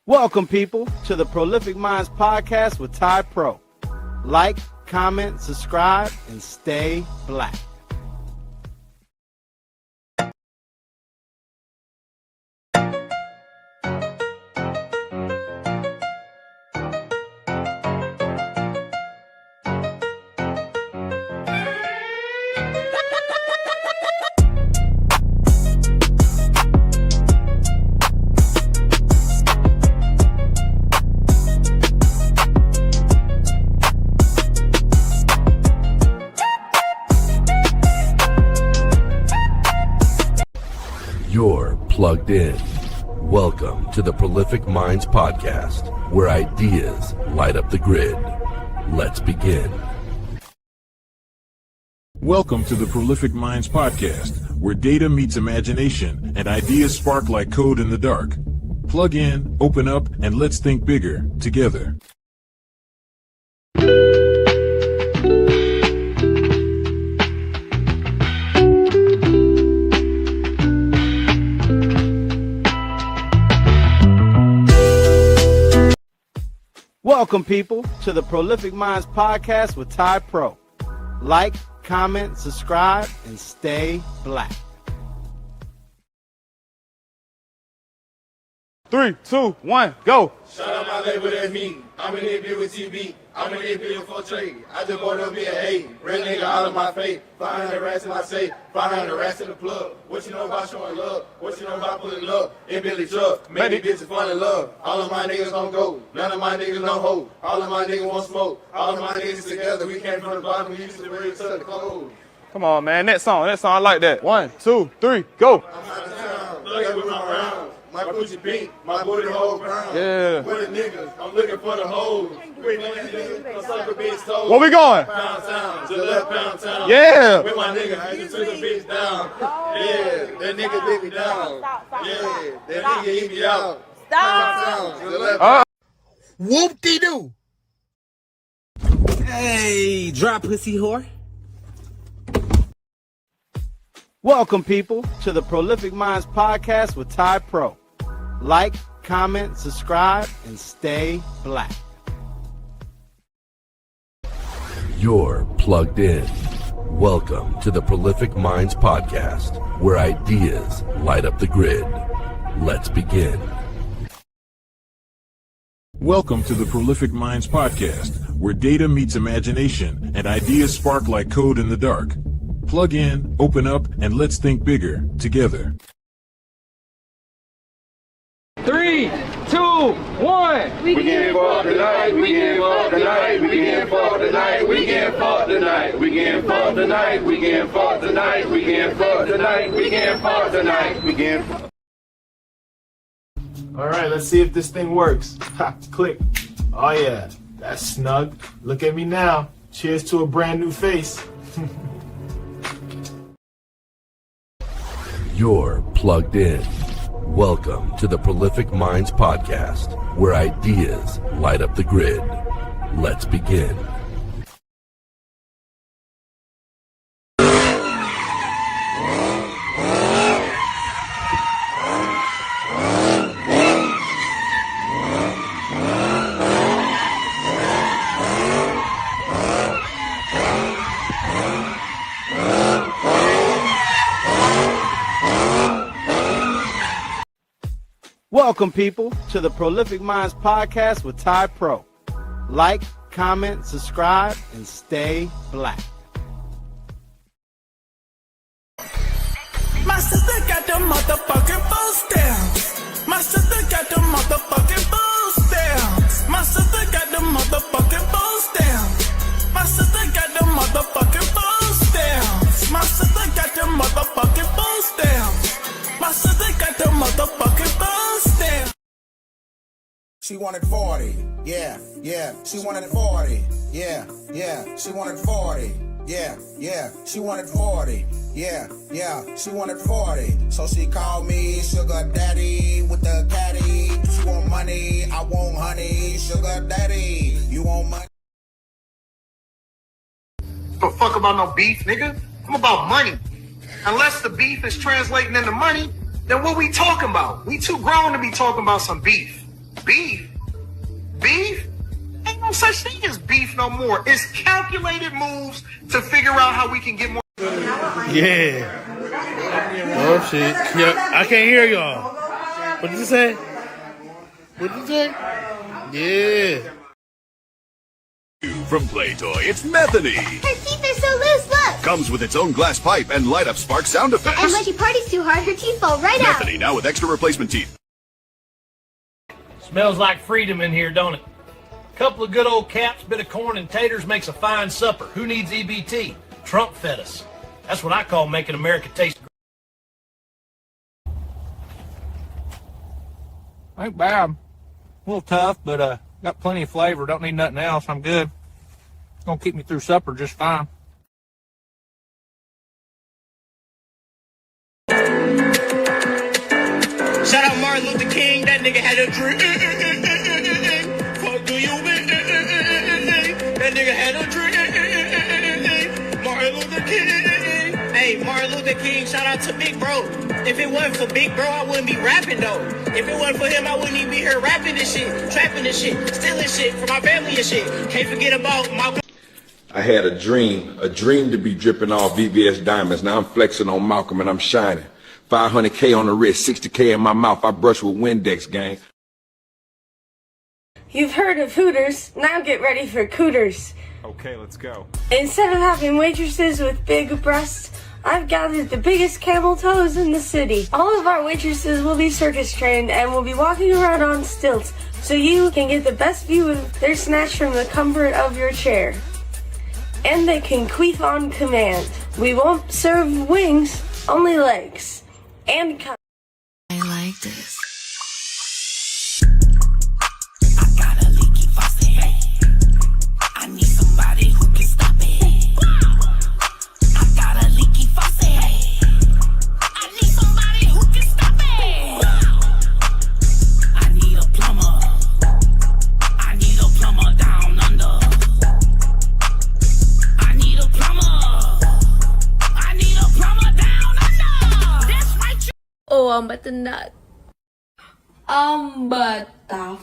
Welcome, people, to the Prolific Minds Podcast with Ty Pro. Like, comment, subscribe, and stay black. You're plugged in. Welcome to the Prolific Minds Podcast, where ideas light up the grid. Let's begin. Welcome to the Prolific Minds Podcast, where data meets imagination and ideas spark like code in the dark. Plug in, open up, and let's think bigger together. Welcome, people, to the Prolific Minds Podcast with Ty Pro. Like, comment, subscribe, and stay black. 3, 2, 1, go. Shout out my label, that's me. I'm in this bitch with TV. I'm in this bitch for trade. I just bought up me a A. Real nigga all in my face. 500 rats in my safe. 500 rats in the plug. What you know about showing love? What you know about pulling love? In Billy truck. Make these bitches fall in love. All of my niggas don't go. None of my niggas don't hold. All of my niggas won't smoke. All of my niggas together. We came from the bottom. We used to bring to the clothes. Come on, man. That song, I like that. 1, 2, 3, go. I'm out of town. Look at with my rounds. My Gucci pink, my booty hole brown. Yeah. With the niggas, I'm looking for the hoes. With niggas, a sucker bitch told. Where we going? Pound town, to left pound town. Yeah. With my nigga, I just took the bitch down. Yeah, that nigga beat me down. Yeah, that nigga eat me out. Pound town, to the left. Whoop-de-doo. Hey, dry pussy whore. Welcome, people, to the Prolific Minds Podcast with Ty Pro. Like, comment, subscribe, and stay black. You're plugged in. Welcome to the Prolific Minds Podcast, where ideas light up the grid. Let's begin. Welcome to the Prolific Minds Podcast, where data meets imagination and ideas spark like code in the dark. Plug in, open up, and let's think bigger together. 3, 2, 1. We getting fucked tonight, we getting fucked tonight, we getting fucked tonight, we getting fucked tonight, we getting fucked tonight, we getting fucked tonight, we getting fucked tonight, we getting fucked tonight, we getting fucked. All right, let's see if this thing works. Ha, click. Oh yeah, that's snug. Look at me now. Cheers to a brand new face. You're plugged in. Welcome to the Prolific Minds Podcast, where ideas light up the grid. Let's begin. Welcome, people, to the Prolific Minds Podcast with Ty Pro. Like, comment, subscribe, and stay black. My sister got the motherfucking boost down. My sister got the motherfucking boost down. My sister got the motherfucking boost down. My sister got the motherfucking boost down. My sister got the motherfucking boost down. My sister got the motherfucking boost down. She wanted 40, yeah, she wanted 40, yeah, she wanted 40, yeah, she wanted 40, yeah, she wanted 40. So she called me sugar daddy with the caddy. She want money, I want honey, sugar daddy, you want money? Don't fuck about no beef, nigga. I'm about money. Unless the beef is translating into money, then what we talking about? We too grown to be talking about some beef. beef. Beef? Ain't no such thing as beef no more. It's calculated moves to figure out how we can get more. Yeah. Oh shit. Yeah, I can't hear y'all. What did you say? What did you say? Yeah. From Playtoy, it's Methany. Her teeth are so loose, look! Comes with its own glass pipe and light-up spark sound effects. And when she parties too hard, her teeth fall right out. Methany, now with extra replacement teeth. Smells like freedom in here, don't it? Couple of good old caps, bit of corn and taters makes a fine supper. Who needs EBT? Trump fed us. That's what I call making America taste great. Ain't bad. A little tough, but got plenty of flavor. Don't need nothing else. I'm good. It's gonna keep me through supper just fine. Shout out Martin Luther King. That nigga had a dream. Fuck do you mean? That nigga had a dream. Martin Luther King. Hey, Martin Luther King, shout out to Big Bro. If it wasn't for Big Bro, I wouldn't be rapping though. If it wasn't for him, I wouldn't even be here rapping this shit, trapping this shit, stealing shit for my family and shit. Can't forget about Malcolm. I had a dream to be dripping off VVS diamonds. Now I'm flexing on Malcolm and I'm shining. 500K on the wrist, 60K in my mouth. I brush with Windex, gang. You've heard of Hooters, now get ready for Cooters. Okay, let's go. Instead of having waitresses with big breasts, I've gathered the biggest camel toes in the city. All of our waitresses will be circus trained and will be walking around on stilts so you can get the best view of their snatch from the comfort of your chair. And they can queef on command. We won't serve wings, only legs. And I like this. I got a leaky faucet. I need somebody who can stop it. I got a leaky faucet. I need somebody who can stop it. I need a plumber. I need a plumber down under. I need a plumber. I need a plumber down under. That's right. Oh, I'm at the nut. I'm but the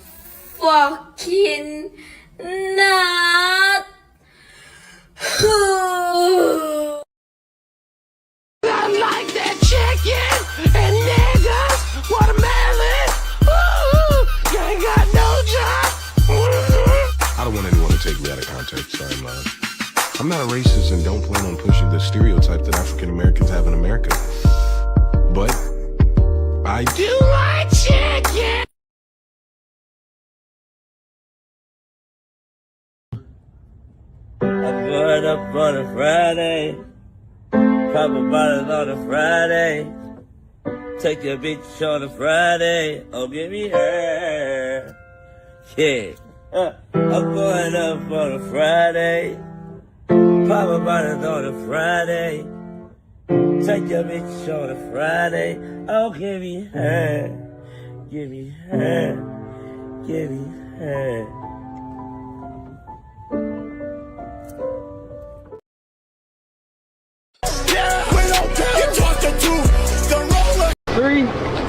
fucking nut. I like that chicken and niggas, watermelon. Ooh, you ain't got no job. I don't want anyone to take me out of context, so I'm not a racist and don't plan on pushing the stereotype that African Americans have in America. But I do like chicken. I'm going up on a Friday. Pop a bottle on a Friday. Take your bitch on a Friday. Oh, give me her. Yeah. I'm going up on a Friday. Pop a bottle on a Friday. Take your bitch on a Friday. Oh, give me her. Give me her. Give me her. Three,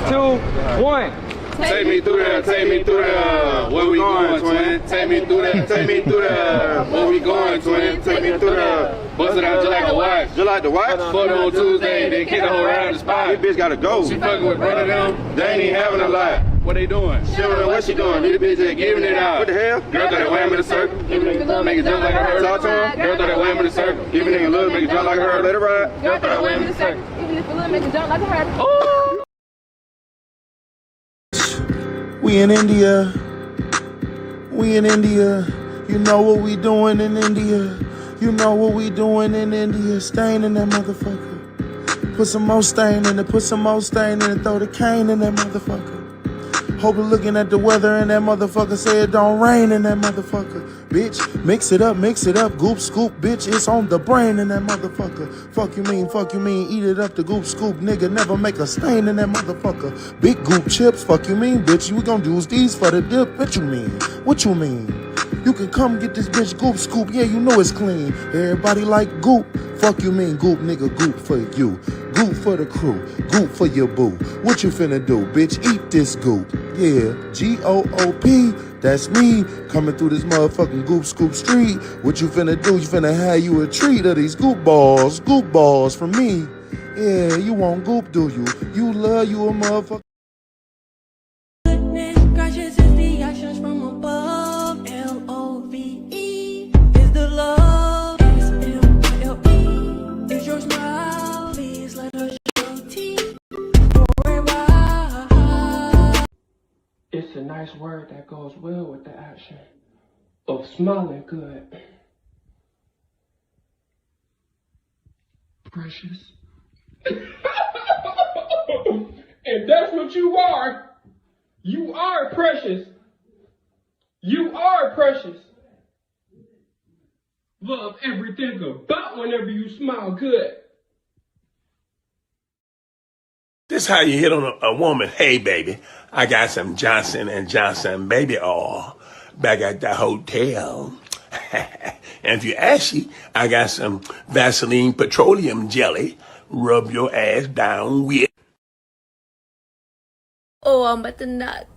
two, one. Take me through there, take me through there. Where we going, twin? Take me through there, take me through there. Where we going, twin? Take me through there. Bust it out just like a wife. Just like the wife? Photo on Tuesday, they kick the whole round the spot. This bitch gotta go. She fucking with brother them. They ain't even having a lot. What they doing? She don't know what she doing. This bitch just giving it out. What the hell? Girl thought that wham in the circle. Give a nigga make it jump like her. Talk to him. Girl thought that wham in the circle. Give a nigga a little, make it jump like her. Let it ride. Girl thought that wham in the circle. Even if a little, make it jump like her. Ooh! We in India. We in India. You know what we doing in India. You know what we doing in India. Stain in that motherfucker. Put some more stain in it. Put some more stain in it. Throw the cane in that motherfucker. Hope you're looking at the weather and that motherfucker say it don't rain in that motherfucker. Bitch, mix it up, goop scoop, bitch, it's on the brain in that motherfucker. Fuck you mean, eat it up, the goop scoop, nigga, never make a stain in that motherfucker. Big goop chips, fuck you mean, bitch, we gon' use these for the dip, what you mean? What you mean? You can come get this bitch goop scoop, yeah, you know it's clean. Everybody like goop, fuck you mean, goop, nigga, goop for you. Goop for the crew, goop for your boo. What you finna do, bitch, eat this goop. Yeah, G-O-O-P, that's me, coming through this motherfucking Goop Scoop Street. What you finna do? You finna have you a treat of these goop balls from me. Yeah, you want goop, do you? You love you a motherfucker. Goodness gracious is the actions from above. L-O-V-E is the love. S-M-I-L-E is your smile. Please let us show teeth forever. It's a nice word that goes well with the action of smiling good. Precious. And that's what you are. You are precious. You are precious. Love everything about whenever you smile good. This how you hit on a woman. Hey, baby, I got some Johnson & Johnson baby oil back at the hotel. And if you ashy, I got some Vaseline petroleum jelly. Rub your ass down with. Oh, I'm but the nut.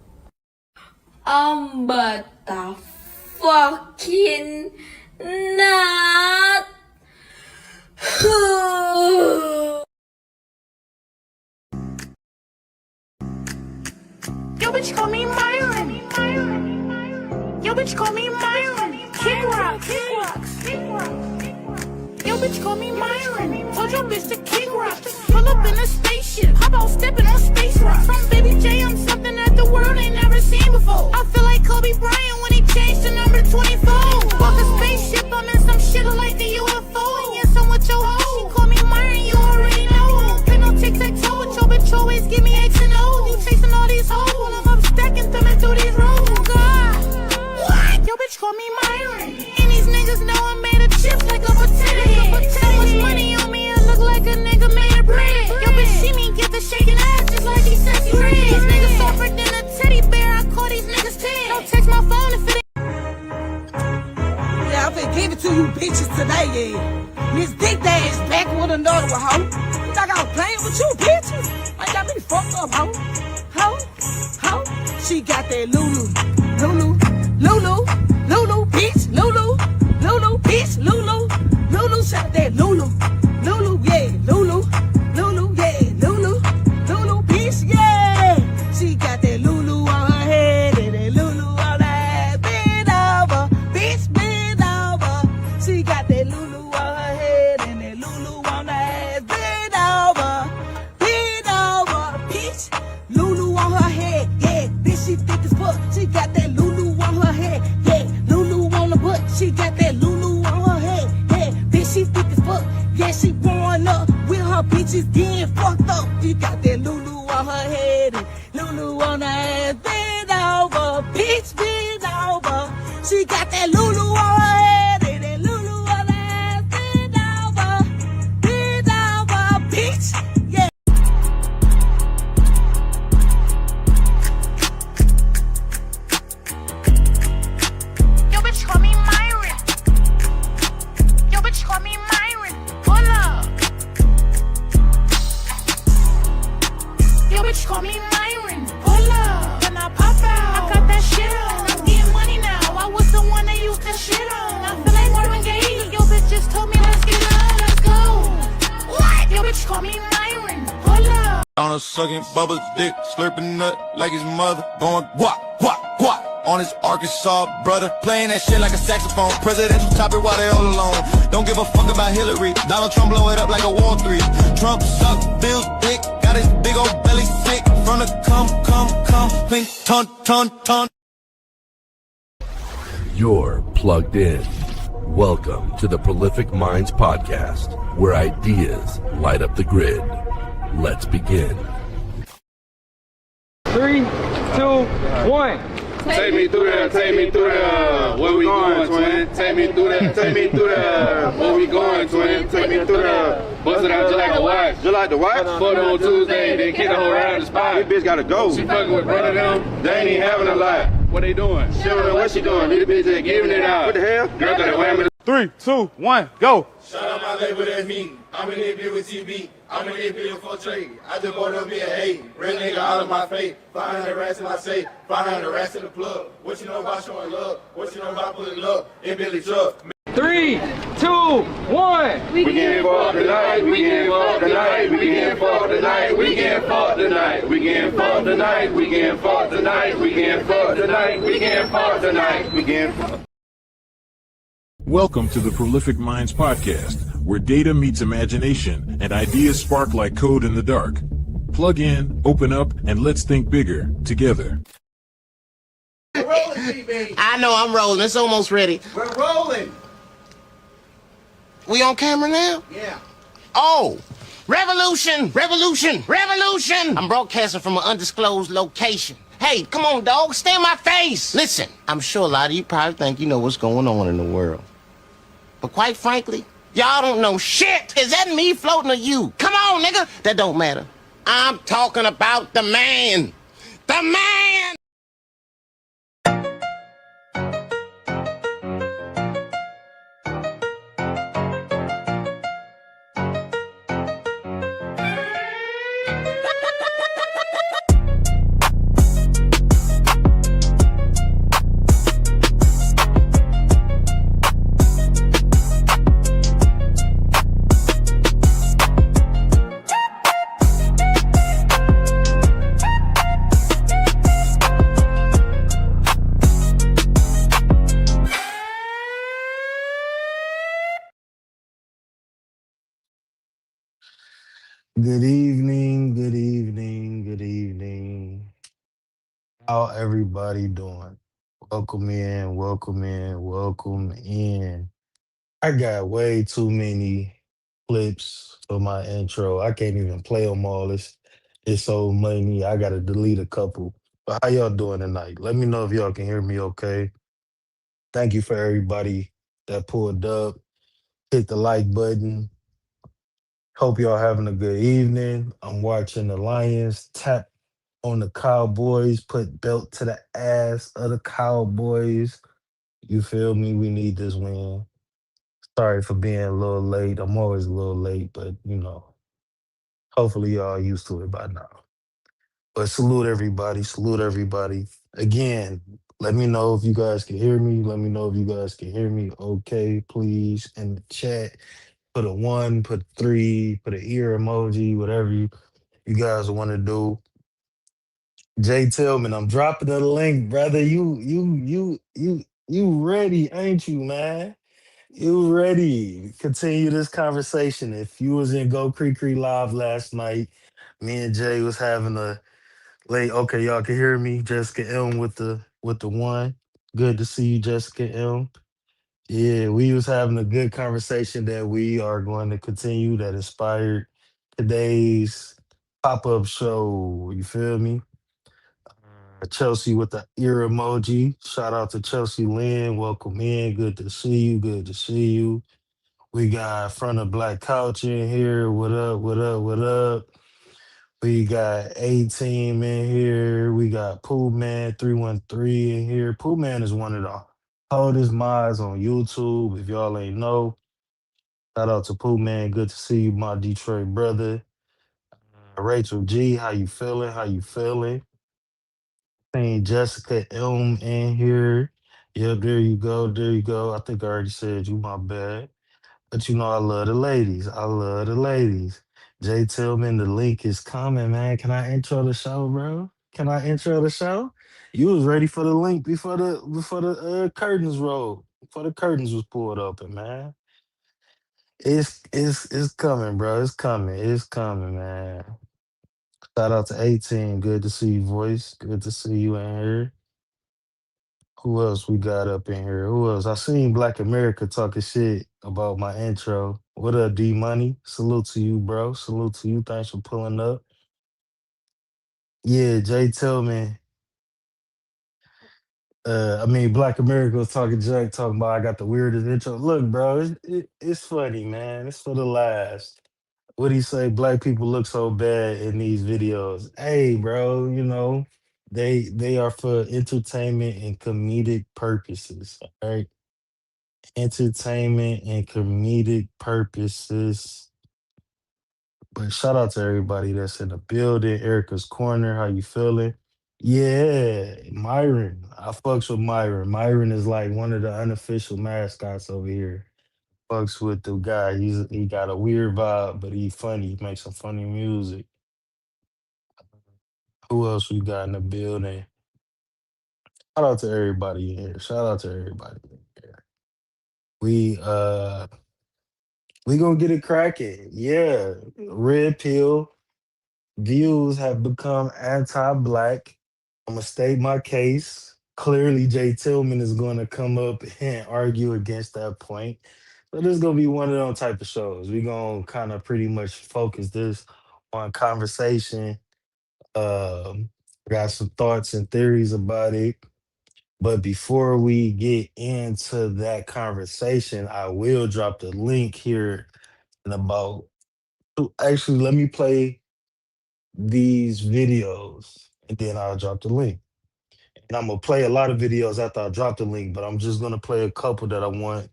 I'm but the fucking nut. Yo, bitch, call me Myron. Yo, bitch, call me Myron. Kick rocks. Yo, bitch, call me Myron. Told your bitch to kick rocks. Pull up in a spaceship. How about stepping on space rocks? From Baby J, I'm something that the world ain't never seen before. I feel like Kobe Bryant when he changed to number 24. Walk a spaceship, I'm in some shit like the UFO. And yes, I'm with your hoe. She call me Myron, you already know. Play no tic-tac-toe with your bitch, always give me X and O. You chasing all these hoes while I'm up stacking, thumbing through these roads. God, what? Yo, bitch, call me Myron. And these niggas know I'm made of chips like a potato. So much money on me, I look like a nigga made of bread. Yo, bitch, see me get the shaking ass just like these sexy reds. These niggas softer than a teddy bear, I call these niggas Ted. Don't text my phone if it ain't. Yeah, I'm finna give it to you bitches today, yeah. Miss Dick Dash back with another one, ho. You think I was playing with you bitches? I got me fucked up, ho. She got that Lulu, bitch, Lulu, bitch, Lulu, shot that Lulu, yeah, Lulu, yeah, Lulu, bitch, yeah. She got that Lulu on her head and that Lulu on her ass. Bend over, bitch, bend over. She got that Lulu on her head and that Lulu on her ass. Bend over, bitch. Lulu on her head, yeah. Bitch, she thick as fuck. She got that Lulu on her head, yeah. Lulu on the butt. She got that Lulu on her head, yeah. Bitch, she thick as fuck. Yeah, she growing up with her bitches getting fucked up. She got that Lulu on her head and Lulu on her ass. Bend over, bitch, bend over. She got that Lulu on her head and that Lulu on her ass. Bend over, bitch, yeah. Yo, bitch, call me Myron. Yo, bitch, call me Myron. Hold up. Yo, bitch, call me Myron. Hold up. When I pop out, I got that shit on. I'm getting money now. I was the one they used to shit on. I feel like Marvin Gaye. Yo, bitch, just told me let's get it on. Let's go. What? Yo, bitch, call me Myron. Hold up. On a sucking bubble dick, slurping nut like his mother. Going guap. On his Arkansas brother, playing that shit like a saxophone. Presidential topic while they all alone. Don't give a fuck about Hillary. Donald Trump blow it up like a Wall 3. Trump suck, Bill's dick. Got his big old belly sick. From the come, clink, ton. You're plugged in. Welcome to the Prolific Minds Podcast, where ideas light up the grid. Let's begin. 3, 2, 1. Take me through there, where we going, twin? Take me through there, where we going, twin? Take me through there. Bust it out just like a watch. Just like the watch? Fuck on Tuesday, then kick the whole round the spot. This bitch gotta go. She fucking with one of them, they ain't even having a lot. What they doing? She don't know what she doing. This bitch just giving it out. What the hell? Girl got a whammy. 3, 2, 1, go. Shout out my label, that's me. I'm in here with TB. I'm an NBA for trade. I just bought up me a A. Real nigga all in my face. 500 rats in my safe. 500 rats in the plug. What you know about showing love? What you know about pulling up in Billy truck? 3, 2, 1. We getting fucked tonight. We getting fucked tonight. We getting fucked tonight. We getting fucked tonight. We getting fucked tonight. We getting fucked tonight. We getting fucked tonight. We getting fucked tonight. We getting fucked. Welcome to the Prolific Minds Podcast, where data meets imagination and ideas spark like code in the dark. Plug in, open up, and let's think bigger together. We're rolling, baby. I know I'm rolling. It's almost ready. We're rolling. We on camera now? Yeah. Oh, revolution, revolution, revolution. I'm broadcasting from an undisclosed location. Hey, come on, dog. Stay in my face. Listen, I'm sure a lot of you probably think you know what's going on in the world. But quite frankly, y'all don't know shit. Is that me floating or you? Come on, nigga. That don't matter. I'm talking about the man. The man! Good evening, good evening, good evening. How everybody doing? Welcome in, welcome in, welcome in. I got way too many clips for my intro. I can't even play them all. It's so many. I gotta delete a couple. But how y'all doing tonight? Let me know if y'all can hear me okay. Thank you for everybody that pulled up. Hit the like button. Hope y'all having a good evening. I'm watching the Lions tap on the Cowboys, put belt to the ass of the Cowboys. You feel me? We need this win. Sorry for being a little late. I'm always a little late, but hopefully y'all used to it by now. But salute everybody. Salute everybody. Again, let me know if you guys can hear me. Let me know if you guys can hear me. Okay, please. In the chat, put a 1, put a 3, put an ear emoji, whatever you guys want to do. Jay Tillman, I'm dropping the link, brother. You ready, ain't you, man? You ready? Continue this conversation. If you was in Go Creek Creek Live last night, me and Jay was having a late. Okay, y'all can hear me. Jessica M with the 1. Good to see you, Jessica M. Yeah, we was having a good conversation that we are going to continue that inspired today's pop-up show. You feel me? Chelsea with the ear emoji. Shout out to Chelsea Lynn. Welcome in. Good to see you. Good to see you. We got Front of Black Couch in here. What up? What up? What up? We got A-Team in here. We got Pooh Man 313 in here. Pooh Man is one of the oldest mods on YouTube. If y'all ain't know, shout out to Pooh Man. Good to see you, my Detroit brother. Rachel G, how you feeling? How you feeling? Seen Jessica M in here. Yep, there you go. There you go. I think I already said you, my bad. But I love the ladies. I love the ladies. Jay Tillman, the link is coming, man. Can I intro the show, bro? Can I intro the show? You was ready for the link before the curtains rolled, before the curtains was pulled open, man. It's coming, bro. It's coming. It's coming, man. Shout out to 18. Good to see you, voice. Good to see you in here. Who else we got up in here? Who else? I seen Black America talking shit about my intro. What up, D Money? Salute to you, bro. Salute to you. Thanks for pulling up. Yeah, Jay Tillman. Black America was talking junk, talking about I got the weirdest intro. Look, bro, it's funny, man. It's for the last. What he say? Black people look so bad in these videos. Hey, bro, they are for entertainment and comedic purposes. All right, entertainment and comedic purposes. But shout out to everybody that's in the building. Erica's Corner, how you feeling? Yeah, Myron. I fucks with Myron. Myron is like one of the unofficial mascots over here. Fucks with the guy. He got a weird vibe, but he funny. He makes some funny music. Who else we got in the building? Shout out to everybody in here. Shout out to everybody in here. We we gonna get it cracking. Yeah. Red pill views have become anti-black. I'm gonna state my case. Clearly, Jay Tillman is gonna come up and argue against that point. So this is gonna be one of those type of shows. We're gonna kind of pretty much focus this on conversation. Got some thoughts and theories about it. But before we get into that conversation, I will drop the link here in about. Actually, let me play these videos and then I'll drop the link. And I'm gonna play a lot of videos after I drop the link, but I'm just gonna play a couple that I want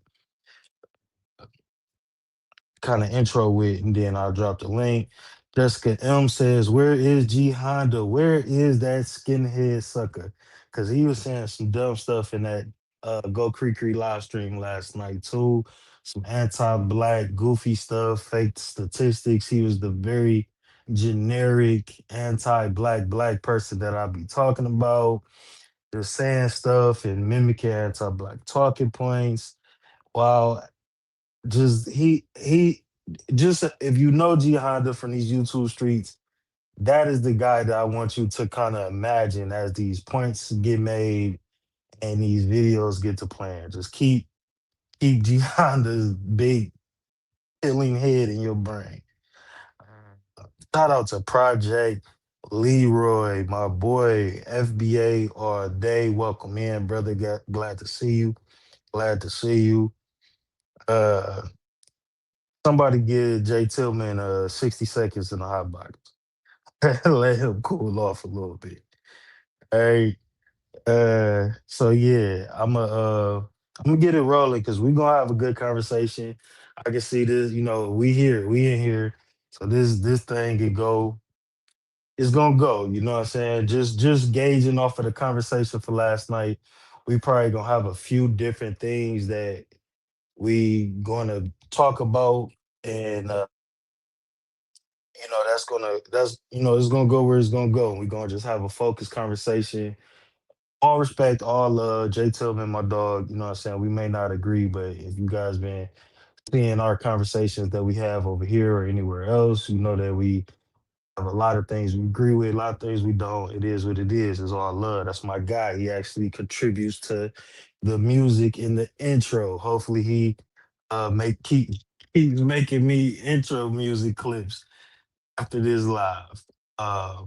kind of intro with, and then I'll drop the link. Jessica M says, "Where is G Honda? Where is that skinhead sucker?" Because he was saying some dumb stuff in that Go Creek live stream last night too. Some anti-black, goofy stuff, fake statistics. He was the very generic anti-black person that I be talking about. Just saying stuff and mimicking anti-black talking points. While he just if you know G Honda from these YouTube streets, that is the guy that I want you to kind of imagine as these points get made and these videos get to playing. Just keep G Honda's big killing head in your brain. Shout out to Project Leroy, my boy, FBA all day. Welcome in, brother. Glad to see you. Glad to see you. Uh Somebody give Jay Tillman 60 seconds in the hot box. Let him cool off a little bit. All right. So yeah, I'm gonna get it rolling because we're gonna have a good conversation. I can see this, we in here. So this thing could go, it's gonna go, you know what I'm saying? Just gauging off of the conversation for last night, we probably gonna have a few different things that we gonna talk about. And it's gonna go where it's gonna go. We're gonna just have a focused conversation. All respect, all love. Jay Tillman, my dog, you know what I'm saying? We may not agree, but if you guys been seeing our conversations that we have over here or anywhere else, you know that we have a lot of things we agree with, a lot of things we don't. It is what it is. It's all love. That's my guy. He actually contributes to the music in the intro. Hopefully he keeps making me intro music clips after this live. Uh,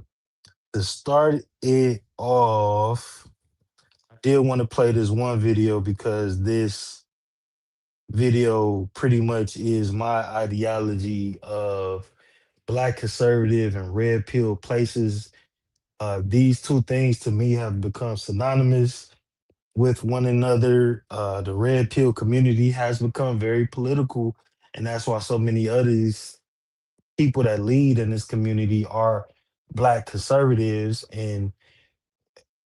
to start it off, I did want to play this one video because this video pretty much is my ideology of black conservative and red pill places. These two things to me have become synonymous with one another. The red pill community has become very political, and that's why so many others people that lead in this community are black conservatives, and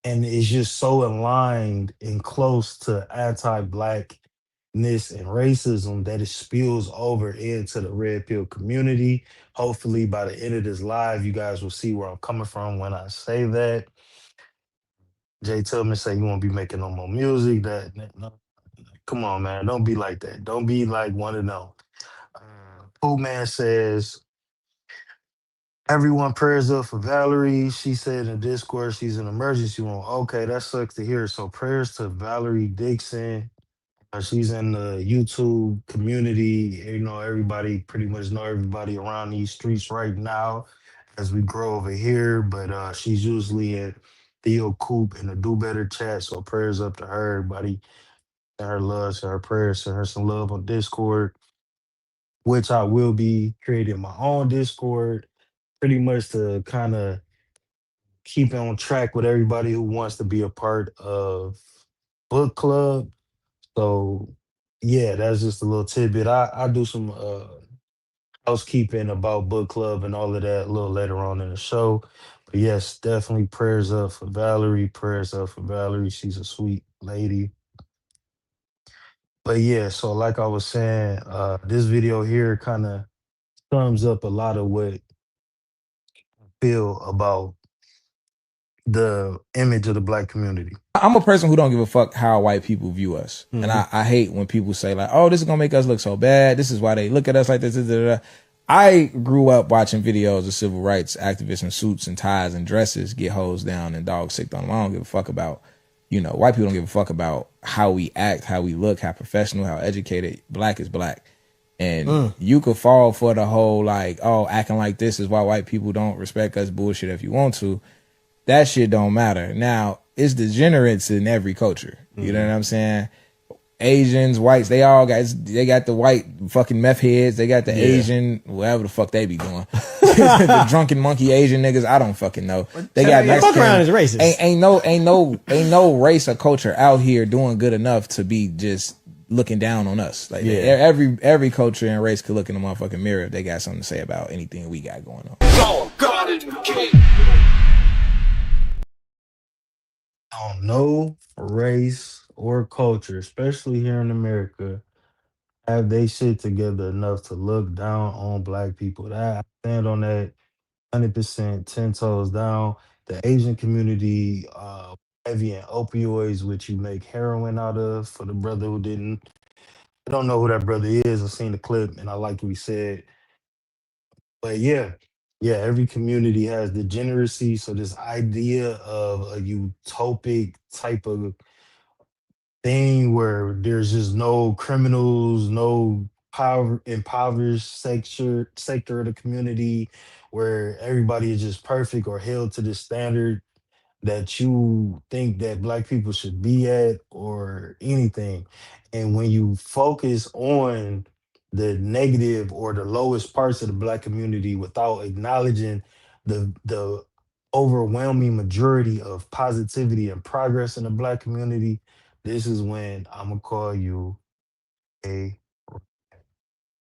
it's just so aligned and close to anti-blackness and racism that it spills over into the red pill community. Hopefully by the end of this live you guys will see where I'm coming from when I say that. Jay Tillman say you won't be making no more music. No, come on, man, don't be like that. Don't be like one of them. Pooh Man says, everyone prayers up for Valerie. She said in Discord she's in emergency room. Okay, that sucks to hear. So prayers to Valerie Dixon. She's in the YouTube community. You know, everybody pretty much know everybody around these streets right now as we grow over here. But she's usually at Theo Coop in the Do Better chat. So prayers up to her, everybody. And her love, to her prayers, to her some love on Discord, which I will be creating my own Discord pretty much to kind of keep on track with everybody who wants to be a part of book club. So yeah, that's just a little tidbit. I do some housekeeping about book club and all of that a little later on in the show. But yes, definitely prayers up for Valerie. Prayers up for Valerie. She's a sweet lady. But yeah, so like I was saying, this video here kind of sums up a lot of what I feel about the image of the black community. I'm a person who don't give a fuck how white people view us. And I hate when people say like, oh, this is gonna make us look so bad. This is why they look at us like this. Da, da, da. I grew up watching videos of civil rights activists in suits and ties and dresses get hosed down and dogs sicked on them. I don't give a fuck about, white people don't give a fuck about how we act, how we look, how professional, how educated. Black is black. And you could fall for the whole like, oh, acting like this is why white people don't respect us bullshit if you want to. That shit don't matter. Now, it's degenerates in every culture. You know what I'm saying? Asians, whites, they got the white fucking meth heads. They got the Asian, whatever the fuck they be doing. The drunken monkey Asian niggas, I don't fucking know. They got Mexican. Fuck around is racist. Ain't no race or culture out here doing good enough to be just looking down on us. Like every culture and race could look in the motherfucking mirror if they got something to say about anything we got going on. On no race or culture, especially here in America, have they shit together enough to look down on black people. That I stand on that 100%, 10 toes down. The Asian community, heavy in opioids, which you make heroin out of. For the brother who didn't, I don't know who that brother is. I've seen the clip and I like what he said. But yeah, every community has degeneracy. So this idea of a utopic type of thing where there's just no criminals, no power impoverished sector of the community, where everybody is just perfect or held to the standard that you think that black people should be at or anything. And when you focus on the negative or the lowest parts of the black community without acknowledging the overwhelming majority of positivity and progress in the black community, this is when I'm gonna call you a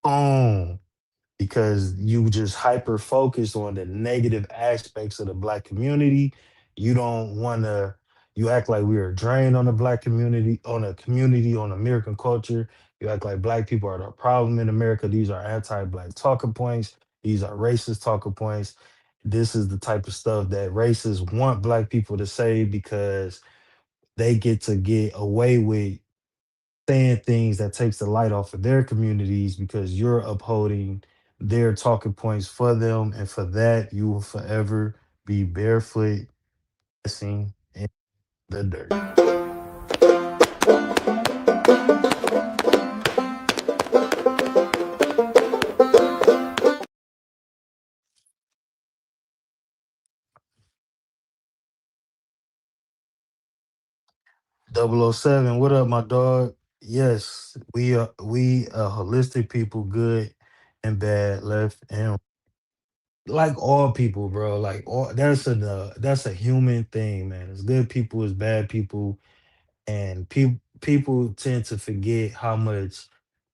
boom, because you just hyper focus on the negative aspects of the black community. You don't want to. You act like we are a drain on the black community, on American culture. You act like black people are the problem in America. These are anti-black talking points. These are racist talking points. This is the type of stuff that racists want black people to say because they get away with saying things that takes the light off of their communities because you're upholding their talking points for them, and for that you will forever be barefoot pissing in the dirt. 007, what up, my dog? Yes, we are holistic people, good and bad, left and like all people, bro. Like all that's a human thing, man. It's good people, it's bad people, and people tend to forget how much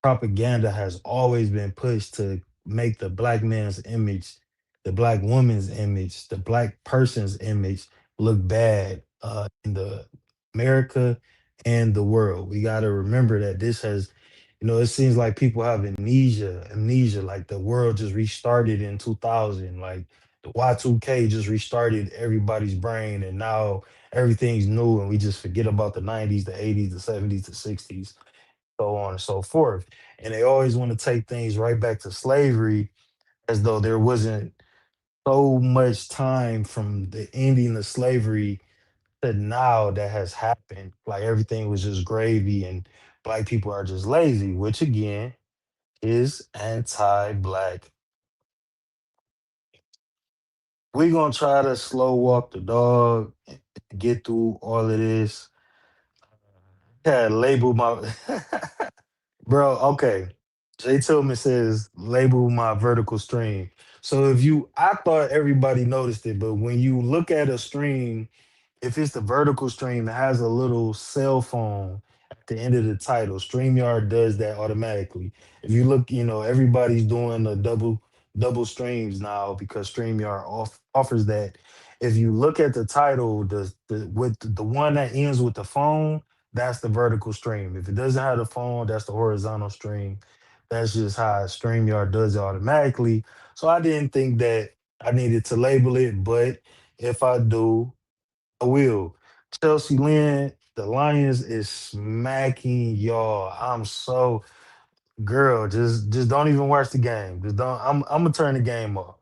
propaganda has always been pushed to make the black man's image, the black woman's image, the black person's image look bad in the America and the world. We got to remember that this has, it seems like people have amnesia, like the world just restarted in 2000, like the Y2K just restarted everybody's brain, and now everything's new and we just forget about the 90s, the 80s, the 70s, the 60s, so on and so forth. And they always want to take things right back to slavery as though there wasn't so much time from the ending of slavery to now that has happened. Like everything was just gravy and black people are just lazy, which again is anti-black. We're gonna try to slow walk the dog, get through all of this. Yeah, label my bro. Okay, Jay Tillman says label my vertical stream. So I thought everybody noticed it, but when you look at a stream, if it's the vertical stream, it has a little cell phone the end of the title. StreamYard does that automatically. If you look, everybody's doing a double streams now because StreamYard offers that. If you look at the title, the with the one that ends with the phone, that's the vertical stream. If it doesn't have the phone, that's the horizontal stream. That's just how StreamYard does it automatically. So I didn't think that I needed to label it, but if I do, I will. Chelsea Lynn, the Lions is smacking y'all. I'm so girl, just don't even watch the game. Just don't. I'm gonna turn the game off.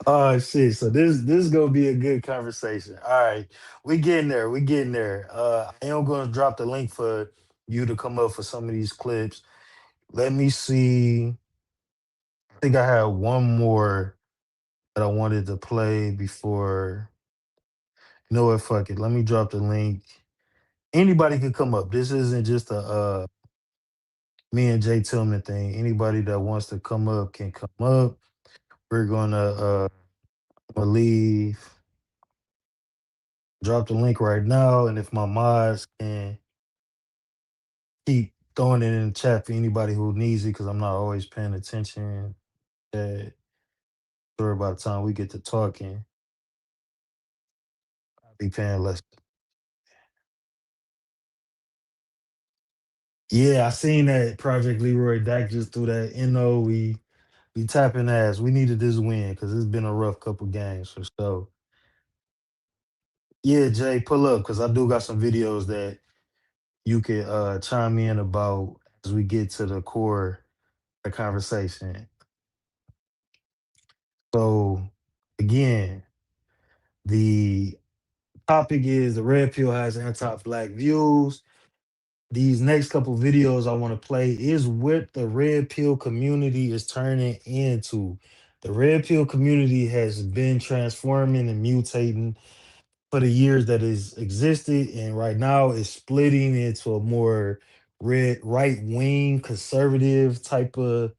Oh shit! So this gonna be a good conversation. All right, we getting there. We getting there. I am gonna drop the link for you to come up for some of these clips. Let me see. I think I had one more that I wanted to play before. You know what? Fuck it. Let me drop the link. Anybody can come up. This isn't just a me and Jay Tillman thing. Anybody that wants to come up can come up. We're gonna leave. Drop the link right now, and if my mods can keep throwing it in the chat for anybody who needs it, because I'm not always paying attention. That sure by the time we get to talking, I'll be paying less. Yeah, I seen that Project Leroy Dak just threw that. We tapping ass. We needed this win because it's been a rough couple games for so. Yeah, Jay, pull up because I do got some videos that you can chime in about as we get to the core of the conversation. So again, the topic is the red pill has anti-black views. These next couple videos I want to play is what the red pill community is turning into. The red pill community has been transforming and mutating for the years that it's existed, and right now it's splitting into a more red right wing conservative type of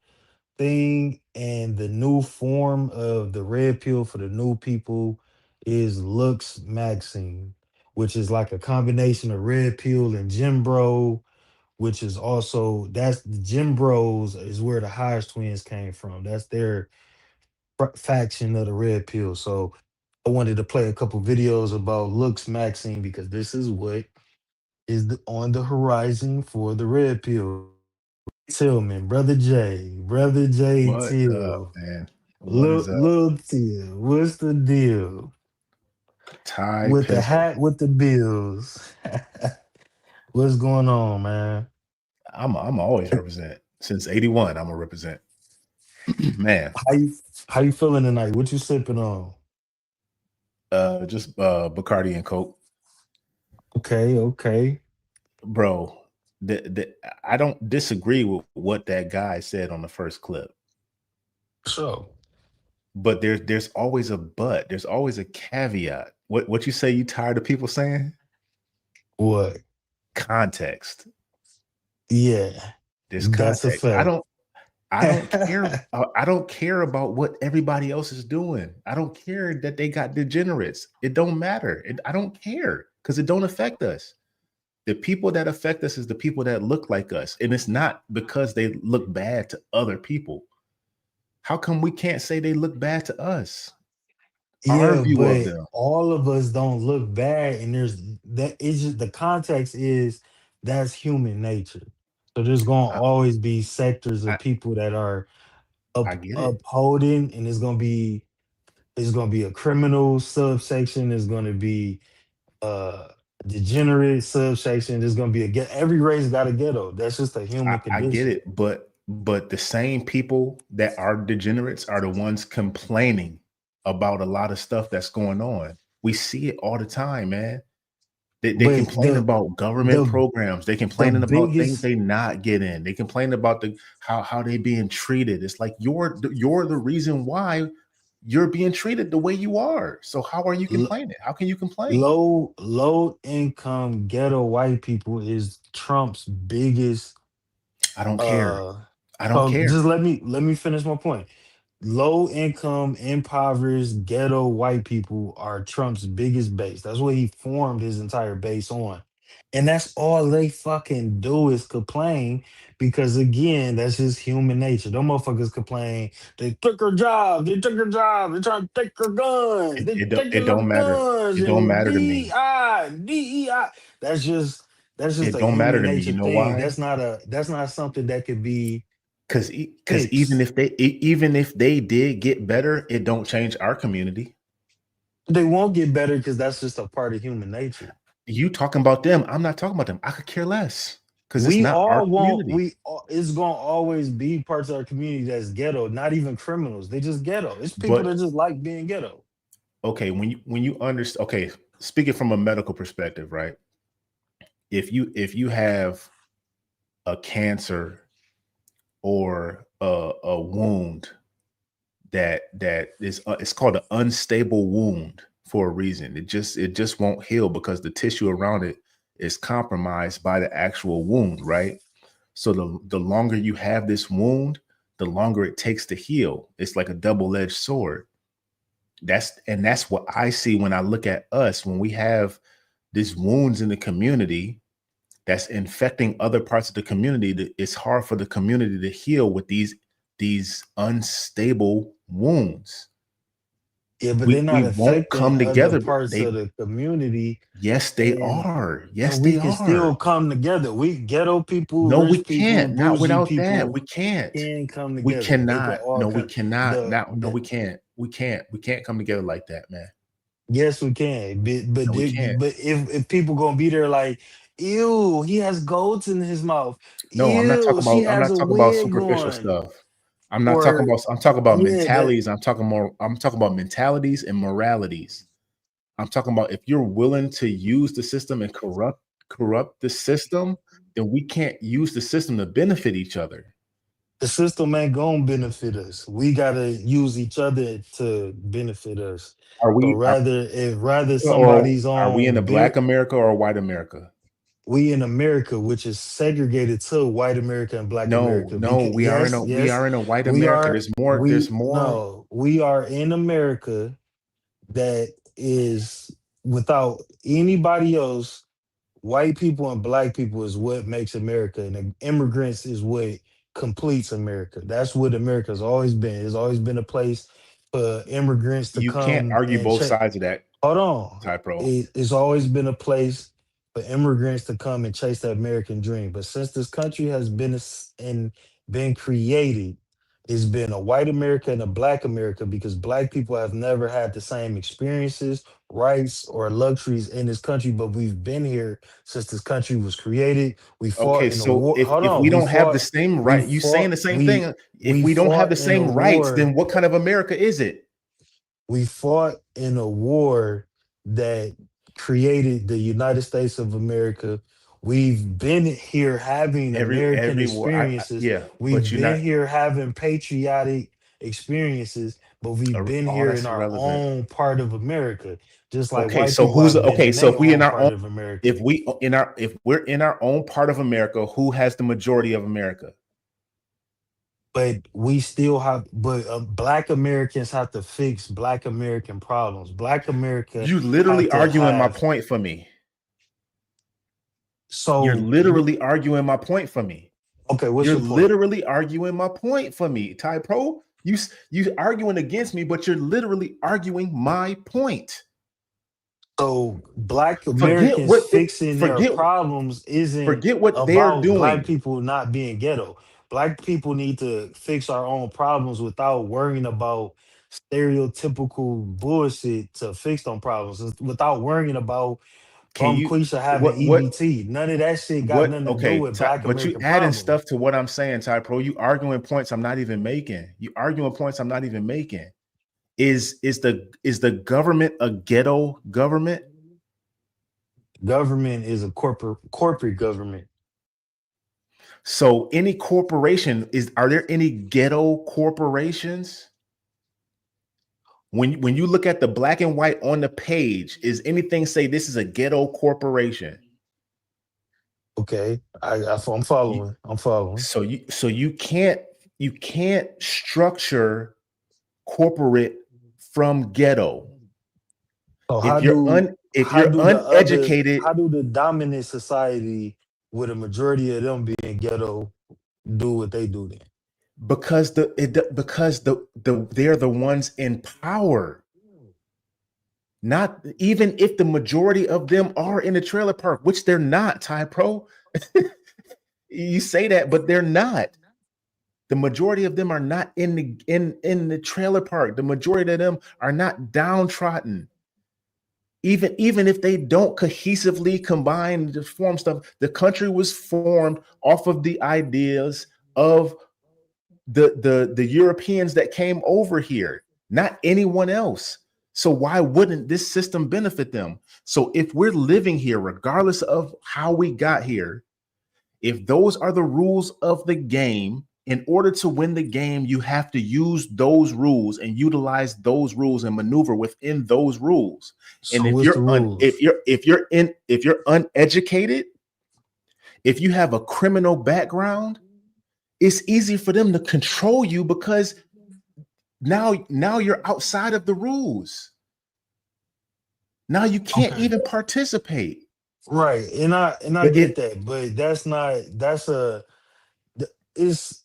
thing. And the new form of the red pill for the new people is looks maxing, which is like a combination of red pill and Jim Bro, which is also that's the Jim Bros is where the Hodge twins came from. That's their faction of the red pill. So I wanted to play a couple videos about looks maxing because this is what is on the horizon for the red pill. Tillman, brother J What up, Till, man? What is up? Lil Till, what's the deal Ty with the Pistol. hat with the bills? What's going on, man? I'm always represent. Since 81, I'm a represent. Man, How you how you feeling tonight? What you sipping on? just Bacardi and Coke. Okay, okay. Bro, I don't disagree with what that guy said on the first clip. So, but there's always a but. There's always a caveat. What you say you tired of people saying? What? Context. Yeah. There's That's a context. fact. I don't care. I don't care about what everybody else is doing. I don't care that they got degenerates. It don't matter. I don't care because it don't affect us. The people that affect us is the people that look like us, and it's not because they look bad to other people. How come we can't say they look bad to us? Our Yeah, view of but them. all of us don't look bad, and there's that. It's just the context is that's human nature. So there's gonna I, always be sectors of I, people that are I get it. upholding, and it's gonna be a criminal subsection. There's gonna be a degenerate subsection. There's gonna be every race got a ghetto. That's just a human I get condition. it, but the same people that are degenerates are the ones complaining about a lot of stuff that's going on. We see it all the time, man. They But complain about government the programs. They the complaining about things biggest they not getting. They complain about how they being treated. It's like you're the reason why you're being treated the way you are. So how are you complaining? How can you complain? low income ghetto white people is Trump's biggest I don't care. uh I don't so care. just let me finish my point. low income, impoverished, ghetto white people are Trump's biggest base. That's what he formed his entire base on. And that's all they fucking do is complain because, again, that's just human nature. Them motherfuckers complain. They took her job. They took her job. They're trying to take her guns. They It taking her don't matter. guns It don't and matter to me. DEI, DEI. That's just It a don't matter human to me. nature You know thing. why? That's not something that could be Because even fixed. if they did get better, it don't change our community. They won't get better because that's just a part of human nature. You talking about them? I'm not talking about them. I could care less because it's We not our all want community. it's gonna always be parts of our community that's ghetto, not even criminals. They just ghetto. It's people But that just like being ghetto. okay, when you understand, okay, speaking from a medical perspective, right? If you have a cancer or a wound that is it's called an unstable wound for a reason. It just won't heal because the tissue around it is compromised by the actual wound, right? So the longer you have this wound, the longer it takes to heal. It's like a double-edged sword. That's what I see when I look at us when we have these wounds in the community that's infecting other parts of the community. It's hard for the community to heal with these unstable wounds. Yeah, but they're We not won't affecting come other together. parts of the community, Yes, they and are. Yes, and we they can still are. come together. We ghetto people, No, we rich people, can't. Not bougie without that. people We can't. can come We together. They can cannot. all No, we come. cannot. The Not, no, the we can't. We can't. We can't come together like that, man. Yes, we can. But No, we can't. but if people gonna be there like, ew, he has golds in his mouth. No, Ew, she I'm has not a talking about wig superficial on. stuff. Or I'm talking about yeah, that mentalities. I'm talking about mentalities and moralities. I'm talking about if you're willing to use the system and corrupt the system, then we can't use the system to benefit each other. the system ain't gonna benefit us. We gotta use each other to benefit us. Are So we are, rather or somebody's are we in a on black big, America or a white America? we in America, which is segregated to white America and black No, America. no, Because yes, we yes, are in a white we America. are There's we more. no, we are in America that is without anybody else. White people and black people is what makes America, and the immigrants is what completes America. That's what America's always been. It's always been a place for immigrants to You can't come argue and both check. sides of that, Hold on. Ty Pro. It's always been a place for immigrants to come and chase the American dream. But since this country has and been created, it's been a white America and a black America because black people have never had the same experiences, rights, or luxuries in this country. But we've been here since this country was created. We fought Okay, in a so war. Hold if on. we don't have the same right, you saying the same thing. If We we don't have fought the in a same rights, war. then what kind of America is it? We fought in a war that created the United States of America. We've been here having American Every experiences. yeah, but We've you're been not. here having patriotic experiences, but we've been All here in that's our irrelevant. own part of America, just like Okay, white so people have been okay? in So their if we in own our own, part of America. if we're in our own part of America, who has the majority of America? But we still have, but black Americans have to fix black American problems. Black America You have literally to arguing my have. point for me. You're So, literally arguing my point for me. okay, what's You're your point? literally arguing my point for me, Ty Pro. You arguing against me, but you're literally arguing my point. So black Forget Americans what fixing their forget problems isn't forget what they're about black doing. people not being ghetto. Black people need to fix our own problems without worrying about stereotypical bullshit to fix them problems. Without worrying about Can you Quisha having what EBT. None of that shit got nothing to do okay, with black but you American adding problems. stuff to what I'm saying, Ty Pro. You arguing points I'm not even making. You arguing points I'm not even making. Is the government a ghetto government? Government is a corporate government. So any corporation are there any ghetto corporations? When you look at the black and white on the page, is anything say this is a ghetto corporation? Okay, I'm following. I'm following. So you can't structure corporate from ghetto. So If you're uneducated, how do the dominant society with a majority of them being ghetto do what they do then? because they're the ones in power. Not even if the majority of them are in a trailer park, which they're not, Ty Pro. You say that, but they're not. The majority of them are not in the trailer park. The majority of them are not downtrodden. Even if they don't cohesively combine to form stuff, the country was formed off of the ideas of the Europeans that came over here, not anyone else. So why wouldn't this system benefit them? So if we're living here, regardless of how we got here, if those are the rules of the game, in order to win the game, you have to use those rules and utilize those rules and maneuver within those rules. And So what's the rules? if you're uneducated, if you have a criminal background, it's easy for them to control you because now you're outside of the rules. Now you can't even participate. Right. And I But get that, but it's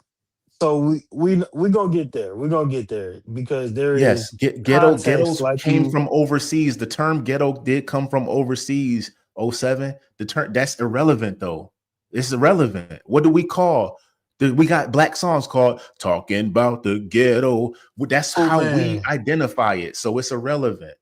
so we gonna get there. We're gonna get there because there Yes, is context ghettos like came you from overseas. The term ghetto did come from overseas. '07. The term that's irrelevant though. It's irrelevant. What do we call? We got black songs called "Talking About the Ghetto." That's oh how we man. identify it. So it's irrelevant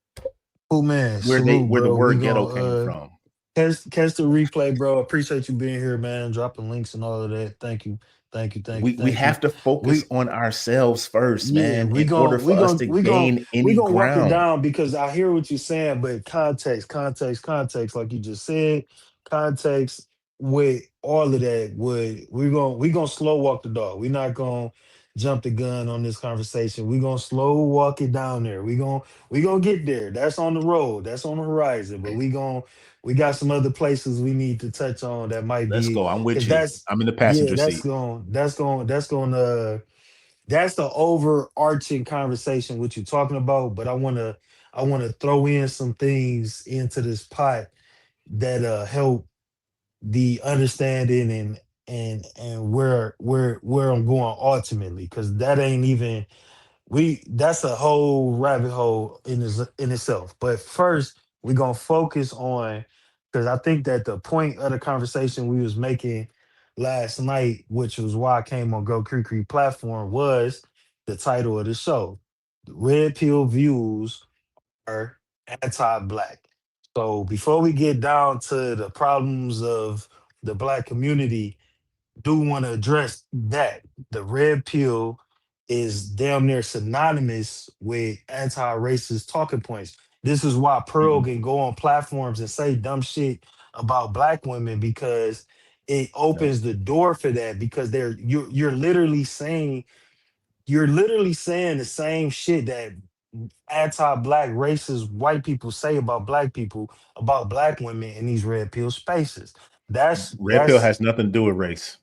Oh man, where salute, the bro. We word ghetto gonna came from. catch the replay, bro. Appreciate you being here, man. Dropping links and all of that. Thank you. Thank you. Thank you. We Thank you. have to focus We on ourselves first, Yeah, man, in order for us to gain we any gonna walk it ground. down because I hear what you're saying, but context, like you just said, context with all of that. We gonna slow walk the dog. We're not gonna jump the gun on this conversation. We gonna slow walk it down there. We gonna get there. That's on the road. That's on the horizon. But we got some other places we need to touch on that might Let's be go. I'm with because you. I'm in the passenger seat. that's the overarching conversation what you're talking about, but I want to throw in some things into this pot that help the understanding and where I'm going ultimately, because that ain't even that's a whole rabbit hole in itself. But first, we're gonna focus on, because I think that the point of the conversation we was making last night, which was why I came on Go Creek platform, was the title of the show. Red Pill Views are anti-black. So before we get down to the problems of the black community, do want to address that the red pill is damn near synonymous with anti-racist talking points. This is why Pearl Mhm. can go on platforms and say dumb shit about black women, because it Yep. opens the door for that, because you're literally saying the same shit that anti-black racist white people say about black people, about black women in these red pill spaces. That's Red pill that's has nothing to do with race.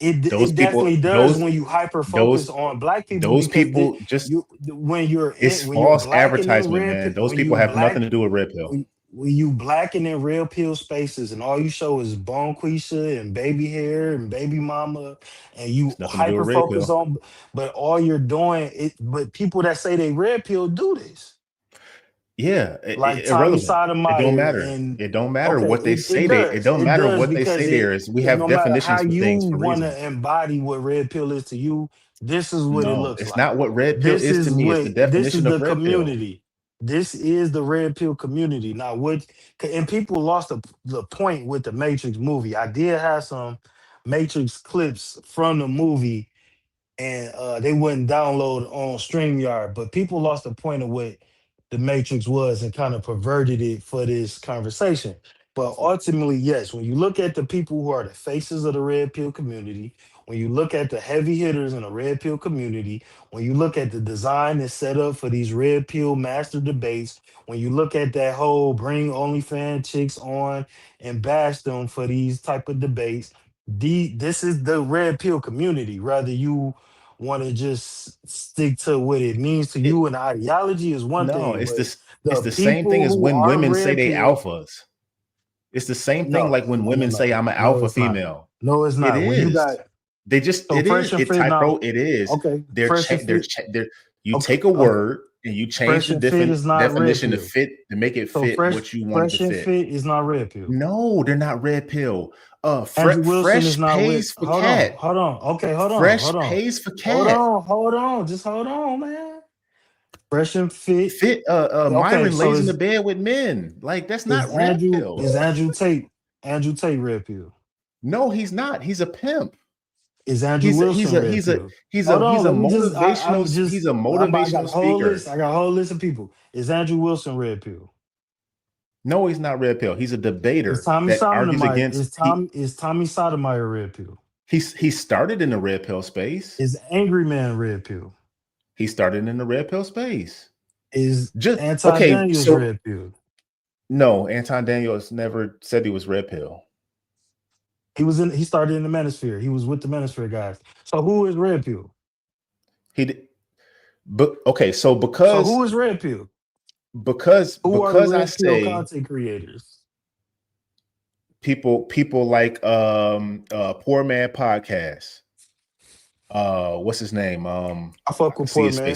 Those it people, definitely does when you hyper focus on black people, those because people just it's when you're false black and in advertisement, man. Those when people you have nothing black to do with red pill. when you black and in real pill spaces and all you show is bone and baby hair and baby mama, and you It's nothing to do hyper with red focus pill. on, but all you're doing it, but people that say they red pill do this, Yeah, like Tommy irrelevant. It don't Sotomayor. matter. And It don't matter okay, what they say. It don't it matter does, what they because say. There is we have no matter how definitions for you things for want reasons. to embody what red pill is to you, this is what it No, looks it's like. not what red pill is to me. It's the This is definition of the red pill. community. This is the red pill community. Now, and people lost the point with the Matrix movie. I did have some Matrix clips from the movie, and they wouldn't download on StreamYard, but people lost the point of what the Matrix was and kind of perverted it for this conversation. But ultimately, yes, when you look at the people who are the faces of the red pill community, when you look at the heavy hitters in the red pill community, when you look at the design and setup for these red pill master debates, when you look at that whole bring OnlyFans chicks on and bash them for these type of debates, this is the red pill community. Whether you want to just stick to what it means to It you, and the ideology is one no, thing, it's but this. It's the the same thing people as who when are women say red they pill, alphas. It's the same thing no, like when no, no, women say no, I'm an no, alpha it's not. female. No, it's It not. When you is. got They just so it fresh is. and It fit type now, pro. It is. okay, They're fresh and fit, you okay, take a okay. word and you change Fresh the and fit different is not red definition pill. to make it So fit what you want it to fresh and fit. fit is not red pill. No, they're not red pill. Andrew Wilson is Fresh not with. pays for Hold on, cat. hold on. Okay, hold on, Fresh hold on, pays for cat. hold on. Just hold on, man. Fresh and fit. Fit Okay, Myron so lays in the bed with men. Like that's not red pill. Is Andrew Tate red pill? No, he's not. He's a pimp. Is Andrew He's a Wilson red pill? Hold on, he's a let me just. motivational I'm just. he's a I got motivational a whole list. speaker. I got a whole list of people. Is Andrew Wilson red pill? No, he's not red pill. He's a Is debater Tommy that argues Sotomayor? against he Is Tommy Sotomayor red pill? he started in the red pill space. Is Angry Man red pill? He started in the red pill space. Is Just Anti okay, Daniels so red pill? no, Anton Daniels never said he was red pill. He started in the Manosphere. He was with the Manosphere guys. So who is red pill? He did, but okay, so So who is red pill? Who are the because I red pill say content creators? people like Poor Man Podcast. What's his name? I fuck with Poor Man.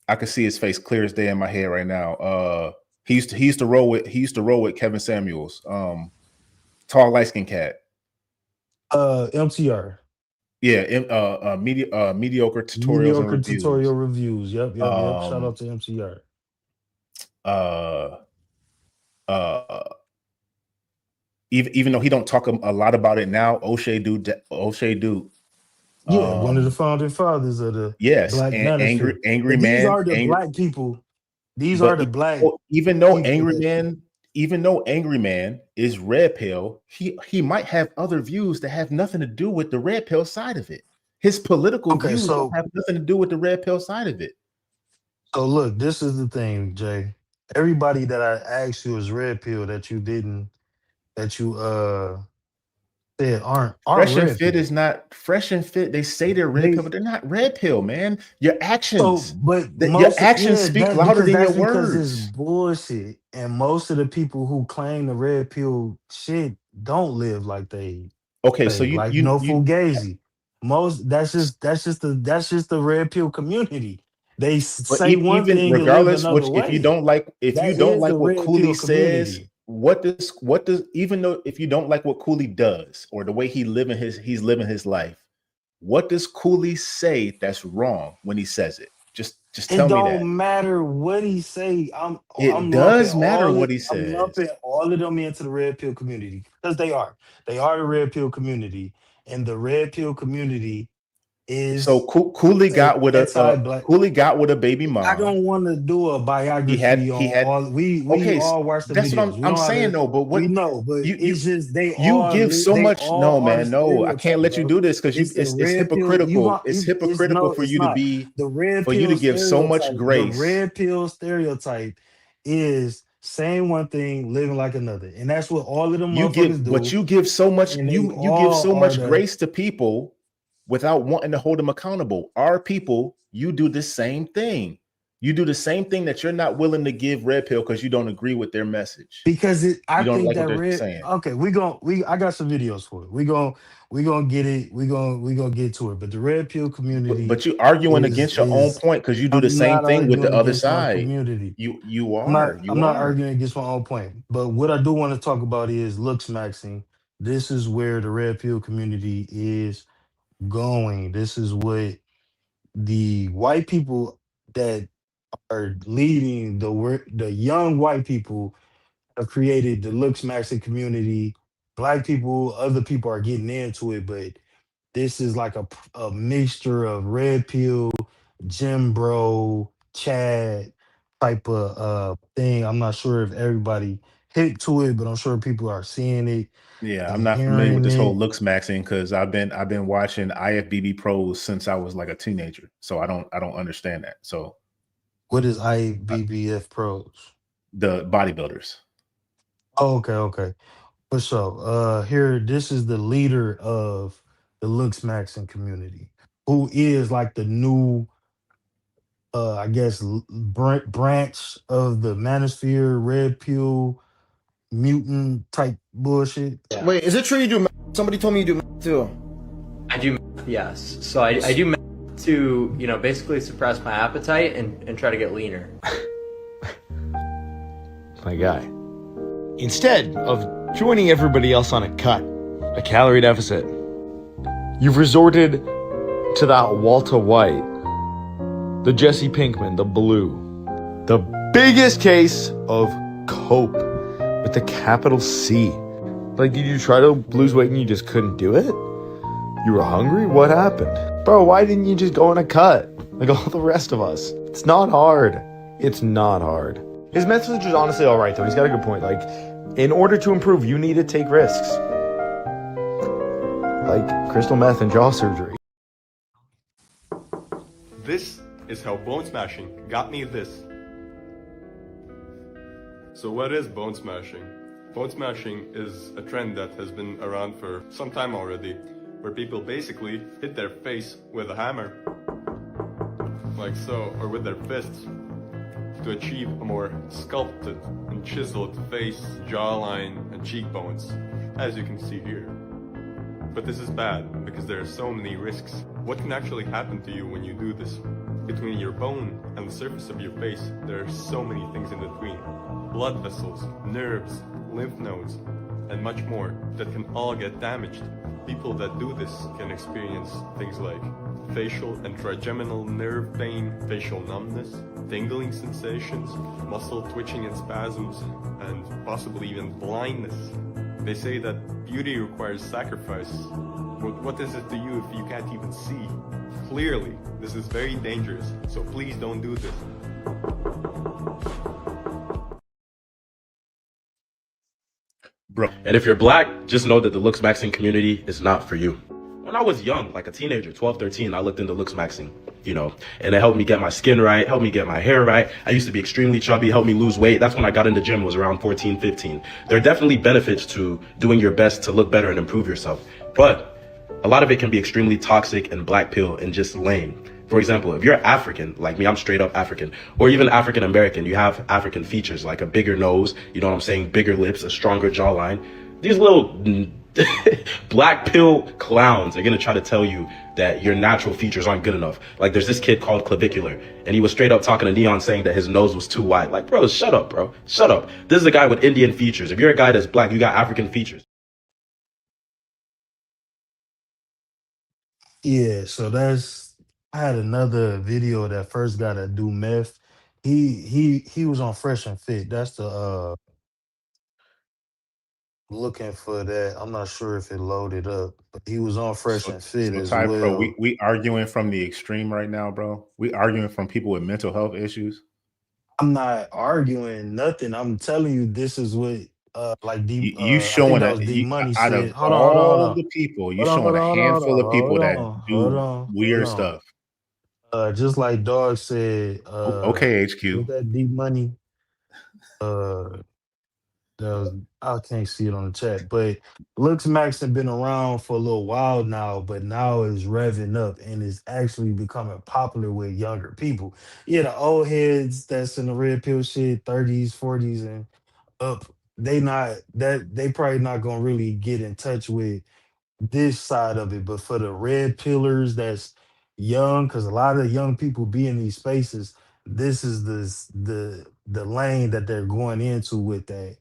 I can see his face clear as day in my head right now. He used to roll with Kevin Samuels. Tall light skinned cat. MTR. Yeah, mediocre tutorials and Mediocre reviews. tutorial reviews. Yep. Shout out to MTR. Even though he don't talk a lot about it now, O'Shea do. Yeah, one of the founding fathers of the Yes, Black and Manosphere. angry But these man, are the black people. These are but the black even though people that angry man is red pill, he might have other views that have nothing to do with the red pill side of it. His political Okay, views so don't have nothing to do with the red pill side of it. so look, this is the thing, Jay. Everybody that I asked you is red pill that you didn't that you said aren't Fresh and red fit pill. is not fresh and fit. They say they're red They pill, but they're not red pill, man. Your so actions, but your most actions yeah, speak louder than your that's because it's words. bullshit. And most of the people who claim the red pill shit don't live like they Okay, so say, like Fugazi. Most that's just the red pill community. They but say one even thing and live regardless, another which if you way. don't like, That is the what red Cooley pill says, community. what does even though if you don't like what Cooley does or the way he's living his life, what does Cooley say that's wrong when he says it? Just It tell me that. don't matter what he say. It does matter what he I'm says. lumping all of them into the red pill community because they are. They are the red pill community, and the red pill community So is Cooley got with anti-black. a baby I mom. don't want to do a biography on He had all. We okay, all watch the that's what videos. We I'm know how saying to. though. But We what know, but it's just you give so they much all no are the man, no, I can't stereotype, let you bro. do this because It's the it's red pill. hypocritical. It's It's hypocritical no, for it's you to not be the red for you to pill give so much stereotype. The grace. red pill stereotype is saying one thing, living like another, and that's what all of them motherfuckers do. You give so much And they you give all so are much the grace to people without wanting to hold them accountable. Our people, you do the same thing. You do the same thing that you're not willing to give red pill because you don't agree with their message. because I You don't think like what that they're red. saying. Okay, I got some videos for it. We gonna get it. We gonna get to it. But the red pill community But you arguing against your own is. point because you do the I'm same not thing with the arguing other against my side. community. You I'm not. are. I'm You not are. arguing against my own point. But what I do want to talk about is looks maxing. This is where the red pill community is going. This is what the white people that are leading the young white people have created the looks maxing community. Black people, other people are getting into it, but this is like a mixture of red pill, Jim Bro, Chad type of thing. I'm not sure if everybody hip to it, but I'm sure people are seeing it Yeah, I'm and not familiar with hearing this whole it. looks maxing because I've been watching IFBB pros since I was like a teenager. So I don't understand that. So What is IBBF pros? the bodybuilders. Oh, okay. For sure. Here, this is the leader of the looks maxing community. who is like the new, I guess, branch of the Manosphere, Red Pill, mutant type bullshit. Wait, is it true you do math? Somebody told me you do math too. I do math, yes. So I do math to, basically suppress my appetite and try to get leaner. My guy. Instead of joining everybody else on a cut, a calorie deficit, you've resorted to that Walter White, the Jesse Pinkman, the Blue, the biggest case of cope with the capital C. Like, did you try to lose weight and you just couldn't do it? You were hungry? What happened? Bro, why didn't you just go on a cut? Like all the rest of us. It's not hard. It's not hard. His message is honestly alright though. He's got a good point. Like, in order to improve, you need to take risks. Like crystal meth and jaw surgery. This is how bone smashing got me this. So what is bone smashing? Bone smashing is a trend that has been around for some time already, where people basically hit their face with a hammer, like so, or with their fists, to achieve a more sculpted and chiseled face, jawline, and cheekbones, as you can see here. But this is bad, because there are so many risks. What can actually happen to you when you do this? Between your bone and the surface of your face, there are so many things in between. Blood vessels, nerves, lymph nodes, and much more that can all get damaged. People that do this can experience things like facial and trigeminal nerve pain, facial numbness, tingling sensations, muscle twitching and spasms, and possibly even blindness. They say that beauty requires sacrifice. But what is it to you if you can't even see? Clearly, this is very dangerous, so please don't do this. Bro. And if you're black, just know that the looks maxing community is not for you. When I was young, like a teenager, 12, 13, I looked into looks maxing, and it helped me get my skin right, helped me get my hair right. I used to be extremely chubby, helped me lose weight. That's when I got in the gym, was around 14, 15. There are definitely benefits to doing your best to look better and improve yourself. But a lot of it can be extremely toxic and black pill and just lame. For example, if you're African, like me, I'm straight up African, or even African American, you have African features like a bigger nose, bigger lips, a stronger jawline. These little black pill clowns are gonna try to tell you that your natural features aren't good enough. Like there's this kid called Clavicular, and he was straight up talking to Neon saying that his nose was too wide. Like, bro, shut up, bro. Shut up. This is a guy with Indian features. If you're a guy that's black, you got African features. Yeah, so I had another video of that first guy that do meth. He was on Fresh and Fit. That's the looking for that. I'm not sure if it loaded up, but he was on Fresh and Fit as Ty, bro, well. we arguing from the extreme right now, bro. We arguing from people with mental health issues. I'm not arguing nothing. I'm telling you, this is what like D. You I showing think that that was D Money out of said. Hold on, hold on, hold all on. the people, you Hold on, showing hold a on, hold handful on, of people hold that on, hold do on, weird hold on. stuff. Just like Dog said, Okay, HQ. with that D Money, I can't see it on the chat, but Looks Max have been around for a little while now, but now is revving up and is actually becoming popular with younger people. Yeah, the old heads that's in the red pill shit, 30s, 40s, and up, they probably not gonna really get in touch with this side of it. But for the red pillars that's young, because a lot of young people be in these spaces, this is the lane that they're going into with that.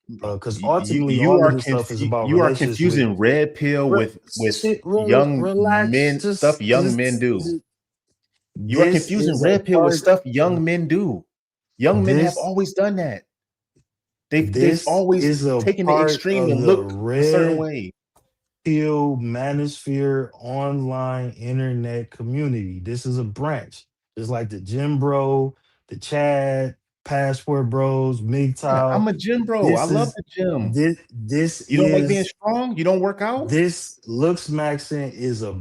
Because ultimately, all of this stuff is about you are relationships with. confusing red pill with young Relax, men stuff young men do. You are this confusing is a red pill with part. stuff young men do. Young men have This always done that. They've this always is a taken the part extreme of and the look a certain red way. pill manosphere online internet community. This is a branch. Just like the Gym Bro, the Chad, Passport Bros, Yeah, I'm MGTOW. a gym bro. I This love is the gym. this You don't like being is strong? You don't work out? this Looks Maxing is a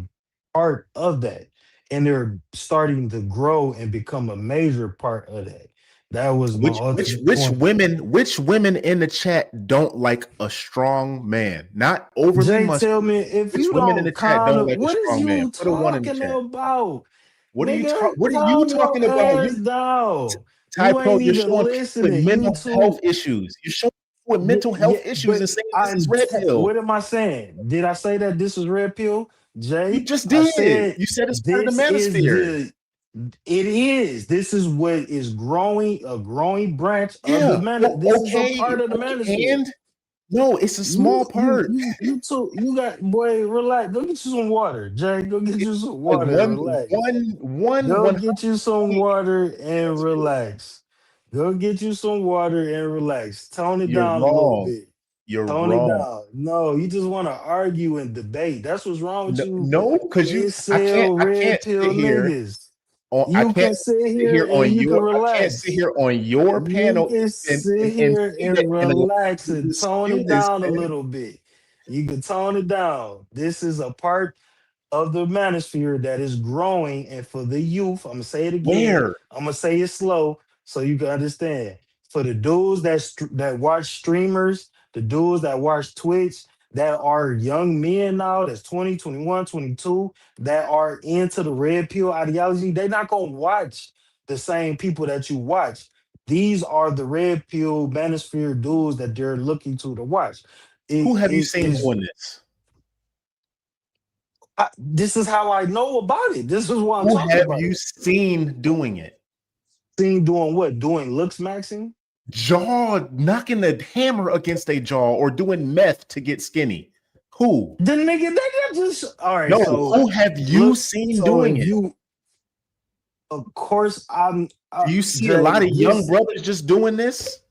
part of that. And they're starting to grow and become a major part of that. That was my ultimate point. Which women in the chat don't like a strong man? Not overly Jay, tell muscular. me if Which you women in the don't chat kind don't of like a what is strong man? you Put a one in the talking chat. about? What are you Nigga, What are you calm your talking about? ass down. Ty You Pro, ain't you're even showing people with listening. You mental health too. issues. You're showing people with Yeah, mental yeah, health issues but and saying this is red pill. what am I saying? Did I say that this was red pill? You Jay, just I did. said You said it's part of the this is manosphere. it is. This is what is growing, a growing branch of the Yeah. man. Well, This is a okay. part of the Okay. manosphere. And no, it's a small part. You too. You got boy. Relax. Go get you some water, Jay. Go get you some Like water. Relax. Go 100. get you some water and relax. Go get you some water and relax. Tone it You're down a little wrong. bit. You're Tone it wrong. down. No, you just want to argue and debate. That's what's wrong with No, you. no, because Incel I red can't pill sit here niggas. on I You can't can sit sit here here and you can I can't sit relax. here on your You panel can sit and here say that and and allow relax you and to tone spew it this, down a man. little bit. You can tone it down. This is a part of the manosphere that is growing. And for the youth, I'm gonna say it again. Where? I'm gonna say it slow so you can understand. For the dudes that watch streamers, the dudes that watch Twitch, that are young men now, that's 20, 21, 22, that are into the red pill ideology, they're not gonna watch the same people that you watch. These are the red pill manosphere dudes that they're looking to watch. Who have you It seen is doing this? this is how I know about it. This is why I'm Who talking have about you it. seen doing it? Seen doing what? Doing looks maxing? Jaw knocking the hammer against a jaw or doing meth to get skinny. Who? The nigga that just all right. No, So who have you look, seen so doing if it? you, of course, I'm Do you see a Jay. lot of young This brothers just doing this?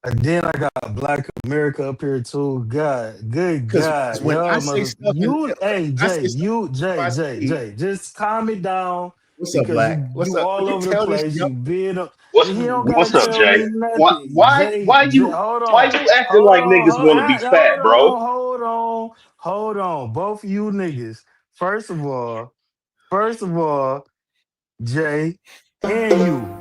and then I got Black America up here too. God, good Because God, when I y'all say mother. stuff and You, hey I Jay, say stuff, you if I see, Jay. Just calm it down what's up, because Black? What's you up? all Let me over the tell this place. young. You been up. What's He don't gotta what's up, tell Jay? me nothing. Hold Why on, you acting like niggas want to be fat, bro? hold on. Both of you niggas. First of all, Jay and you.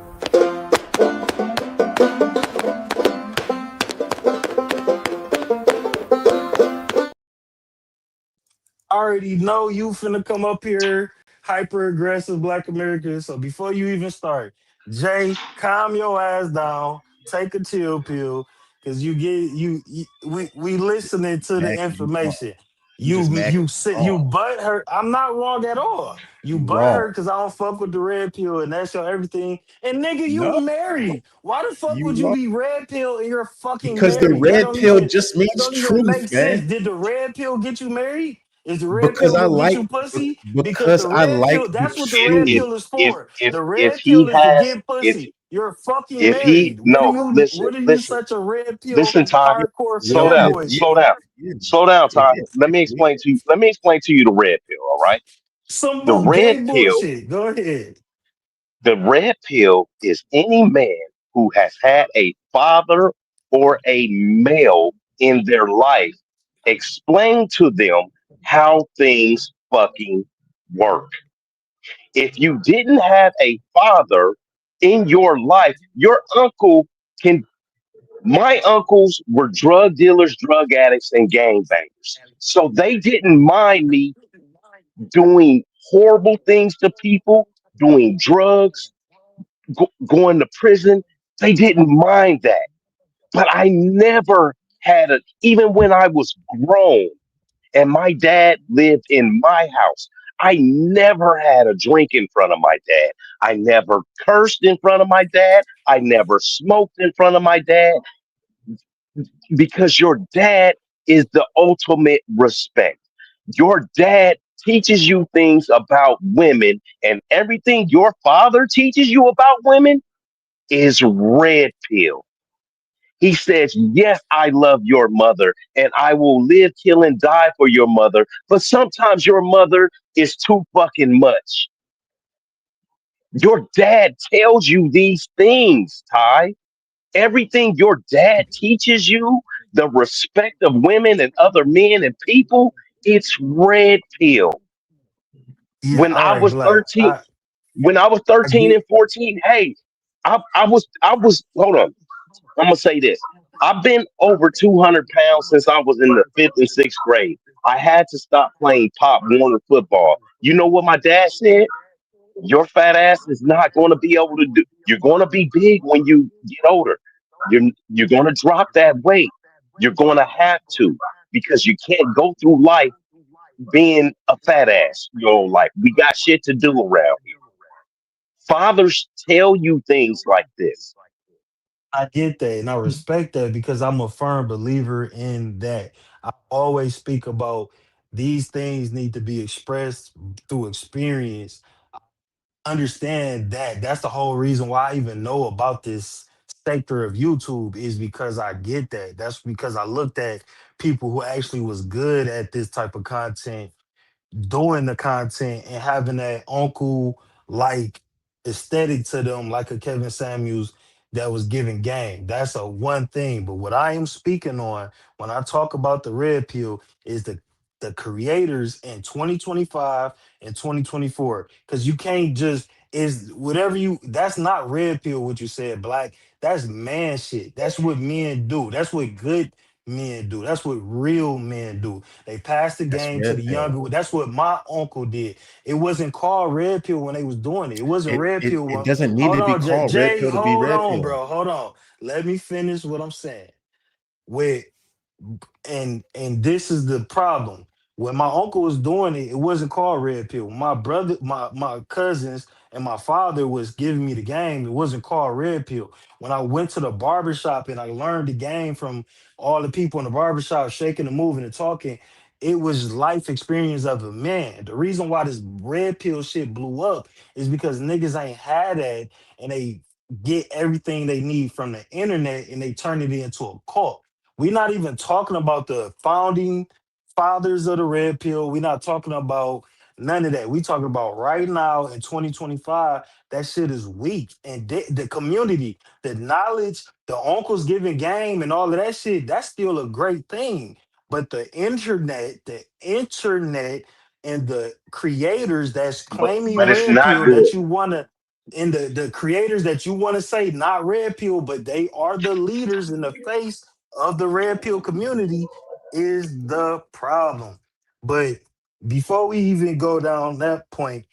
I already know you finna come up here hyper aggressive Black American. So before you even start, Jay, calm your ass down. Take a chill pill, cause we listening to the Mad 'cause you wrong. information. You just mad 'cause you You wrong. butt hurt. I'm not wrong at all. You You butt wrong. hurt because I don't fuck with the red pill and that's your everything. And nigga, you No, married. Why the fuck you would you wrong. be red pill and you're fucking Because the married? red pill just That means don't even truth, make sense. man. Did the red pill get you married? Is the red Because pill I gonna get like you pussy? Because because the I red like pill, the that's what the red If truth. pill is if for. if The if red he pill is to has get pussy. You're fucking if he married. no listen What are you listen such a red pill listen Ty, hardcore slow down fanboy Yeah, slow for? down yeah, slow down it Ty. is. Let me Yeah. explain to you. Let me explain to you the red pill. All right, Some the red gay pill. bullshit. Go ahead. The red pill is any man who has had a father or a male in their life explain to them how things fucking work. If you didn't have a father in your life, your uncle can. My uncles were drug dealers, drug addicts, and gangbangers. So they didn't mind me doing horrible things to people, doing drugs, going to prison. They didn't mind that. But I never had a, even when I was grown and my dad lived in my house, I never had a drink in front of my dad. I never cursed in front of my dad. I never smoked in front of my dad because your dad is the ultimate respect. Your dad teaches you things about women, and everything your father teaches you about women is red pill. He says, yes, I love your mother and I will live, kill, and die for your mother. But sometimes your mother is too fucking much. Your dad tells you these things, Ty. Everything your dad teaches you, the respect of women and other men and people, it's red pill. Yeah, When all I right, was Black. 13, when I was I 13 get and 14, hey, I was. Hold on. I'm gonna say this. I've been over 200 pounds since I was in the fifth and sixth grade. I had to stop playing Pop Warner football. You know what my dad said? Your fat ass is not going to be able to do. You're going to be big when you get older. You're going to drop that weight. You're going to have to because you can't go through life being a fat ass. Like we got shit to do around here. Fathers tell you things like this. I get that and I respect that because I'm a firm believer in that. I always speak about these things need to be expressed through experience. Understand that that's the whole reason why I even know about this sector of YouTube is because I get that. That's because I looked at people who actually was good at this type of content doing the content and having that uncle like aesthetic to them, like a Kevin Samuels that was giving game. That's a one thing. But what I am speaking on when I talk about the red pill is the creators in 2025 and 2024. Because you can't just is whatever you that's not red pill what you said, black. That's man shit. That's what men do. That's what good men do. That's what real men do. They passed the That's game to the red pill. younger. That's what my uncle did. It wasn't called red pill when they was doing it. It wasn't It red it, pill it when. doesn't need Hold to be on, Jay. called red Jay, pill to be hold red on, pill. bro. Hold on. Let me finish what I'm saying. With and this is the problem. When my uncle was doing it, it wasn't called red pill. My brother, my cousins, and my father was giving me the game. It wasn't called red pill. When I went to the barbershop and I learned the game from all the people in the barbershop shaking and moving and talking, it was life experience of a man. The reason why this red pill shit blew up is because niggas ain't had that and they get everything they need from the internet and they turn it into a cult. We're not even talking about the founding fathers of the red pill. We're not talking about none of that. We talking about right now in 2025. That shit is weak, and the community, the knowledge, the uncles giving game, and all of that shit. That's still a great thing. But the internet, and the creators that's claiming But it's red not pill good. that you wanna, and the creators that you want to say not red pill, but they are the leaders in the face of the red pill community is the problem. But before we even go down that point,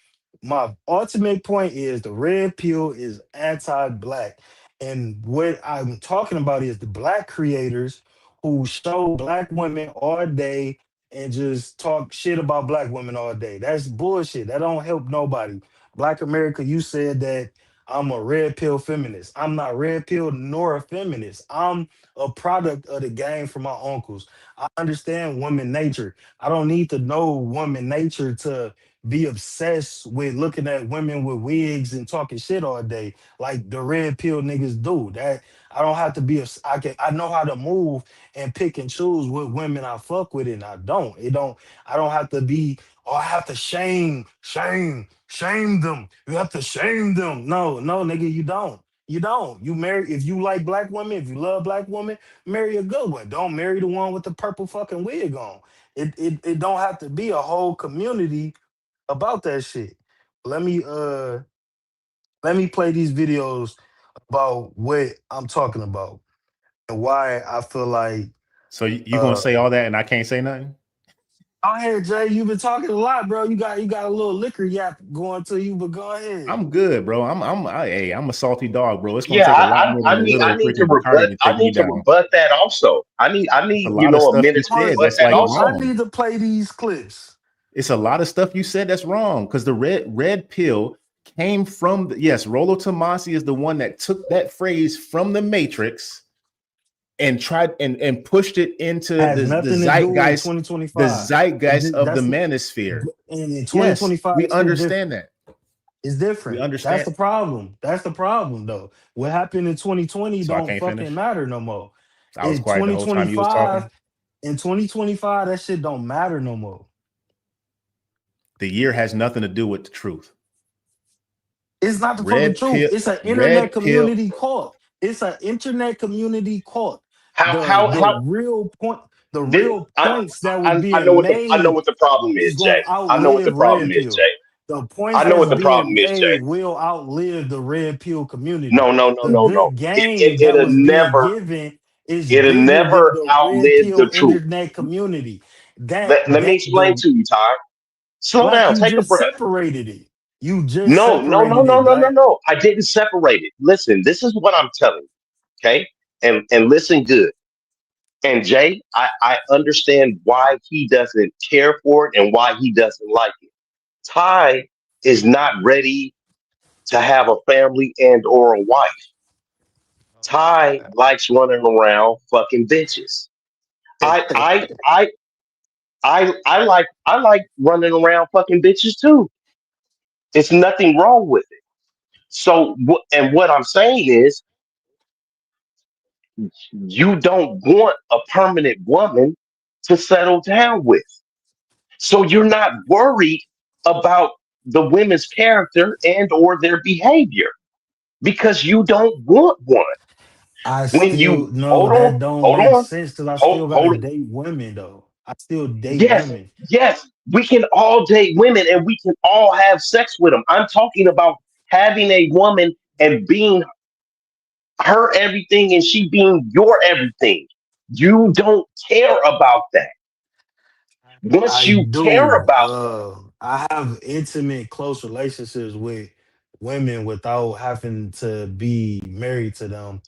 my ultimate point is the red pill is anti-black. And what I'm talking about is the black creators who show black women all day and just talk shit about black women all day. That's bullshit. That don't help nobody. Black America, you said that I'm a red pill feminist. I'm not red pill nor a feminist. I'm a product of the game from my uncles. I understand woman nature. I don't need to know woman nature to be obsessed with looking at women with wigs and talking shit all day like the red pill niggas do. That I don't have to be I know how to move and pick and choose what women I fuck with and I don't. I don't have to be, oh, I have to shame them. You have to shame them. No, no, nigga, you don't. You don't. You marry if you like black women, if you love black women, marry a good one. Don't marry the one with the purple fucking wig on. It don't have to be a whole community about that shit. Let me play these videos about what I'm talking about and why I feel like So you gonna uh say all that and I can't say nothing? go ahead, Jay. You've been talking a lot, bro. You got a little liquor yap going to you, but go ahead. I'm good, bro. Hey, I'm a salty dog, bro. It's gonna Yeah, take a lot more than a I little need to freaking Bacardi rebut. to I take me need to down. rebut that also. I It's a need lot of a stuff you minute to said rebut that's that like I also. wrong. need to play these clips. It's a lot of stuff you said that's wrong because the red pill came from yes, Rollo Tomasi is the one that took that phrase from the Matrix and tried and pushed it into Has the nothing to do in zeitgeist, the 2025. zeitgeist of the That's manosphere. in Yes, 2025 we shit different. understand that. It's We different. That's understand. the problem. That's the problem though. What happened in 2020 So I don't can't fucking finish. matter no more. I was In quiet the whole time you was 2025, talking. in 2025, that shit don't matter no more. The year has nothing to do with the truth. It's not the fucking truth. It's an internet Red pill. community cult. It's an internet community cult. How The how the how real point, the did real points that was I know being what the made problem is, is Jay. gonna I know what the outlive problem red is, pill. Jay. The points I know that's what the being problem is, Jay. made will outlive the red pill community. No, no, no, The no, no. good game that It'll was being never, given is it'll bigger than never the red outlive the pill truth. internet community. That Let me that explain the to you, Ty. Slow black down, you take a just breath. separated it. You just No, no, no, separated no, it, no, no, black. no. I didn't separate it. Listen, this is what I'm telling you, okay? And listen good. And Jay, I understand why he doesn't care for it and why he doesn't like it. Ty is not ready to have a family and or a wife. Ty likes running around fucking bitches. I I I I like running around fucking bitches too. It's nothing wrong with it. So and what I'm saying is you don't want a permanent woman to settle down with. So you're not worried about the women's character and or their behavior because you don't want one. I When you still no, that don't hold make on, sense because I still gotta hold. date women though. I still date Yes, women. yes, we can all date women and we can all have sex with them. I'm talking about having a woman and being her everything and she being your everything. You don't care about that. Once I you care do. about, I have intimate, close relationships with women without having to be married to them,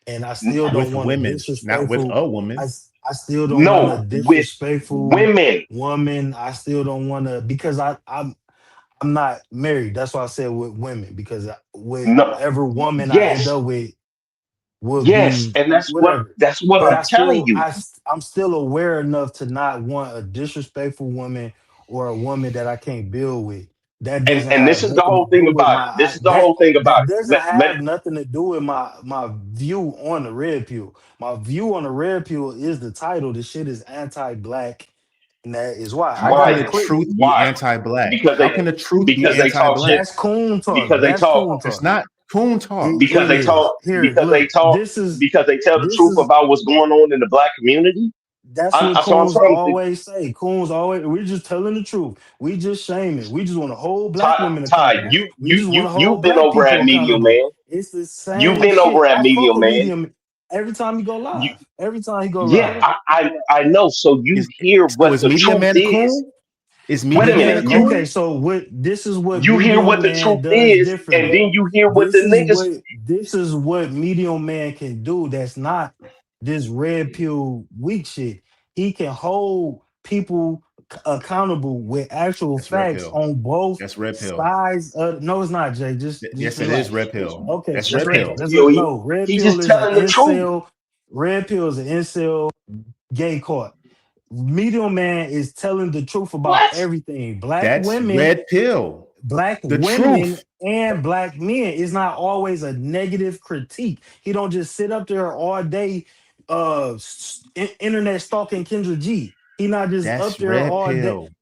and I still don't With want a women, not with disrespectful. a woman. I still don't want a no, with disrespectful women. woman. I still don't want to because I'm not married. That's why I said with women because No, whatever woman I end yes, up with would yes, be and whatever. that's what But I'm telling you. I'm still aware enough to not want a disrespectful woman or a woman that I can't build with. That doesn't And have this is the nothing to whole do thing with about my it. This is the whole thing about that it. doesn't have nothing to do with my view on the red pill. My view on the red pill is the title. The shit is anti-black, and that is why I How can got the a why? clip. truth be Why? anti-black? Because How they can the truth be talk shit. anti-black? That's coon talk. Because they That's talk. coon That's talk. not coon talk. It Because they is. talk. Here, Because they look. talk. Because they tell the This truth is about what's going on in the black community. That's what So I'm coons trying to always say. Coons always, we're just telling the truth. We just shaming. We just want to hold black Ty, women Ty, accountable. We just want to you've hold been black over people at Medium accountable. Man. It's the You've same been over shit. at I fuck Medium with Man. Medium every time he go You, live. Every time he go yeah, live. I know. So you Is hear so what is the Media truth Man a is. coon? Is Wait a Media Man a minute. Yeah, coon? okay. So what this is what You hear what medium the truth man does is, and differently. then you hear what the niggas. This is what medium man can do. That's not this red pill weak shit. He can hold people accountable with actual That's red facts pill. on both That's red pill. sides of no, it's not, Jay. Just Yes, it is relax. red pill. Okay, That's just red relax. pill. That's Yo, no red he pill just is an telling the truth. incel. Red pill is an incel gay court. Medium man is telling the truth about What? everything. That's red pill. Black The women truth. and black men is not always a negative critique. He don't just sit up there all day internet stalking Kendra G. He not just up That's there red all day. pill.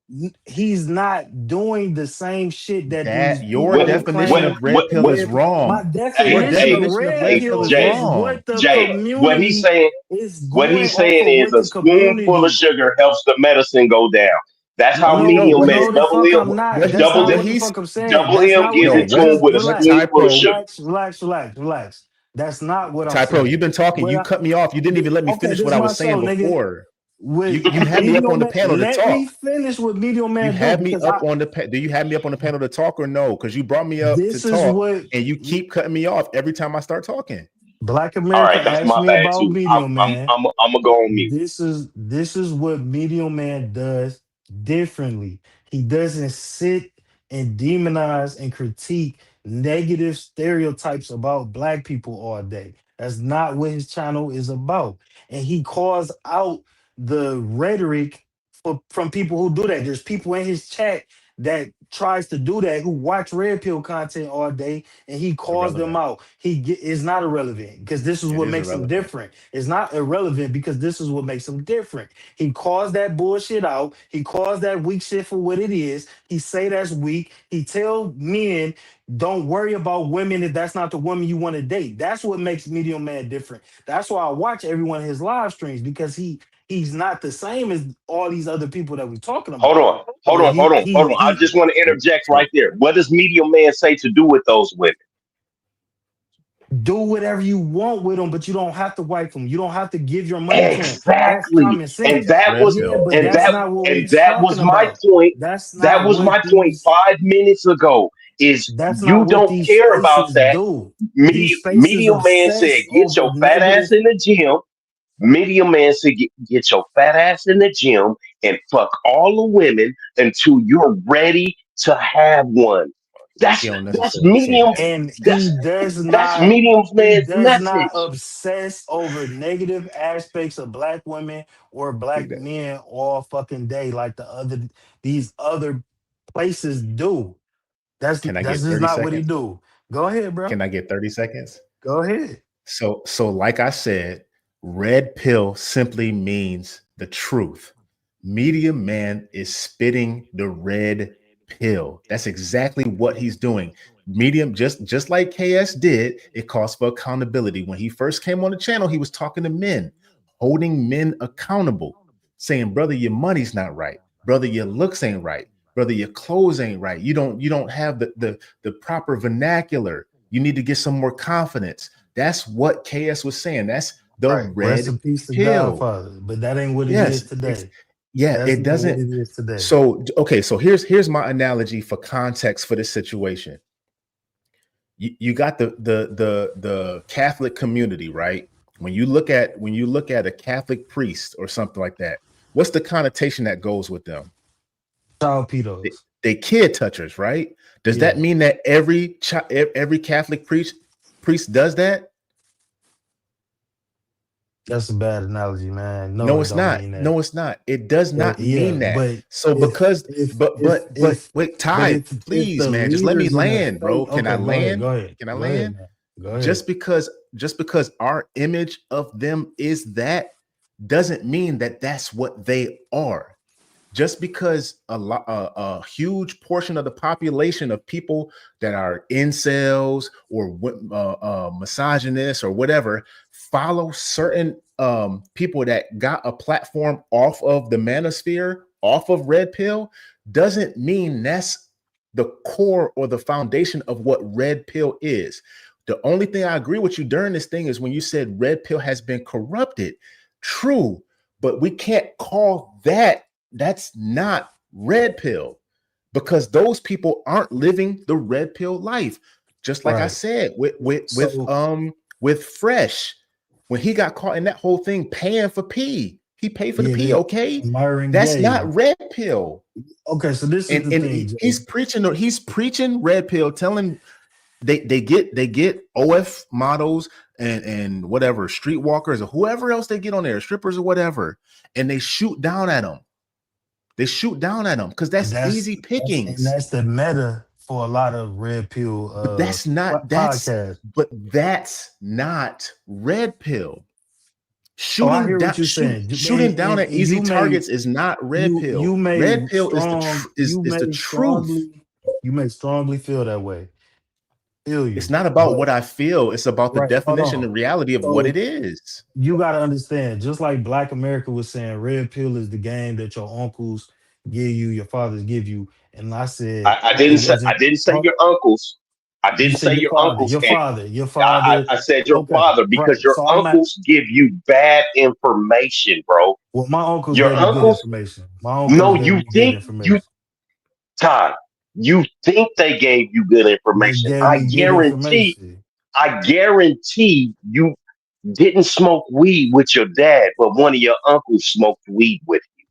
He's not doing the same shit that these That your people What? who definition claim of red pill is red. My wrong. Your definition of Hey, definition of red red hey, pill pill is Jay, is wrong. what the Jay. community is What going he's off saying of is what a the spoonful of community. sugar helps the medicine go down. That's how No, Medium what Man, he's No, the fuck I'm not. what That's he's double not what what the he's fuck I'm saying. double That's M not what gives no it that. to him Just with a what relax, Ty spoonful of Pro sugar. relax. That's not what I'm Ty Pro, you've saying. been talking. What You I cut me off. You didn't even let me okay, finish this what is I my was show, saying nigga. before. With You had me up medium on the man, panel to let talk. me finish what medium You man do had me because up on the do you have me up on the panel to talk or no? Because you brought me up to this is talk what and you keep cutting me off every time I start talking. Black All America right, that's asked my me bad about too. medium man. I'm gonna go on mute. This is what medium man does differently. He doesn't sit and demonize and critique negative stereotypes about black people all day. That's not what his channel is about. And he calls out the rhetoric from people who do that. There's people in his chat that tries to do that who watch red pill content all day and he calls them Irrelevant. out. Is not irrelevant because this is It what is makes him irrelevant. different. It's not irrelevant because this is what makes him different. He calls that bullshit out. He calls that weak shit for what it is. He say that's weak. He tell men don't worry about women if that's not the woman you want to date. That's what makes Medium Man different. That's why I watch every one of his live streams because He's not the same as all these other people that we're talking Hold about. on, hold But on, hold on, hold on. I he just want to So, interject so right there. What does Medium Man say to do with those women? do whatever you want with them, but you don't have to wipe them. You don't have to give your money to them. That's Exactly. common And sense. that red was Yeah, pill. but and that's that not what we and that talking was my about. point. That's That not was what my point these 5 minutes ago. Is that's not you what don't these care about spaces that. do. These spaces Medium Man said, obsess get over your fat negative. ass in the gym. Medium Man said, get your fat ass in the gym and fuck all the women until you're ready to have one. He That's don't that's necessarily say medium. that. And That's that's Medium he Man's does not message. obsess over negative aspects of black women or He black does. men all fucking day like these other places do. Can I That's get just 30 not what he seconds? do. Go ahead, bro. Can I get 30 seconds? Go ahead. So like I said, red pill simply means the truth. Media Man is spitting the red pill. That's exactly what he's doing. Medium, just like KS did, it calls for accountability. When he first came on the channel, he was talking to men, holding men accountable, saying, brother, your money's not right. Brother, your looks ain't right. Brother, your clothes ain't right. You don't have the proper vernacular. You need to get some more confidence. That's what KS was saying. That's the Right. Rest red in peace to pill. Godfather. But that ain't what it is Yes, today. yeah, That's it not what doesn't. it is today. So okay, so here's my analogy for context for this situation. You got the Catholic community, right? When you look at a Catholic priest or something like that, what's the connotation that goes with them? Child They, pedos. they kid touchers, right? Does that Yeah. mean that every Catholic priest does that? That's a bad analogy, man. No, No, it it's don't not. mean that. No, it's not. It does But not yeah, mean that. but So because but wait, Ty, if please, the man, just let me leaders in the land, bro. faith, Can I okay, go ahead, land? go ahead, Can I go ahead, land? man, go ahead. Just because our image of them is that doesn't mean that that's what they are. Just because a huge portion of the population of people that are incels or misogynists or whatever follow certain people that got a platform off of the manosphere, off of red pill, doesn't mean that's the core or the foundation of what red pill is. The only thing I agree with you during this thing is when you said red pill has been corrupted. True, but we can't call that's not red pill because those people aren't living the red pill life. Just like I Right. said So with Fresh, when he got caught in that whole thing paying for pee, he paid for the yeah, pee. Okay, Myron that's Gay. not red pill. Okay, so this is And the and thing, Jay. he's preaching red pill, telling they get OF models and whatever streetwalkers or whoever else they get on there, strippers or whatever, and they shoot down at them. They shoot down at them because And that's easy pickings. that's the meta for a lot of red pill But that's not podcasts. red pill. Oh, I hear what you're saying. Shooting down at And easy targets is not red pill. Red pill is the truth. you may strongly feel that way. Feel It's you. not about But what I feel. It's about the right, hold definition on. and reality of what So it is. you got to understand, just like Black America was saying, red pill is the game that your uncles give you, your fathers give you. And I said I it didn't say wasn't. your uncles. I You didn't said say your uncles. And your I, father. I said your Okay, father because right. your So I'm at. uncles give you bad information, bro. Well, my uncles Your gave me good uncles, information. My uncles no, gave you me good think you information. Todd, you think they gave you good They information. gave me good information. I guarantee you didn't smoke weed with your dad, but one of your uncles smoked weed with you.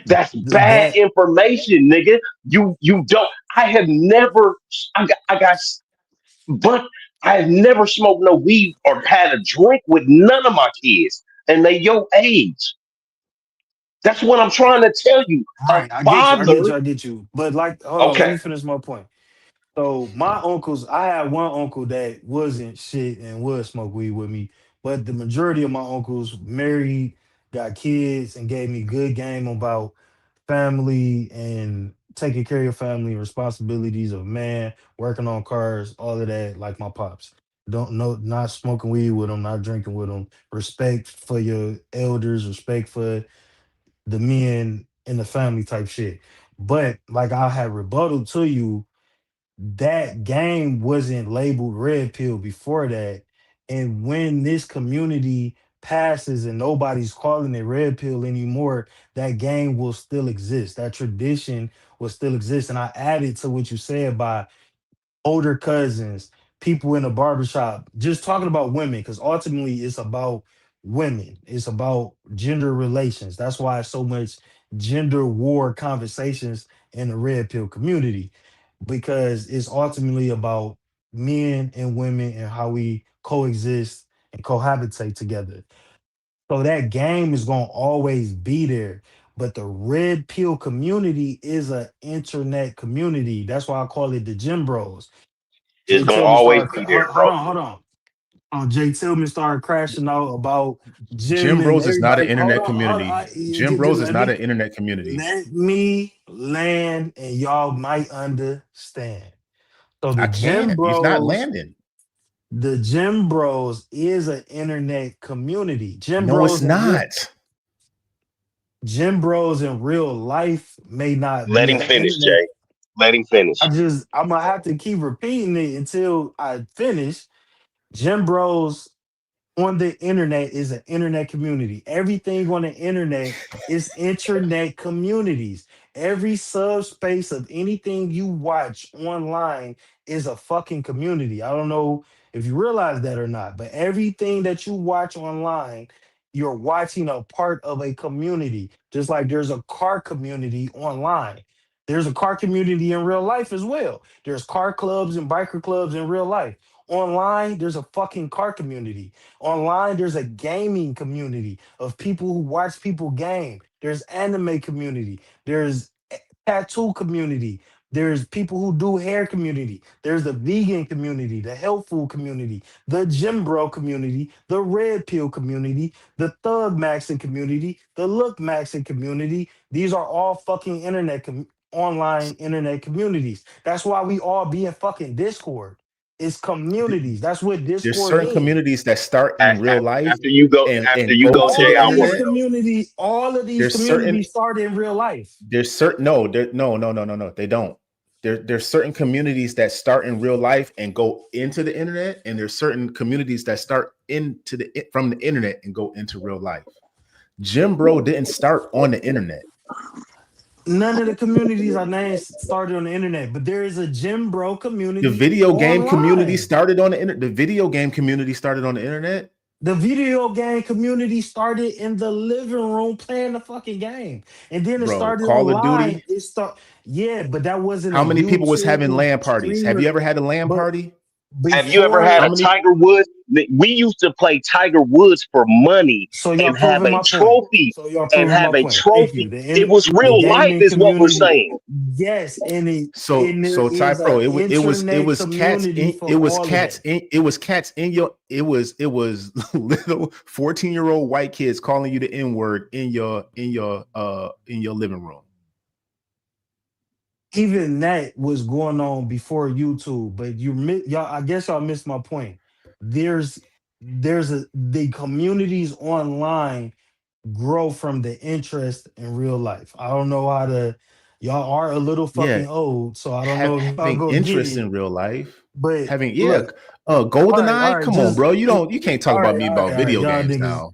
That's bad That information, nigga. You don't. I have never. I got but I have never smoked no weed or had a drink with none of my kids, and they your age. That's what I'm trying to tell you. A right. I get you. I get father. you. I get you. But like, hold on. Let Okay, me finish my point. So my uncles, I had one uncle that wasn't shit and would smoke weed with me, but the majority of my uncles married, got kids, and gave me good game about family and taking care of your family, responsibilities of man, working on cars, all of that, like my pops. Don't know, not smoking weed with them, not drinking with them. Respect for your elders, respect for the men in the family type shit. But like I had rebuttal to you, that game wasn't labeled red pill before that. And when this community passes and nobody's calling it red pill anymore, that game will still exist. That tradition will still exist. And I added to what you said by older cousins, people in the barbershop, just talking about women, because ultimately it's about women. It's about gender relations. That's why it's so much gender war conversations in the red pill community, because it's ultimately about men and women and how we coexist and cohabitate together. So that game is gonna always be there. But the red pill community is an internet community. That's why I call it the gym bros. It's Jay gonna Tillman always started. be there, Hold bro. on, hold on. Jay Tillman started crashing out about Jim Jim and Bros is not an everybody. Hold internet on, hold on. community. Jim Bros is Let not me an internet community. land, and y'all might understand. So I can't. You're not landing. The Gym Bros is an internet community. No, it's not. Gym Bros in real life may not Let be him an finish, internet. Jay. Let him finish. I'm gonna have to keep repeating it until I finish. Gym Bros on the internet is an internet community. Everything on the internet is internet communities. Every subspace of anything you watch online is a fucking community. I don't know if you realize that or not, but everything that you watch online, you're watching a part of a community. Just like there's a car community online. There's a car community in real life as well. There's car clubs and biker clubs in real life. Online, there's a fucking car community. Online, there's a gaming community of people who watch people game. There's anime community. There's tattoo community. There's people who do hair community. There's the vegan community, the health food community, the gym bro community, the red pill community, the thug maxing community, the look maxing community. These are all fucking online internet communities. That's why we all be in fucking Discord. It's communities. That's what There's Discord certain means. communities that start in real life After and you go go, to Jay, the I These wanna internet. communities, all of these There's certain communities started in real life. there's certain no there no they don't. There's certain communities that start in real life and go into the internet, and there's certain communities that start from the internet and go into real life. Jim Bro didn't start on the internet. None of the communities I named started on the internet, but there is a gym bro The community video game community online. started on the internet. The video game community started on the internet. The video game community started in the living room playing the fucking game, and then it Bro, started Call of online. Duty. Yeah, but that wasn't a How many people was having YouTube LAN parties? Have you streamer. ever had a LAN But party? Have you ever had before, How a many? Tiger Woods? We used to play Tiger Woods for money so y'all and have proving a my point. trophy So y'all and proving my have a point. Thank you. trophy. It was The real life, gaming is what we're community, saying. yes, So and there Ty is Pro, an it internet was cats community in for all of that. it was cats in your it was little 14-year-old white kids calling you the N-word in your living room. Even that was going on before YouTube, but y'all. I guess y'all missed my point. There's the communities online grow from the interest in real life. I don't know how to. Y'all are a little Yeah, fucking old, so I don't know if y'all having go get interest it. in real life. But Having look, GoldenEye. all right, Come on, just bro. You can't talk about me about all right, video y'all games niggas. now.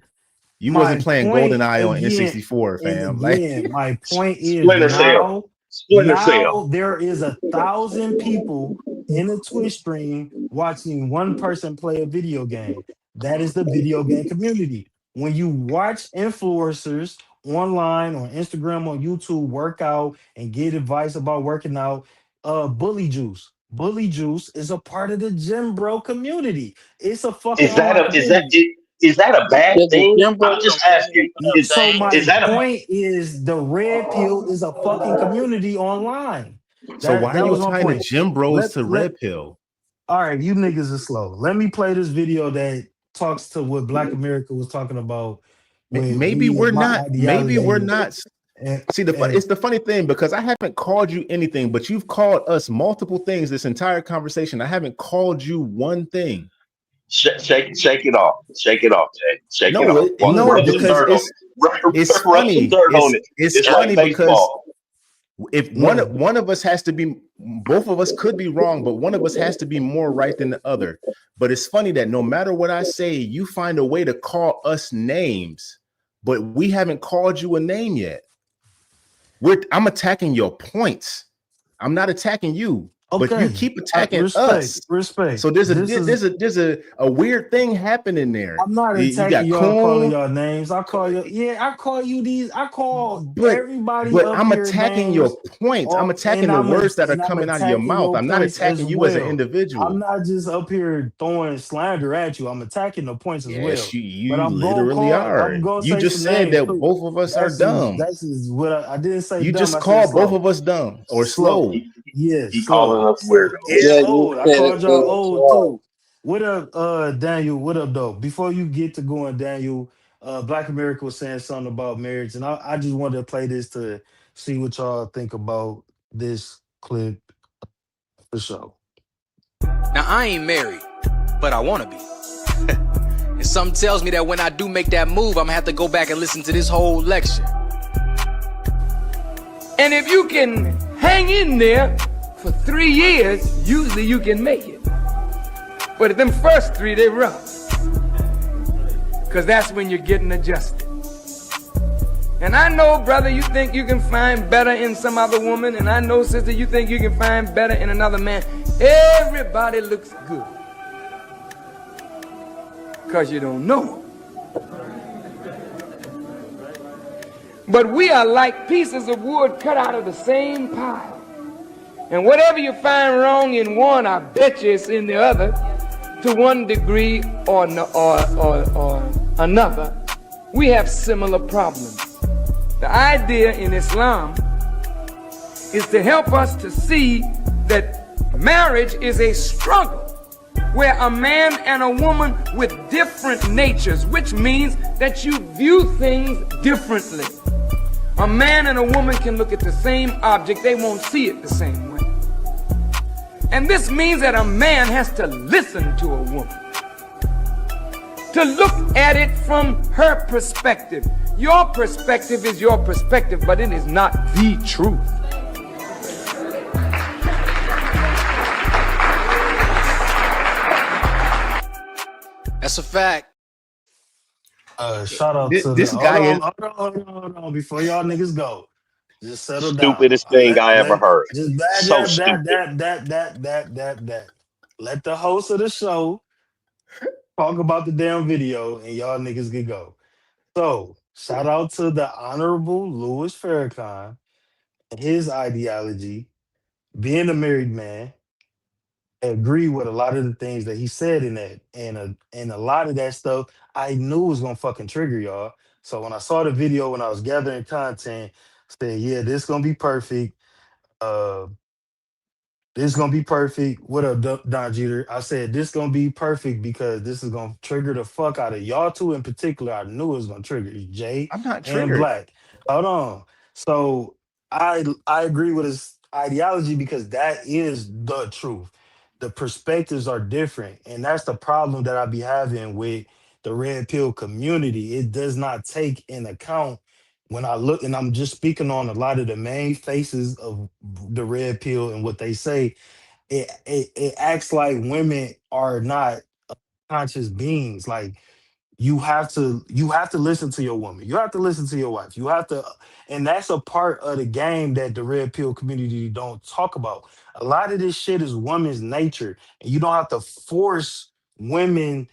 You wasn't My playing point GoldenEye on again, N64, and fam. Like again, my point is Splinter Cell. Splinter Cell. now there is 1,000 people in a Twitch stream watching one person play a video game. That is the video game community. When you watch influencers online on Instagram or YouTube work out and get advice about working out, Bully Juice. Bully Juice is a part of the gym bro community. It's a fucking Is that online a community. is that a bad thing? I'm just asking. So Is my that a point is the red pill is a fucking community online. so why are That you was my tying the point. Gym Bros to Let Red Pill? All right, you niggas are slow. Let me play this video that talks to what Black America was talking about with Maybe me we're and my not. Maybe we're ideology. not. And, See, and it's the funny thing because I haven't called you anything, but you've called us multiple things this entire conversation. I haven't called you one thing. Shake it off. Shake it off, Jay. Shake it No, off. no, Rub some because dirt on it. it's Rub some funny. dirt on it. It's It's like funny because baseball. if one of us has to be, both of us could be wrong, but one of us has to be more right than the other. But it's funny that no matter what I say, you find a way to call us names, but we haven't called you a name yet. I'm attacking your points. I'm not attacking you, but you Okay, keep attacking respect, us. respect. So there's This is. a weird thing happening there. I'm not You attacking got y'all, calling coon, y'all names. I call you. Yeah, I call you these. I call but everybody up I'm here attacking your names. points. I'm attacking And the words that are I'm coming out of your attacking mouth. your I'm not points as attacking you as an well. I'm individual. not just up here throwing slander at you. I'm attacking the points as Yes, well. But you I'm gonna literally call. are. I'm gonna You say just some said names that too. both of us are dumb. That's just what I didn't say You dumb. just I said called both slow. of us dumb or Slow. slow. Yes, He calling slow. us weirdos. And Yeah, you old. I said it called y'all good. old too. What up, Daniel? What up, though? Before you get to going, Daniel, Black America was saying something about marriage, and I just wanted to play this to see what y'all think about this clip for sure. Now, I ain't married, but I wanna be. And something tells me that when I do make that move, I'm gonna have to go back and listen to this whole lecture. And if you can hang in there for 3 years, usually you can make it. But them first 3, they rough. Because that's when you're getting adjusted. And I know, brother, you think you can find better in some other woman. And I know, sister, you think you can find better in another man. Everybody looks good. Because you don't know them. But we are like pieces of wood cut out of the same pile. And whatever you find wrong in one, I bet you it's in the other to one degree or another. We have similar problems. The idea in Islam is to help us to see that marriage is a struggle where a man and a woman with different natures, which means that you view things differently. A man and a woman can look at the same object, they won't see it the same way. And this means that a man has to listen to a woman, to look at it from her perspective. Your perspective is your perspective, but it is not the truth. That's a fact. Shout out to This the. guy is Hold on. Before y'all niggas go, just settle down. Stupidest thing I ever heard. Just So stupid. that. Let the host of the show talk about the damn video, and y'all niggas can go. So, shout out to the Honorable Louis Farrakhan and his ideology. Being a married man, I agree with a lot of the things that he said in that, and a lot of that stuff I knew was gonna fucking trigger y'all. So when I saw the video, when I was gathering content, I said, "Yeah, this gonna be perfect. Uh, this gonna be perfect." What up, Don Jeter? I said this gonna be perfect because this is gonna trigger the fuck out of y'all two in particular. I knew it was gonna trigger Jay I'm not and triggered. Black. Hold on. So I agree with his ideology because that is the truth. The perspectives are different, and that's the problem that I be having with the red pill community. It does not take in account when I look, and I'm just speaking on a lot of the main faces of the red pill and what they say. It acts like women are not conscious beings. Like you have to listen to your woman. You have to listen to your wife. You have to, and that's a part of the game that the red pill community don't talk about. A lot of this shit is women's nature, and you don't have to force women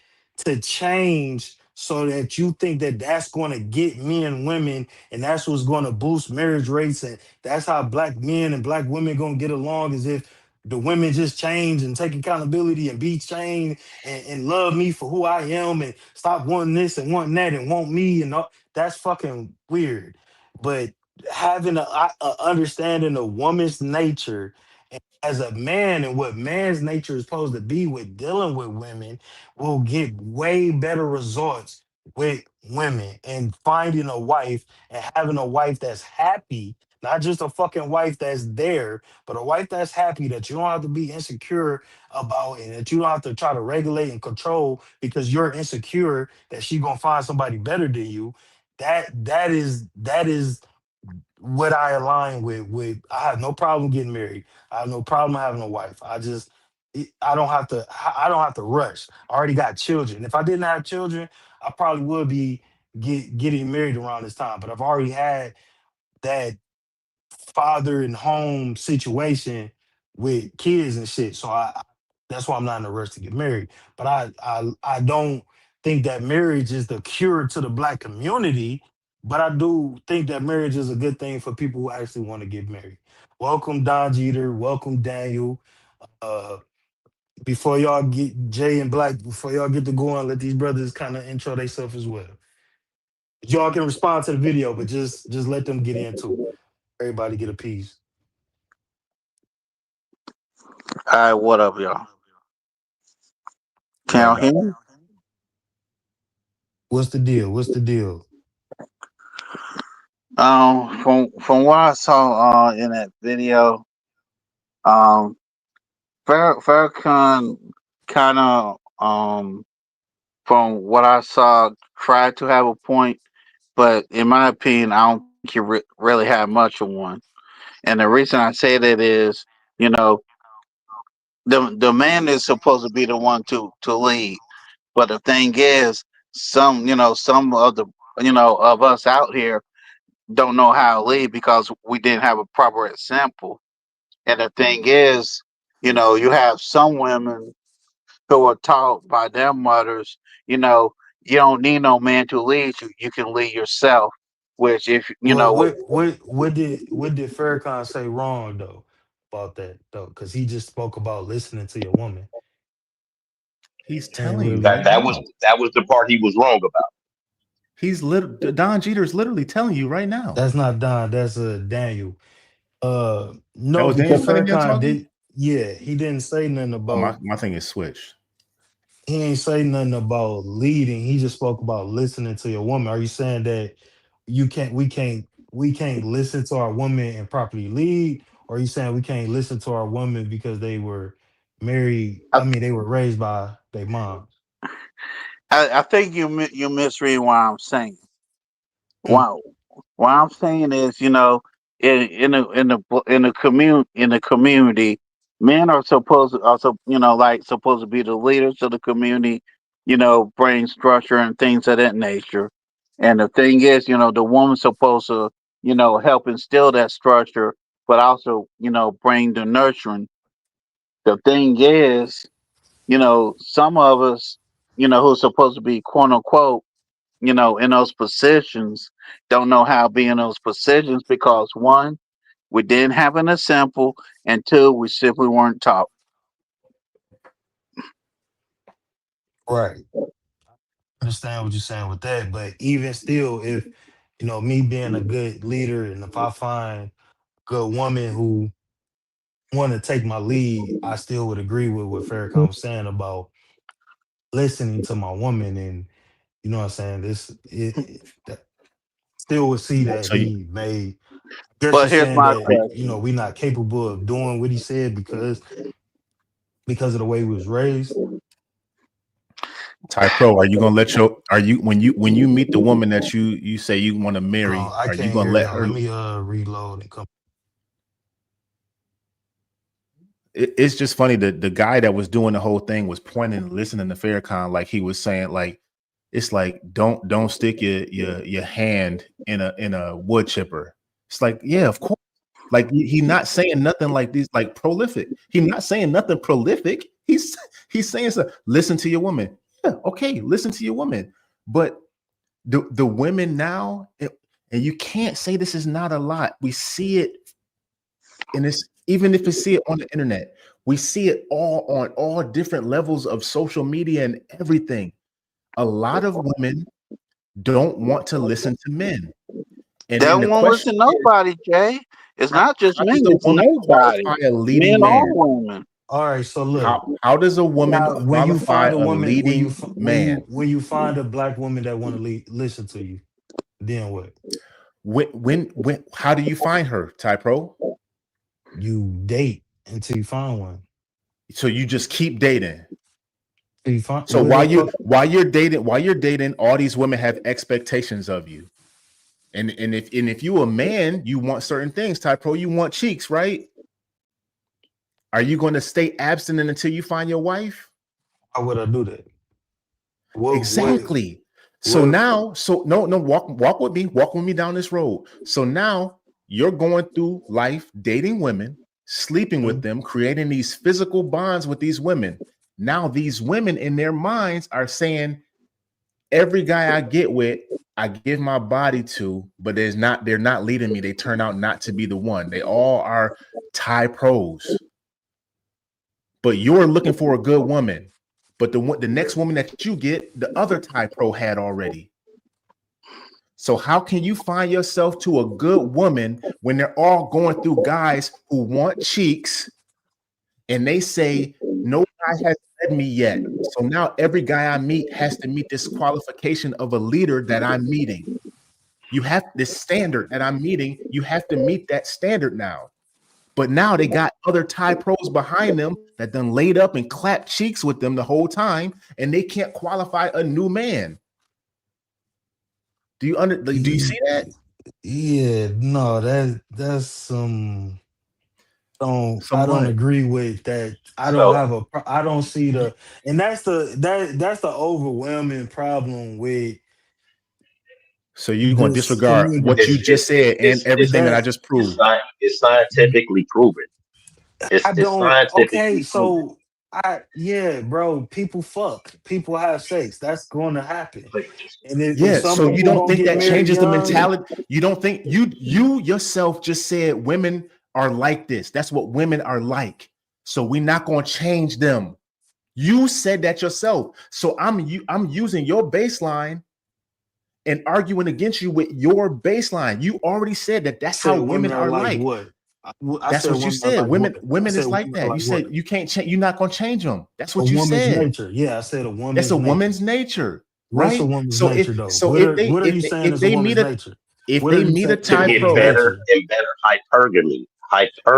to change so that you think that that's going to get men and women, and that's what's going to boost marriage rates, and that's how black men and black women going to get along, as if the women just change and take accountability and be changed and love me for who I am and stop wanting this and wanting that and want me and all. That's fucking weird. But having a understanding of woman's nature as a man and what man's nature is supposed to be with dealing with women will get way better results with women, and finding a wife and having a wife that's happy Not just a fucking wife that's there, but a wife that's happy that you don't have to be insecure about and that you don't have to try to regulate and control because you're insecure that she gonna find somebody better than you. That is what I align with. I have no problem getting married. I have no problem having a wife. I don't have to rush. I already got children. If I didn't have children, I probably would be getting married around this time. But I've already had that father and home situation with kids and shit. So that's why I'm not in a rush to get married. But I don't think that marriage is the cure to the black community. But I do think that marriage is a good thing for people who actually want to get married. Welcome Don Jeter. Welcome Daniel. Uh, before y'all get Jay and Black, before y'all get to going, let these brothers kind of intro themselves as well. Y'all can respond to the video, but just let them get in too. Everybody get a piece. All right, what up, y'all? Can What up, y'all Doc? hear me? What's the deal? What's the deal? From what I saw in that video, um, Farrakhan kind of from what I saw tried to have a point, but in my opinion, I don't think he really had much of one. And the reason I say that is, you know, the man is supposed to be the one to lead, but the thing is, some of the of us out here don't know how to lead because we didn't have a proper example. And the thing is, you have some women who are taught by their mothers, you know, you don't need no man to lead you. You can lead yourself. Which, if you Well, know, what did Farrakhan say wrong though about that though? Because he just spoke about listening to your woman. He's And telling you really, right That was now. that was the part he was wrong about. Don Jeter's literally telling you right now. that's not Don. That's Daniel. That No, was Daniel because Cunningham Farrakhan talking? did. Yeah, he didn't say nothing Oh, about. my thing is switched. He ain't say nothing about leading. He just spoke about listening to your woman. Are you saying that we can't listen to our woman and properly lead? Or are you saying we can't listen to our woman because they were married? I, I mean, they were raised by their mom. I think you misread what I'm saying. Mm. Wow. What I'm saying is, in the community, men are supposed to also, like supposed to be the leaders of the community, bring structure and things of that nature. And the thing is, the woman's supposed to, help instill that structure, but also, bring the nurturing. The thing is, some of us, who's supposed to be quote unquote, in those positions, don't know how to be in those positions because one, we didn't have an example, and two, we simply weren't taught. Right. Understand what you're saying with that, but even still, if me being a good leader, and if I find a good woman who want to take my lead, I still would agree with what Farrakhan was saying about listening to my woman, and what I'm saying. That still would see that So you, he made. I guess But you're here's saying my that question. we're not capable of doing what he said because of the way we was raised. Ty Pro, are you gonna let your are you when you meet the woman that you say you want to Hold on, marry, I are you can't gonna hear let y'all. her? Let me reload and come. It's just funny that the guy that was doing the whole thing was pointing and listening to Farrakhan, like he was saying, like it's like don't stick your hand in a wood chipper. It's like, yeah, of course. Like he not saying nothing like these, like prolific. He not saying nothing prolific. He's saying so. Listen to your woman. Yeah, okay, listen to your woman. But the women now, and you can't say this is not a lot. We see it, and it's even if we see it on the internet, we see it all on all different levels of social media and everything. A lot of women don't want to listen to men. And They then the won't question listen to is, nobody, Jay. It's not just how does men, a it's woman nobody. qualify a leading Men or man? women. All right, so look. How does a woman Now, when you qualify find a a woman, leading man? when you find a black woman that want to listen to you, then what? When how do you find her, Ty Pro? You date until you find one. So you just keep dating. Till you find So where the fuck. while you're dating, all these women have expectations of you. And if you a man, you want certain things, Ty Pro. You want cheeks, right? Are you going to stay abstinent until you find your wife? How would I do that? Exactly. So walk with me down this road. So now you're going through life dating women, sleeping with them, creating these physical bonds with these women. Now these women in their minds are saying, every guy I get with, I give my body to, but they're not leading me. They turn out not to be the one. They all are Ty Pros. But you're looking for a good woman. But the next woman that you get, the other Ty Pro had already. So how can you find yourself to a good woman when they're all going through guys who want cheeks and they say, no guy has led me yet. So now every guy I meet has to meet this qualification of a leader that I'm meeting. You have this standard that I'm meeting. You have to meet that standard now. But now they got other Ty Pros behind them that done laid up and clapped cheeks with them the whole time, and they can't qualify a new man. Do you see that? Yeah, no, that's some. I don't what? agree with that. I don't see and that's the overwhelming problem with So you're going to this disregard what community. you just said and everything that I just proved. It's scientifically proven. I It's don't. Okay, scientifically proven. so yeah, bro. People fuck. People have sex. That's going to happen. And if Yeah, some so you people don't gonna think get that married changes the young, mentality? You don't think you yourself just said women are like this. That's what women are like. So we're not going to change them. You said that yourself. So I'm using your baseline and arguing against you with your baseline. You already said that that's how said women women are are like like. what? I That's said what you women are said. like what? I Women said is like women are that. You like what? said you can't change. You're not going to change them. That's A what you woman's said. nature. Yeah, I said a That's a woman's nature. woman's nature, What's a right? woman's So nature if though? so if they What are you saying if is a they meet woman's a nature? if What are they you meet a saying is To a Thai get woman's pro, better nature? and better hypergamy.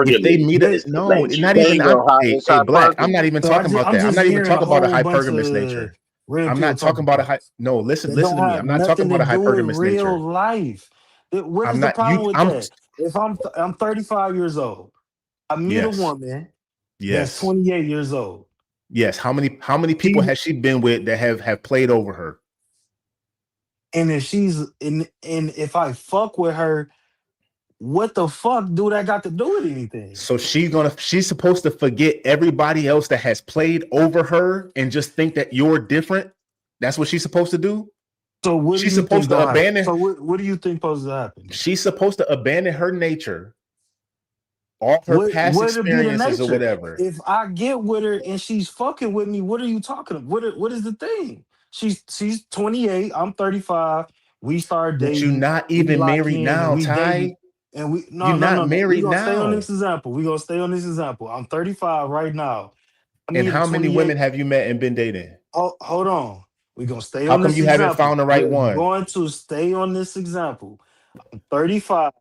if they Hypergamy meet a is the no, nature. not There even. you go. It's Hey, black. I'm hypergamy. not even So talking about I'm that. I'm just not even hearing a talking about a whole bunch hypergamous of nature. red I'm pill not talking talking about a points no. Listen that to don't me. I'm have not talking nothing to about a do with hypergamous real nature. life. What I'm is the not you. problem with that? If I'm 35 years old, I meet a Yes, woman that's yes, 28 years old. yes. How many people She has she been with that have played over her? and if she's and if I fuck with her, what the fuck do that got to do with anything? So she's supposed to forget everybody else that has played over her and just think that you're different. That's what she's supposed to do. So what do She's you think supposed to gonna happen? abandon. So what do you think supposed to happen? She's supposed to abandon her nature, all her past What would be the experiences or nature? whatever. If I get with her and she's fucking with me, what are you talking about? What is the thing? She's 28, I'm 35. We start But you're dating, not we even lock married in and now, we dating. Ty. And we You're not no. We married gonna stay on now. this example. We gonna stay on this example. I'm 35 right now. I And meet a how many women 28. have you met and been dating? Hold on. We're gonna stay How on come this you haven't example. found the right We're one? going to stay on this example. I'm 35.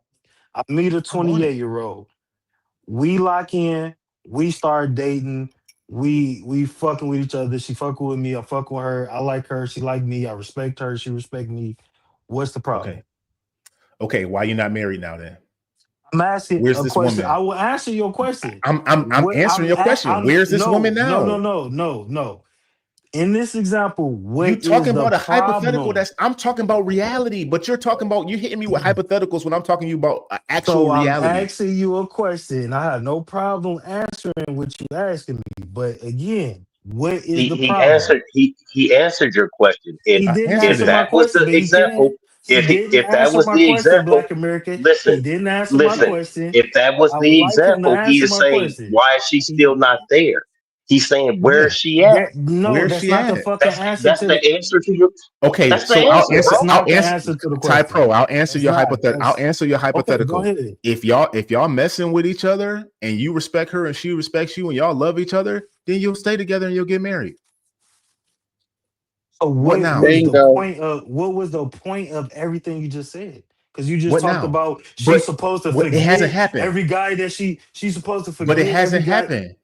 I meet a I'm on it. 28-year-old. We lock in, we start dating, we fucking with each other. She fucking with me, I fucking with her. I like her, she like me, I respect her, she respect me. What's the problem? Okay. Okay. Why you not married now then? I'm asking Where's a this question. I woman? will answer your question. I'm What answering your question. I'm Where's this woman no, no, no, now? no, no, no. In this example, You what is talking the about a hypothetical problem? that's I'm talking about reality, but you're talking about you hitting me with hypotheticals when I'm talking to you about actual So I'm reality. asking you a question. I have no problem answering what you asking me. But again, what is the He problem? answered he answered your question. He I didn't answered If answer it. my that was question, the but he example, can't. He didn't if that answer was my the question, example, Black American. listen, He didn't answer my listen. question. If that was I would the like him to example, he answer is my saying, question. why is she He, still not there? He's saying, where is yeah, she at? no, Where's that's she not the at? fucking answer That's to the the. answer to your. Okay, That's the so I'll answer, answer. bro. That's I'll not the answer. answer to the Ty question. Pro. I'll answer That's your not. hypothetical. I'll That's answer your okay. Go hypothetical. ahead. If y'all messing with each other and you respect her and she respects you and y'all love each other, then you'll stay together and you'll get married. So What what now? was the Bingo. point of everything you just said? Because you just What talked now? about she's But supposed to what? It hasn't forget happened. every guy that she's supposed to But it forget every hasn't guy. happened.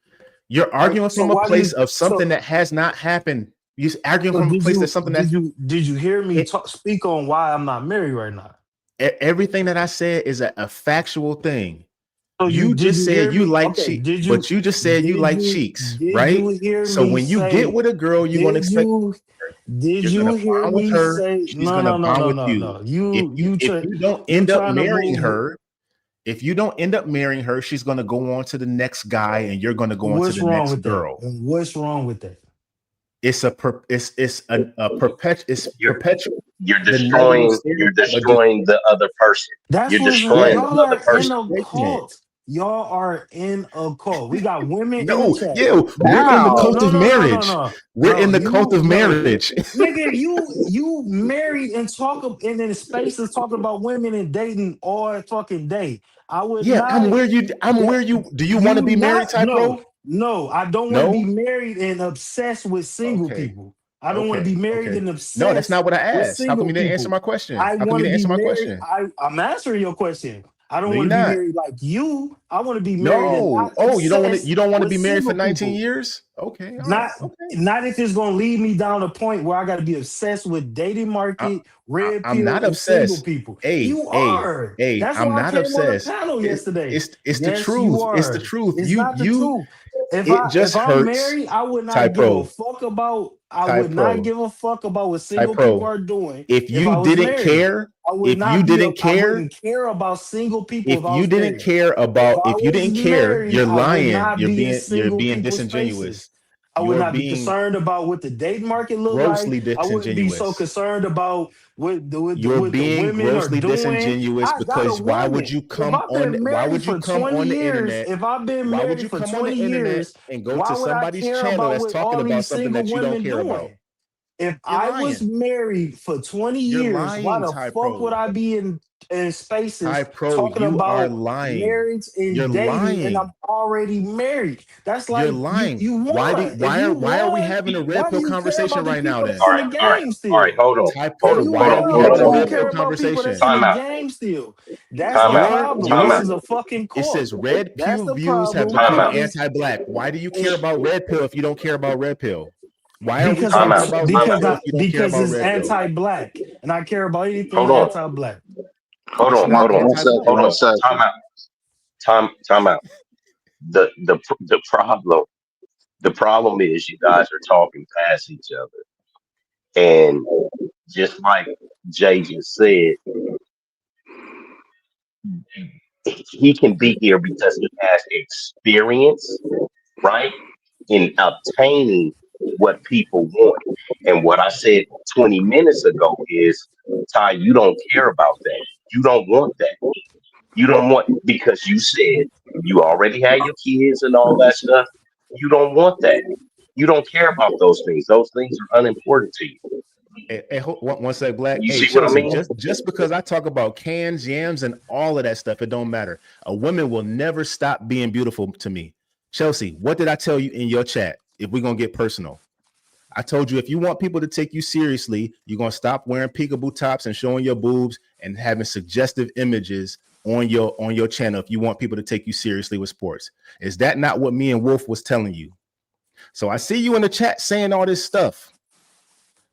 You're arguing So from a why do place you of something that has not happened. You're arguing so from a did place that's something that's did you hear me it, talk speak on why I'm not married right now? everything that I said is a factual thing. So You did just you hear said you me? like Okay, cheek, but you just said you like cheeks, did right? you hear So me when you get say with a girl, you're gonna did expect you did you're gonna you hear bond with me her. say She's no gonna no no bond no with no you. no If you don't you end up trying to marrying move her, if you don't end up marrying her, she's gonna go on to the next guy, and you're gonna go on to what's the wrong next with that? girl. And what's wrong with that? It's perpetual You're the negative destroying you're stereotype of destroying the other person. That's You're what's destroying yes, the y'all other are in person. a segment. cult. Y'all are in a cult. We got women in the No, chat. yo, we're in the No, cult How? no, of no, no, no, marriage. no, We're no. in the cult of marriage. Nigga, you married and and in spaces talking about women and dating all fucking day. I would Yeah, not. I'm That where you do you want to you be married, not Typro? no. I don't want to be No? married and obsessed with single Okay. people. I don't want to be Okay. married Okay. and No, that's obsessed not what I with asked. How come single you didn't answer people. my question? I How come want you to didn't be answer my married. question? I'm answering your question. I don't No, you're want to be not. married like you. I want to be married and No. not Oh, obsessed you don't want to with be married for single 19 people. years? Okay, all right. Not Okay. not if it's gonna lead me down a point where I gotta be obsessed with dating I, market, red I'm pill, not and single obsessed. people. Hey, You hey, are. hey, That's I'm why I not came on the obsessed. panel yesterday. It's the Yes, you truth. It's the are. truth. It's not the You truth. If it just I'm hurts. married, I would not give a Typro. fuck about I would not Typro. give a fuck about what single people Typro. are doing If if you I was didn't married. care, if you didn't I care, wouldn't care about single people if if I you was didn't married. care about if you didn't care, you're I would lying. not be in You're single being people spaces. disingenuous. I would You're not be being concerned about what the date market look like. grossly I wouldn't be so disingenuous. concerned about You're what the being women are grossly doing. disingenuous I got a because woman. If I've been why married would you for come 20 on the years, internet? if I've been Why would married you for come on 20 the internet years, and go why to would I somebody's care channel about that's what talking all about these something single that you don't women care about? doing? If You're I was lying. married for 20 You're years, why lying, the Ty fuck would Pro. I be in spaces Ty Pro, talking you are about lying. marriage You're and dating and I'm lying. already married? That's You're like lying. you won. If you Why are we won, having a red why do pill you care conversation about the right now people then? that's in the All right, game all right, still? hold on, Ty If Pro, hold on, you why hold are on, we won, hold why having do a on, you hold red on. pill care about people that's in conversation? the Time out, game still? That's time the out, problem. time This out, is a fucking It cult. says red That's pill the views have problem. time become out, anti-black. Why do you care about red pill if you don't care about red pill? Why are we Because time talking out, about time red out. pill if you don't care because about it's red pill? anti-black, and I care about anything Hold on, anti-black. hold It's on, not hold on, One second, anti-black. hold one on. second. Time out, time out. The problem, the problem is you guys are talking past each other, and just like Jay just said, he can be here because he has experience, right, in obtaining what people want. And what I said 20 minutes ago is, Ty, you don't care about that. You don't want that. You don't want, because you said you already had your kids and all that stuff. You don't want that. You don't care about those things. Those things are unimportant to you. Hey, one sec, Black. You Hey, see what I Chelsea, mean? just because I talk about cans, yams, and all of that stuff, it don't matter. A woman will never stop being beautiful to me. Chelsea, what did I tell you in your chat? If we're gonna get personal, I told you if you want people to take you seriously, you're gonna stop wearing peekaboo tops and showing your boobs and having suggestive images on your channel. If you want people to take you seriously with sports, is that not what me and Wolf was telling you? So I see you in the chat saying all this stuff.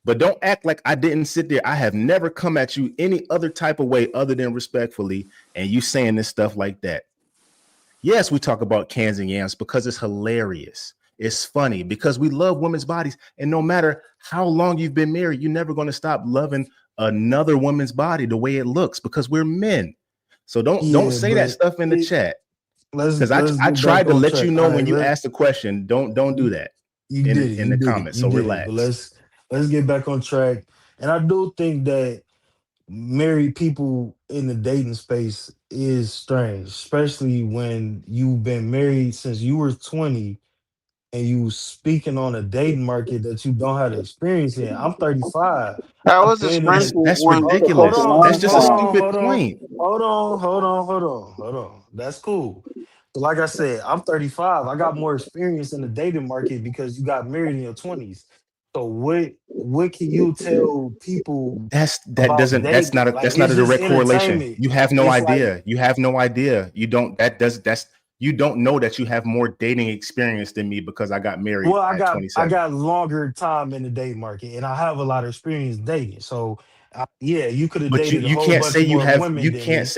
But don't act like I didn't sit there. I have never come at you any other type of way other than respectfully, and you saying this stuff like that. Yes, we talk about cans and yams because it's hilarious. It's funny because we love women's bodies. And no matter how long you've been married, you're never going to stop loving another woman's body the way it looks because we're men. So don't Yeah, say that but stuff in the chat. Because let's I get back tried to on let you track. know All when right, you asked the question. Don't do that in the comments. you So did it. But relax. let's get back on track. And I do think that married people in the dating space is strange, especially when you've been married since you were 20 and you speaking on a dating market that you don't have experience in. I'm 35. That I've was a been in strange the That's when hold ridiculous. on, That's long just a hold time. on, stupid hold on, point. hold on, hold on, hold on, hold on. That's cool. So like I said, I'm 35. I got more experience in the dating market because you got married in your 20s. So what can you tell people That about doesn't dating? that's Like not it's a just direct correlation. entertainment. You have no It's like idea. You have no idea. You don't that's you don't know that you have more dating experience than me because I got married well, at I 27. got longer time in the date market, and I have a lot of experience dating. So yeah, you could have But dated a you whole can't say bunch you more have women than me.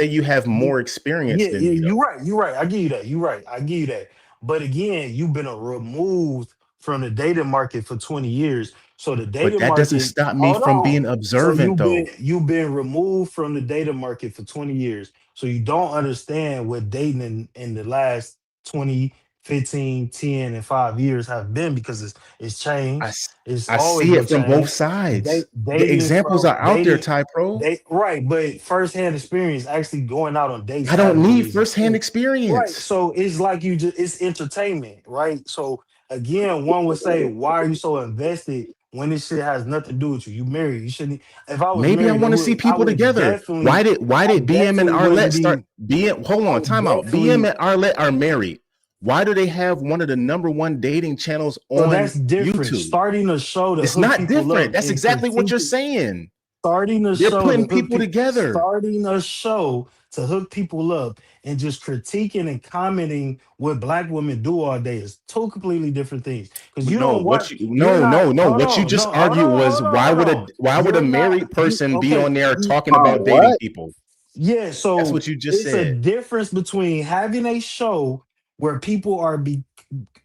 You, more experience yeah, than yeah, me you're though. right. You're right. I give you that. You're right. I give you that. But again, you've been removed from the dating market for 20 years. So the But dating that doesn't market, stop me hold from being on. So observant though. you've been removed from the dating market for 20 years. So you don't understand what dating in the last 20, 15, 10, and 5 years have been because it's I, changed. s- It's I always see gonna it from both change. sides. The Dating examples from are out there, dating Ty Pro. they right, but firsthand experience actually going out on dates I don't have need really is firsthand important. Right. experience. So it's like you just it's entertainment, right? So again, one would say, why are you so invested when this shit has nothing to do with you? You married. You shouldn't if I was Maybe I married, want to see I people would together. definitely Why I did BM and definitely wouldn't Arlette start be BM? Hold I on, would time out. BM definitely and Arlette are married. Why do they have one of the #1 dating channels so on that's different. YouTube? Starting a show to It's hook not people different. up That's and exactly what critique you're saying. starting a They're show to putting hook people people together. starting a show to hook people up and just critiquing and commenting what black women do all day is two completely different things because But you no, don't what want you you're not no. hold What you on just no hold argued on was hold on hold on why would a you're not married you person be okay on there you talking about dating people? yeah, That's so what you just it's a said. difference between having a show where people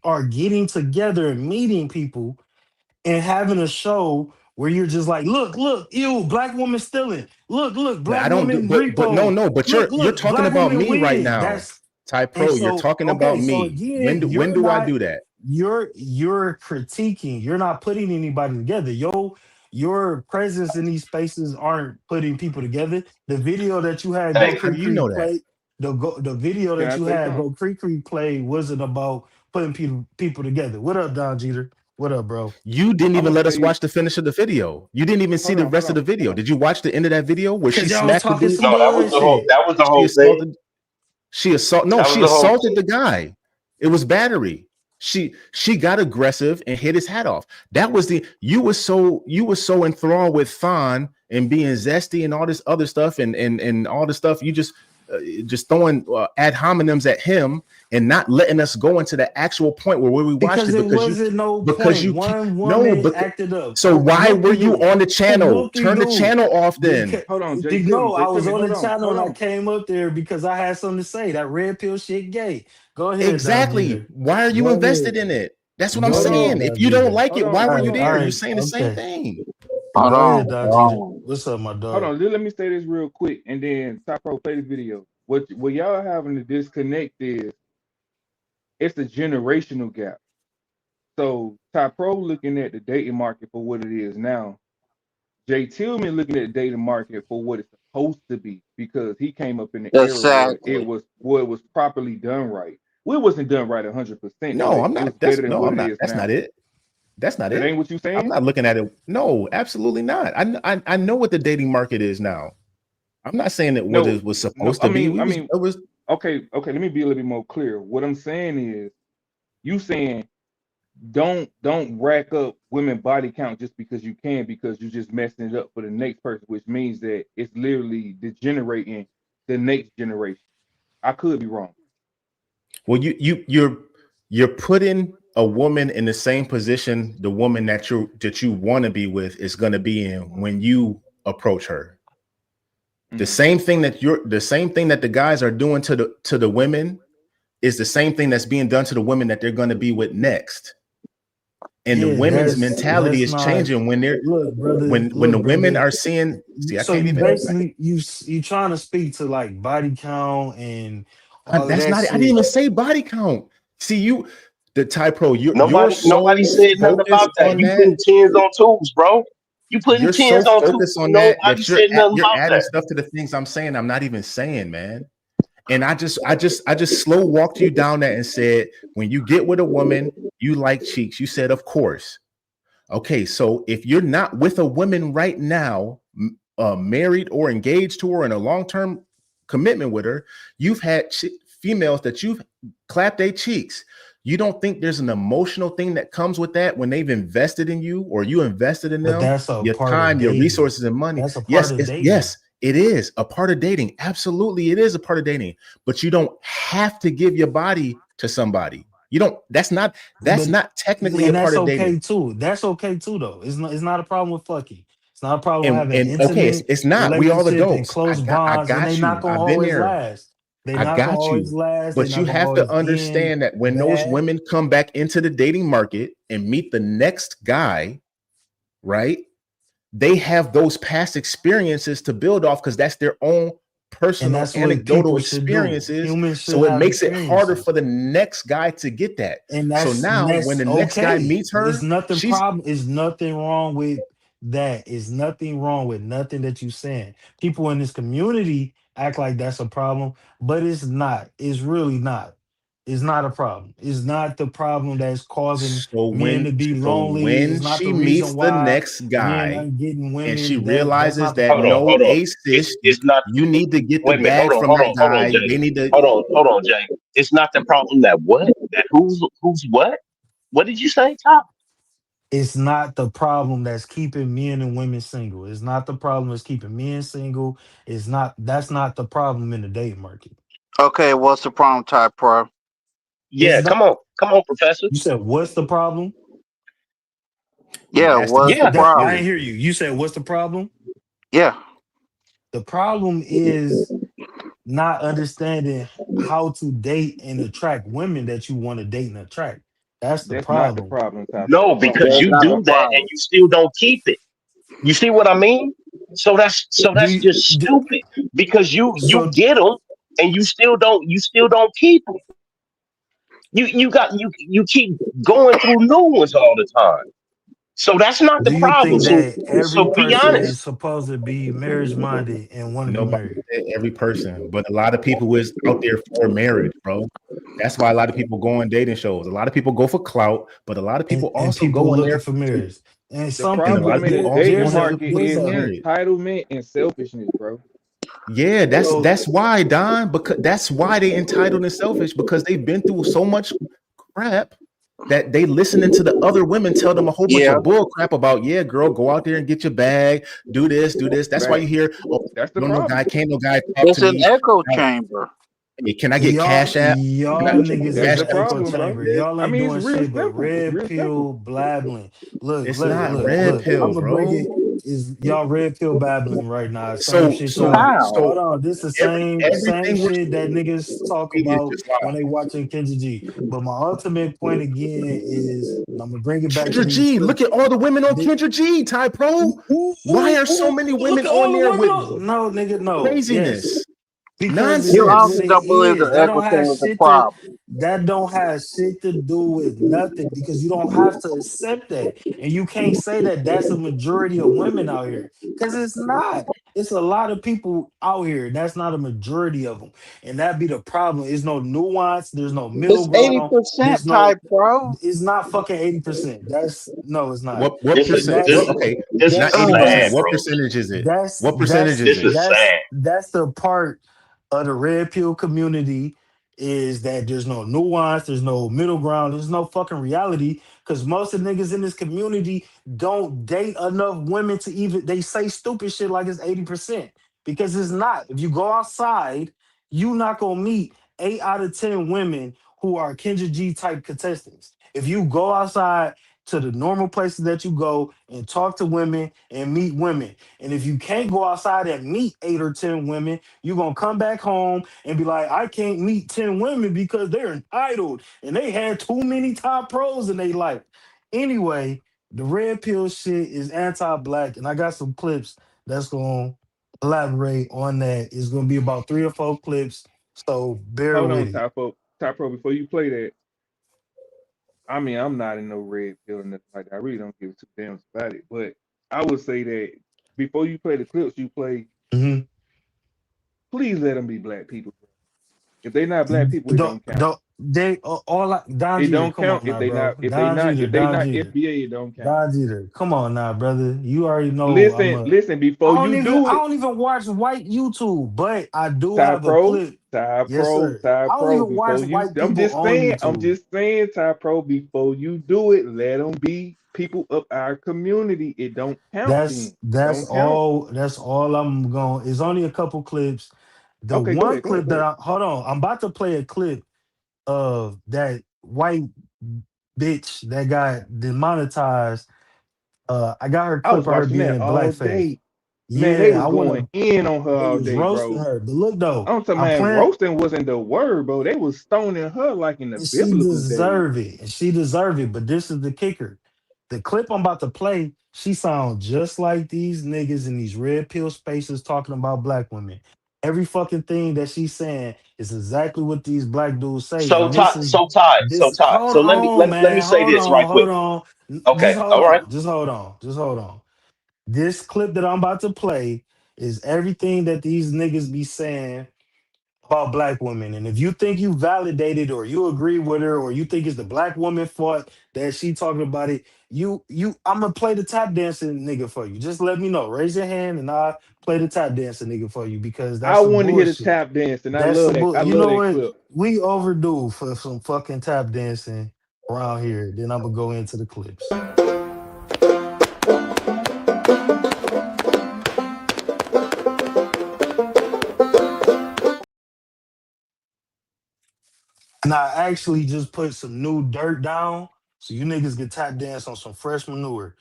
are getting together and meeting people and having a show where you're just like, look, ew, black woman stealing. Look, But black I don't do woman but no, repo. no, but you're Look, talking black about woman me right win. now. That's Ty and Pro, you're so talking about okay, so me. again, When you're do I not do that? you're critiquing. You're not putting anybody together. Your presence in these spaces aren't putting people together. The video that you had Go How do Creek you know Creek that? play, the video Can that I you say had something? Go Creek Creek play wasn't about putting people together. What up, Don Jeter? What up, bro? You didn't I'm even gonna let tell us you. watch the finish of the video. You didn't even see Hold the on, hold rest of on, the hold video. on. Did you watch the end of that video where she Cause y'all was smacked the talking dude? some No, that was the whole. bullshit. That was the She whole thing. assaulted That was she the whole assaulted thing. the guy. It was battery. She got aggressive and hit his hat off. That was the you were so enthralled with Thon and being zesty and all this other stuff and all the stuff you just throwing ad hominems at him and not letting us go into the actual point where we watched Because it it wasn't no because point. you can't One no woman because acted up. so why Whoop were de you doo. on the channel? Whoop de Turn the doo. channel off then. Because Hold on, no, I Jay was Timmy, on hold the on, channel hold and I on. came up there because I had something to say. That red pill shit gay. Go ahead, Don Exactly. Jeter. Why are you Go ahead. invested in it? That's what I'm Go Hold ahead, saying. on, If Don you don't Jeter. like hold it, on, why were All you right, hold all there? on, You're right, saying the same okay. thing. Hold Go ahead, on, Don hold Jeter. on. What's up, my hold dog? on. Let me say this real quick, and then Top Pro play this video. What y'all having to disconnect is it's a generational gap. So Top Pro looking at the dating market for what it is now. Jay Tillman looking at the dating market for what it's supposed to be because he came up in the era Exactly. where it was properly done right. Well, it wasn't done right 100%, No, but I'm it not. was better than what I'm it not. is That's not now. it. That's not That it. ain't what you I'm saying? not looking at it. No, absolutely not. I know what the dating market is now. I'm not saying that what No, it was no. supposed I to be. mean, I mean, It was okay. Let me be a little bit more clear. What I'm saying is, you saying don't rack up women body count just because you can because you're just messing it up for the next person, which means that it's literally degenerating the next generation. I could be wrong. well, you're putting a woman in the same position the woman that you want to be with is going to be in when you approach her. Mhm. The same thing that the guys are doing to the women is the same thing that's being done to the women that they're going to be with next. And the Yeah, women's mentality that's is not changing when they're look, brother. when the Look, women brother. are seeing. See, I So can't you even. basically you trying to speak to like body count and all of That's that not. I didn't shit. even say body count. See you, the Type Pro. You're Nobody so said nothing focused about that. on You that. putting tens on twos, bro. You putting You're so tens on twos. focused on Nobody that said nothing you're about adding that. stuff to the things I'm saying. I'm not even saying, man. And I just slow walked you down that and said, when you get with a woman, you like cheeks. You said, of course. Okay, so if you're not with a woman right now, married or engaged to her in a long-term commitment with her, you've had females that you've clapped their cheeks. You don't think there's an emotional thing that comes with that when they've invested in you or you invested in But them, that's a your part of time, your dating. resources, and money? That's a part Yes, of dating. yes, it is a part of dating. Absolutely, it is a part of dating. But you don't have to give your body to somebody. You don't. That's not technically a And part that's of dating. okay too. That's okay too, though. It's not a problem with fucking. It's not a problem with And having okay, intimate it's not. We all relationship and adults. close I bonds, and they got not you. gonna I've been always there. last. They I not gonna got always you. last. They But not you gonna have to always end understand that when those bad. women come back into the dating market and meet the next guy, right? They have those past experiences to build off because that's their own And personal that's what anecdotal people should do. experiences. Humans should So it have makes it harder experiences. for the next guy to get that. And So now when that's the next guy okay. meets It's her, nothing she's problem. It's nothing wrong with that. It's nothing wrong with nothing that you saying. People in this community act like that's a problem, but it's not. It's really not. It's not a problem. It's not the problem that's causing men to be lonely. It's when not the she meets reason the why next men guy aren't getting and she women. That's realizes not the that Hold on, problem. no, hold on. sis, It's not. you need to get the Wait a minute. bag from that Hold on, guy. Jay. They need to. Hold on, Jay. It's not the problem that what? That who's what? What did you say, Top? It's not the problem that's keeping men and women single. It's not the problem that's keeping men single. It's not. That's not the problem in the dating market. Okay, what's the problem, Ty Pro? Yeah, It's not. come on, Professor. You said what's the problem? He Yeah, asked the what's the Yeah, That I problem? didn't hear you. You said what's the problem? Yeah. The problem is not understanding how to date and attract women that you want to date and attract. That's the That's not the problem. problem, Ty Pro. no, because That's you not the do that and problem. you still don't keep it. You see what I mean? So Do that's you? just stupid because you So get them and you still don't keep them. You keep going through new ones all the time. So that's not the do you problem. think So that every be person honest. is supposed to be marriage minded and want to be Nobody married? said every person, but a lot of people is out there for marriage, bro. That's why a lot of people go on dating shows. A lot of people go for clout, but a lot of people And also people go in looking there for to, marriage. And The some and a lot people of problem in people the also dating go in there to market there's is a entitlement and selfishness, bro. yeah, So that's why, Don, because that's why they entitled and selfish because they've been through so much crap that they listening to the other women tell them a whole bunch Yeah. of bull crap about, yeah, girl, go out there and get your bag, do this, do this. That's why right, you hear, oh, that's the no, no problem. guy, can't no guy talk to It's an me. echo chamber. Hey, can I get y'all, Cash App? Can I y'all niggas That's is Cash the the App me echo some problem, money, bro. chamber. sis? Y'all I ain't mean, it's doing real shit but simple. It's red real simple. pill blabbling. It's Look, not look, red look. I'm pill, gonna break bro. it. Is y'all red pill babbling right now? Same So shit so y'all. How? Hold so on, this the same everything we're shit that saying, niggas talk media is about just lies. when they watching Kendra G. But my ultimate point again is, and I'm gonna bring it back to Kendra these G, look clips. at all the women on Thi- Kendra G, Ty Pro. Why are so many Look women at on all the there women. with No, nigga, no. Yes, craziness, because You nonsense? obviously it don't believe the is. That echo don't have chamber is a shit to. problem. That don't have shit to do with nothing because you don't have to accept that, and you can't say that that's a majority of women out here because it's not. It's a lot of people out here. That's not a majority of them, and that be the problem. There's no nuance. There's no middle It's ground. 80% There's no. type pro. It's not fucking 80%. That's no. It's not. What percent? What That's okay, This not is that's 80%. sad, that's What bro. percentage is it? that's What percentage that's is This it? is that's sad. that's the part of the red pill community is that there's no nuance, there's no middle ground, there's no fucking reality. Because most of the niggas in this community don't date enough women to even they say stupid shit like it's 80%. Because it's not. If you go outside, you not gonna meet 8 out of 10 women who are Kendra G type contestants. If you go outside to the normal places that you go and talk to women and meet women. And if you can't go outside and meet 8 or 10 women, you're gonna come back home and be like, I can't meet 10 women because they're entitled and they had too many top pros in their life. Anyway, the red pill shit is anti-black, and I got some clips that's gonna elaborate on that. It's gonna be about 3 or 4 clips, so bear Hold with on, it. Top Pro, before you play that, I mean, I'm not in no red pill or nothing like that. I really don't give two damns about it. But I would say that before you play the clips you play, Mhm. please let them be black people. If they not black people, it don't count. Don't they all Don It Jeter? don't Come count on now, bro. Don Jeter, if they Don not Jeter, FBA, it don't count. Don Jeter. Come on now, brother. You already know I'm Listen, a. listen, before you do I it, don't even watch white YouTube, but I do Ty have a Pro, clip. Yes, sir. Ty I don't Pro, even watch before you, white people on I'm YouTube. just saying, Ty Pro, before you do it, let them be people of our community. It don't count then. It That's don't count. all. That's all I'm going. It's only a couple clips. The Okay, go one ahead, go ahead, clip go that ahead. I hold on, I'm about to play a clip of that white bitch that got demonetized. I got her I clip was of her watching being that in all blackface. day. Man, they Yeah, I was want going to. in on her They all was day, roasting bro. her, but look though, I'm talking, I'm man, playing. roasting wasn't the word, bro. They was stoning her like in the And she biblical days. deserve it. And she deserve it. But this is the kicker. The clip I'm about to play, she sounds just like these niggas in these red pill spaces talking about black women. Every fucking thing that she's saying is exactly what these black dudes say. So And this Todd, is so Todd, so this Todd. hold So let me on, let me let me man. say this right Hold quick. on. Just Okay, hold all right. on. Just hold on. Just hold on. This clip that I'm about to play is everything that these niggas be saying about black women. And if you think you validated or you agree with her or you think it's the black woman fault that she talking about it, I'm gonna play the tap dancing nigga for you. Just let me know. Raise your hand and I'll play the tap dancing nigga for you because I that's some want to hear the bullshit. tap dance, and I That's love some that. bull. I You love know that what? clip. We overdue for some fucking tap dancing around here. Then I'm gonna go into the clips. And I actually just put some new dirt down so you niggas can tap dance on some fresh manure.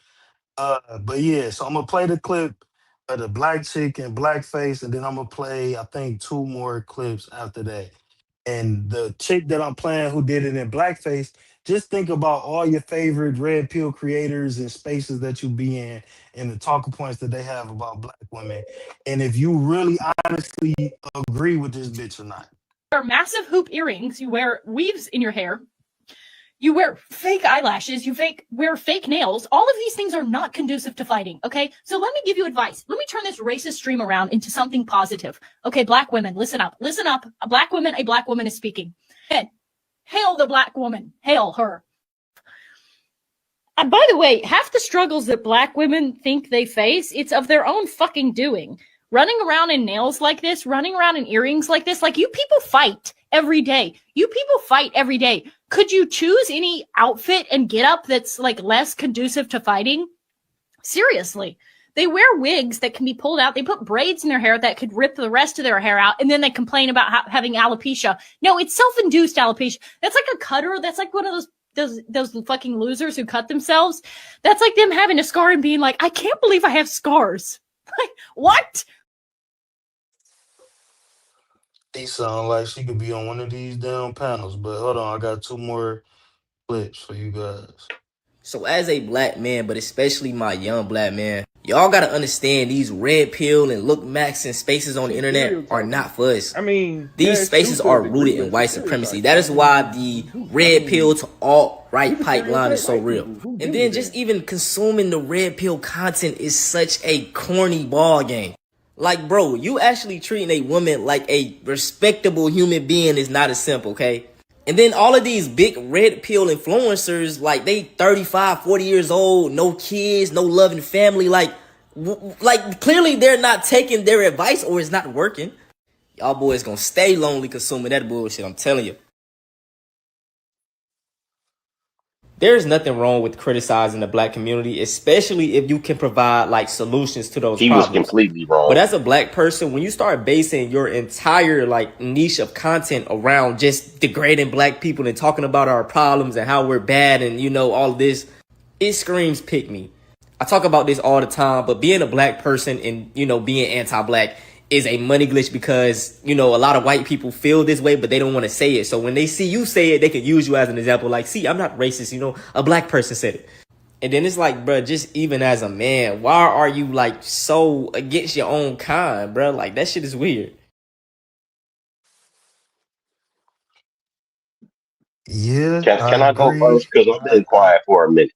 But yeah, so I'm gonna play the clip of the black chick and blackface, and then I'm gonna play, I think, two more clips after that. And the chick that I'm playing who did it in blackface, just think about all your favorite red pill creators and spaces that you be in and the talking points that they have about black women. And if you really honestly agree with this bitch or not. Wear massive hoop earrings, you wear weaves in your hair, you wear fake eyelashes, wear fake nails. All of these things are not conducive to fighting, okay? So let me give you advice. Let me turn this racist stream around into something positive. Okay, black women, listen up. Listen up. A black woman is speaking. And hail the black woman. Hail her. And by the way, half the struggles that black women think they face, it's of their own fucking doing. Running around in nails like this, running around in earrings like this, like you people fight every day. You people fight every day. Could you choose any outfit and get up that's like less conducive to fighting? Seriously. They wear wigs that can be pulled out. They put braids in their hair that could rip the rest of their hair out. And then they complain about having alopecia. No, it's self-induced alopecia. That's like a cutter. That's like one of those fucking losers who cut themselves. That's like them having a scar and being like, I can't believe I have scars. Like, what? She sound like she could be on one of these damn panels. But hold on, I got two more clips for you guys. So as a black man, but especially my young black man, y'all gotta understand these red pill and look max and spaces on the internet are not for us. I mean, yeah, These it's true spaces to a are degree, rooted but in it's a white supremacy. stereotype. That is why the red pill to alt-right You can pipeline is stereotype so white real. people. Who And gives then a just damn? even consuming the red pill content is such a corny ball game. Like, bro, you actually treating a woman like a respectable human being is not as simple, okay? And then all of these big red pill influencers, like they 35, 40 years old, no kids, no loving family. Like clearly they're not taking their advice or it's not working. Y'all boys gonna stay lonely consuming that bullshit, I'm telling you. There's nothing wrong with criticizing the black community, especially if you can provide like solutions to those He was problems. completely But wrong. as a black person, when you start basing your entire like niche of content around just degrading black people and talking about our problems and how we're bad and you know all of this, it screams pick me. I talk about this all the time, but being a black person and you know being anti-black is a money glitch because you know a lot of white people feel this way, but they don't want to say it. So when they see you say it, they can use you as an example. Like, see, I'm not racist. You know, a black person said it. And then it's like, bro, just even as a man, why are you like so against your own kind, bro? Like that shit is weird. Yeah, Can I I go agree. first? Because I've been quiet for a minute.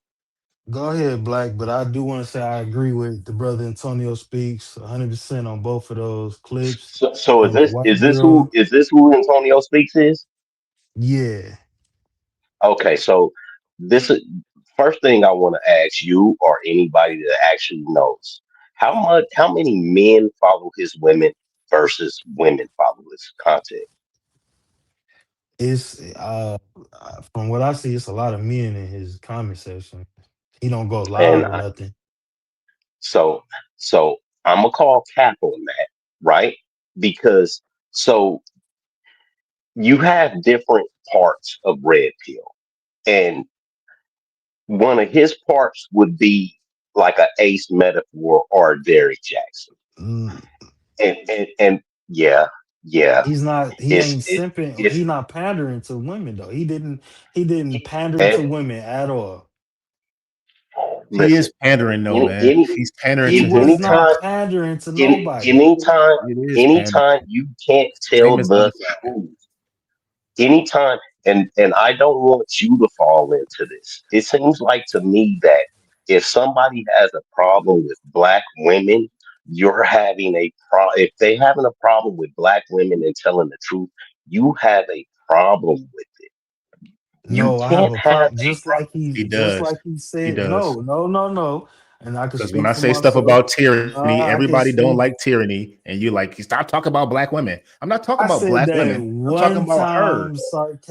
Go ahead, Black, but I do want to say I agree with the brother Antonio speaks 100% on both of those clips. So And the white girl, is this who Antonio Speaks is? yeah. Okay, so this is first thing I want to ask you or anybody that actually knows how many men follow his women versus women follow his content. It's from what I see, it's a lot of men in his comment section. He don't go And live or nothing. so so I'm gonna call cap on that, right? Because so you have different parts of red pill, and one of his parts would be like a Ace metaphor or a Derrick Jackson, Mm, and yeah, yeah, he's not. He it's ain't it simping. it's He not pandering to women though. He didn't. He didn't pander to and women at all. He listen, is pandering though, any man. any He's pandering He to was his not anytime pandering to nobody. anytime it is pandering. anytime you can't Same tell as the the other side. truth, anytime, and I don't want you to fall into this. It seems like to me that if somebody has a problem with black women, you're having a if they having a problem with black women and telling the truth, you have a problem with it. You No, I have can't a have problem. a He Just does. like he He said, does. no. And I can Because when speak I for say stuff myself. about tyranny, Nah, I can everybody don't speak. like tyranny, and you like stop talking about black women. I'm not talking I about said black that women. I'm talking one about her. time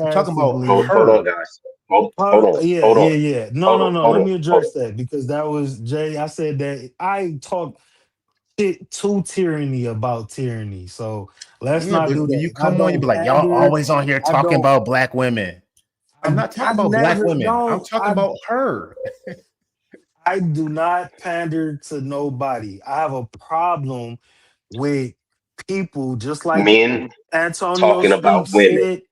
I'm talking about sarcastically. hold on, her. guys. Hold on, Yeah, hold on, yeah, yeah. No, hold no, on, no. hold Let on, me hold address on. that because that was Jay. I said that I talk shit to tyranny about tyranny. So let's Yeah, not but do when that. you I come on, you don't be like, y'all pander. always on here I talking don't. about black women. I'm not talking I about black never women. I'm don't. talking about her. I do not pander to nobody. I have a problem with people, just like Men Antonio talking about Speaks women. said,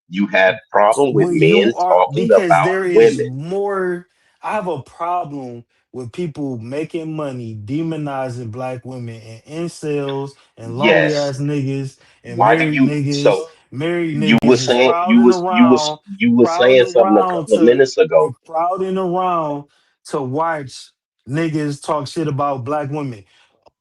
You have problem with when you men are, talking because about there is women. more. I have a problem with people making money demonizing black women and incels and lonely Yes. ass niggas and Why do you married you niggas were is saying you were saying something a couple of minutes ago. crowding around to watch niggas talk shit about black women.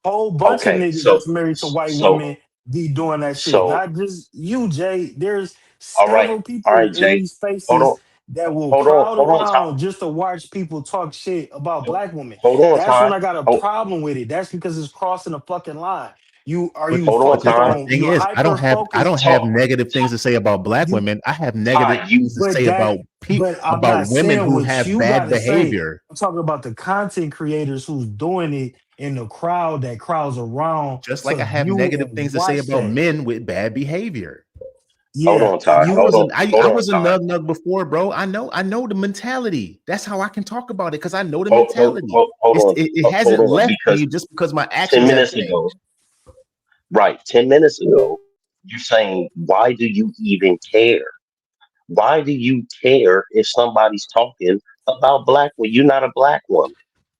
Whole bunch of Okay, niggas that's married to white so women be doing that shit. so Not just you, Jay. There's several all people right, in Jay. these Hold on, spaces that will crowd hold on, Ty. around just to watch people talk shit about black women. Hold on, That's when Ty. I got a Hold, problem with it. That's because it's crossing a fucking line. But You hold on, but focused Ty. the on thing you're is, hyper I focused. don't have Talk, negative things to say about black You women. I have negative Ty. You things to but say that about but I'm about not women saying who what have you bad gotta say. behavior. I'm talking about the content creators who's doing it in the crowd that crowds around Just like to I have view negative and things to say watch about that. men with bad behavior. Hold Yeah, on, and Ty. I you was Hold I on, was a Ty. nug nug before, bro. I know the mentality. That's how I can talk about it because I know the mentality. Hold on, It hold hasn't on, left because me just because my 10 actions have minutes ago, changed. right? 10 minutes ago, you're saying, why do you even care? Why do you care if somebody's talking about black women? You're not a black woman.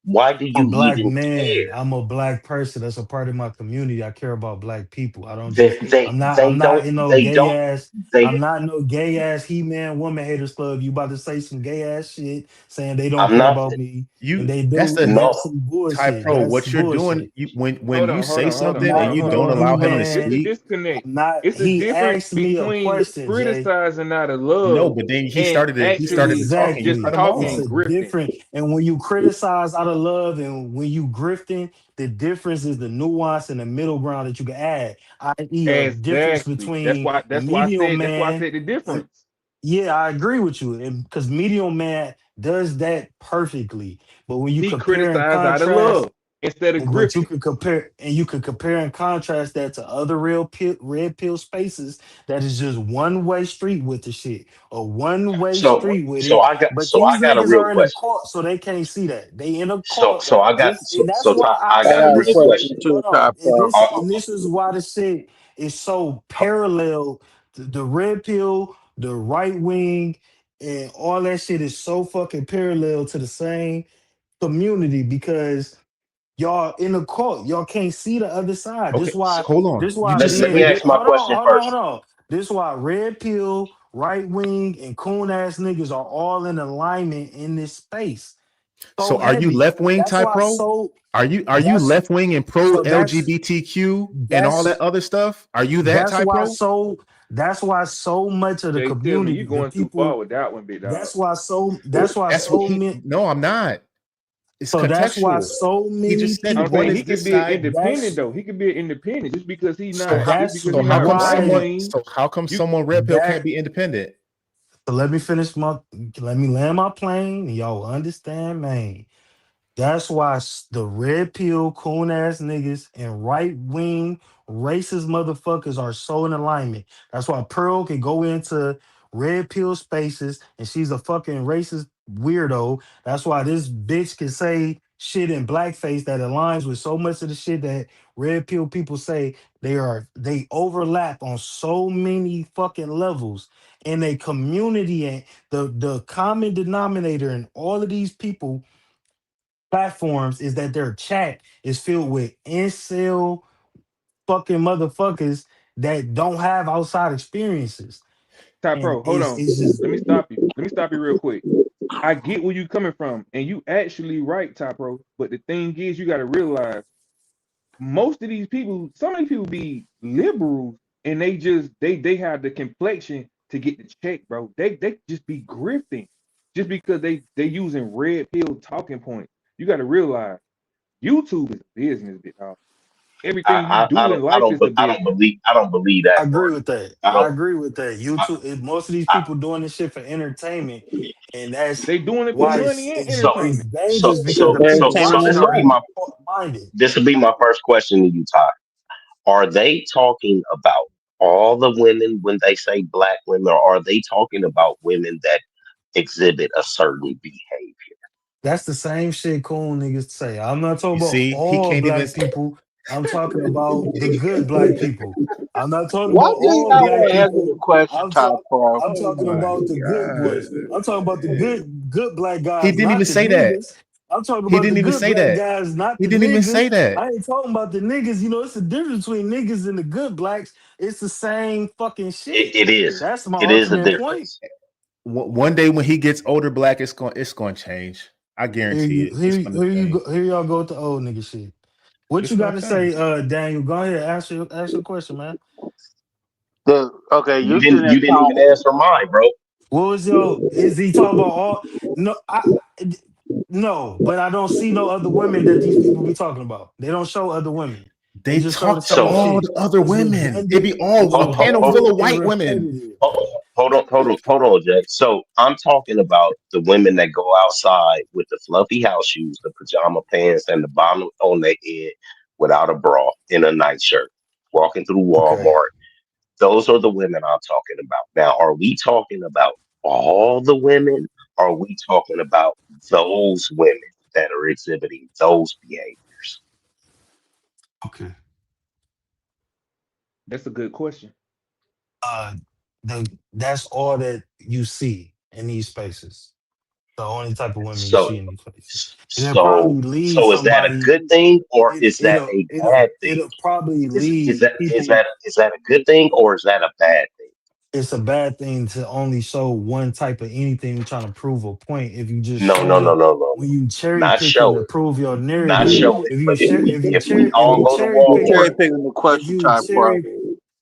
Why do I'm a you black even man. care? I'm a black person. That's a part of my community. I care about black people. I don't They just they I'm they not don't in no they gay don't ass they I'm not no gay ass he man woman haters club. You about to say some gay ass shit saying they don't I'm care not about me and You they that's do, the and no. that's some Ty bullshit. Pro. That's What you're doing, bullshit. you when Hold you on, hold say on, hold I'm on, something hold and not on, you hold on, no don't hold on, he allow hold him on. to It's a man. speak. disconnect. I'm not It's a he difference asked me a between question, Jay. criticizing out of No, love but then and he actually started talking. You just cut Exactly. him talking It's off. and a grifting. different, and when you criticize out of love and when you grifting, the difference is the nuance and the middle ground that you can add, i.e., a difference Exactly. between medium That's why I man said the and difference. yeah, I agree with you. And because medium man does that perfectly. But when you He compare and criticized out of contrast, love instead of but you grifting. can compare and you can compare and contrast that to other red pill spaces that is just one way street with the shit, a one way street with it. But So I these got a niggas real are in a question. court, so they can't see that. They in a court. And that's So Ty, why I I I got a got say a real this. question question. too, Hold on. Top Pro. And this is why the shit is so parallel. The red pill, the right wing, and all that shit is so fucking parallel to the same community because y'all in the court, y'all can't see the other side. Okay, so hold on. This You why just Let said me being ask my hold on, question hold on, hold first. on. This why red pill, right wing, and coon ass niggas are all in alignment in this space. So so are you heavy. left wing, That's Ty why Pro? so Are you that's left wing and pro so LGBTQ and all that other stuff? Are you that that's Ty why Pro? so that's why so much of the Jay, tell me you community, the going too far people, with that one, big dog. that's why That's what so he. many No, I'm not. It's So that's why contextual. so He many just said I'm one saying people. is he could this be an side. independent That's though. He could be an independent just because he So not how just that's because he so how not come right why someone wing. so how come You someone red pill can't that. be independent? So let me finish my. Let me land my plane, and y'all will understand, man. That's why the red pill, coon ass niggas and right wing racist motherfuckers are so in alignment. That's why Pearl can go into red pill spaces and she's a fucking racist weirdo. That's why this bitch can say shit in blackface that aligns with so much of the shit that red pill people say. They overlap on so many fucking levels in a community, and the common denominator in all of these people platforms is that their chat is filled with incel fucking motherfuckers that don't have outside experiences. Ty And Pro, hold on. it's just Let me stop you. Let me stop you real quick. I get where you coming from, and you actually right, Ty Pro. But the thing is, you got to realize most of these people, some of these people be liberals, and they have the complexion to get the check, bro. They just be grifting, just because they using red pill talking points. You got to realize YouTube is a business, bit dog. Everything you do in life is a business. I don't believe I that agree part. with that. I I don't. agree with that. I, YouTube, most of these I, people doing this shit for entertainment, and that's They doing it for why money and it's entertainment. dangerous because the people So watching this are will be my minded. this will be my first question to you, Ty. Are they talking about all the women when they say black women, or are they talking about women that exhibit a certain behavior? That's the same shit cool niggas say. I'm not talking You about see, he all can't even. black people. I'm talking about the good black people. I'm not talking Why about do you all black gotta answer people. the question, I'm Top talking. Pro? I'm Oh talking my about the good god, boys. I'm talking about the good black he guys, didn't not even the say that. niggas. I'm talking He about the didn't even good say black that. guys, not He the didn't even niggas. say that. I ain't talking about the niggas. You know, it's the difference between niggas and the good blacks. It's the same fucking shit. It is. That's my It is a ultimate point. difference. One day when he gets older, black, it's going to change. I Here guarantee you it. It's going to here you change. go. Here y'all go with the old nigga shit. What It's you got going to to change. say, Daniel? Go ahead, ask your question, man. Okay, You you sitting there didn't even talking. answer mine, bro. What was your? Is he talking about all? No, no, but I don't see no other women that these people be talking about. They don't show other women. They They just show the talk to same So all shit. the other It's women. It redundant. be all It's a panel full redundant of and white women. repetitive. hold on, Jay. So I'm talking about the women that go outside with the fluffy house shoes, the pajama pants, and the bottom on their head without a bra in a nightshirt, walking through Okay. Walmart. Those are the women I'm talking about. Now, are we talking about all the women? Or are we talking about those women that are exhibiting those behaviors? Okay. That's a good question. Uh, that's all that you see in these spaces. The only type of women you So, see in these places. And it'll probably lead so is that a somebody. good thing or It is that a bad thing? it'll probably lead Is people. that a good thing or is that a bad thing? It's a bad thing to only show one type of anything trying to prove a point. If you just No, no, no, showing no, no, when no. you cherry Not picking to show it, prove your not narrative, show it. But if we all go to You cherry Walmart, picking the if question, you Top Pro. cherry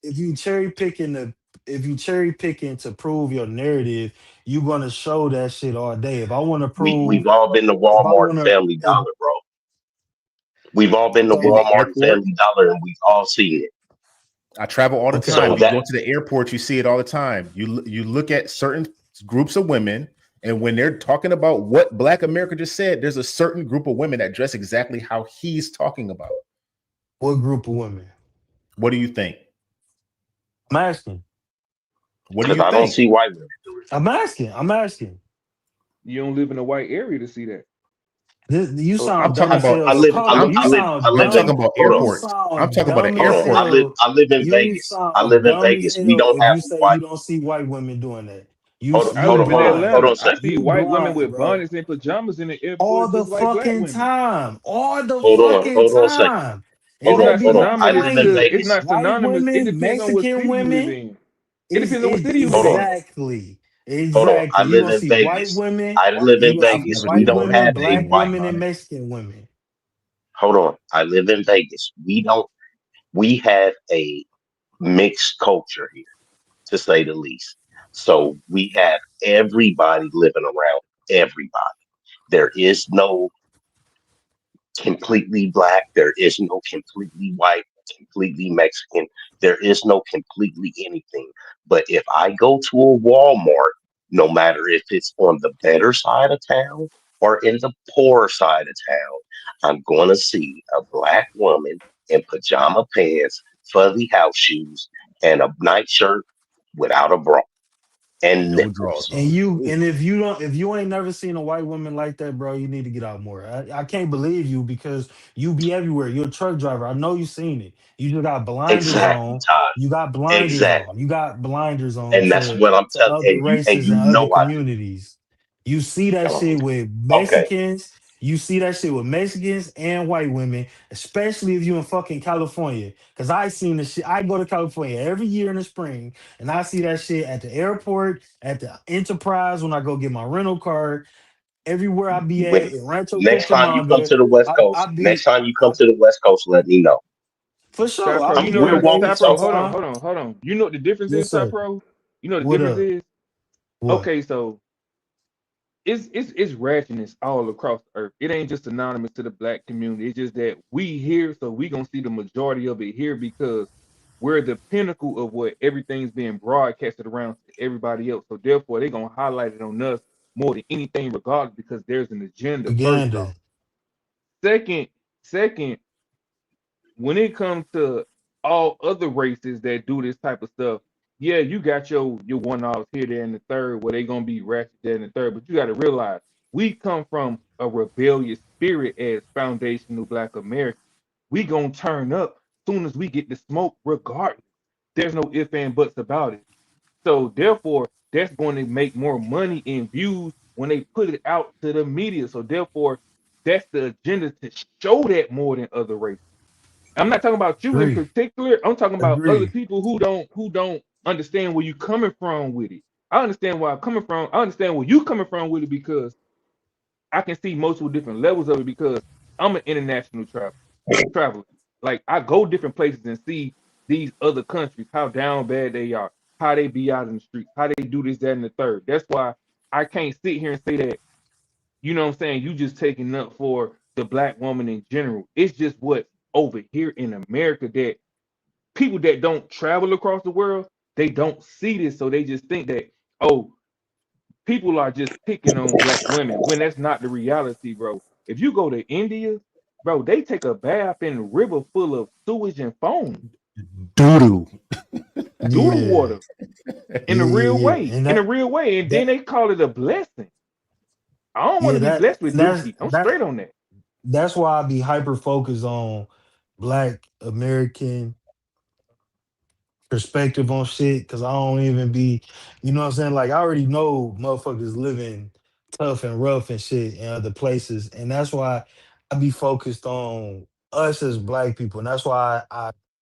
if you cherry picking the if you cherry picking to prove your narrative, you're gonna show that shit all day. If I want to prove, we've all been to if I Walmart want and to, Family if Dollar, bro. We've all been to In the so Walmart and airport, Family Dollar, and we've all seen it. I travel all the okay, time. So You that go to the airport, you see it all the time. You look at certain groups of women, and when they're talking about what Black America just said, there's a certain group of women that dress exactly how he's talking about. what group of women? What do you think? I'm asking. What do because you I don't think? see white women do it. I'm asking. I'm asking. You don't live in a white area to see that. You I'm sound dumb talking as about. hell. Hold on. You I sound live I'm in. talking dumb. about Hold on, You airports. I'm sound talking about an dumb hold as on. airport. hell. I live in You Vegas. I sound live in dumb as Vegas. We hell don't if have you any say white. you don't see white women doing that. You I you live in Hold blind. on a Atlanta. I second. see You white women blind, with bro. bonnets and pajamas in the All airport the just like black fucking women. time. All the fucking Hold on a second. time. And It's that not be the I synonymous live in point. to it's Vegas. not White synonymous. It women, depends on what Mexican city you live women. in. It Is depends on what it city you live in. exactly, Hold on. I exactly. You live gonna in see white Vegas. women. I live You in gonna see I've Vegas. never We white been to don't women, have Vegas. a black white. women, and Mexican women. Hold on. I live in Vegas. We don't. We have a mixed culture here, to say the least. So we have everybody living around everybody. There is no completely black. There is no completely white, completely Mexican. There is no completely anything. But if I go to a Walmart, no matter if it's on the better side of town or in the poor side of town, I'm going to see a black woman in pajama pants, fuzzy house shoes, and a nightshirt without a bra and No nipples. draws And on. you Ooh. and if you ain't never seen a white woman like that, bro, you need to get out more. I can't believe you because you be everywhere. You're a truck driver. I know you seen it. You just got blinders Exactly, on. Todd. You got blinders on. Exactly. You got blinders on And that's what I'm to telling other and races you and other know I do. communities. You see that Um, shit with okay. Mexicans. You see that shit with Mexicans and white women, especially if you in fucking California. Cause I seen the shit. I go to California every year in the spring, and I see that shit at the airport, at the Enterprise when I go get my rental car, everywhere I be at When in Rancho next time you come Cucamonga. to the West I Coast, next be time you come to the West Coast, let me know. for sure. Top I'll Pro, you be know there We'll what? walk maybe the Top Pro, talk. sometime. hold on. You know what the difference is, Yes, Top sir. Pro? You know what the What difference up? is? What? Okay, so it's ratchetness all across the earth. It ain't just anonymous to the black community. It's just that we here, so we gonna see the majority of it here because we're the pinnacle of what everything's being broadcasted around to everybody else. So therefore, they're gonna highlight it on us more than anything, regardless, because there's an agenda. First off, Uganda. second, second, when it comes to all other races that do this type of stuff, yeah, you got your one offs here, there, and the third, where they gonna be ratchet there in the third. But you got to realize we come from a rebellious spirit as foundational Black Americans. We gonna turn up soon as we get the smoke, regardless. There's no ifs and buts about it. So therefore, that's going to make more money in views when they put it out to the media. So therefore, that's the agenda to show that more than other races. I'm not talking about you in Agree. particular. I'm talking about other Agree. people who don't understand where you coming from with it. I understand where I'm coming from. I understand where you coming from with it because I can see multiple different levels of it because I'm an international traveler. Like I go different places and see these other countries, how down bad they are, how they be out in the streets, how they do this, that, and the third. That's why I can't sit here and say that, you know what I'm saying, you just taking up for the black woman in general. It's just what over here in America that people that don't travel across the world, they don't see this. So they just think that, oh, people are just picking on black women when that's not the reality, bro. If you go to India, bro, they take a bath in a river full of sewage and foam, Doodoo. doodle Yeah. water, Yeah, yeah, yeah. And in a real way, and then that they call it a blessing. I don't want yeah, to be that blessed with and that's dookie. I'm that straight on that. that's why I be hyper focused on Black American perspective on shit because I don't even be, you know what I'm saying? Like I already know motherfuckers living tough and rough and shit in other places. And that's why I be focused on us as black people. And that's why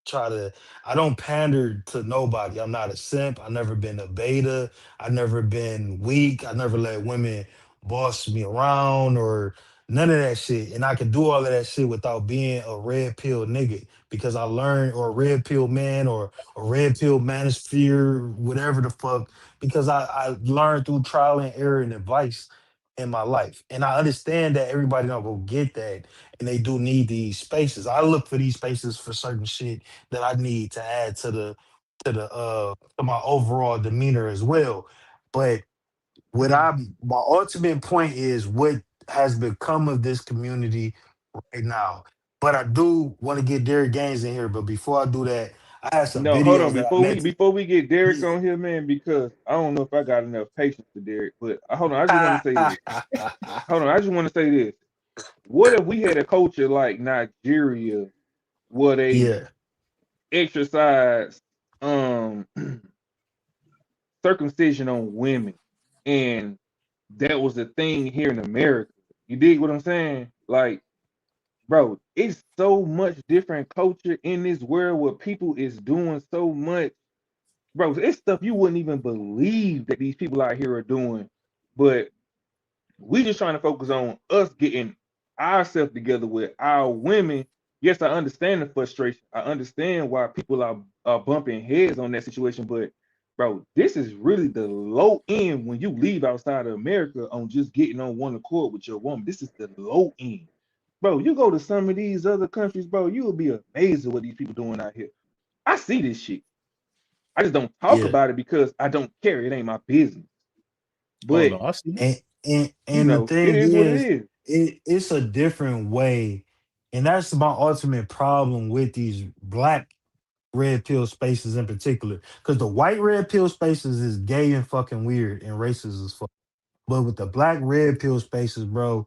try to I don't pander to nobody. I'm not a simp. I never been a beta. I never been weak. I never let women boss me around or none of that shit. And I can do all of that shit without being a red pill nigga because I learned or a red pill man or red pill manosphere, whatever the fuck, because I learned through trial and error and advice in my life. And I understand that everybody don't go get that and they do need these spaces. I look for these spaces for certain shit that I need to add to my overall demeanor as well. But what my ultimate point is what has become of this community right now. But I do want to get Derek Gaines in here. But before I do that, I have some No, hold videos on. that I meant to. Before we get Derek Yeah. on here, man, because I don't know if I got enough patience for Derek. But hold on, I just want to say this. Hold on, I just want to say this. What if we had a culture like Nigeria where they Yeah. exercise circumcision on women, and that was the thing here in America? You dig what I'm saying? Like, bro, it's so much different culture in this world where people is doing so much. Bro, it's stuff you wouldn't even believe that these people out here are doing. But we just trying to focus on us getting ourselves together with our women. Yes, I understand the frustration. I understand why people are bumping heads on that situation. But bro, this is really the low end when you leave outside of America on just getting on one accord with your woman. This is the low end. Bro, you go to some of these other countries, bro, you will be amazed at what these people doing out here. I see this shit. I just don't talk Yeah. about it because I don't care. It ain't my business. Oh But no, I see it. And the it thing is what it is, is. it's a different way, and that's my ultimate problem with these black red pill spaces in particular. Because the white red pill spaces is gay and fucking weird and racist as fuck. But with the black red pill spaces, bro,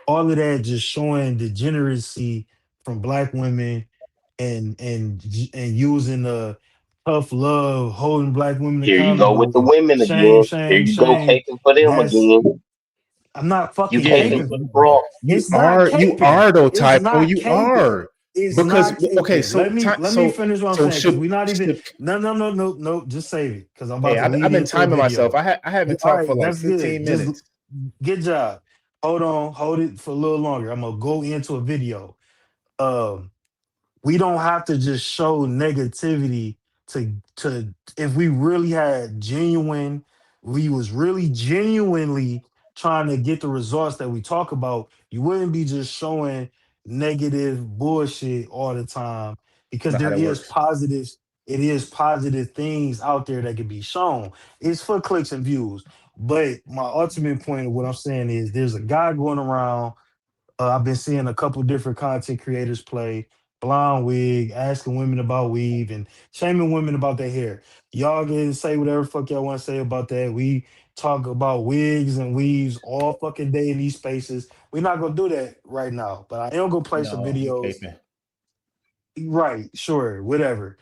all of that just showing degeneracy from black women and using the tough love, holding black women Here you go with the accountable. women Shame, again. Here shame, you go shame. caping for them That's again. I'm not You fucking caping Yeah, for the caping. fraud. you It's not are, caping. though, It's typo. not You caping. are It's because not okay. caping. So Let me finish what I'm saying because should we're not even. should. No. Just save it because I'm Hey, about to lead I've been into a timing myself. video. I haven't All talked right, for like that's 15 good. Just minutes. good job. Hold on, hold it for a little longer. I'm gonna go into a video. Um, we don't have to just show negativity to if we really had genuine, we was really genuinely trying to get the results that we talk about, you wouldn't be just showing negative bullshit all the time because Not how there that is works. positives, it is positive things out there that can be shown. It's for clicks and views. But my ultimate point of what I'm saying is there's a guy going around, I've been seeing a couple different content creators play blonde wig, asking women about weave and shaming women about their hair. Y'all can say whatever fuck y'all want to say about that. We talk about wigs and weaves all fucking day in these spaces. We're not gonna do that right now, but I am gonna play some No, you videos. caping. Right, sure, whatever.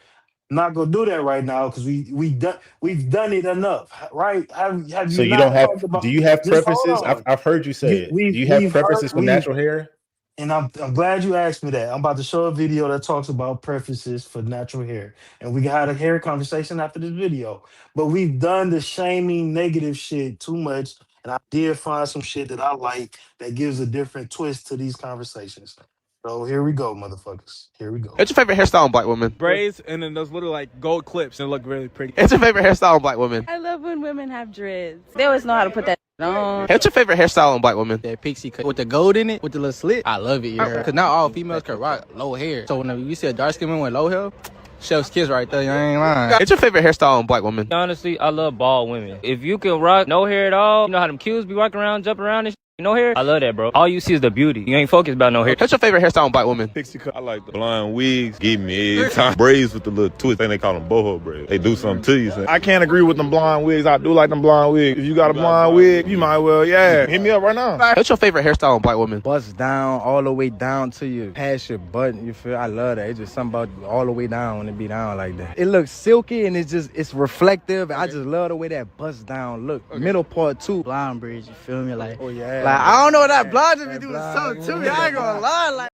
Not gonna do that right now because we've done it enough, right? Have So you you don't not have? talked about? Do you have Just hold preferences? on. I've heard you say You, it. Do we you have we've heard preferences for we've natural hair? and I'm glad you asked me that. I'm about to show a video that talks about preferences for natural hair. And we had a hair conversation after this video. But we've done the shaming negative shit too much. And I did find some shit that I like that gives a different twist to these conversations. So here we go, motherfuckers. Here we go. What's your favorite hairstyle on black women? Braids and then those little like gold clips and look really pretty. What's your favorite hairstyle on black women? I love when women have dreads. They always know how to put that on. What's your favorite hairstyle on black women? That pixie cut with the gold in it, with the little slit. I love it, yeah. Because not all females can rock low hair. So when you see a dark skin woman with low hair, chef's kiss right there, you ain't lying. What's your favorite hairstyle on black women? Honestly, I love bald women. If you can rock no hair at all, you know how them cues be walking around, jumping around and shit. No hair? I love that, bro. All you see is the beauty. You ain't focused about no hair. What's your favorite hairstyle on black women? Pixie cut. I like the blonde wigs. Give me every time. Braids with the little twist. I think they call them boho braids. They do something to you. I can't agree with them blonde wigs. I do like them blonde wigs. If you got a blonde wig, you might well, hit me up right now. What's your favorite hairstyle on black women? Bust down all the way down to you. Pass your button, you feel? I love that. It's just something about all the way down when it be down like that. It looks silky and it's reflective. I just love the way that bust down look. Middle part too. Blonde bridge, you feel me? Like, oh yeah. Like, I don't know what that blonde be doing something to me. I ain't gonna lie. Like,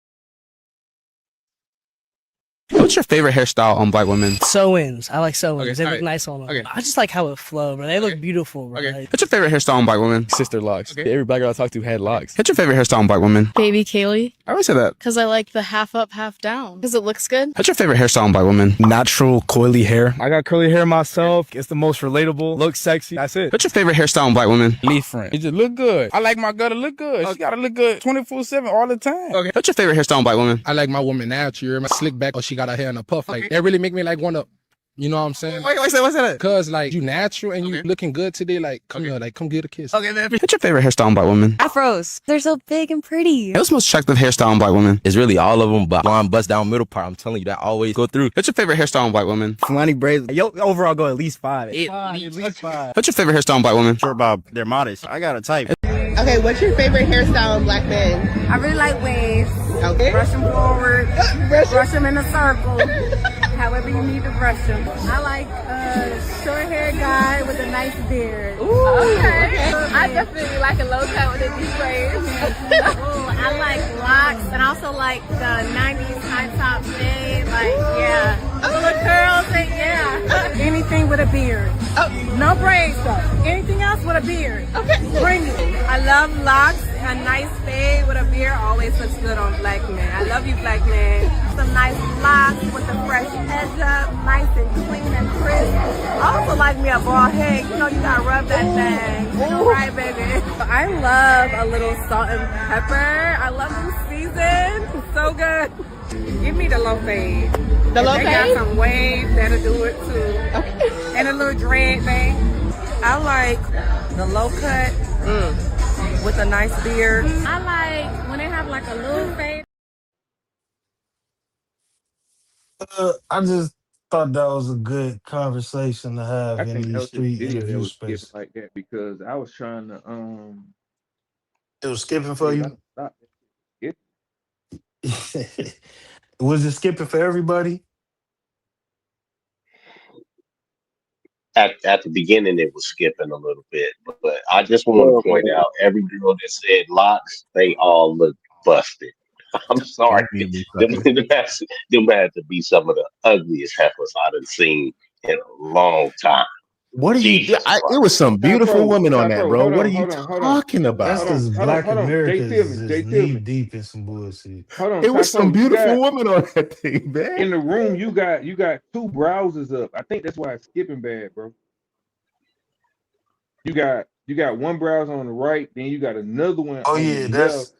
What's your favorite hairstyle on black women? Sew-ins. I like sew-ins. Okay, They look alright. nice on them. Okay. I just like how it flow, bro. They look beautiful, bro. Okay. What's your favorite hairstyle on black women? Sister locks. Every black girl I talked to had locks. What's your favorite hairstyle on black women? Baby Kaylee. I always say that. Because I like the half up, half down. Because it looks good. What's your favorite hairstyle on black women? Natural coily hair. I got curly hair myself. It's the most relatable. Looks sexy. That's it. What's your favorite hairstyle on black women? Leaf front. It just look good. I like my girl to look good. She gotta look good 24/7 all the time. Okay. What's your favorite hairstyle on black women? I like my woman natural, my slick back, or she got her hair in a puff. Like that really make me like wanna, you know what I'm saying? Wait, what's that? Cause like you natural and you looking good today. Like come here, like come get a kiss. Okay, man. What's your favorite hairstyle on black women? Afros. They're so big and pretty. What's the most attractive hairstyle on black women? It's really all of them, but blonde bust down middle part. I'm telling you, that always go through. What's your favorite hairstyle on black women? Fulani braids. Yo, overall go at least 5. At least 5. What's your favorite hairstyle on black women? Short bob, they're modest. I got a type. Okay, what's your favorite hairstyle on black men? I really like waves. Okay. Brush them forward. Brush them in a circle. However you need to brush them. I like a short haired guy with a nice beard. Ooh, okay. I definitely like a low cut with a deep wave. I like locks and I also like the 90s high top fade. Like, yeah. Little curls and yeah. Anything with a beard. No braids though. Anything else with a beard. Okay. Bring it. I love locks. A nice fade with a beard always looks good on black men. I love you, black men. Some nice locks with a fresh edge up, nice and clean and crisp. I also like me a bald head. You know, you gotta rub that thing. All right, baby. I love a little salt and pepper. I love them seasoned. So good. Give me the low fade. The low They fade? got some waves that'll do it too. Okay. And a little dread thing. I like the low cut with a nice beard. I like when they have like a little fade. I just thought that was a good conversation to I have in think that these was his street video that interview was skipping spaces. like that because I was trying to It was skipping for hey, you. stop. It, Was it skipping for everybody? At the beginning, it was skipping a little bit, but I just want to Well, point out every girl that said locks, they all look busted. I'm sorry. Don't mute me, Them, sucker. them had to be some of the ugliest heifers I've seen in a long time. What are you? Jesus It was Christ. some beautiful women on Top that, Pro, bro. hold What are on, you hold on, hold on. talking That's Hold about? on, because hold on, Black hold on. America Jay is Tillman, is Jay knee Tillman. deep in some bullshit. Hold on, It Top was Pro. some You beautiful got women on that thing, man. in the room, you got two browsers up. I think that's why it's skipping bad, bro. You got one browser on the right, then you got another one Oh on the yeah, left.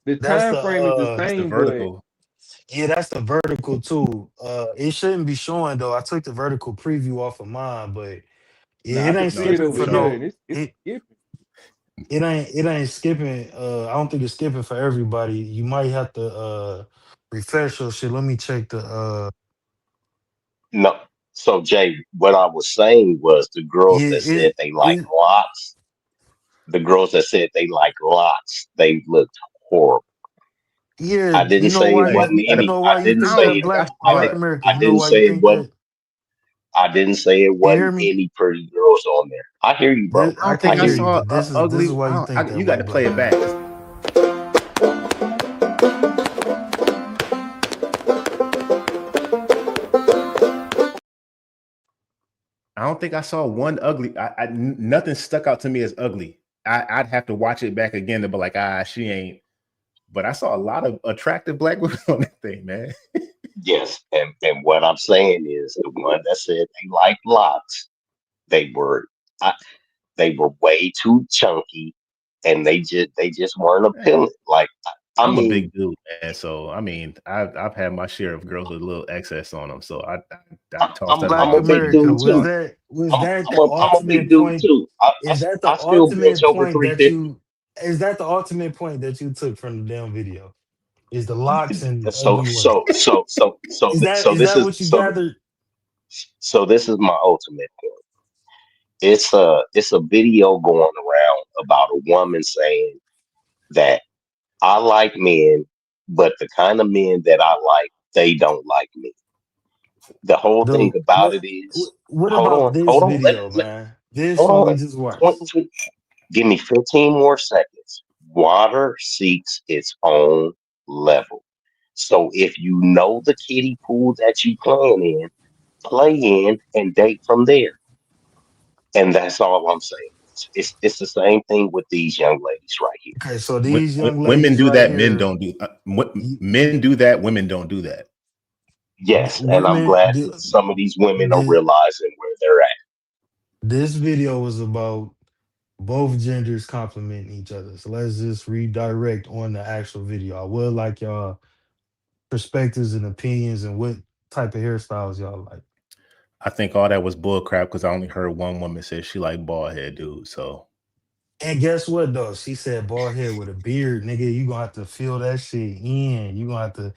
The that's time the frame is the That's the same, but vertical. yeah, that's the vertical too. It shouldn't be showing though. I took the vertical preview off of mine, but yeah, nah, I it can ain't No, see it it's skipping over for showing. here, and no it's it skipping. it ain't skipping. I don't think it's skipping for everybody. You might have to refresh your shit. Let me check the No. So, Jay, what I was saying was the girls yeah that said they like it locks, the girls that said they like locks, they looked horrible. yeah. I didn't You know say it why Hey, wasn't you gotta, you any. know I why you didn't think I say don't that it. think I Black saw Black I, that. America. I You know didn't why you say it think wasn't. that? I didn't say it Can you hear wasn't me? any pretty girls on there. I hear you, bro. I I don't can I think I hear hear you, you. saw but a this is ugly. why you think that You got way, to play Black it back. America. 'Cause I don't think I saw one ugly. Nothing stuck out to me as ugly. I'd have to watch it back again to be like, she ain't. But I saw a lot of attractive black women on that thing, man. Yes, and what I'm saying is the one that said they like locks, they were I, they were way too chunky, and they just weren't Man, appealing. Like I I'm a mean, big dude, man. So I mean, I've had my share of girls with a little excess on them. So I tossed that I'm Black a around. big America, dude was too. that the I'm a big ultimate dude point? too. Is that the I still bench ultimate over point that 350. you is that the ultimate point that you took from the damn video? Is the locks and So ugly women? Is this that is what you gathered? this is my ultimate point. It's a video going around about a woman saying that I like men, but the kind of men that I like, they don't like me. The whole thing Dude, about it is, what about this hold on, video, man? This hold one we on. just watched. 20 Give me 15 more seconds. Water seeks its own level. So if you know the kiddie pool that you play in and date from there. And that's all I'm saying. It's the same thing with these young ladies right here. Okay, so these young Women ladies do right that. Men here, don't do. Men do that. Women don't do that. Yes, and I'm women, glad some of these women are realizing where they're at. this video was about both genders complimenting each other. So let's just redirect on the actual video. I would like y'all perspectives and opinions and what type of hairstyles y'all like. I think all that was bull crap because I only heard one woman say she like bald head dude. So And guess what though? She said bald head with a beard, nigga. You gonna have to fill that shit in. You gonna have to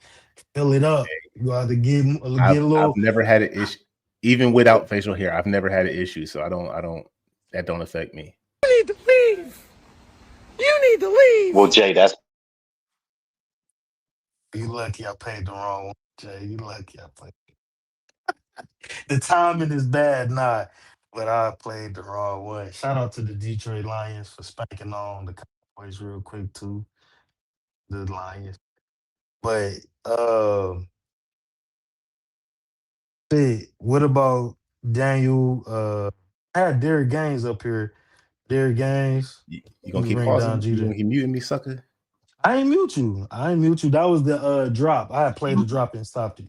fill it up. You gonna have to get a I've little. never had an issue, even without facial hair. I've never had an issue, so I don't. That don't affect me. You need to leave. You need to leave. Well, Jay, that's You lucky I paid the wrong one, Jay. You lucky I played. The timing is bad, not, but I played the wrong one. Shout out to the Detroit Lions for spanking on the Cowboys real quick too. The Lions, but what about Daniel? I had Derek Gaines up here. Derek Gaines, You you gonna can keep bring down pausing? You Jeter. gonna keep muting me, sucker? I ain't mute you. I ain't mute you. That was the drop. I had played the drop and stopped it.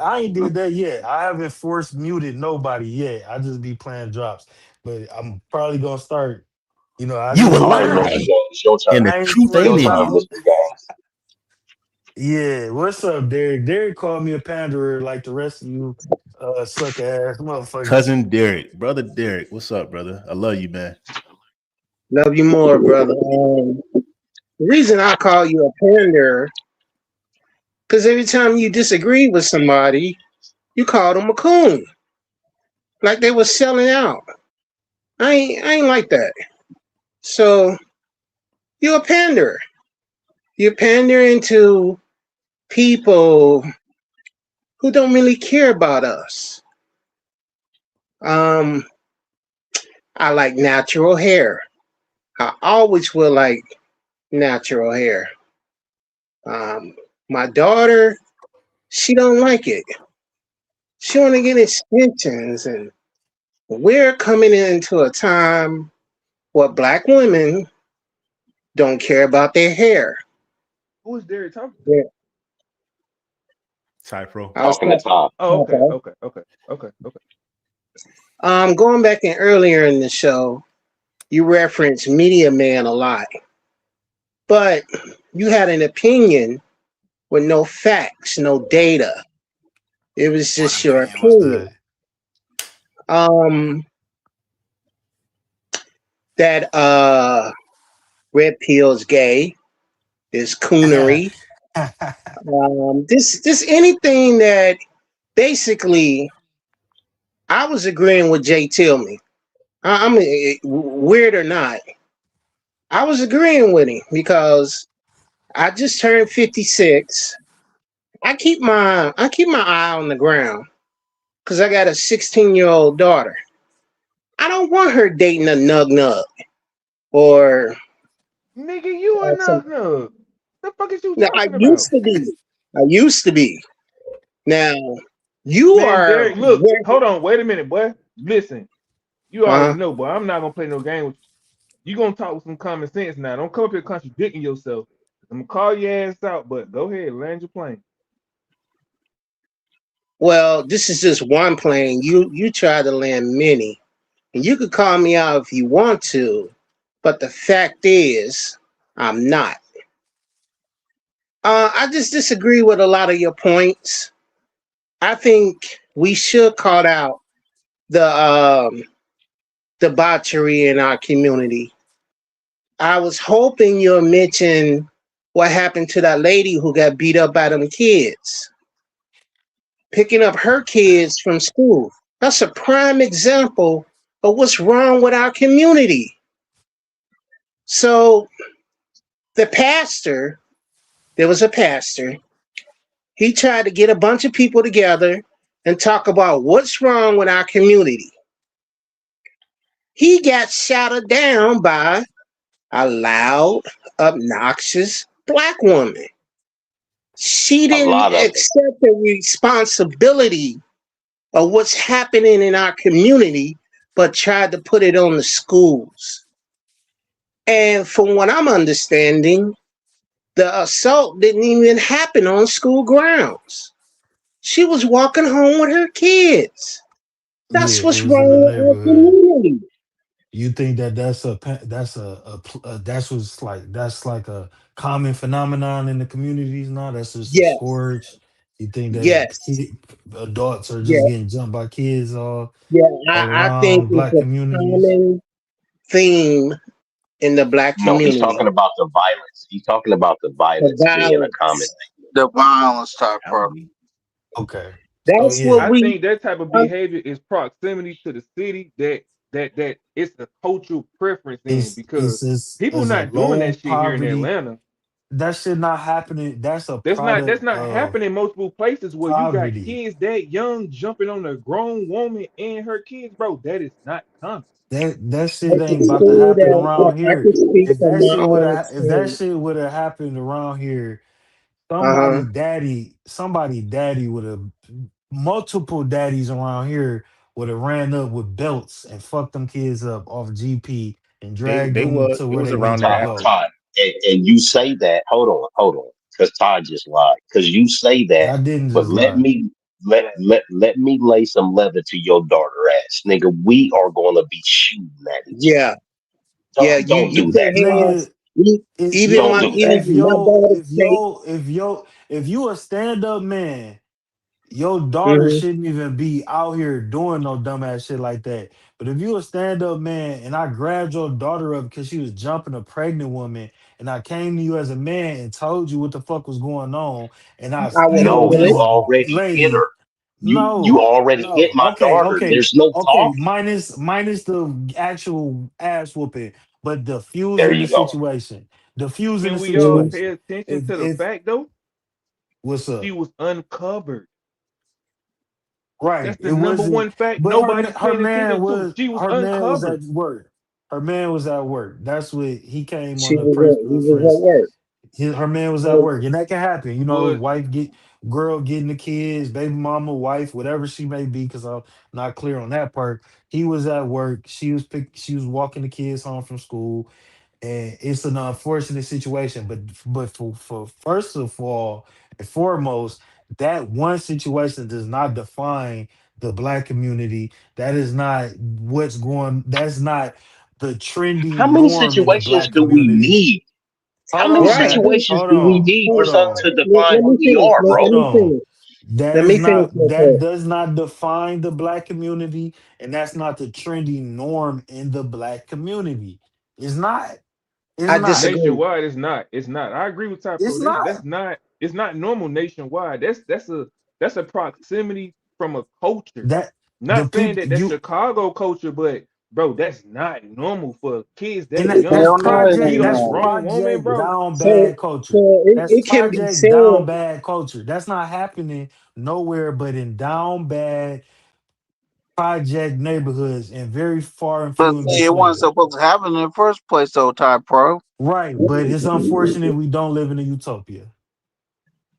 I ain't did that yet. I haven't forced muted nobody yet. I just be playing drops. But I'm probably gonna start. I You a just All I right, ain't Mr. lie. Gaines, it's your And turn. the I ain't truth It's your ain't forced in turn, you. nobody. Mr. Gaines. Yeah, what's up, Derek? Derek called me a panderer like the rest of you suck ass motherfuckers. Cousin Derek, brother Derek, what's up, brother? I love you, man. Love you more, brother. The reason I call you a pander, because every time you disagree with somebody, you call them a coon, like they was selling out. I ain't like that. So you're a pander. You're pandering to people who don't really care about us. Um, I like natural hair. I always will like natural hair. My daughter, she don't like it. She want to get extensions, and we're coming into a time where black women don't care about their hair. Who is Derek talking to? Yeah, Cypro. I was Talking to talking. Tom. Oh, okay, Okay. okay, okay, okay, okay. Going back in earlier in the show, you referenced Media Man a lot, but you had an opinion with no facts, no data. It was What just your opinion was opinion. that? Um, that red pill's gay is coonery. This anything that basically I was agreeing with Jay Tillman. I'm weird or not. I was agreeing with him because I just turned 56. I keep my eye on the ground because I got a 16-year-old daughter. I don't want her dating a nug nug or Nigga, you a some. nug nug. The fuck is you Now, I talking about? used to be. I used to be. Now you Man, are. Derek, look, hold on, wait a minute, boy. Listen, you already Uh, know, boy. I'm not gonna play no game with you. You gonna talk with some common sense now. Don't come up here contradicting yourself. I'm gonna call your ass out, but go ahead, land your plane. well, this is just one plane. You try to land many, and you could call me out if you want to, but the fact is, I'm not. I just disagree with a lot of your points. I think we should call out the debauchery in our community. I was hoping you'll mention what happened to that lady who got beat up by them kids, picking up her kids from school. That's a prime example of what's wrong with our community. So the pastor, there was a pastor, he tried to get a bunch of people together and talk about what's wrong with our community. He got shouted down by a loud, obnoxious black woman. She A didn't lot of them. accept the responsibility of what's happening in our community, but tried to put it on the schools. And from what I'm understanding, the assault didn't even happen on school grounds. She was walking home with her kids. Yeah, That's it what's was in the wrong with our neighborhood. community. You think that that's what's like that's like a common phenomenon in the communities now? That's just a Yes, scourge. You think that yes, adults are just yes, getting jumped by kids yeah. all I think around it's black a communities? common theme in the black No, he's community. talking about the violence. He's talking about the The violence being a common violence. thing. The violence type part. Okay, so That's what yeah, I we. think that type of Uh, behavior is proximity to the city that it's a cultural preference in because people it's a not doing low that shit here in poverty. Atlanta. That shit not happening. That's a That's product not of happening in multiple places where you got poverty. kids that young jumping on a grown woman and her kids, bro. That is not common. That I shit can ain't about to say happen that around I here. can speak from my own If that experience. shit would have happened around here, Uh huh. somebody daddy would have multiple daddies around here would have ran up with belts and fucked them kids up off GP and They dragged they them was to it where was they need around to that Todd, alley. go. Todd, and you say that. Hold on, hold on. because Ty just lied. Because you say that, I didn't but just lie. let me lay some leather to your daughter ass, nigga. We are gonna be shooting at each other. Yeah, yeah. Don't You do put that, Ty. hands. Nigga, Don't do that. if you a stand up man, your daughter Hmm. shouldn't even be out here doing no dumbass shit like that. But if you a stand up man and I grabbed your daughter up because she was jumping a pregnant woman, and I came to you as a man and told you what the fuck was going on, and I I would killed No, handle you it. this already hit lady. her. You No, already hit no. my Okay, daughter. okay, There's no okay. talking. Minus the actual ass whooping, but There diffusing the you go. situation. Diffusing Can the we all Mhm. pay situation. attention to the If fact though? what's She up? was uncovered. Right. That's the It number wasn't, one fact but nobody's paying attention to. She was her man was uncovered. at work. Her man was at work. That's what he came on She the was press at, he was conference. at work. Her man was at So, work, and that can happen. You know, Was wife get girl getting the kids, baby mama, wife, whatever she may be. Because I'm not clear on that part. He was at work. She was walking the kids home from school, and it's an unfortunate situation. But for first of all and foremost, that one situation does not define the black community. That is not what's going. That's not the How trending many norm in the situations black do we community. need? How Hold many on, right. man. situations Hold do we on. need for Hold something on. to define Let who me we finish. are, Let Hold bro? me on. finish. Let me finish real That quick. does not define the black community, and that's not the trending norm in the black community. It's not. It's I not. disagree. nationwide. It's not. It's not. I agree with Ty Pro. It's That's not. not. It's not normal nationwide. That's a proximity from a culture. That the Not saying people that that's you Chicago culture, but bro, that's not normal for kids and that young Hell no, to it beat ain't on a that's normal. grown woman, project bro. down So, bad culture. so That's it can be project down said, bad culture. That's not happening nowhere but in down bad project neighborhoods and very far and But few in it wasn't between. supposed to happen in the first place, though, Ty Pro. Right, but it's unfortunate we don't live in a utopia.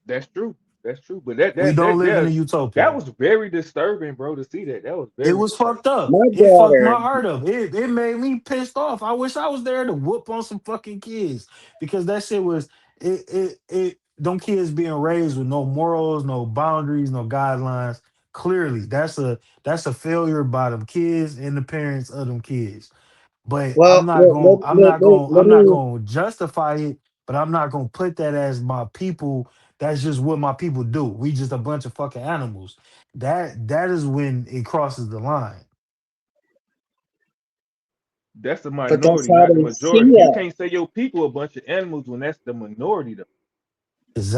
That's true. That's true. But that We that don't that live in a that, that utopia. was very disturbing, bro, to see that. That was It very was disturbing. fucked up. my It fucked daughter, my heart up. It made me pissed off. I wish I was there to whoop on some fucking kids because that shit was it. Them kids being raised with no morals, no boundaries, no guidelines. Clearly, that's a failure by them kids and the parents of them kids. But well, let I'm not me, going to justify it. But I'm not going to put that as my people. That's just what my people do. We just a bunch of fucking animals. That is when it crosses the line. That's the but that's minority, how not the they majority. see You us. can't say your people a bunch of animals when that's the minority, though.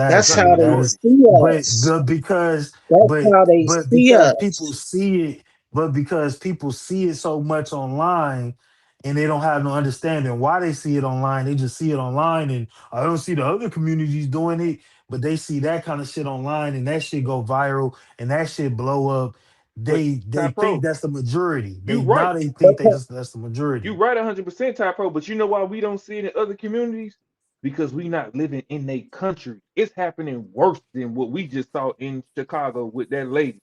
That's That's not the Exactly. how they That is, majority. see but us. but because That's how they but see because people us. see it, but because people see it so much online, and they don't have no understanding why they see it online. They just see it online, and I don't see the other communities doing it, but they see that kind of shit online, and that shit go viral, and that shit blow up. But They Ty think Pro, that's the majority. you They right. now they think Okay. that's the You majority. right 100% Ty Pro, but you know why we don't see it in other communities? Because we not living in a country. It's happening worse than what we just saw in Chicago with that lady.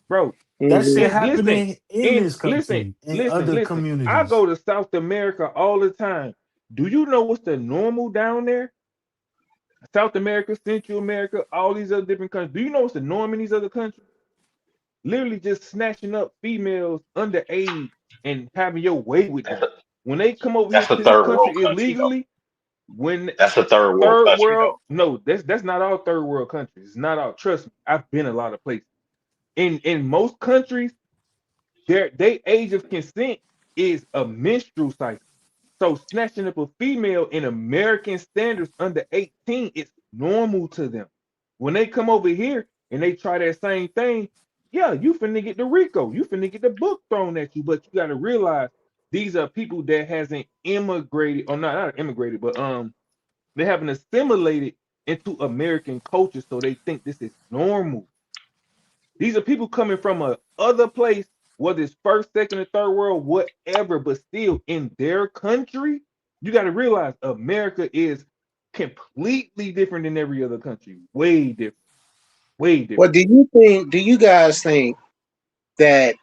Bro, That Hmm. shit and listen, happening in and this listen, country in listen, other listen. I communities. go to South America all the time. Do you know what's the normal down there? South America, Central America, all these other different countries. Do you know what's the norm in these other countries? Literally just snatching up females underage and having your way with That's them. a, When they come over here that's a to this third world country country, though. illegally, when That's a third world third country, world, though. no, that's not all third world countries. It's not all. Trust me, I've been a lot of places. In most countries, their age of consent is a menstrual cycle. So snatching up a female in American standards under 18 is normal to them. When they come over here and they try that same thing, yeah, you finna get the RICO. You finna get the book thrown at you. But you gotta realize these are people that hasn't immigrated, or not immigrated, but they haven't assimilated into American culture, so they think this is normal. These are people coming from a other place, whether it's first, second, or third world, whatever, but still in their country. You got to realize America is completely different than every other country. Way different. Way Well, different. do you guys think that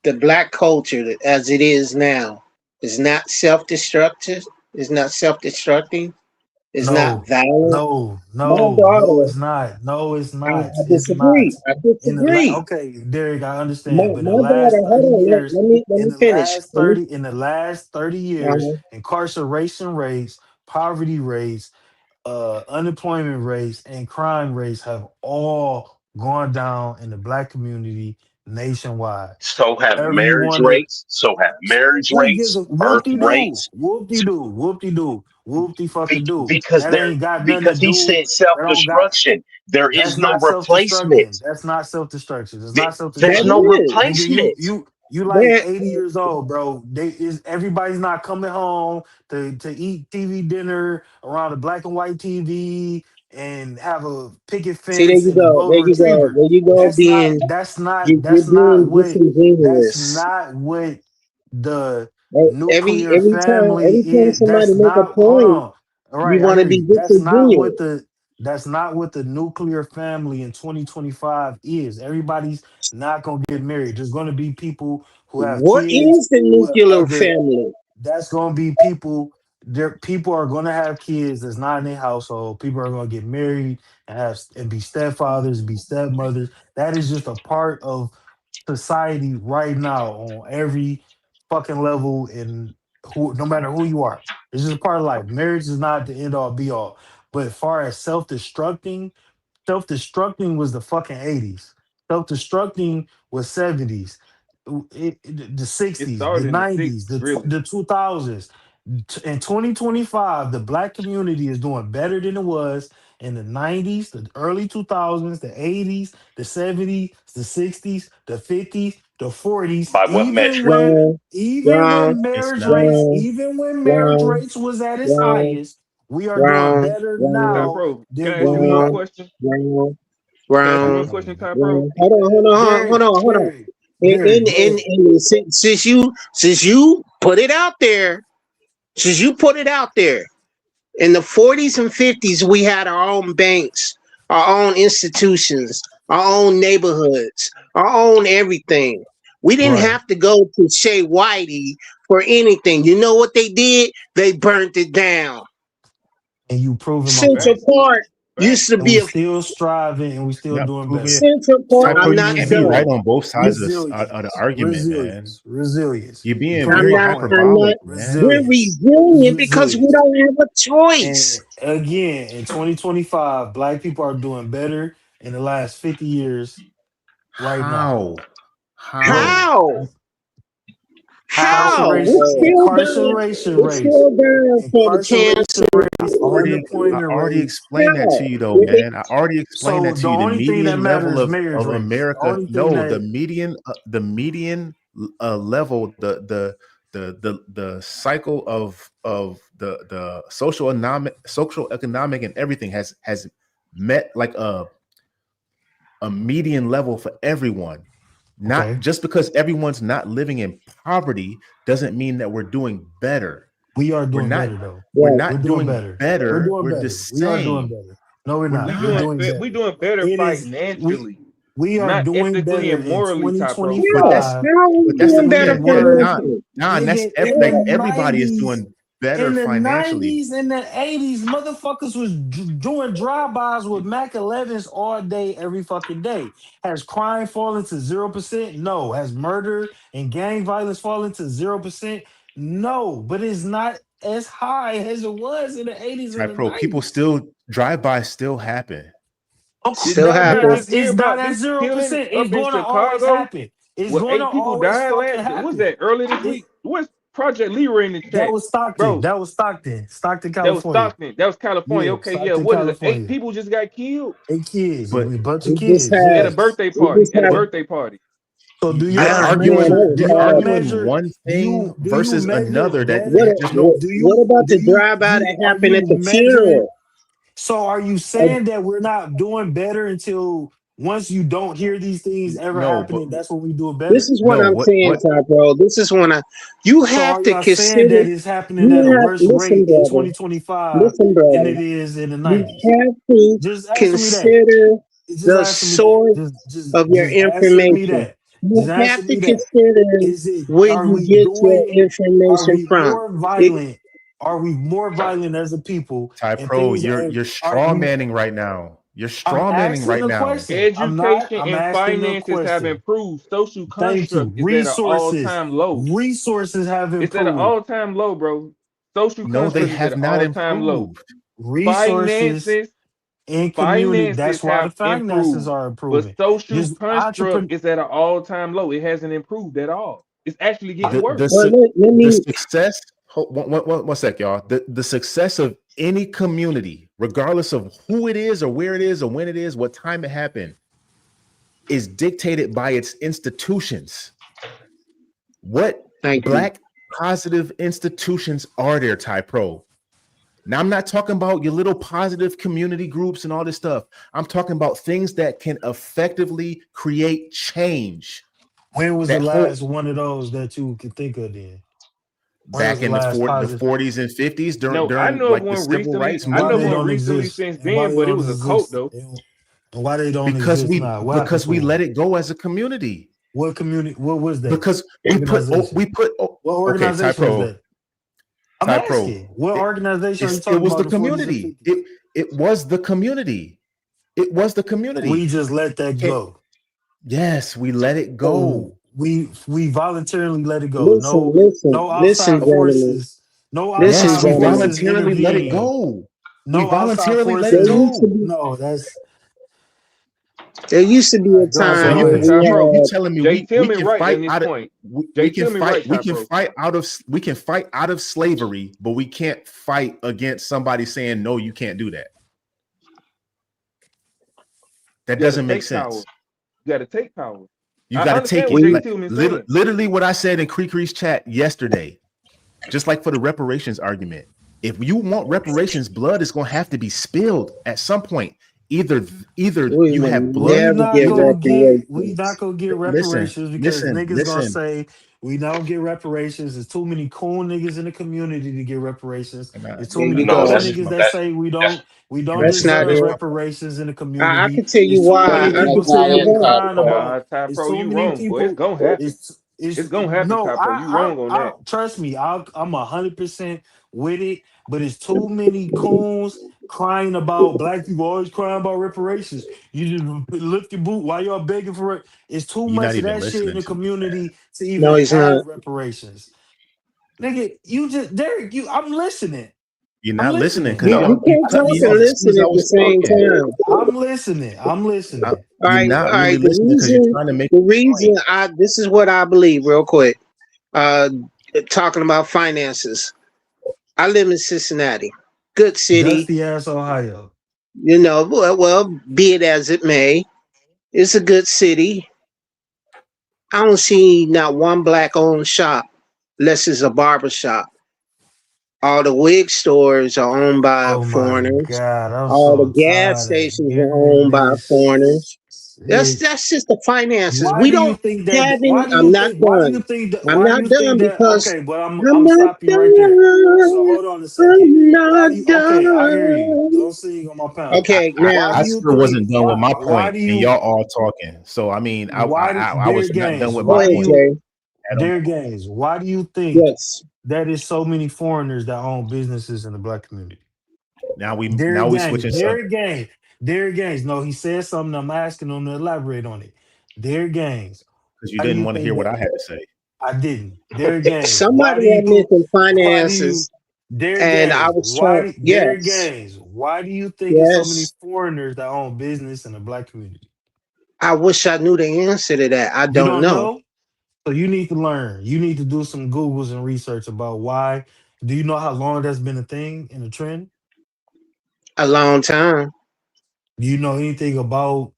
the black culture as it is now is not self-destructive? Is not self-destructing? It's not No, violent. no, My no, no, daughter, it's not. No, it's not. I It's not. disagree. I disagree. Okay, Derek, I understand, but in the My last daughter, 30 hold on, years, let me finish. in the last 30 years, Uh-huh. incarceration rates, poverty rates, unemployment rates, and crime rates have all gone down in the black community nationwide. So have Whatever you marriage want to. rates. So have marriage Who gives a rates, birth whoop-de-doo? rates. Whoop-de-doo, whoop-de-doo, whoop-de-fucking-doo. Because That there, ain't got nothing to because he do. said That don't got. self-destruction. There That's is no not self-destruction. replacement. That's not self-destruction. It's not There's That no self-destruction. is. Nigga, you replacement. you you like That 80 years old, bro. Everybody's not coming home to eat TV dinner around a black and white TV and have a picket see there fence you and a go. golden There you go. retriever. There you go That's not being that's not you're that's not being what that's disingenuous. not what the Every nuclear family every time is. somebody That's make a not, hold point, on. All you right, I want to hear be you. disingenuous. That's not what the nuclear family in 2025 is. Everybody's not gonna get married. There's gonna be people who have What kids is the with nuclear other. family? That's gonna be people. People are gonna have kids that's not in their household. People are gonna get married and be stepfathers, be stepmothers. That is just a part of society right now on every fucking level, and who, no matter who you are. It's just a part of life. Marriage is not the end all be all. But as far as self-destructing was the fucking 80s. Self-destructing was 70s. The It 60s, the started in the 90s, '60s, really. the 2000s. In 2025, the black community is doing better than it was in the 90s, the early 2000s, the 80s, the 70s, the 60s, the 50s, the 40s, By what metric? Wrong, wrong, It's not. even when marriage wrong, rates was at its wrong, highest, we are doing wrong, better Ty wrong, now Pro, can than I ask what you we one are. wrong, question? wrong, Can I ask you wrong, one Oh question, my Ty Pro? wrong. Hold Derek, on, hold on. Derek, Derek, go ahead. Since you put it out there, since you put it out there, in the 40s and 50s, we had our own banks, our own institutions, our own neighborhoods, our own everything. We didn't Right. have to go to Shea Whitey for anything. You know what they did? They burnt it down. And you proving my Central point. Facts, Park used facts. to And be we a still striving and we still Not doing proving better. it. Central Park. Typo, I'm So you not can't be done. right resilience, on both sides of the resilience, argument, man. resilience, resilience. You're You being proving very my point. I'm not. hyperbolic, man. We're Resilience. resilient because we Resilience. don't have a And choice. again, in 2025, black people are doing better in the last 50 years right now. How? Bro, How? How? How? incarceration, It's Oh, still down. incarceration It's rates, still down for the incarceration cancer. rates, I unemployment already rates. explained that to How? you, though, It- man. I already explained So that the to you. The only thing that median level matters is marriage of rates. The America, only thing no, that, the median level, the cycle of the social economic and everything has met like a median level for everyone. Not okay, just because everyone's not living in poverty doesn't mean that we're doing better. we are We're doing not better though. we're Right. We're not doing doing better. We're better. doing We're the better. We are doing same. better. No, we're We're not. We We're not. doing doing we better. doing better It is we financially, we are not doing ethically better and in morally, Ty Pro. But that's 2025 How are we but that's the doing than we better thing. Yeah, were, nah, financially? nah, and that's nigga, in the like everybody is 90s. doing better In the financially. 90s and the 80s, motherfuckers was doing drive-bys with Mac 11s all day, every fucking day. Has crime fallen to 0%? No. Has murder and gang violence fallen to 0%? No. But it's not as high as it was in the 80s and Type the Pro, people 90s. still drive-by still happen. Okay, Still Did you not happen. just hear it's not about at this zero killing percent. It's up in going to always Chicago happen. It's where going to 8 people always died fucking last? Was happen. that early this It week? What's Project Leroy in the that chat, was Stockton. bro? That was Stockton. Stockton, That was California. Stockton. That was California. Yeah, Okay, yeah. Stockton, What is it? 8 California. people just got killed 8 kids, But a bunch of We just kids. at had a Yes. birthday we party. just At a had birthday party. So do you're y'all man, that arguing measure? was Do you're y'all horrible. arguing measure? one thing Do you versus measure another that What better? there's no what about the drive-by that Are happened you at the measuring? funeral? So are you Uh, saying that we're not doing better until once you don't hear these things ever no, but happening? That's when we do it This better. is what no, I'm saying, what Ty bro. This is when you So have are to y'all saying consider. that it's happening at a You have worse listen, rate in brother. 2025 Listen, than brother. it is in the You 90s? have to Just answer me that. consider Just the answer me that. source of your Just answer me information. that. Just You answer have to me that. consider Is it where are you we get your doing are information we from. more It, violent? Are we more violent as a people? Ty And Pro, things you're are straw manning right now. You're I'm straw manning asking right a now. question. I'm not. Education I'm and asking a finances have question. improved. Social Thank construct you. is at an Resources. all-time low. Resources have It's at an improved. all-time low, bro. Social No, they construct is at have an not all-time low. improved. Resources Finances, in community. finances That's why the have finances improved, are but improving. social Just entrepreneur. construct is at an all-time low. It hasn't improved at all. It's actually getting The worse. the Well, su- let the me. success. One sec, y'all. The success of any community, regardless of who it is or where it is or when it is, what time it happened, is dictated by its institutions. What Thank you. black positive institutions are there, Ty Pro? Now, I'm not talking about your little positive community groups and all this stuff. I'm talking about things that can effectively create change. When was the That whole last one of those that you could think of? Then when was back the in the last 40s positive? and 50s during No, I during know of like the one civil recently. rights And I why know of they movement, one don't recently exist? since And why then, they but it don't was a cult exist? though. And why they don't exist now? What happened because to we let them? it go as a community. What community? What was that Because organization? we put What okay, organization was that? I'm Ty Pro. asking. What organization are you It talking was about? the The 40s and community. 50s. It was the community. It was the community. We just let that Can- go. yes, we let it So go. we voluntarily let it go. Listen, No, listen, no listen, outside gentlemen. forces. No Listen, Yes, outside we gentlemen. forces voluntarily let it intervene. go. We No outside voluntarily let There it forces. used to go. be No, that's there used to be all a right. Go ahead. So time Go you when ahead. Ty we Pro, you had. telling me Jay we Tillman can right fight in this out of point. Jay Tillman right, we Ty can Pro. fight out of slavery, but we can't fight against somebody saying no, you can't do that. That You got to doesn't make take power. sense. You got to take power. You I got to take understand what it. Jay We, Like Tillman's saying. literally what I said in Creekree's chat yesterday. Just like for the reparations argument. If you want reparations, blood is going to have to be spilled at some point. Either we you will have blood, never get We not reparations. gonna get listen, reparations because listen, niggas gonna listen. say we don't get reparations. There's too many cool niggas in the community to get reparations. And There's too There many you No, cool go. niggas that that's say that's we don't that's That's not deserve it. reparations in the I community. can tell you It's too why. many I people can tell you saying we why. crying about. Nah, Ty It's Pro, too you many wrong, boy. It's people. gonna happen. It's It's gonna happen, no. Ty Pro. You wrong on I that. trust me. I'm 100% with it. But it's too many coons crying about black people always crying about reparations. You just lift your boot while y'all begging for it. It's too you're not much of even that shit in listening the to me, man. community to No, even he's not. have reparations. Nigga, you just Derek, I'm listening. You're I'm not listening listening. because We you can't cut talk me and off as soon listen as I at the was same talking. time. I'm listening. I'm listening. You're not All really right. The listening because you're reason, trying to make the a reason point. this is what I believe, real quick. Uh, talking about finances. I live in Cincinnati, good city. Dusty ass Ohio. Well, be it as it may, it's a good city. I don't see not one black owned shop unless it's a barber shop. All the wig stores are owned by Oh my foreigners. god, I'm All the so gas tired of stations are hearing owned by this foreigners. shit. That's just the finances. Why We do you don't think that? have any. I'm not done. I'm Why do not you think done that? because Okay, but I'm I'm gonna not stop you right there. So done. hold on a second. I'm Why not do you? Okay, I hear you. done. Don't sing on my pound. Okay, now Why do I you still think? wasn't done with my Why point, do and you? y'all all talking. So I mean, I was Derek not done Gaines? with go my Why do ahead, point you? Jay. at Derek all. Gaines? Why do you think Yes. that is so many foreigners that own businesses in the black community? Now Derek we Gaines. switching subject Derek Gaines. Derek Gaines. No, he said something. I'm asking him to elaborate on it. Derek Gaines. because you Why do didn't you want to think hear what that? I had to say. I didn't. Derek Gaines. Somebody had mentioned Why do you, finances, Derek and I Gaines? was trying. Derek Yes, Gaines? Why do you think it's so many yes. foreigners that own business in the black community? I wish I knew the answer to that. I You don't don't know. know, so you need to learn. You need to do some Googles and research about why. Do you know how long that's been a thing and a trend? A long time. Do you know anything about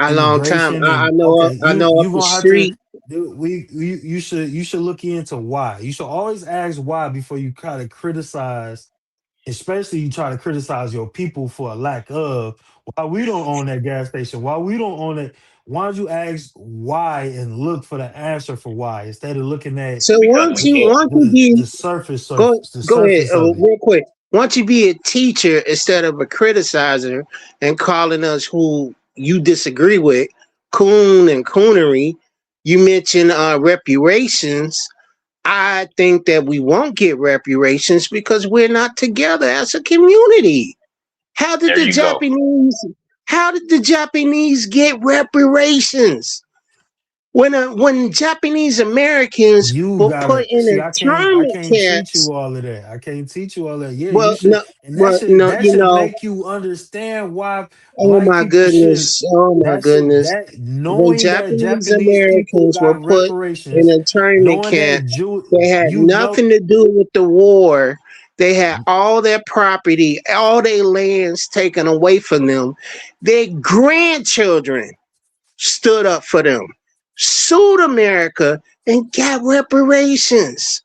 A long time. immigration? I And know. okay, I know you up the gonna have to street. you should look into why. You should always ask why before you try to criticize, especially you try to criticize your people for a lack of. Why we don't own that gas station? Why we don't own it? Why don't you ask why and look for the answer for why instead of looking at So because we can't. once you be the surface go the go ahead surface of it? real quick. Once you be a teacher instead of a criticizer and calling us who you disagree with, coon and coonery. You mentioned reparations. I think that we won't get reparations because we're not together as a community. How did There the you go. Japanese how did the Japanese get reparations? When Japanese Americans You were put gotta in see. I internment can't teach camps, you all of that. I can't teach you all that. Yeah, you well, should, no, and well, no, that you should know, make you understand why oh black my people should. goodness, oh my That should goodness. that When knowing that Japanese Japanese people Americans were got put in reparations, internment knowing camp, that they had you know, nothing to do with the war. They had all their property, all their lands taken away from them. Their grandchildren stood up for them, sued America, and got reparations.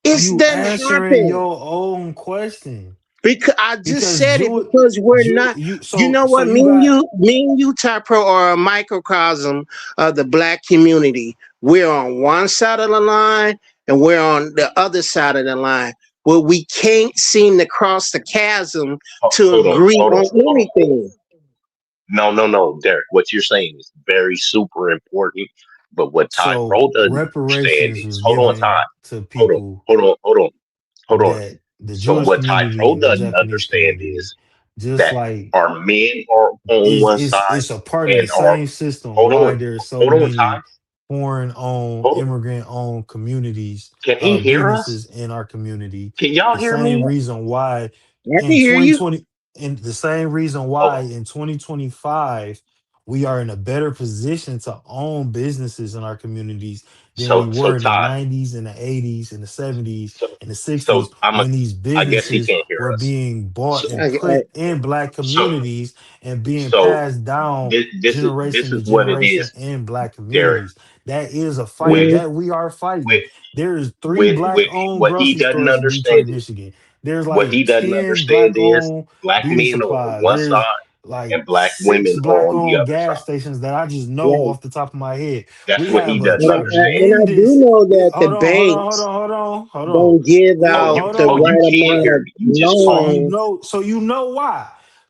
are It's you done answering happened. your own question? Because I just Because said it because we're not. You know so what? you got Me and you, Typro, are a microcosm of the black community. We're on one side of the line, and we're on the other side of the line, where we can't seem to cross the chasm to Hold on, agree hold on, on hold on. anything. No, no, no, Derek. What you're saying is very super important. But what Ty so Pro doesn't understand reparations is, was hold on, Ty. given to Hold on, people hold on, hold on, hold on. that the So Jewish what Ty community Pro and the doesn't Japanese understand community, is just that like our men are on one side it's a part of the and our same system hold why on, there's so hold on, Ty. many foreign owned, Hold on. immigrant owned communities, Can he hear us? businesses in our community. Can y'all The hear same me? reason why I can in hear you. 2020, and the same reason why Oh, in 2025 we are in a better position to own businesses in our communities than we so were in the Ty. 90s and the 80s and the 70s So and the so 60s I'm a. when these I guess he businesses can't hear were us. being bought So and I, put in black so communities and being so passed down this generation to is what it generation is, in black Derek. communities. That is a fight With mm, that we are fighting. with There's three black with owned what he grocery doesn't stores in understand Detroit, is Michigan. There's what like he doesn't 10 understand black is owned black beauty men are on supplies. one There's side like and black 6 women are black on the owned other gas side. stations that I just know right. off the top of my head. That's We what he have a doesn't understand. And I do tremendous know that the hold on, hold on, hold banks on, hold on, hold on. don't give Oh, out you Hold the oh on. you right can amount hear of me. You just So talk. you loans. know, so you know why.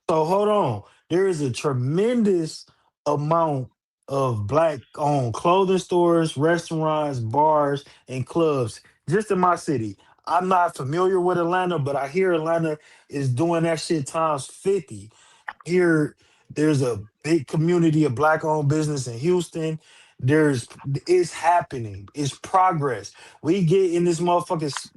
So hold on. There is a tremendous amount of black owned clothing stores, restaurants, bars, and clubs just in my city. I'm not familiar with Atlanta, but I hear Atlanta is doing that shit times 50. Here there's a big community of black owned business in Houston. There's it's happening. It's progress. We get in this motherfucking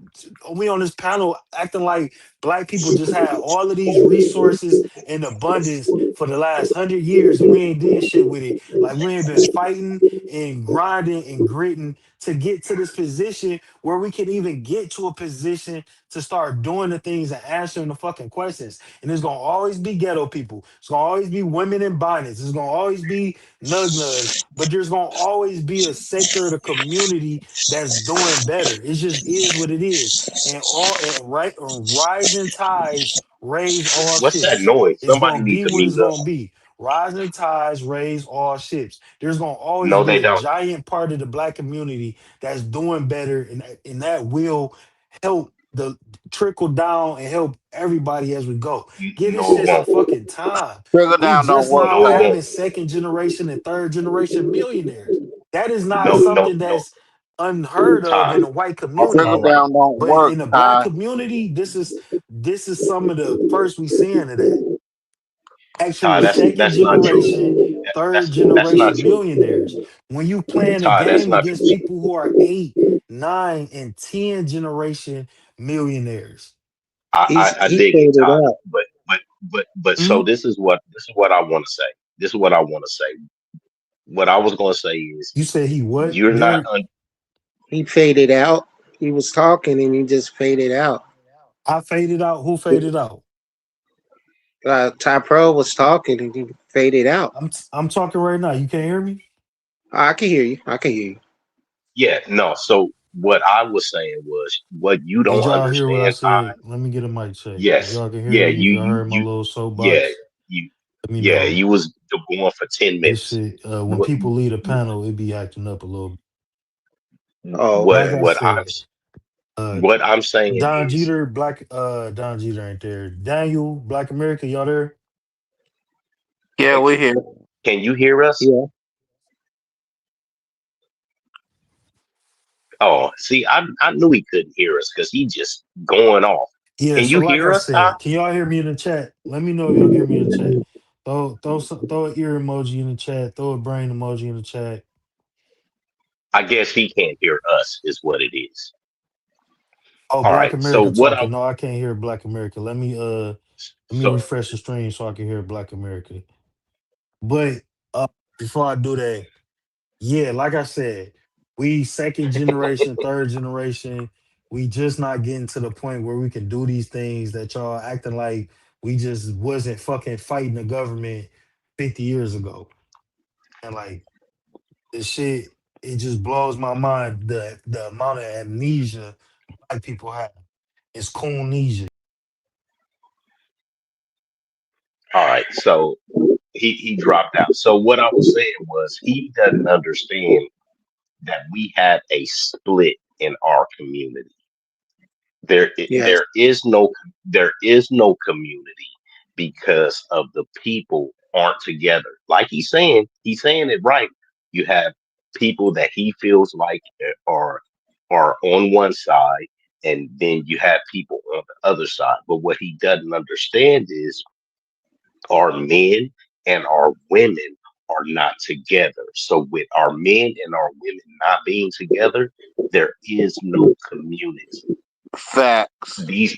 we on this panel acting like black people just had all of these resources in abundance for the last 100 years and we ain't did shit with it. Like we ain't been fighting and grinding and gritting to get to this position where we can even get to a position to start doing the things and answering the fucking questions. And there's gonna always be ghetto people. It's gonna always be women in bonnets. It's gonna always be nug nugs. But there's gonna always be a sector of the community that's doing better. It just is what it is. And all and right rising tides raise all What's that ships. noise? It's Somebody gonna need be to what mute it's gonna us. be. Rising tides raise all ships. There's gonna always No, be they a don't. giant part of the black community that's doing better, and that will help the trickle down and help everybody as we go. Give this No, it shit some won't. fucking time. Trickle We down don't just work, now No, it Ty. won't. having second generation and third generation millionaires. That is not No, no, something no. that's unheard of Ty. in the white Trickle All community. right. down don't But work, in the black Ty. community, this is some of the first we seeing of that. Ty, Actually, second that's not true. generation, third That's not generation true. millionaires. When you playing a Ty, that's game not true. against people who are eight, nine, and 10 generation millionaires. I He dig it, faded Ty. out. But so Mhm. this is what I want to say. This is what I want to say. What I was going to say is You said he what? you're not Derek? He faded out. He was talking and he just faded out. I faded out. Who faded out? Ty Pro was talking and he faded out. I'm talking right now. You can't hear me? I can hear you. I can hear you. yeah, no. So what I was saying was what you Did don't y'all hear what I understand, Ty. said? Let me get a mic check. If Yes. y'all can hear Yeah, me, if you y'all you heard my you little yeah, soapbox, you let me yeah, know. you was going for 10 This minutes. shit, when What people leave a panel, it be acting up a little. Oh, Like okay. I said, uh, what I'm saying Don is Jeter, Don Jeter ain't there. Daniel, Black America, y'all there? Yeah, we here. can you hear us? Yeah. Oh, see, I knew he couldn't hear us because he just going off. Yeah, Can so you like I hear us, Ty? said, can y'all hear me in the chat? Let me know if y'all can hear me in the chat. Throw an ear emoji in the chat. Throw a brain emoji in the chat. I guess he can't hear us, is what it is. Oh, All Black right. So America what I talking. No, I can't hear Black America. Let me so refresh the stream so I can hear Black America. But before I do that, yeah, like I said, we second generation, third generation. We just not getting to the point where we can do these things that y'all acting like we just wasn't fucking fighting the government 50 years ago. And like this shit, it just blows my mind the amount of amnesia black people have. It's coolnesia. all right. So he dropped out. So what I was saying was he doesn't understand that we have a split in our community. Yes. There is no community because of the people aren't together. Like he's saying it right. You have people that he feels like are on one side, and then you have people on the other side. But what he doesn't understand is our men and our women are not together. So with our men and our women not being together, there is no community. Facts. These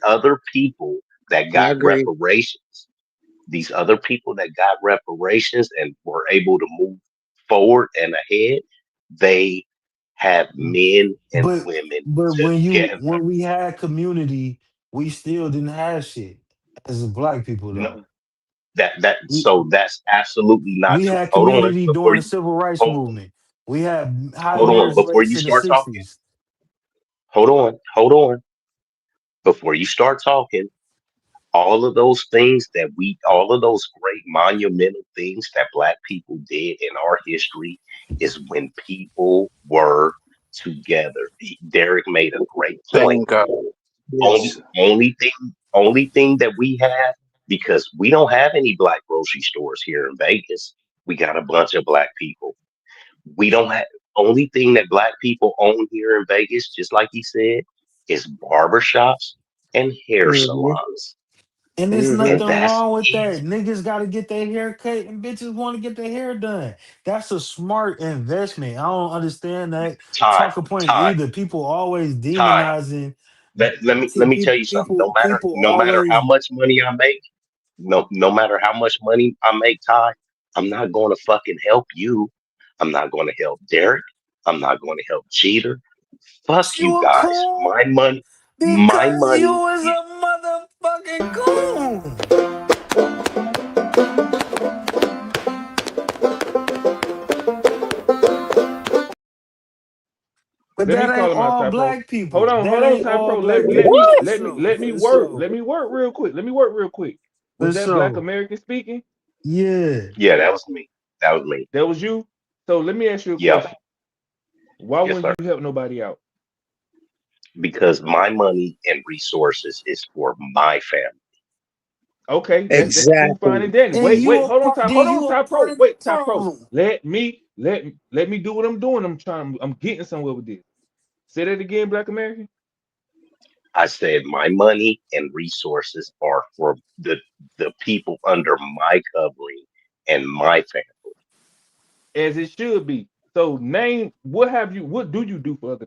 other people that I got agree. reparations, these other people that got reparations and were able to move forward and ahead, they have men and But women but together. when we had community, we still didn't have shit as black people though. No, that We so that's absolutely not we true. had Hold on community before during the you civil rights hold, movement. We had high hold on marriage before rates you in the start talking. 60s. Hold on before you start talking. All of those great monumental things that black people did in our history is when people were together. Derek made a great point. Bingo. Only Yes. only thing only thing that we have, because we don't have any black grocery stores here in Vegas. We got a bunch of black people. We don't have Only thing that black people own here in Vegas, just like he said, is barbershops and hair Mm-hmm. salons. And there's Mm-hmm. And nothing that's wrong with it. that. Niggas got to get their hair cut and bitches want to get their hair done. That's a smart investment. I don't understand that Ty, talking point Ty, either. People always Ty. demonizing. Let me tell you something. No matter People no matter how always. much money I make, no matter how much money I make, Ty, I'm not going to fucking help you. I'm not going to help Derek. I'm not going to help Jeter. Fuck you You a guys. coon My because you money was is a motherfucking coon. But Let me that call ain't him out, all Ty Pro. black people. Hold That on, ain't Ty all Pro. Let, black let people. me For what? let me sure. let me For work. sure. Let me work real quick. Let me work real quick. Was For that Black sure. American speaking? Yeah. Yeah, that was me. That was me. That was you. So let me ask you a Yeah, question. Why yes, wouldn't sir. you help nobody out? Because my money and resources is for my family. Okay, that's cool, fine, Exactly. and dandy. And Wait, then hold on, you a Ty part Pro. of the Wait, Ty Pro. problem. Let me do what I'm doing. I'm getting somewhere with this. Say that again, Black American. I said my money and resources are for the people under my covering and my family. As it should be. So name what do you do for other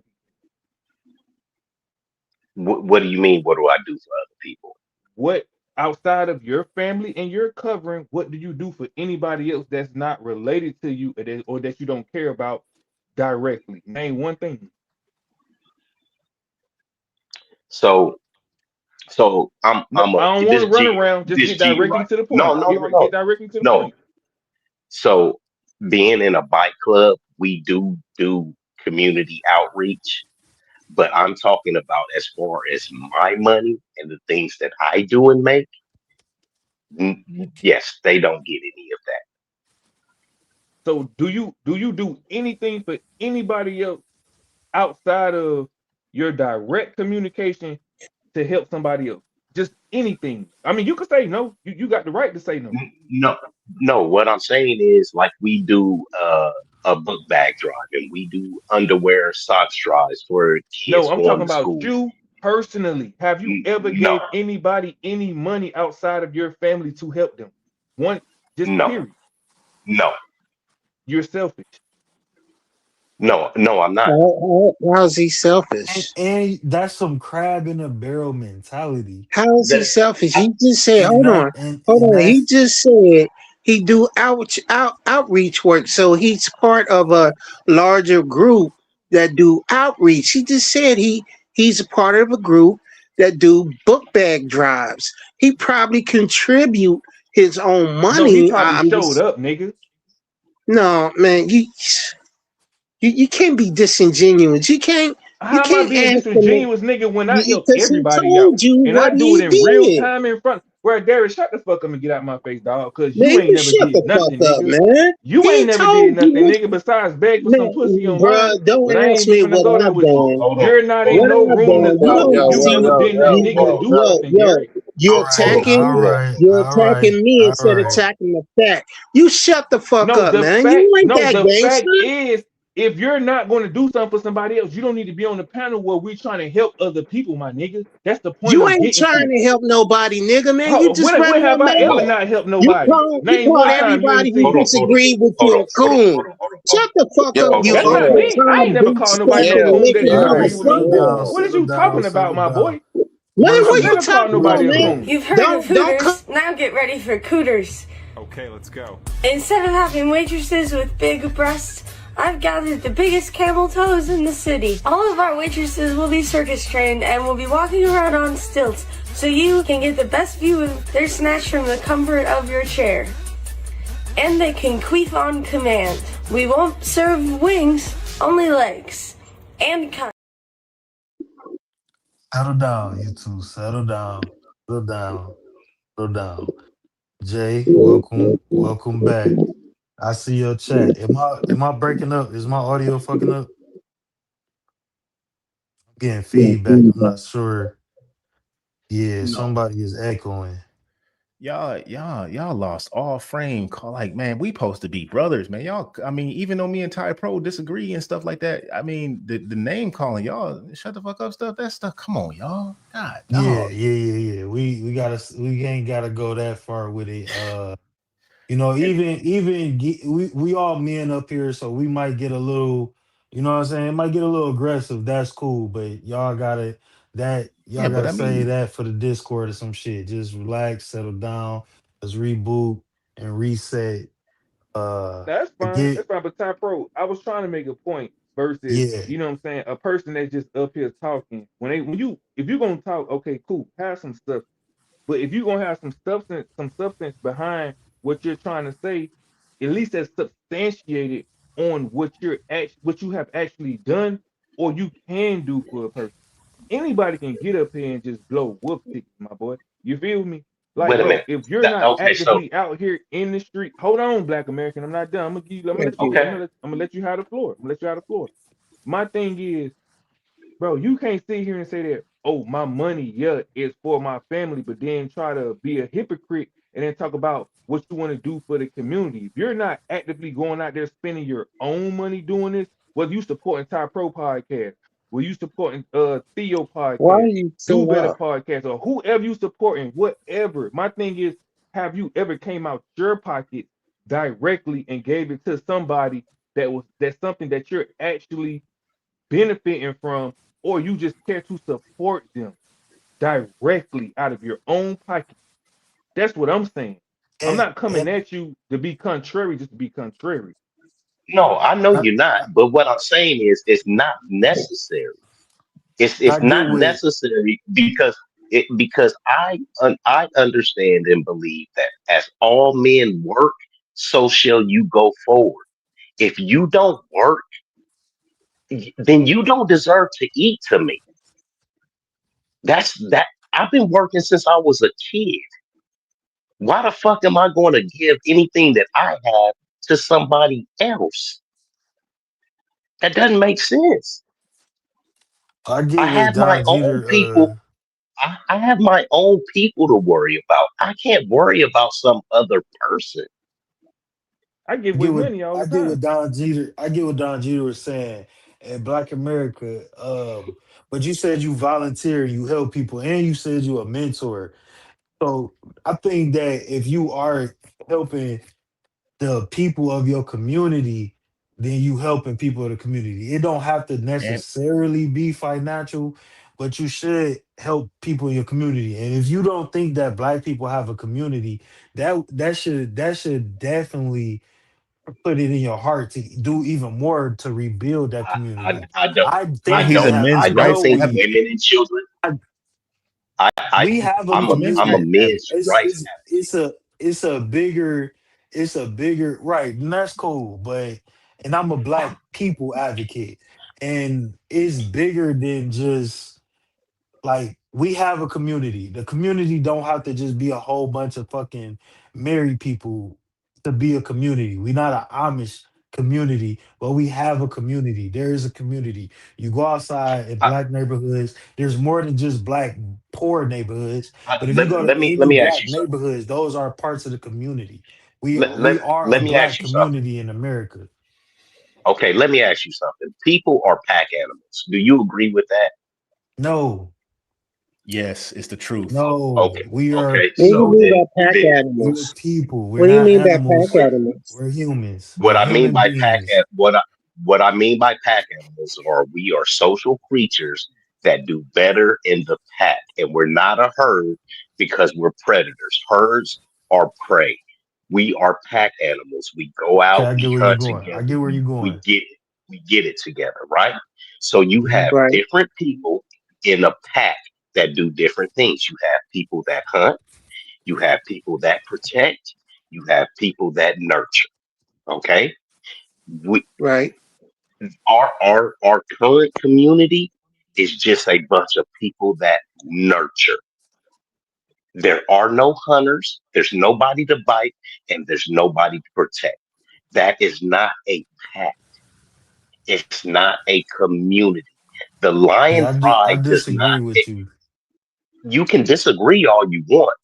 people? What do you mean? What do I do for other people? What outside of your family and your covering, what do you do for anybody else that's not related to you or that you don't care about directly? Name one thing. So No, I don't want to this run Jeter, around. Just this get Jeter, directly right? to the No, point. no, no, Get no, directly to the no. point. So being in a bike club, we do community outreach, but I'm talking about as far as my money and the things that I do and make. Yes, they don't get any of that. So do you do anything for anybody else outside of your direct communication to help somebody else? Just anything. I mean, you can say no. You got the right to say no. No, no. What I'm saying is, like, we do a book bag drive, and we do underwear socks drives for No, kids I'm going talking to about school. you personally. Have you ever No, gave anybody any money outside of your family to help them? One, just no, period. no, You're selfish. no, no. I'm not. How's he And, selfish? and that's some crab in a barrel mentality. How is he That selfish? He just said, And hold that on, hold and on. He that's just said he do outreach work, so he's part of a larger group that do outreach. He just said he's a part of a group that do book bag drives. He probably contribute his own No, he money. probably I'm showed just up, nigga. no man. You can't be disingenuous. You How am I can't being ask him disingenuous, nigga, when I help because he everybody out? told you And I what do it he in real did. time in front. Where Darius, shut the fuck up and get out my face, dog. Cause Man, you ain't you never shut did the nothing, fuck up, nigga. man. You He ain't never did told nothing, you, nigga, besides beg for some pussy man, online. bruh, don't But I ask ain't me even gonna what go there I've with you. done. You're not in What no I've room to done. You talk don't if you see, never been that nigga to do yo, something, yo, Garrett. you're all right, attacking, all right, you're all right, attacking me all instead of right. attacking the fact. You shut the fuck No, up, man. You ain't that the fact gangster. is, if you're not going to do something for somebody else, you don't need to be on the panel where we're trying to help other people, my nigga. That's the point You I'm ain't getting trying to. to help nobody, nigga, man. You just When running your have I ever mouth. not helped nobody? You Name call one time you ain't everybody who Hold seen on, me. hold on, disagree with hold you on, a hold on, coon. hold on, hold on, hold on. Shut the fuck up, Hold you on, That's hold not on. old me. I ain't time never called nobody no bootstrapping coon that nigga. All You disagree a right, with me. settle failure. down, What is settle you down, talking about, settle my down. boy? Man, I've what Mercy, you never called talking mercy about, nobody a man? here. coon. You've heard of Don't come. Hooters, now get ready for Cooters. Okay, let's go. Instead of having waitresses with big breasts, I've gathered the biggest camel toes in the city. All of our waitresses will be circus trained and will be walking around on stilts so you can get the best view of their snatch from the comfort of your chair. And they can queef on command. We won't serve wings, only legs. And Settle down, you two. Settle down. Settle down. Settle down. Jay, welcome back. I see your chat. Am I breaking up? Is my audio fucking up? I'm getting feedback. I'm not sure. Yeah, No. somebody is echoing. Y'all lost all frame. Call like, man, we supposed to be brothers, man. Y'all, I mean, even though me and Ty Pro disagree and stuff like that, I mean, the name calling y'all, shut the fuck up stuff. That stuff, come on, y'all. God, Yeah, dog. yeah. We ain't gotta go that far with it. We all men up here, so we might get a little, you know what I'm saying? It might get a little aggressive. That's cool, but y'all Yeah, but gotta I say mean, that for the Discord or some shit. Just relax, settle down, let's reboot and reset. That's fine. Get That's fine. But Ty Pro, I was trying to make a point versus, yeah, you know what I'm saying, a person that's just up here talking. When you if you're gonna talk, okay, cool, have some stuff. But if you're gonna have some substance behind what you're trying to say, at least that's substantiated on what you have actually done or you can do for a person. Anybody can get up here and just blow whoop tickets, my boy. You feel me? Like, Wait a bro, minute. if you're not Okay, so actively out here in the street, hold on, Black American. I'm not done. I'm gonna let you. okay. I'm gonna let you have the floor. I'm gonna let you have the floor. My thing is, bro, you can't sit here and say that, oh, my money, yeah, is for my family, but then try to be a hypocrite and then talk about what you want to do for the community. If you're not actively going out there spending your own money doing this, whether you supporting Ty Pro podcast, whether you supporting Theo Why are podcast, you Do so Better up? podcast, or whoever you supporting, whatever. My thing is, have you ever came out your pocket directly and gave it to somebody that's something that you're actually benefiting from, or you just care to support them directly out of your own pocket. That's what I'm saying. I'm and not coming and at you to be contrary just to be contrary. No, I know I, you're not. But what I'm saying is, it's not necessary. I It's get not with necessary because I understand and believe that as all men work, so shall you go forward. If you don't work, then you don't deserve to eat to me. That's that. I've been working since I was a kid. Why the fuck am I going to give anything that I have to somebody else? That doesn't make sense. I I get with have my Don own Jeter. people. I have my own people to worry about. I can't worry about some other person. I give away get what money all I the get what time. Don Jeter I get what Don Jeter was saying in Black America. But you said you volunteer, you help people, and you said you a mentor. So I think that if you are helping the people of your community, then you helping people of the community. It don't have to And necessarily be financial, but you should help people in your community. And if you don't think that black people have a community, that should definitely put it in your heart to do even more to rebuild that community. I don't I and think he's a that men's I I don't rights know think we advocate. women and children. I, I we have a He's a men's community. I'm a rights men's advocate. It's rights. it's it's a bigger right, and that's cool. But and I'm a black people advocate, and it's bigger than just like we have a community. The community don't have to just be a whole bunch of fucking married people to be a community. We're not an Amish community, but we have a community. There is a community. You go outside in I, black neighborhoods, there's more than just black poor neighborhoods. But if you go let to me any ask black you something. neighbores, those are parts of the community. We Let, we let, are a let me black ask you something. community in America. Okay, let me ask you something. People are pack animals. Do you agree with that? No, Yes, it's the truth. no, Okay, we are okay. What do you So people. mean by pack then We're animals? people. We're What do you not mean by pack animals. animals? We're humans. what We're I mean human by beings. what I mean by pack animals are we are social creatures that do better in the pack, and we're not a herd because we're predators. Herds are prey. We are pack animals. We go Okay, out, I get we where you're hunt going. I together, get where you're we going. get it, we get it together, right? So you Hmm. have Right, different people in a pack that do different things. You have people that hunt, you have people that protect, you have people that nurture. Okay, we right. our current community is just a bunch of people that nurture. There are no hunters, there's nobody to bite, and there's nobody to protect. That is not a pack. It's not a community. The lion Yeah, I pride does not. disagree with you. You can disagree all you want.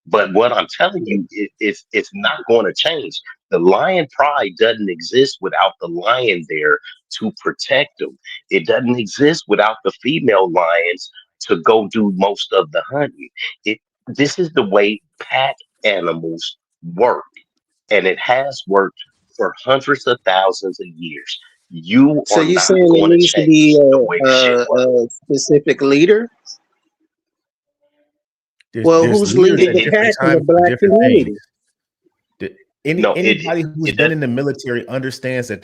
But what I'm telling you is it's not going to change. The lion pride doesn't exist without the lion there to protect them. It doesn't exist without the female lions to go do most of the hunting. It This is the way pack animals work, and it has worked for hundreds of thousands of years. You So are you not saying it going to needs to be change the way shit works. a specific leader? Well, There's who's leaders leading at the It, different pack in the times for black different things. community? no, Anybody who's it been does. in the military understands that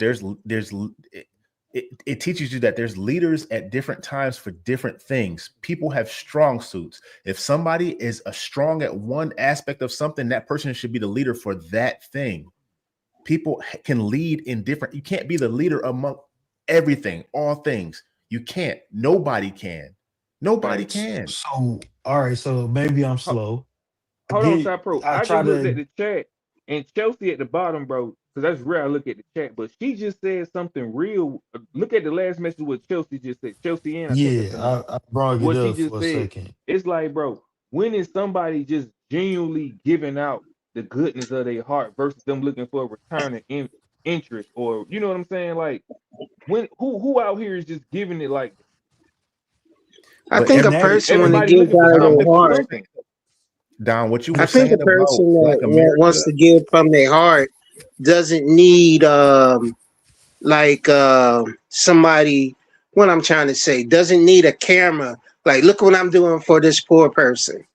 it teaches you that there's leaders at different times for different things. People have strong suits. If somebody is a strong at one aspect of something, that person should be the leader for that thing. People can lead in different. You can't be the leader among everything, all things. You can't. Nobody can. Nobody Facts. can. So, all right. So maybe I'm slow. I Hold on, get. Side Pro. I I try just looked at to. the chat and Chelsea at the bottom, bro, because that's rare. I look at the chat, but she just said something real. Look at the last message what Chelsea just said. Chelsea, and I think that's her name. Yeah, I brought it What she up just for a said. second. It's like, bro, when is somebody just genuinely giving out the goodness of their heart versus them looking for a return of interest, or you know what I'm saying? Like, when who out here is just giving it like I But think a And that person when it everybody gives looking for out of Don, their what something you for were heart, saying, something? Don, what you I were think a saying about person that Black America. wants to give from their heart doesn't need like somebody. What I'm trying to say doesn't need a camera. Like, look what I'm doing for this poor person.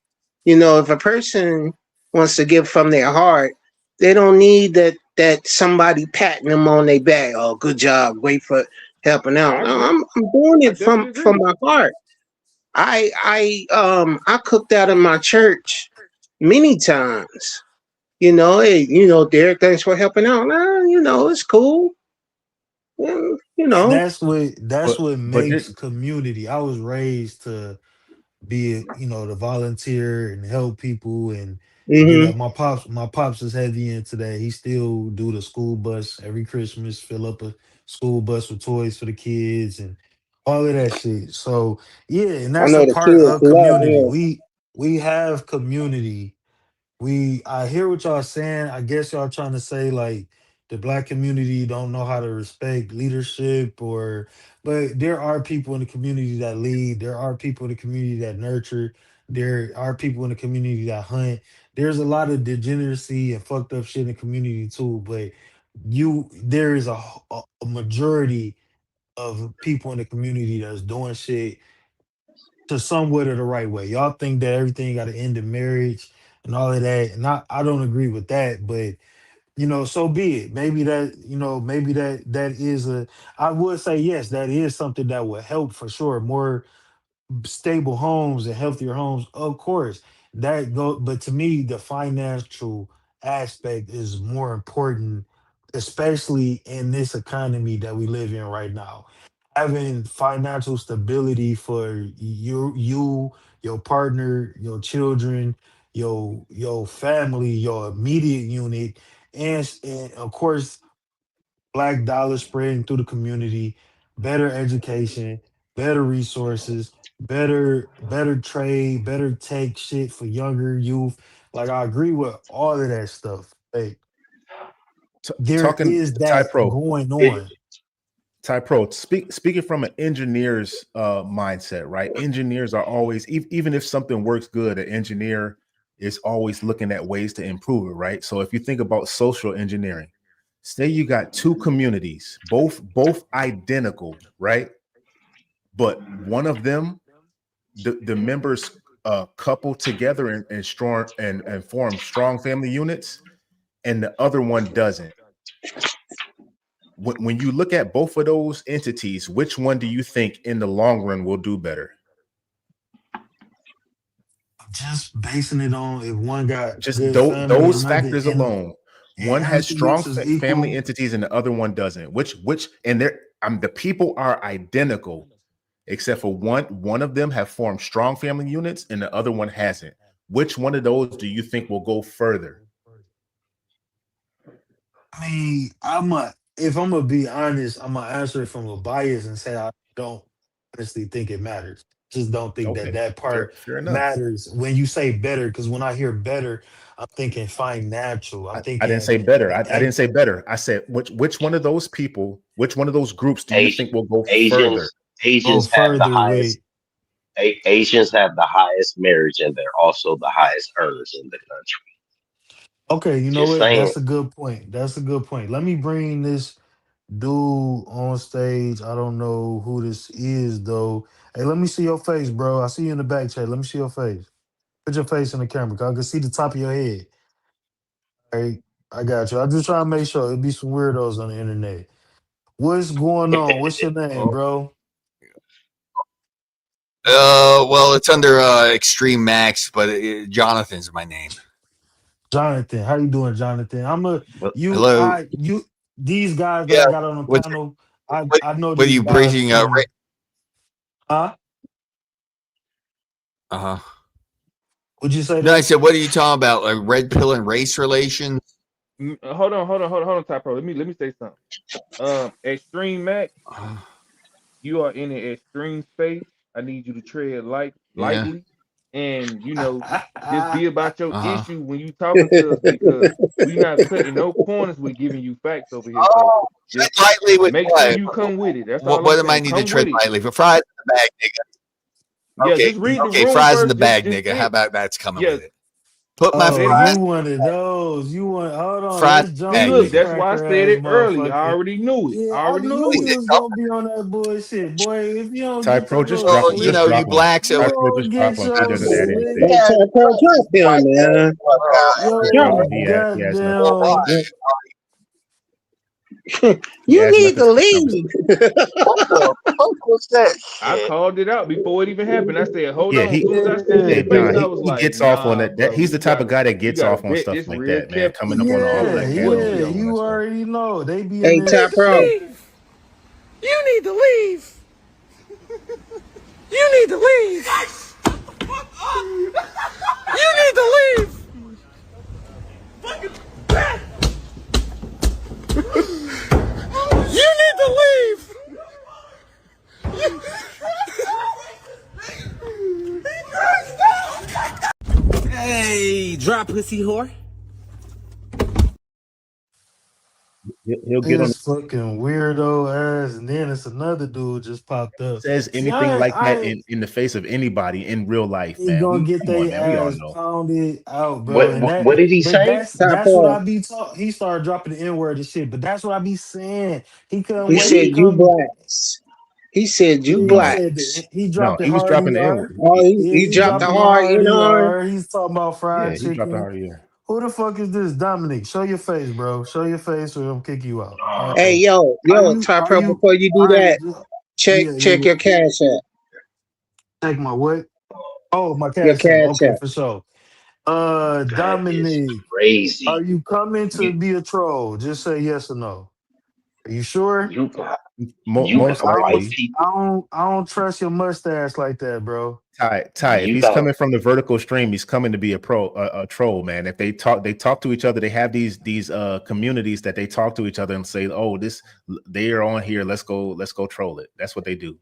You know, if a person wants to give from their heart, they don't need that somebody patting them on their back. Oh, good job. Wait for helping out. I No, agree. I'm doing I it definitely from agree. my heart. I cooked out in my church many times. You know, hey, Derek, thanks for helping out. It's cool. You and know. that's what But makes community. I was raised to be to volunteer and help people and do Hmm. that. My pops is heavy into that. He still do the school bus every Christmas, fill up a school bus with toys for the kids and all of that shit. So yeah, and I that's a know the part kids of love community. him. We have community. I hear what y'all saying. I guess y'all trying to say like the black community don't know how to respect leadership, or but there are people in the community that lead, there are people in the community that nurture, there are people in the community that hunt. There's a lot of degeneracy and fucked up shit in the community too, but there is a majority of people in the community that's doing shit to somewhat of the right way. Y'all think that everything got to end in marriage and all of that, and I don't agree with that. But so be it. Maybe that maybe that is a. I would say yes, that is something that would help for sure. More stable homes and healthier homes, of course. That go, but to me, the financial aspect is more important, especially in this economy that we live in right now. Having financial stability for your partner, your children, your family, your immediate unit, and of course black dollar spreading through the community, better education, better resources, better trade, better tech shit for younger youth. Like I agree with all of that stuff. Like there Talking is Ty that Pro, going on. Ty Pro, speaking from an engineer's mindset, right? Engineers are always, even if something works good, an engineer is always looking at ways to improve it, right? So if you think about social engineering, say you got two communities, both identical, right? But one of them, the members couple together and strong and form strong family units, and the other one doesn't. When you look at both of those entities, which one do you think in the long run will do better? Just basing it on if one got Just good family those and nothing, factors alone. and One has everything strong else is family equal. entities and the other one doesn't. Which and they're the people are identical, except for one of them have formed strong family units and the other one hasn't. Which one of those do you think will go further? I mean, if I'm gonna be honest, I'm gonna answer it from a bias and say I don't honestly think it matters. Just don't think that Okay, that part fair enough. matters when you say better. Because when I hear better, I'm thinking financial. I'm I didn't thinking, say better. I and didn't say better. I said which one of those people, which one of those groups do you Asian, think will go further? Asians, go Asians have the further with. highest. Asians have the highest marriage, and they're also the highest earners in the country. Okay, you know Just what? saying. That's a good point. That's a good point. Let me bring this dude on stage. I don't know who this is though. Hey, let me see your face, bro. I see you in the back chat. Let me see your face. Put your face in the camera, 'cause I can see the top of your head. Hey, I got you. I just trying to make sure it'd be some weirdos on the internet. What's going on? What's your name, bro? Well, it's under Extreme Max, but Jonathan's my name. Jonathan. How you doing, Jonathan? Hello. These guys that Yeah. I got on the What's panel, I know what are these you guys breaking? from huh? Uh huh. Would you say No, I that? said, what are you talking about? Like red pill and race relations? Hold on, Ty Pro. Let me say something. Extreme Max, you are in an extreme space. I need you to tread Yeah. lightly, and just be about your Uh-huh. issue when you talking to us because we not cutting no corners. We're giving you facts over here. So Oh, tread just lightly with make sure what? you come with it. That's all I'm What am I saying. need to Come tread with it. lightly for? Fries in the bag, nigga. Yeah, Okay. just read the Okay, room fries in the first. bag, Just nigga. How sit. about that's coming Yeah, with it? Put my Oh, say it fries you again. one of those. You want hold on, fries let's in jump the See, bag, this look, nigga. that's why I cracker said ass it early. I motherfucker. already knew it. Yeah, I I already knew knew you it. was gonna be on that bullshit. Boy, if you don't Ty get your Pro, little Well, you just know, slick, you drop him. blacks you over Ty Pro, don't just drop get him. He your doesn't add slick, anything. Hey, yeah, Taco, drop him, man. Drop your him. He has nothing. goddamn. He You adds need nothing to to the conversation. leave. what the fuck was that I shit? called it out before it even happened. I said, hold Yeah, on. As soon as I seen his hey Yeah, face, John, I was he like, gets off on nah, that. bro, He's the type of guy that you gets gotta off on vet stuff this like real that, man. carefully Coming up on before all you yeah, that go into yeah. animated your and You stuff. already know they be in Hey, this. Top Pro. You need to leave. You need to leave. You need to leave. You need to leave. Hey, drop pussy whore. He'll get on. This fucking weirdo ass, and then it's another dude just popped up. Says See, anything like that I in the face of anybody in real life, ain't man. gonna get Come on, they man. We all ass know. pounded out, bro. What, And what that, what did he but say? Top that's what I off. be taught. He started dropping the N word and shit. But that's what I be saying. He couldn't He wait to said you come. blacks. He said you Yeah, he No, said blacks. that he no, dropped it he was hard dropping the N ER. word. Oh, Yeah, he he dropped the dropping the hard hard ER. ER. He's talking about Yeah, fried he dropped the chicken. hard ear. Who the fuck is this, Dominic? Show your face, bro. Show your face, or I'm kick you out. All Hey, right. Are yo, you? Top Are Pro, you? before you do All right. that, check Yeah, yeah, check yeah. your cash app. Take my what? Oh, my Your cash app. cash Okay, app. for sure. That is Dominic, are crazy. you coming to You be a troll? Just say yes or no. Are you sure? you got you Most got I white don't. likely, people. I don't trust your mustache like that, bro. Ty. If You he's got coming from the vertical stream, he's coming to be a troll, man. If they talk to each other. They have these communities that they talk to each other and say, "Oh, they are on here. Let's go troll it." That's what they do.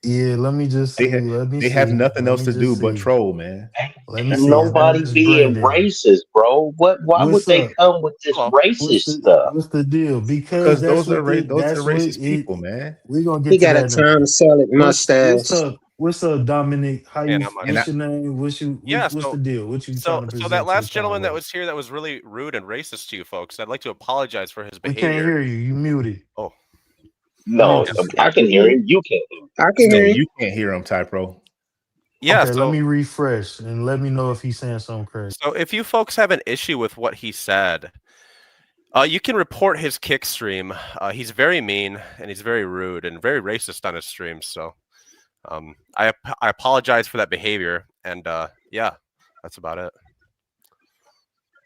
Yeah, let me just They see. Let me they have see. nothing Let else me to do just but see. troll, man. Let me ain't see. His name nobody is being Brandon. racist, bro. Why would What's they up? come with this Hello. racist stuff? What's the deal? Because Because that's what the those are that's what racist it. people, man. We're gonna He get to got a that in a Tom minute. Selleck mustache. What's up? What's up, Dominic? How And you? I'm And What's your name? yeah, What's the so deal? What you trying to so that present to the last gentleman that convo? was here that was really rude and racist to you folks, I'd like to apologize for his We can't behavior. hear you. You muted. Oh, No, yes. I can hear him. You can't. I can no, hear him. you can't hear him, Ty Pro. Yeah, Okay, let so me refresh and let me know if he's saying something correct. so if you folks have an issue with what he said, you can report his kick stream. He's very mean and he's very rude and very racist on his streams. So I apologize for that behavior, and yeah, that's about it.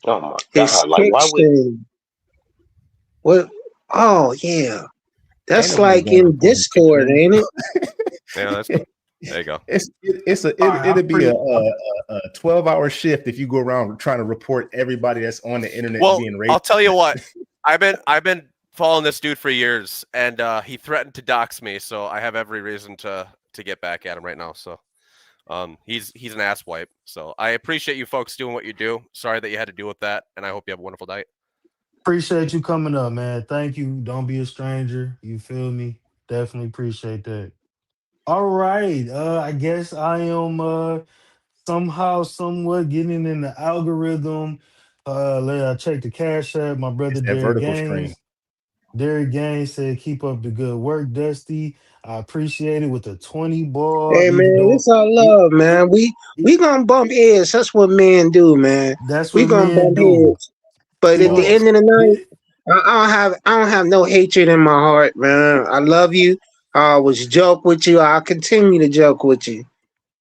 Oh my His God! Like, kick why would? stream. What? Oh yeah, Ain't that's nobody like going to in report his kick Discord, stream. ain't it? Yeah, that's there you go. All right, It'll be a 12-hour shift if you go around trying to report everybody that's on the internet Well, being I'll racist. tell you what. I've been following this dude for years, and he threatened to dox me, so I have every reason to get back at him right now. So, he's an asswipe. So I appreciate you folks doing what you do. Sorry that you had to deal with that, and I hope you have a wonderful night. appreciate you coming up, man. Thank you. Don't be a stranger. You feel me? Definitely appreciate that. All right. I guess I am somehow, somewhat getting in the algorithm. I check the cash app. My brother It's that Derek vertical stream. Gaines. Derek Gaines said, "Keep up the good work, Dusty. I appreciate it with a 20 ball, Hey even man, though it's all it, love, man. We gonna bump heads. That's what men do, man. that's We what gonna men bump do. heads. But at the Look, Pause. end of the night, it, I don't have no hatred in my heart, man. I love you. I always joke with you. I'll continue to joke with you.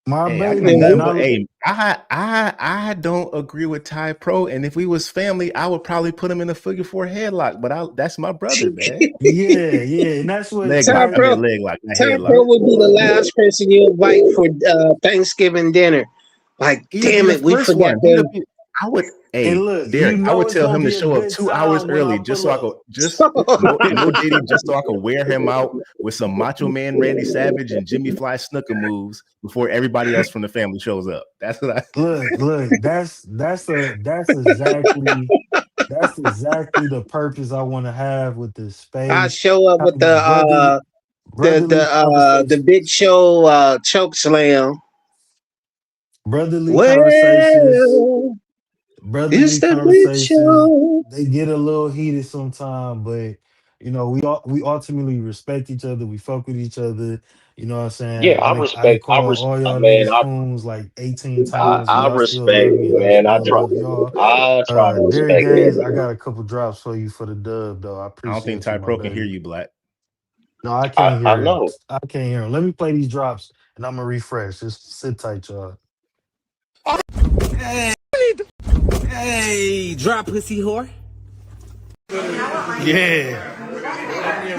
my Hey, I You got baby, know? and nothing but hey, I don't agree with Ty Pro, and if we was family, I would probably put him in a figure four headlock. But that's my brother, man. yeah, and that's what Leg lock. Top I Ty. mean Pro, leg lock, not Top headlock. Pro would be the last person you invite for Thanksgiving dinner. Like, He'll be damn the it, we first forgot one. to. I would. And Hey, look, Derek, you I know would it's tell gonna him to be a show up good 2 hours time when I early, just pull so I up. could no Diddy, just so I could wear him out with some Macho Man Randy Savage and Jimmy Fly snooker moves before everybody else from the family shows up. That's what I. Look, that's exactly the purpose I want to have with this I space, show up with having brotherly the conversations, big show choke slam. brotherly conversations, Well, it's brotherly the big conversations. show. They get a little heated sometimes, but we ultimately respect each other. We fuck with each other. You know what I'm saying? Yeah, I done I called all y'all man, niggas coons like 18 times, and I y'all still respect, love me, and I man. still love y'all. I try to Derek respect Gaines, I everyone. got a couple drops for you for the dub, though. I I don't think appreciate you, Ty my Pro can hear baby. you, Black. No, I can't I hear him. know. I can't hear him. Let me play these drops, and I'm gonna refresh. Just sit tight, y'all. Hey, drop pussy whore. Yeah.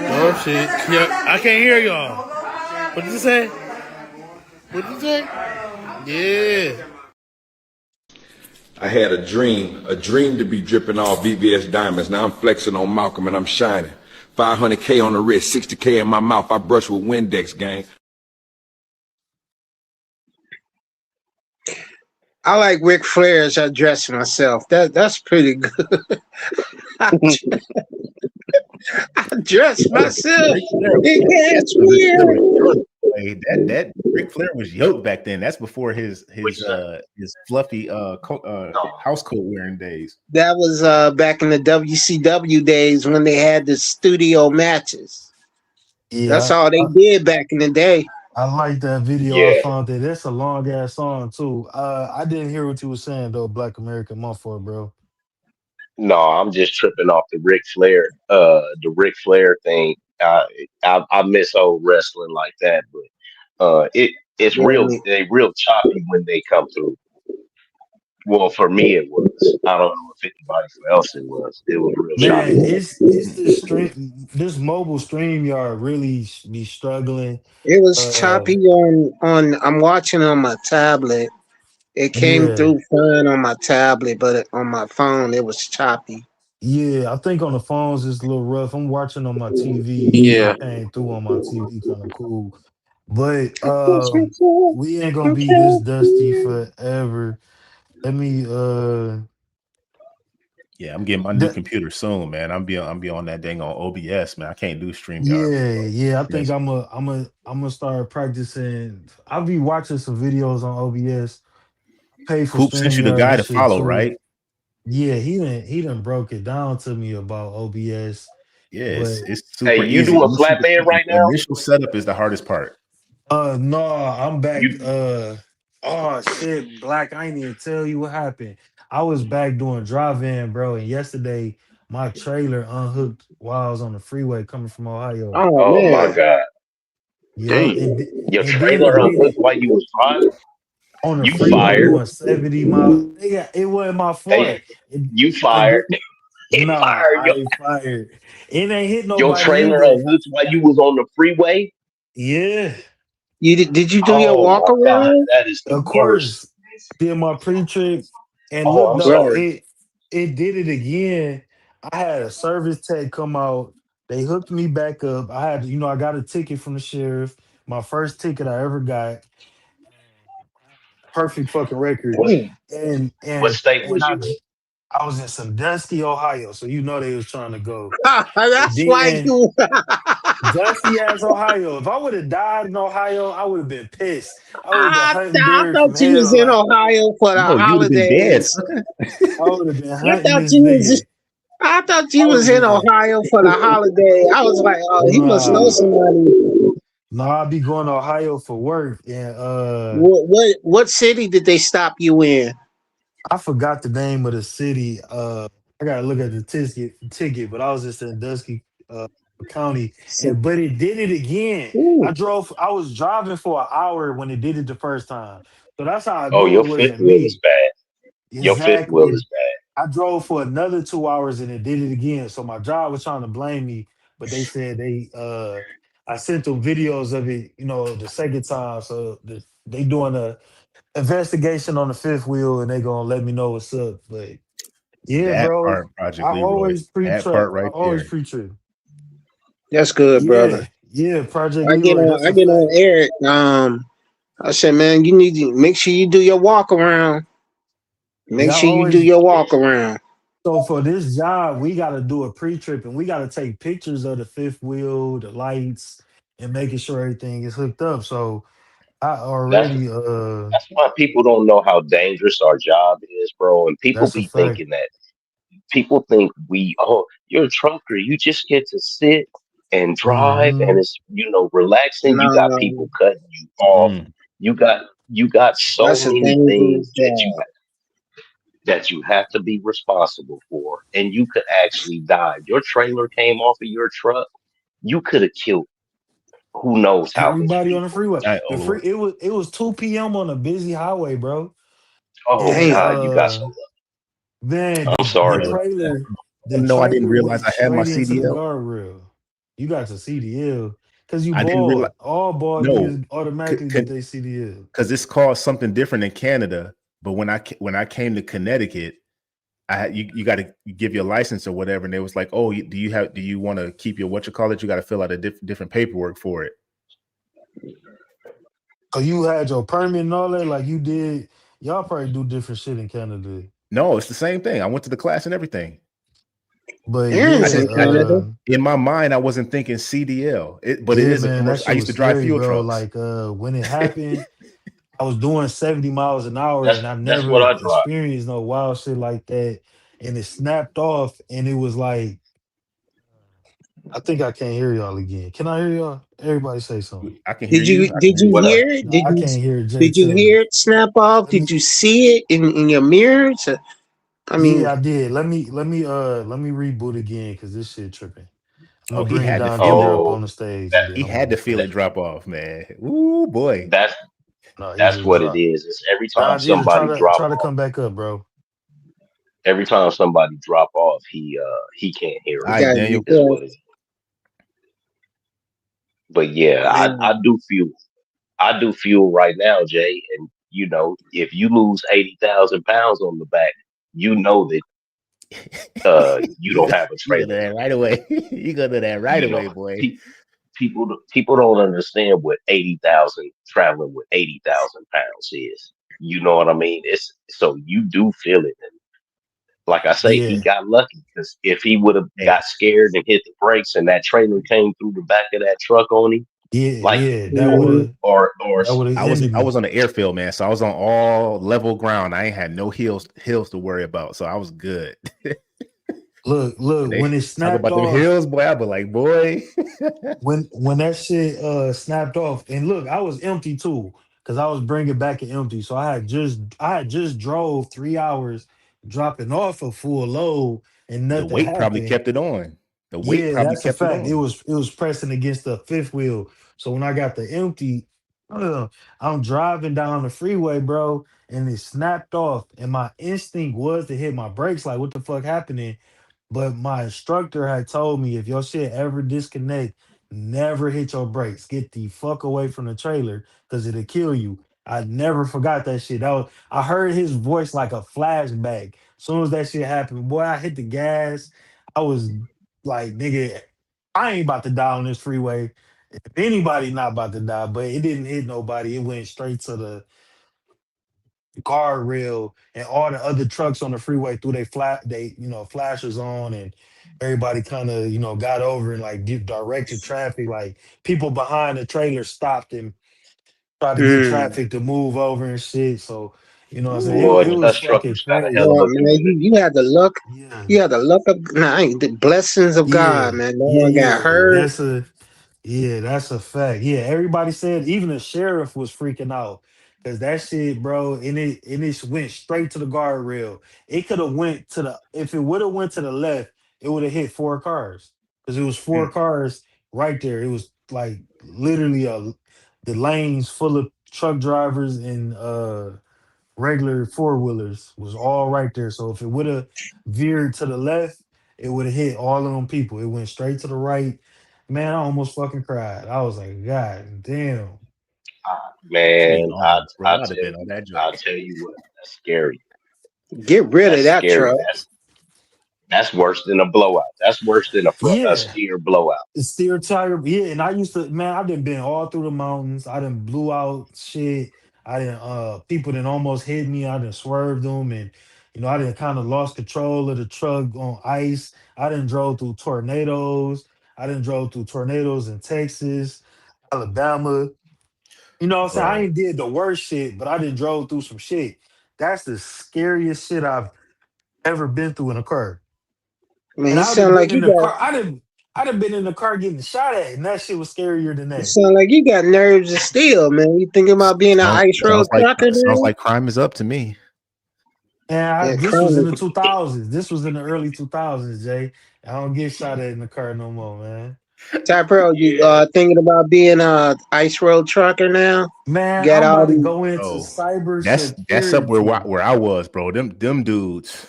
Oh shit. Yeah, I can't hear y'all. What did you say? What did you say? Yeah. I had a dream to be dripping off VVS diamonds. Now I'm flexing on Malcolm and I'm shining. 500K on the wrist, 60K in my mouth. I brush with Windex, gang. I like Ric Flair's I dress myself. That's pretty good. I dressed myself Ric Flair, in that's when Ric Flair was cashmere. yoked. Like, that Ric Flair was yoked back then. That's before his fluffy house coat wearing days. That was back in the WCW days when they had the studio matches. That's Yeah, all they did back in the day. I like that video I Yeah. found there. That's a long ass song too. I didn't hear what you were saying though, Black American Month for bro. No, I'm just tripping off the Ric Flair thing. I miss old wrestling like that, but it's real. Yeah. They real choppy when they come through. Well, for me it was. I don't know if anybody else it was. It was real choppy. Man, it's this mobile stream yard really be struggling. It was Uh choppy on. I'm watching on my tablet. It came yeah. through fine on my tablet, but on my phone it was choppy. Yeah, I think on the phones it's a little rough. I'm watching on my TV. Yeah. It came through on my TV kind of cool. But That's what's up. we ain't gonna be this Okay. dusty forever. Let me Yeah, I'm getting my new that, computer soon, man. I'm be on that dang on OBS, man. I can't do StreamYard no more. yeah, I think Yes. I'm gonna start practicing. I'll be watching some videos on OBS. Pay for Coop sent you the StreamYard guy and to shit follow, too. right? Yeah, he done broke it down to me about OBS. Yeah, But it's Hey, super you easy. doing Once you flatbed right the now? initial setup is the hardest part. no, I'm back. You Oh shit, Black. I ain't even tell you what happened. I was back doing drive-in, bro, and yesterday my trailer unhooked while I was on the freeway coming from Ohio. Oh oh my man. God. Yeah, Damn. Your and then trailer it did unhooked it while you was driving? on the You freeway fired. doing 70 miles. Yeah, it wasn't my fault. Hey, It, you I fired. did. It Nah, fired I ain't fired. It ain't hit your nobody trailer either. unhooked while you was on the freeway? Yeah, Did you do your Oh walk my God, around? that is the of worst. course. Did my pre-trip and Oh, look I'm though, sorry. Right. it did it again. I had a service tech come out. They hooked me back up. I had, I got a ticket from the sheriff. My first ticket I ever got. Perfect fucking record. What Mm. And what and state and was I you in? I was in Sandusky, Ohio. So they was trying to go. And That's why then you. dusty ass Ohio. If I would have died in Ohio, I would have been pissed. I would have been hunting I deer thought from you was hell. in Like Ohio for the No, you would have been dead, holidays. sucker. I would have been I hunting thought this you was. nigga. I thought I you would was have in been Ohio for the holiday. I was like, oh, he must know nah. somebody. No, I'd be going to Ohio for work, and What city did they stop you in? I forgot the name of the city. I gotta look at the ticket, but I was just in Dusky County, and but it did it again. Ooh. I was driving for an hour when it did it the first time, so that's how I Oh, knew your it fifth wasn't wheel is me. bad. Your fifth wheel Exactly. is bad. I drove for another 2 hours and it did it again. So my job was trying to blame me, but they said I sent them videos of it, the second time. So they doing a investigation on the fifth wheel and they gonna let me know what's up. But yeah, That bro, part, Project I Leroy. always That pre-trip. part I right always there. pre-trip. That's good, Yeah, brother. yeah, Project I get Leroy, on. that's I a get on fact. Eric. I said, man, you need to make sure you do your walk around. Make Yeah, I sure you do always your walk around. so for this job, we gotta do a pre-trip and we gotta take pictures of the fifth wheel, the lights, and making sure everything is hooked up. So I That's already that's why people don't know how dangerous our job is, bro. And people that's a be fact. thinking that people think you're a trucker, you just get to sit and drive and Hmm. it's relaxing. You got No, people cutting you off. Mm, You got so that's a many dangerous things job. that you have to be responsible for, and you could actually die. If your trailer came off of your truck, you could have killed who knows how many Everybody on the people. freeway. I The free it was 2 p.m. on a busy highway, bro. Oh And Damn. God, you got so man, I'm the sorry to yo, trailer, the no, I didn't trailer realize went I had my straight into the CDL. guardrail. You got to CDL because you I didn't realize. bald. All bald No, niggas automatically get their CDL. because it's called something different in Canada. But when I came to Connecticut, you got to give your license or whatever, and they was like, oh, do you want to keep your what you call it? You got to fill out a different paperwork for it. So you had your permit and all that, like you did. Y'all probably do different shit in Canada. No, it's the same thing. I went to the class and everything. But I yeah, Aaron's in didn't. I didn't. Canada. In my mind, I wasn't thinking CDL, but it yeah, is a man, that commercial. I shit used was to drive scary, fuel bro. trucks. Like when it happened, I was doing 70 miles an hour That's and I've that's never what I drive. experienced no wild shit like that. And it snapped off and it was like, I think I can't hear y'all again. Can I hear y'all? Everybody say something. I can hear Did you. you I can did hear you you. What up? hear it? No, I can't hear Jay. Did you Tell me. hear it snap off? Let Did me you see it in your mirrors? I mean, Yeah, I did. Let me reboot again because this shit tripping. I'm Oh, gonna he bring had to Don feel Jr. it. up on Oh, the stage that, and then He I'm gonna had to feel that it drop off, man. Ooh boy. that's no, he that's just what it dropped. is. It's every time Don Jr. try somebody to drop try to off. come back up, bro. Every time somebody drop off, he can't hear All us. right, guys, Daniel. Is what it is. But yeah, I man. do feel right now, Jay. And if you lose 80,000 pounds on the back, you know that you You don't go, have a you go to trailer. that right away. You go to that right You know, away, boy. people don't understand what 80,000 traveling with 80,000 pounds is. You know what I mean? It's so you do feel it. And like I say, he Yeah, got lucky because if he would have Hey, got scared and hit the brakes and that trailer came through the back of that truck on him, yeah, like yeah. That would or have or that would have ended I me. was on the airfield, man. So I was on all level ground. I ain't had no hills to worry about. So I was good. Look, When they when it talk snapped about them off, hills, boy, I be like, boy. when that shit snapped off, and look, I was empty too, because I was bringing back an empty. So I had just drove 3 hours, dropping off a full load, and The nothing weight probably happened. kept it on. The weight Yeah, probably that's a kept it fact. It on. was it was pressing against the fifth wheel. So when I got the empty, uh, I'm driving down the freeway, bro, and it snapped off. And my instinct was to hit my brakes, like what the fuck happening? But my instructor had told me if your shit ever disconnect, never hit your brakes. Get the fuck away from the trailer because it'll kill you. I never forgot that shit. I heard his voice like a flashback. Soon as that shit happened, boy, I hit the gas. I was like, nigga, I ain't about to die on this freeway. If anybody not about to die, but it didn't hit nobody. It went straight to the guardrail, and all the other trucks on the freeway threw flashers on, and everybody kind of got over and like directed traffic. Like people behind the trailer stopped and tried to get Mm. traffic to move over and shit. So what I'm saying, Ooh, boy, it boy. was us fucking truckers got a crazy. hell of Oh a man, community. you had the luck. Yeah, You had the luck of the blessings of yeah, God, man. No yeah, one got yeah. hurt. That's a fact. Yeah, everybody said, even the sheriff was freaking out because that shit, bro, and it went straight to the guardrail. It could have went to the if it would have went to the left, it would have hit four cars because it was four Mm. cars right there. It was like literally the lanes full of truck drivers and regular four wheelers was all right there. So if it would have veered to the left, it would have hit all of them people. It went straight to the right. Man, I almost fucking cried. I was like, God damn. You mean Man, almost, bro. I'd have been on that I joint. tell you what, that's scary. Get rid of That's that scary. truck. That's worse than a blowout. That's worse than a Yeah. steer blowout. Steer tire, yeah, and I used to, man, I done been all through the mountains. I done blew out shit. I didn't people done almost hit me. I done swerved them, and I done kind of lost control of the truck on ice. I done drove through tornadoes. I done drove through tornadoes in Texas, Alabama. You know what I'm saying? I Bro. ain't did the worst shit, but I done drove through some shit. That's the scariest shit I've ever been through in a car. Man, And you I'd have sound been like in you the got. car. I'd have been in the car getting shot at, and that shit was scarier than You that. sound like you got nerves of steel, man. You thinking about being an Sounds ice road sounds like trucker, sounds man? like crime is up to me. And Yeah, this was in crime. the 2000s. This was in the early 2000s, Jay. I don't get shot at in the car no more, man. Ty Pro, you Yeah. thinking about being a ice road trucker now? Man, Got I'm all about to these. go into Bro. cyber That's up security. where I was, bro. Them dudes.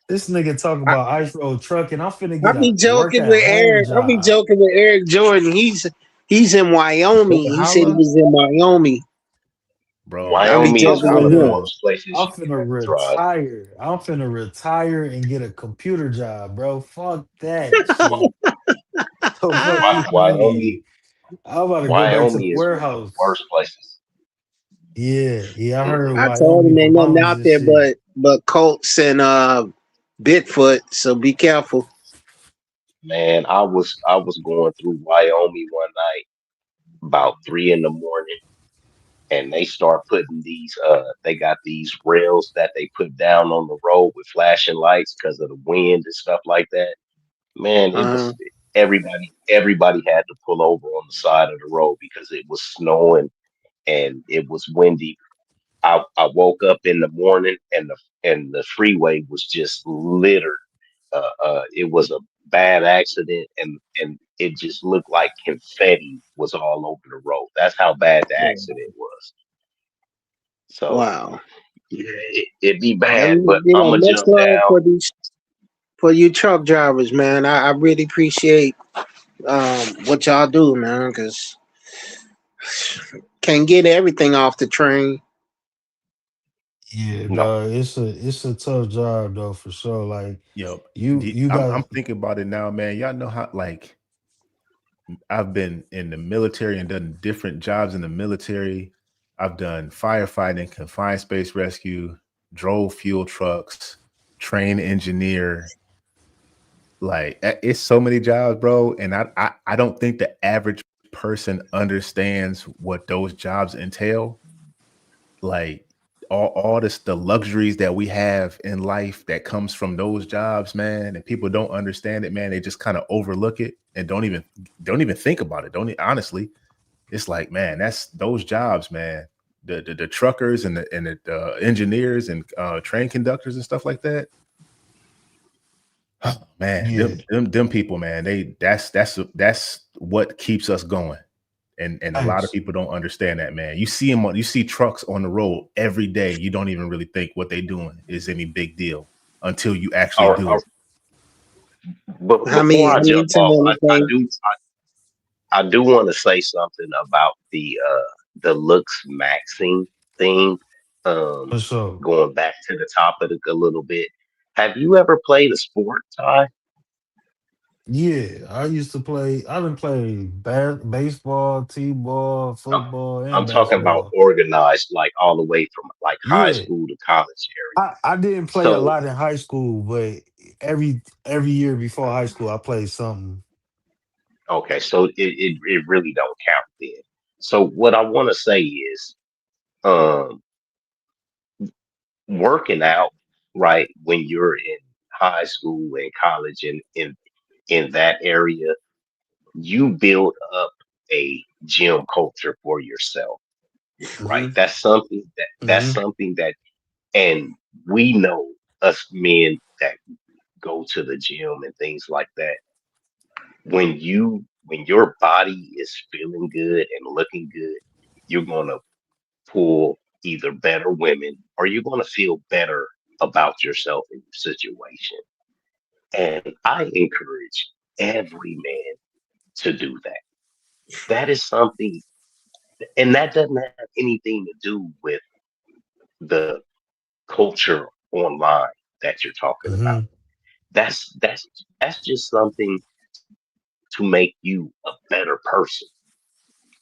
This nigga talk I, about ice road trucking. I'm finna I get be a work joking at with home Eric. I be job. joking with Eric Jordan. He's in Wyoming. Go to He said he Holla, was in Wyoming. bro. I be Wyoming I'm is joking one with of finna the him. worst places I'm you can finna ever drive. retire. I'm finna retire and get a computer job, bro. Fuck that shit. So fuck you Wyoming, mean? I'm about to go back to the Wyoming is one of the warehouse. worst places. Yeah, I heard Mm-mm. I told him Wyoming, the ain't nothing mountains out and there shit. but Colts and Bigfoot, so be careful. Man, I was going through Wyoming one night about 3 in the morning, and they start putting these they got these rails that they put down on the road with flashing lights because of the wind and stuff like that. Man, it Uh-huh. was everybody had to pull over on the side of the road because it was snowing and it was windy. I woke up in the morning and the freeway was just littered. It was a bad accident, and it just looked like confetti was all over the road. That's how bad the accident was. So Wow. yeah, it'd be I bad, mean, but yeah, I'm gonna much jump love down. for these for you truck drivers, man. I really appreciate what y'all do, man, because can't get everything off the train. Yeah, No, dog. It's a tough job though for sure. Like Yo, you I'm got. thinking about it now, man. Y'all know how like I've been in the military and done different jobs in the military. I've done firefighting, confined space rescue, drove fuel trucks, train engineer. Like it's so many jobs, bro. And I don't think the average person understands what those jobs entail. Like all this the luxuries that we have in life that comes from those jobs, man, and people don't understand it, man. They just kind of overlook it and don't even think about it. Don't honestly. It's like, man, that's those jobs, man. The truckers and the engineers and train conductors and stuff like that. Oh, man, Yeah. them people, man, that's what keeps us going. And a lot of Thanks. people don't understand that, man. You see trucks on the road every day. You don't even really think what they doing is any big deal until you actually all, do all, it. but How before many I how many jump off, times I do want to say something about the looks maxing thing. For Um, sure. going back to the topic a little bit. Have you ever played a sport, Ty? Yeah, I used to play. I done played baseball, t-ball, I'm, football, I'm and talking about basketball. organized, like all the way from like high Yeah, school to college area. I didn't play a So lot in high school, but every year before high school, I played something. okay, so it really don't count then. So what I want to say is, um, working out, right, when you're in high school and college and in that area, you build up a gym culture for yourself, right? Hmm. That's Hmm. something that, and we know us men that go to the gym and things like that. When your body is feeling good and looking good, you're gonna pull either better women or you're gonna feel better about yourself and your situation. And I encourage every man to do that. That is something, and that doesn't have anything to do with the culture online that you're talking about. Hmm. That's just something to make you a better person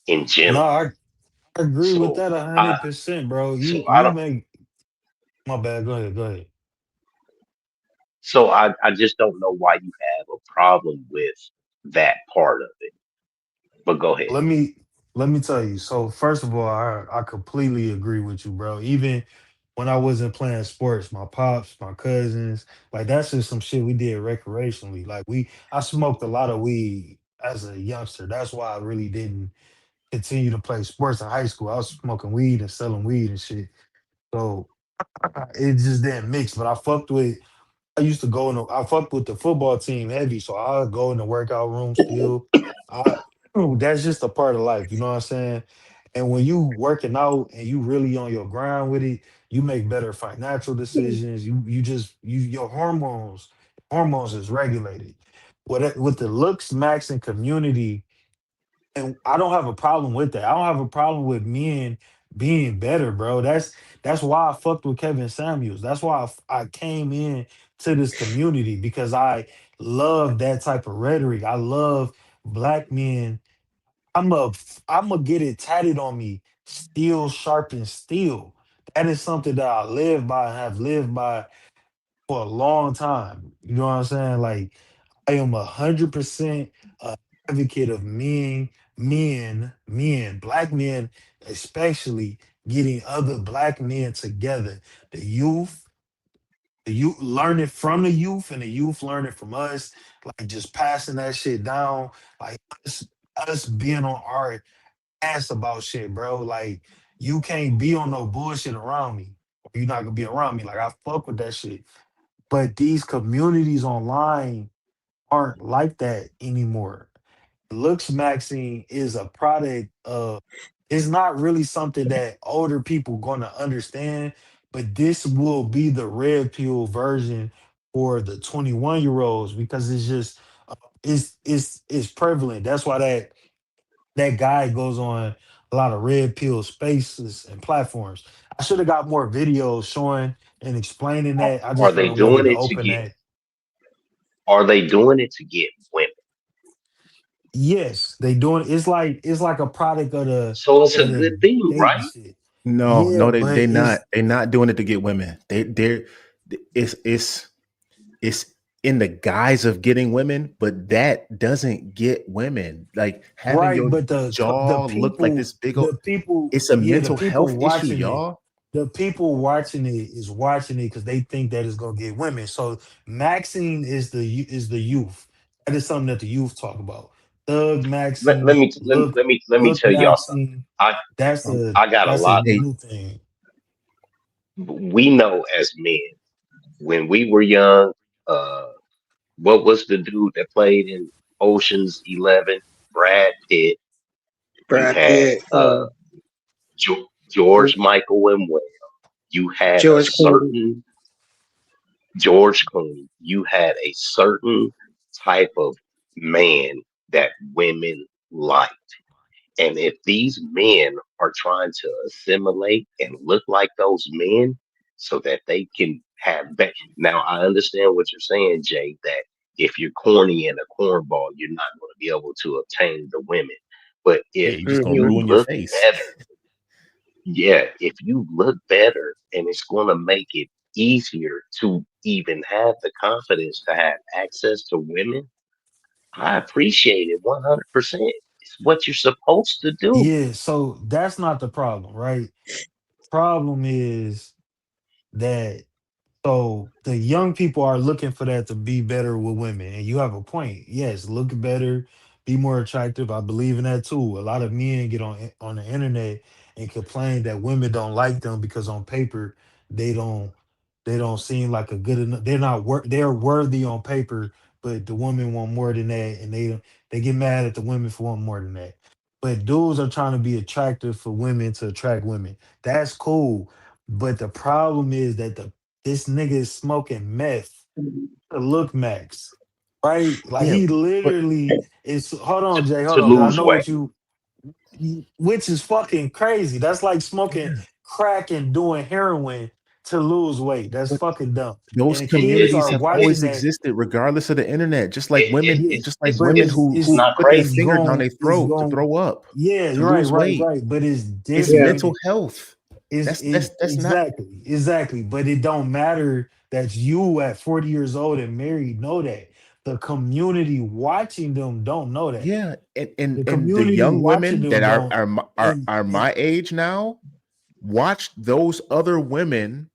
in No, general. I agree with So that a I hundred percent, bro. so I You don't make my bad. Go ahead. Go ahead. I just don't know why you have a problem with that part of it. But go ahead. Let me let me tell you. So first of all, I completely agree with you, bro. Even when I wasn't playing sports, my pops, my cousins, like that's just some shit we did recreationally. Like I smoked a lot of weed as a youngster. That's why I really didn't continue to play sports in high school. I was smoking weed and selling weed and shit. So it just didn't mix. But I used to go in. I fucked with the football team heavy, so I go in the workout room still. I that's just a part of life, you know what I'm saying? And when you working out and you really on your grind with it, you make better financial decisions. You just your hormones is regulated. With the looks max and community, and I don't have a problem with that. I don't have a problem with men being better, bro. That's why I fucked with Kevin Samuels. That's why I came in to this community because I love that type of rhetoric. I love black men. I'm a get it tatted on me. Steel sharpens steel. That is something that I live by and have lived by for a long time. You know what I'm saying? Like I am 100% a advocate of black men, especially getting other black men together. The youth, the youth learning from the youth, and the youth learning from us. Like just passing that shit down. Like us being on our ass about shit, bro. Like you can't be on no bullshit around me. You're not gonna be around me. Like I fuck with that shit. But these communities online aren't like that anymore. Looks Maxine is a product of, it's not really something that older people gonna understand, but this will be the red pill version for the 21-year-olds because it's just it's prevalent. That's why that guy goes on a lot of red pill spaces and platforms. I should have got more videos showing and explaining that. I Are just they never wanted doing to it to open get? that. Are they doing it to get women? Yes, they doing it's like a product So it's a of the good thing, dating right? shit. No, Yeah, no, but they're not doing it to get women. It's in the guise of getting women, but that doesn't get women. Like having right, your but the jaw look like people, this big old, it's a yeah, the mental people health issue, watching it, y'all. the people watching it is watching it because they think that it's gonna get women. So Maxine is the youth. That is something that the youth talk about. Thug Let, let Maxine, me let me let me let me look tell y'all something. Maxine. I That's Um, a I got a that's a lot. hey, new thing. We know as men when we were young. Uh, what was the dude that played in Ocean's 11? Brad Pitt. You Brad had Pitt, George Michael and Webb. You had a George Clooney. certain George Clooney. You had a certain type of man that women like. And if these men are trying to assimilate and look like those men so that they can have that. Now, I understand what you're saying, Jay, that if you're corny and a cornball, you're not going to be able to obtain the women. But yeah, if you're just gonna you Hmm. ruin your look face. better, yeah, if you look better and it's going to make it easier to even have the confidence to have access to women, I appreciate it 100%. It's what you're supposed to do. Yeah, so that's not the problem, right? Problem is that so the young people are looking for that to be better with women, and you have a point. Yes, look better, be more attractive. I believe in that too. A lot of men get on the internet and complain that women don't like them because on paper they don't they don't seem like a good enough. They're not they're worthy on paper, but the women want more than that, and they get mad at the women for wanting more than that. But dudes are trying to be attractive for women to attract women. That's cool. But the problem is that this nigga is smoking meth to look max, right? Like Yeah, he but literally is. Hold on, Jay. To Hold on, because I lose know weight. what which is fucking crazy. That's like smoking yeah, crack and doing heroin to lose weight. That's but fucking dumb. those And the It, kids it, communities are have it, watching always that. existed, regardless of the internet. Yeah, Just like but women who it's not put their it's crazy. finger down going their it's throat to going. throw up, Yeah, to you're right, lose right, weight. right. But it's It's Yeah. mental different. health. Is it That's not. exactly. But it don't matter that you at 40 years old and married know that. The community watching them don't know that. Yeah, The and the community young watching women that them don't. are And my age now watch those other women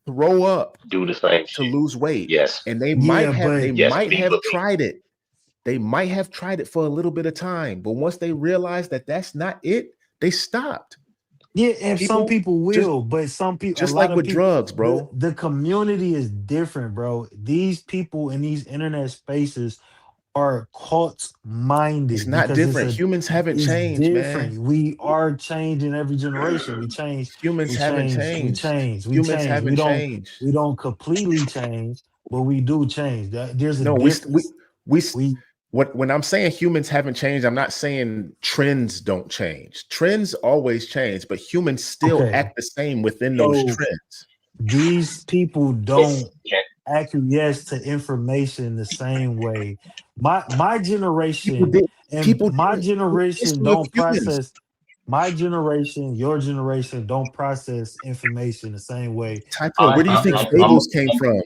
throw up Do the same to shit. lose weight, Yes. and yeah, they but Yes, might be have believe. tried it. They might have tried it for a little bit of time, but once they realized that that's not it, they stopped. yeah, if some People people just will, but some people, a just lot like of with people, drugs, bro. the community is different, bro. These people in these internet spaces are cult It's minded not because different. Humans haven't it's changed, man. different. We are changing every generation. We change, Humans we haven't change, we changed. change, we Humans change. haven't changed. We don't completely change, but we do change. There's a No, difference. we We when I'm saying humans haven't changed, I'm not saying trends don't change. Trends always change, but humans still okay. act the same within those So trends. these people It's don't acquiesce to information the same way. My People generation did and people my didn't in the generation history of don't humans. process my generation, your generation don't process information the same way Typo, I'm where do you as think I'm this I'm fables generation. came I'm from?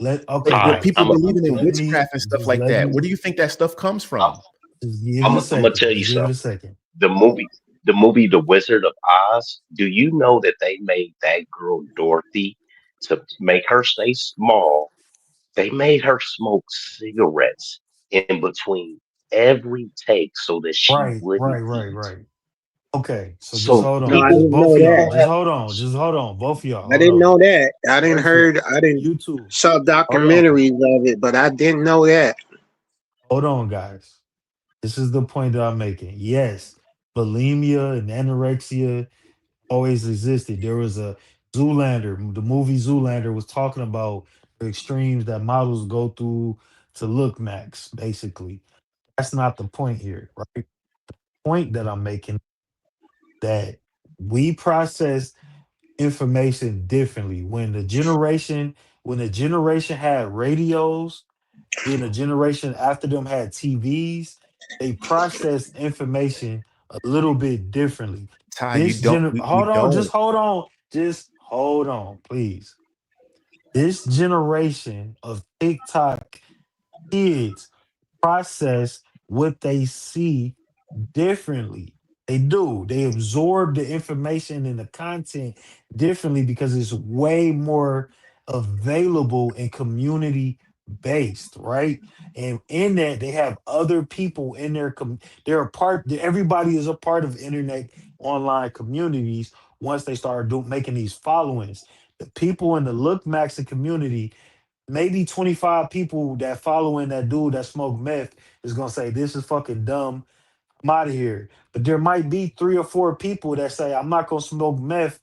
Okay, With guys. people I'm believing in Let me witchcraft and stuff just like let that. me Where do you think that stuff comes from? just give it a I'm gonna second. tell you Just give it a something. second. The movie, the movie The Wizard of Oz. Do you know that they made that girl Dorothy to make her stay small? They made her smoke cigarettes in between every take so that she Right, wouldn't right, right, eat. right. Okay, so just So hold No, on. I Just people didn't both know of people y'all. that. don't Just have hold on. Just hold on. Both of y'all. I Hold didn't on. know that. I didn't Both of heard. y'all. I didn't You two. saw Hold on. documentaries of it, but I didn't know that. Hold on, guys. This is the point that I'm making. Yes, bulimia and anorexia always existed. There was a Zoolander. The movie Zoolander was talking about the extremes that models go through to look max, basically. That's not the point here, right? Point that I'm making that we process information differently. When the generation had radios, then the generation after them had TVs, they processed information a little bit differently. Ty, you don't. We Hold on, don't. just hold on, please. This generation of TikTok kids process what they see differently. They do. They absorb the information and the content differently because it's way more available and community based, right? And in that, they have other people in their they're a part. Everybody is a part of internet online communities. Once they start making these followings, the people in the Look Maxi community, maybe 25 people that following that dude that smoked meth is gonna say this is fucking dumb. I'm out of here. But there might be 3 or 4 people that say I'm not gonna smoke meth,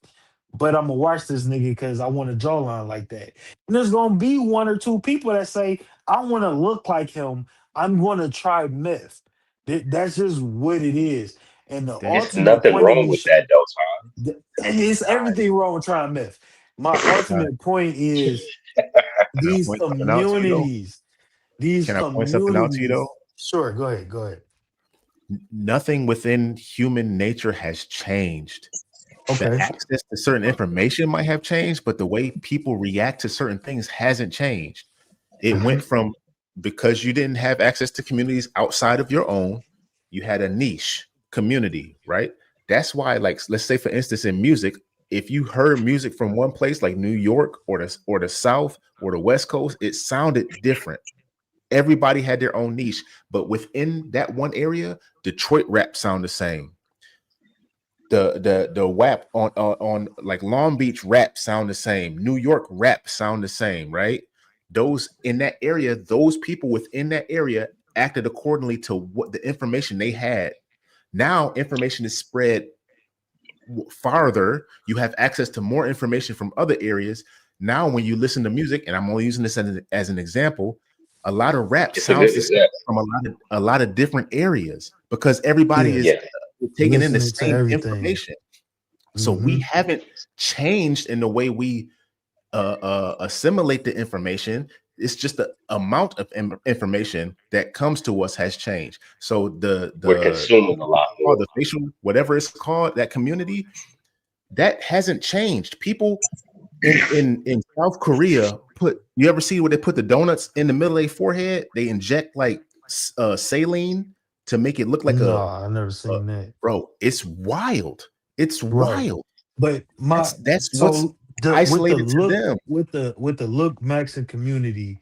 but I'm gonna watch this nigga because I want a jawline like that. And there's gonna be 1 or 2 people that say I want to look like him. I'm gonna try meth. That's just what it is. And the That It's ultimate nothing point of wrong me, with that though, Tom. it's everything wrong with trying meth. My Ty, ultimate point is can I these point something out to you though? communities, these Can I point something out to you communities. though? Sure, go ahead, go ahead. Nothing within human nature has changed. The Okay. access to certain information might have changed, but the way people react to certain things hasn't changed. It Mhm. went from, because you didn't have access to communities outside of your own, you had a niche community, right? That's why, like, let's say for instance, in music, if you heard music from one place like New York or the South or the West Coast, it sounded different. Everybody had their own niche, but within that one area, Detroit rap sound the same. The WAP on like Long Beach rap sound the same. New York rap sound the same, right? Those in that area, those people within that area acted accordingly to what the information they had. Now information is spread farther. You have access to more information from other areas. Now, when you listen to music, and I'm only using this as an example, a lot of rap It's a good sounds the same example. from a lot of different areas because everybody is Yeah, Yeah. taking in the listening to same everything. information. So we Hmm. haven't changed in the way we assimilate the information. It's just the amount of information that comes to us has changed. So We're consuming a lot more. the facial, whatever it's called, that community, that hasn't changed. People in South Korea put, you ever see where they put the donuts in the middle of their forehead? They inject like saline to make it look like No, a I never seen that. bro. It's wild. It's Right. wild. But That's what's so the isolated to them. with the look Maxon community,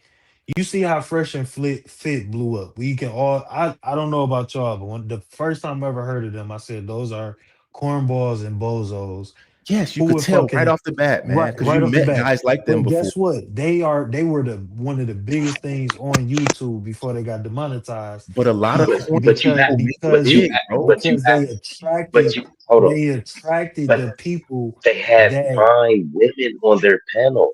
you see how Fresh and Fit blew up. We can all I don't know about y'all, but when the first time I ever heard of them, I said those are cornballs and bozos. Yes, you Who could would tell right fucking off the bat, man, right because you right off the met bat. guys like them But before. guess what? They were the one of the biggest things on YouTube before they got demonetized But a lot of corny But you because have people make it but you big, because have bro. but you because have but you hold on. they attracted But the people they had that fine women on their panel.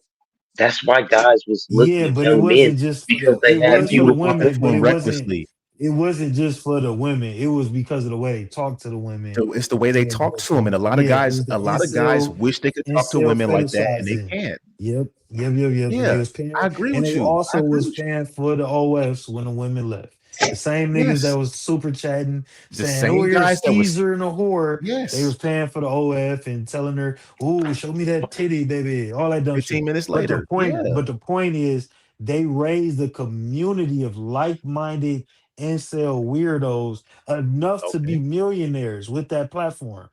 That's why guys was yeah, looking at but it young men wasn't just for because the they it had was for the People are beautiful women, women. but performing recklessly. it wasn't just for the women. It was because of the way they talked to the women So it's the way they and talk to them, and yeah, it was a the lot of guys wish they could talk to incel women like that, and they fetishizing. can't. Yep. And they Yeah, was paying I agree and with they you. I also agree was with you. paying for the OFs when the women left. The same niggas that Yes. was super chatting, The saying, "Oh, same you're a guys that was skeezer and a whore." They yes. was paying for the OF and telling her, "Oh, show me that titty, baby," all that dumb 15 shit. minutes But the later. point, Yeah. but the point is, they raised a community of like-minded incel weirdos enough to be Okay. millionaires with that platform.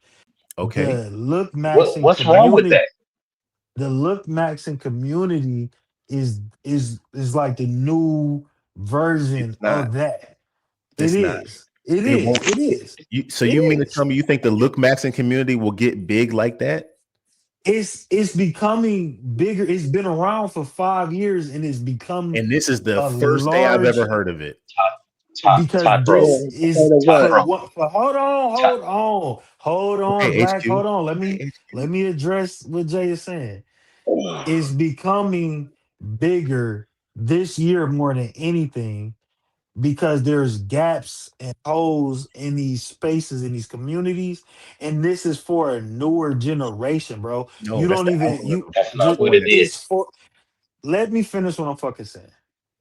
Okay. The Look Maxing What's wrong with community, that? the Look Maxing community is like the new version It's not. of that. It It's not. is. It It is. won't. It is. So It you mean to is. tell me you think the Look Maxing community will get big like that? It's becoming bigger. It's been around for 5 years and it's become And this is the a first day I've ever large heard of it. because Ty Pro. this is Hold Ty up, for Pro. what? what for Ty, hold on, Okay, Black, HQ. hold on. Let Okay, me HQ. address what Jay is saying. It's becoming bigger this year more than anything because there's gaps and holes in these spaces in these communities, and this is for a newer generation, bro. No, You that's don't the even you algorithm. that's That's not just what doing it this. it's is. for let me finish what I'm fucking saying.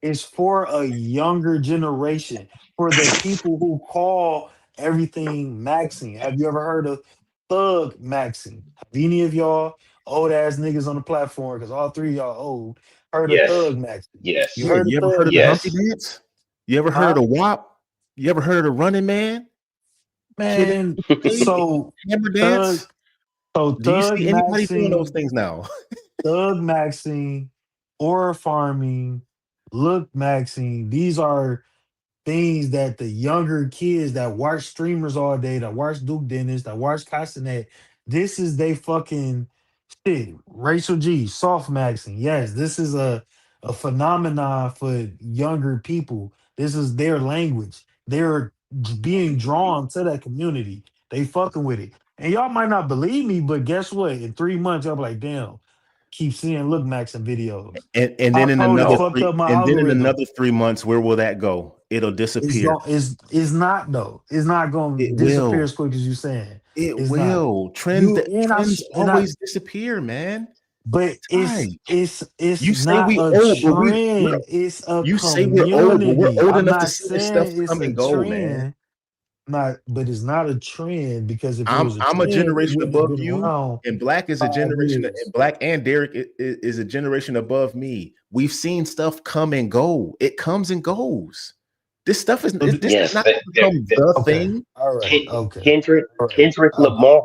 It's for a younger generation, for the people who call everything maxing. Have you ever heard of thug maxing? Have any of y'all old ass niggas on the platform, because all three of y'all old, heard of Yes. thug maxing? You Yes. Yeah, heard of you ever heard thug of the Humpty Yes. maxing? Dance? You ever heard of Huh? the WAP? You ever heard of the Running Man? Kid Man, play so Hammer thug Dance? Do you thug see anybody doing those maxing, things now? thug maxing, aura farming, look maxing, these are things that the younger kids that watch streamers all day, that watch Duke Dennis, that watch Castanet, this is they fucking shit. Rachel G, soft maxing. Yes, this is a phenomenon for younger people. This is their language. They're being drawn to that community. They fucking with it. And y'all might not believe me, but guess what? In 3 months, y'all be like, damn, keep seeing Look Maxing videos. And I then in told it another No. fucked up my and then in algorithm. another 3 months, where will that go? It'll It's disappear. going it's not though. It's not gonna It disappear will. as quick as you saying. It It's not. will. You and Trends I always disappear, man. but Right. it's You say not we a old, but we look. trend. It's a You say we're old, but we're community. old I'm enough to not see this stuff saying it's come a and go, man. trend. Not, but it's not a trend because if it I'm was a I'm a trend, it generation wouldn't have above been you, around and Black is a 5 generation, years. and Black and Derek is a generation above me. We've seen stuff come and go. It comes and goes. This stuff is So this is Yes. not become the okay. thing. All right. Ken- Okay. Kendrick All right. Kendrick Okay. Lamar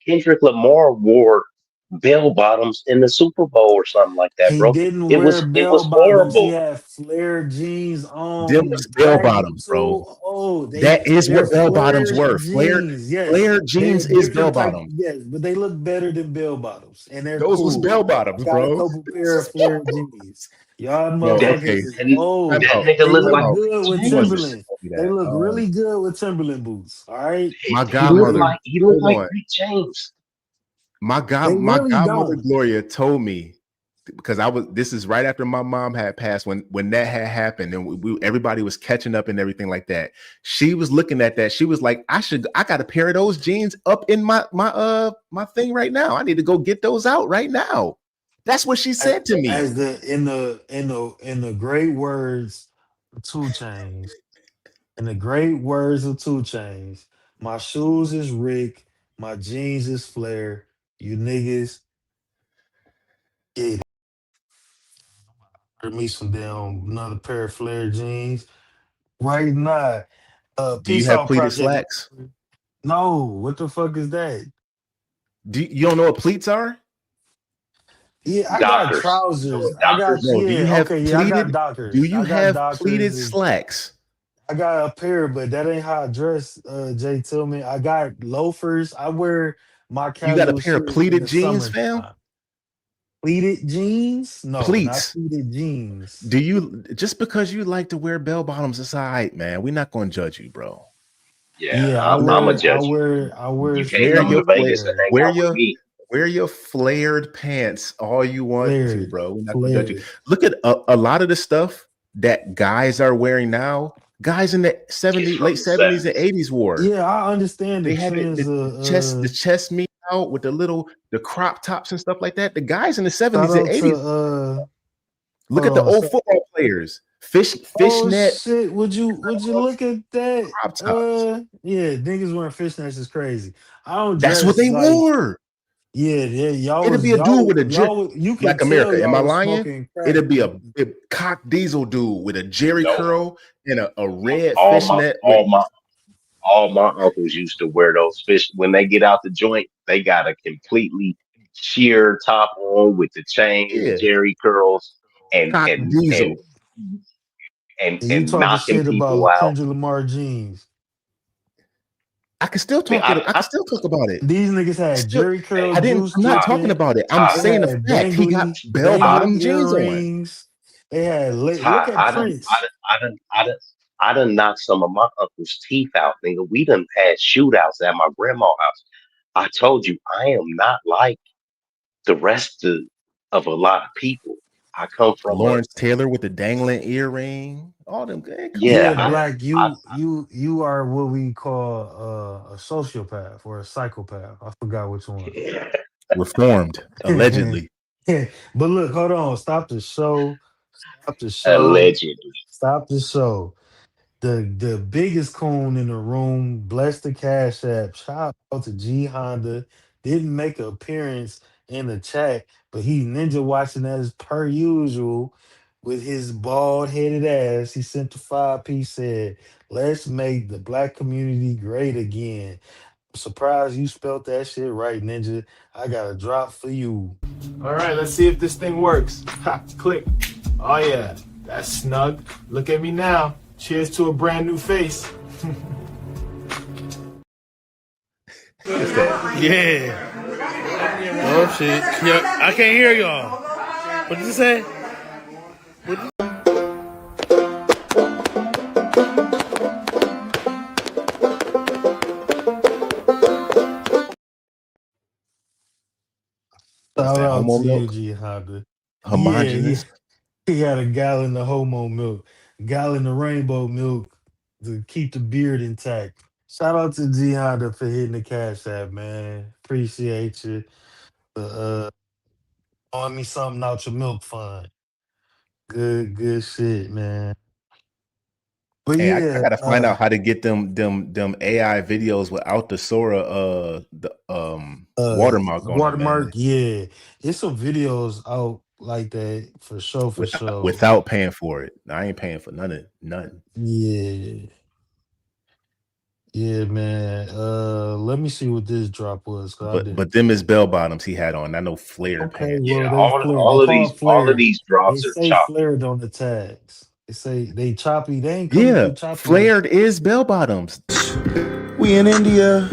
Kendrick Lamar wore bell bottoms in the Super Bowl or something like that, He bro. didn't It wear was it bell was bottoms. He horrible. had flare jeans on. Them He was was bell bragging bottoms, bro. too. Oh, That is they're what bell bottoms flared were. jeans. Yes, Flared they're jeans is bell different type. bottoms. Yes, but they look better than bell bottoms, and they're Those was cool. bell I bottoms, got a bro. couple pair of flare jeans. Y'all Yo, That okay. motherfuckers is that, Time old. that out. nigga They looked Time look like out. good Rick with I wasn't James. supposed Timberland. to do They that. look really good with Timberland boots. All right, My He looked godmother, like hold on. Rick James. they My really godmother don't. Gloria told me, because I was, this is right after my mom had passed, when that had happened, and everybody was catching up and everything like that. She was looking at that. She was like, I got a pair of those jeans up in my thing right now. I need to go get those out right now. That's what she said to me. As the in the great words of Two Chains, in the great words of Two Chains, my shoes is Rick, my jeans is Flair. You niggas get it. Order me some damn another pair of Flair jeans right now. Do you Peace have out, pleated Project. slacks? No, what the fuck is that? You don't know what pleats are? Yeah, I got Dockers. You know trousers. what I got Dockers? No. Do you yeah. have Okay, yeah, I got pleated? Do Dockers. you I got have Dockers. pleated slacks? I got a pair, but that ain't how I dress, Jay Tillman. I got loafers. I wear my You got a casual pair of shit in pleated the jeans, fam? summertime. Pleated jeans? No, not Pleats. pleated jeans. Do you, just because you like to wear bell bottoms, it's all right, man. We're not gonna judge you, bro. Yeah, Yeah, I'm a judge you. I wear You can't Wear come your to sneakers. Vegas and hang wear out with your me. wear your flared pants all you want to, Flared, bro. We're not gonna judge you. flared. Look at a lot of the stuff that guys are wearing now. Guys in the It's 70s, from late the 70s and 70s. 80s wore. Yeah, I understand the They have it trends. the chest meat out with the crop tops and stuff like that. The guys in the Shout 70s and out to 80s. Look hold at the on. old football players. Oh fishnet shit! Would you look at that? crop tops. Yeah, niggas wearing fishnets is crazy. I don't That's what dress they like wore. yeah. It'll be a dude with a You can Black tell America. Am I y'all was lying? smoking crack. It'll be a cock diesel dude with a Jerry No, curl and a red all my fishnet with all my all my uncles used to wear those fish when they get out the joint. They got a completely sheer top on with the chain, the yeah, Jerry curls, and cock and and diesel. And you and talking knocking shit people about out. Kendrick Lamar jeans. I can still I mean, talk it. I can still talk about it. These niggas had Still, Jerry curl I didn't. juice I'm not talking dripping. about it. I'm I, They saying the had fact he got bell I, bottom dangly jeans on. earrings. They had look I, at I done, I Prince. done, I done, I done, I done knocked some of my uncle's teeth out, nigga. We done had shootouts at my grandma's house. I told you, I am not like the rest of a lot of people. I come from a, Lawrence Taylor with the dangling earring. All them. Hey, come yeah, Yeah, on, Black, man. you are what we call a sociopath or a psychopath. I forgot which one. Reformed, allegedly. But look, hold on. Stop the show. Stop the show. allegedly. Stop the show. The biggest coon in the room, bless the Cash App. Shout out to G Honda. Didn't make an appearance in the chat, but he ninja watching as per usual with his bald headed ass. He sent the 5P said, "Let's make the black community great again." I'm surprised you spelt that shit right, Ninja. I got a drop for you. All right, let's see if this thing works. Ha, click. Oh yeah, that's snug. Look at me now. Cheers to a brand new face. What's that? Yeah. Oh shit. Yeah, I can't hear y'all. What did you say? What's Shout that? out Homo to you, milk, G Honda. Yeah, homogenous. he had a gallon of homo milk, gallon of rainbow milk to keep the beard intact. Shout out to G Honda for hitting the cash app, man. Appreciate you for throwing me something out your milk fund. Good shit, man. But Hey, I yeah, gotta find out how to get them AI videos without the Sora the watermark on them, man. watermark, yeah. It's some videos out like that for sure, for sure. Without paying for it. I ain't paying for none. Yeah. Yeah, man. Let me see what this drop was. 'Cause I didn't. But them is bell bottoms he had on. I know flared Okay, pants. well Yeah, they flared. They call it all of flared. these They drops are say choppy. flared on the tags. They say they choppy. They ain't coming Yeah, through choppy like flared is bell bottoms. We in India.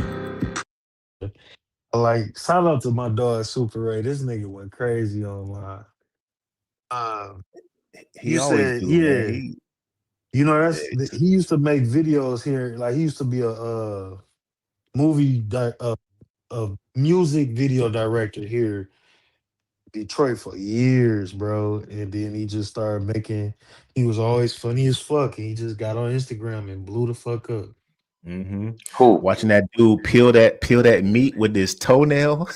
like. Shout out to my dog Super Ray. This nigga went crazy online. He You always said do, man. yeah. You know he used to make videos here. Like he used to be a movie a music video director here Detroit for years, bro. And then he just started making. He was always funny as fuck, and he just got on Instagram and blew the fuck up. Mm-hmm. Who? Watching that dude peel that meat with his toenail.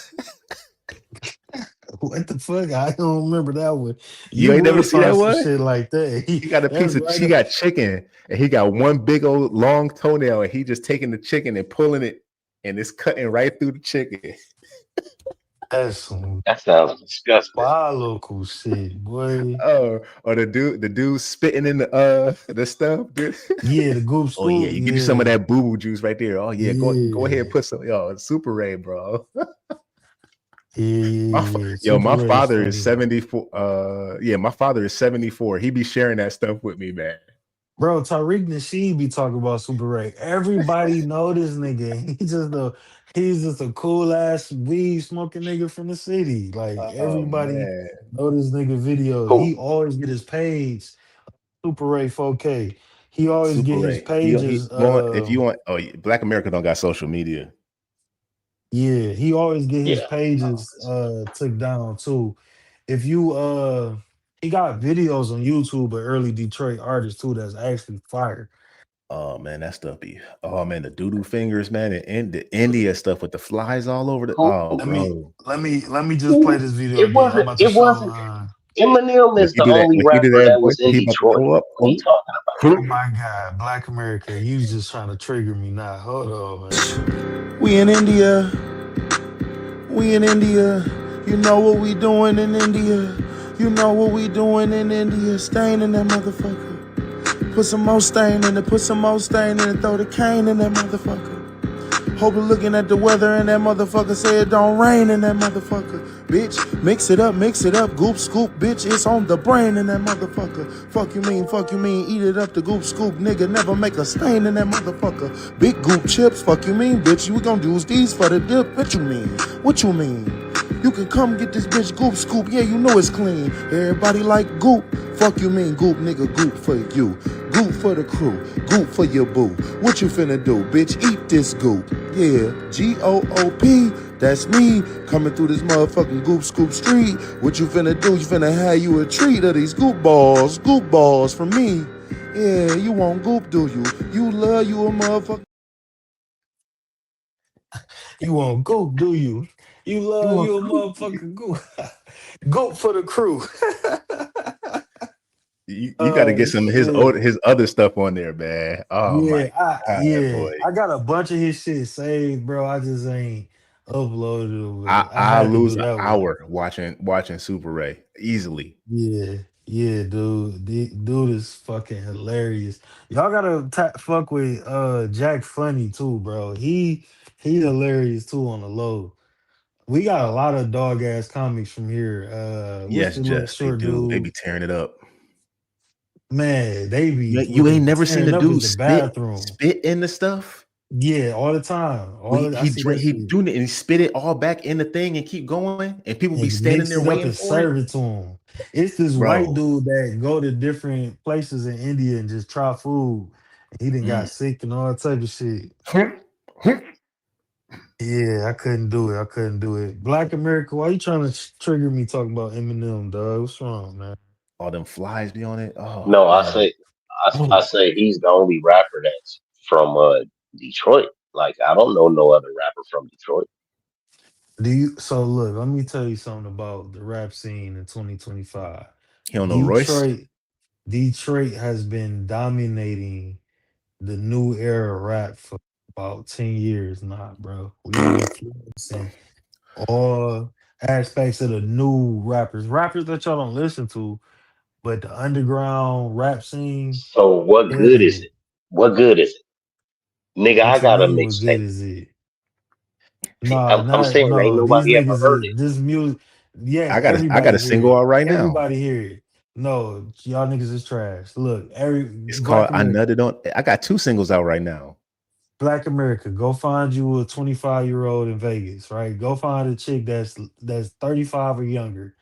What the fuck? I don't remember that one. You You ain't never would see find that some one? shit like that. He got a That's piece of right he up. got chicken and he got one big old long toenail and he just taking the chicken and pulling it and it's cutting right through the chicken. That's some That sounds disgusting. biological shit, boy. Oh, or the dude spitting in the stuff. Dude. Yeah, the goop Oh yeah, scoop. you give you some of Yeah, that boo boo juice right there. Oh yeah, go ahead and yeah, put some Super Ray, bro. yeah. Super My Ray is father is funny. 74. Yeah, my father is 74. He be sharing that stuff with me, man. Bro, Tariq Nasheed be talking about Super Ray. Everybody know this nigga. He's just a cool ass weed smoking nigga from the city. Like Oh everybody man. know this nigga videos. Who? He always get his page Super Ray 4K. He always Super get his Ray. He pages. want if you want. Oh, Black America don't got social media. Yeah, he always get his Yeah. pages took down too. If you he got videos on YouTube of early Detroit artists too that's actually fire. Oh man, that stuff be. Oh man, the doodoo fingers, man, and the India stuff with the flies all over the. Who? Oh, Let me bro. let me just play Who? this video again. I'm about to It show wasn't. Eminem When is he the do that, only when he do rapper that that voice, was when in he about to Detroit. throw up. What are you talking Oh my God, Black America, you just trying to trigger me now. Hold on, man. We in India. We in India. You know what we doing in India. You know what we doing in India. Stain in that motherfucker. Put some more stain in it. Put some more stain in it. Throw the cane in that motherfucker. Hope you're looking at the weather and that motherfucker say it don't rain in that motherfucker. Bitch, mix it up, goop scoop, bitch, it's on the brain in that motherfucker. Fuck you mean, eat it up the goop scoop, nigga, never make a stain in that motherfucker. Big goop chips, fuck you mean, bitch, we gon' use these for the dip, what you mean? What you mean? You can come get this bitch goop scoop, yeah, you know it's clean. Everybody like goop, fuck you mean, goop, nigga, goop for you. Goop for the crew, goop for your boo. What you finna do, bitch? Eat this goop. Yeah, G-O-O-P, that's me. Coming through this motherfucking goop scoop street. What you finna do? You finna have you a treat of these goop balls from me. Yeah, you want goop, do you? You love you a motherfucker. You want goat, do you? You You love want you a motherfucking goat. Goat for the crew. you got to get some of Shit. his other stuff on there, man. Oh my god, boy. I got a bunch of his shit saved, bro. I just ain't uploaded it. I I had to lose do an that one. hour watching Super Ray easily. Yeah, dude. Dude is fucking hilarious. Y'all gotta fuck with Jack Funny too, bro. He hilarious too on the low. We got a lot of dog ass comics from here. What's Yes, the little Jess, they short do. They dude? be tearing it up. Man, they be You ain't never seen tearing the up dude is the bathroom. spit in the stuff. Yeah, all the time. I see that He shit. doing it and he spit it all back in the thing and keep going, and people be And standing mix there it up waiting and for it, serve it to them. It's this white bro. dude that go to different places in India and just try food. And he done got Mm. sick and all type of shit. Yeah, I couldn't do it. I couldn't do it. Black America, why you trying to trigger me talking about Eminem, dog? What's wrong, man? All them flies be on it. Oh No, man, I say he's the only rapper that's from Detroit. Like I don't know no other rapper from Detroit. Do you so look, let me tell you something about the rap scene in 2025. he don't know Royce. Detroit, Detroit has been dominating the new era rap for about 10 years now, bro. We influencing all aspects of the new rappers. Rappers that y'all don't listen to, but the underground rap scene So what good killing is it. it? What good is it, nigga? I What you got a mean what mixtape. good is it? Nah, I'm not saying ain't no. These nobody ever niggas heard is it. this music. Yeah, I got everybody a hear single it. out right now. Everybody hear it. No, y'all niggas is trash. Look, every It's called Black I America, Nutted on. I got two singles out right now. Black America, go find you a 25-year-old in Vegas, right? Go find a chick that's 35 or younger.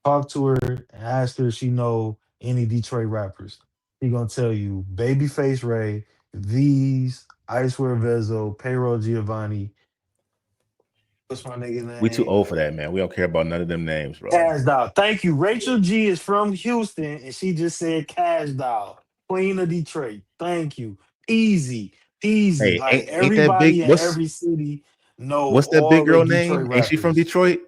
Talk to her and ask her if she know any Detroit rappers. She gonna tell you Babyface Ray, V's, Icewear Vezo, Payroll Giovanni. What's my nigga We too name? old for that, man. We don't care about none of them names, bro. Cash Doll. Thank you. Rachel G is from Houston and she just said Cash Doll. Queen of Detroit. Thank you. Easy. Easy. Hey, Like ain't that big? everybody in every city know What's that big all the girl Detroit name? Ain't she from rappers. Detroit?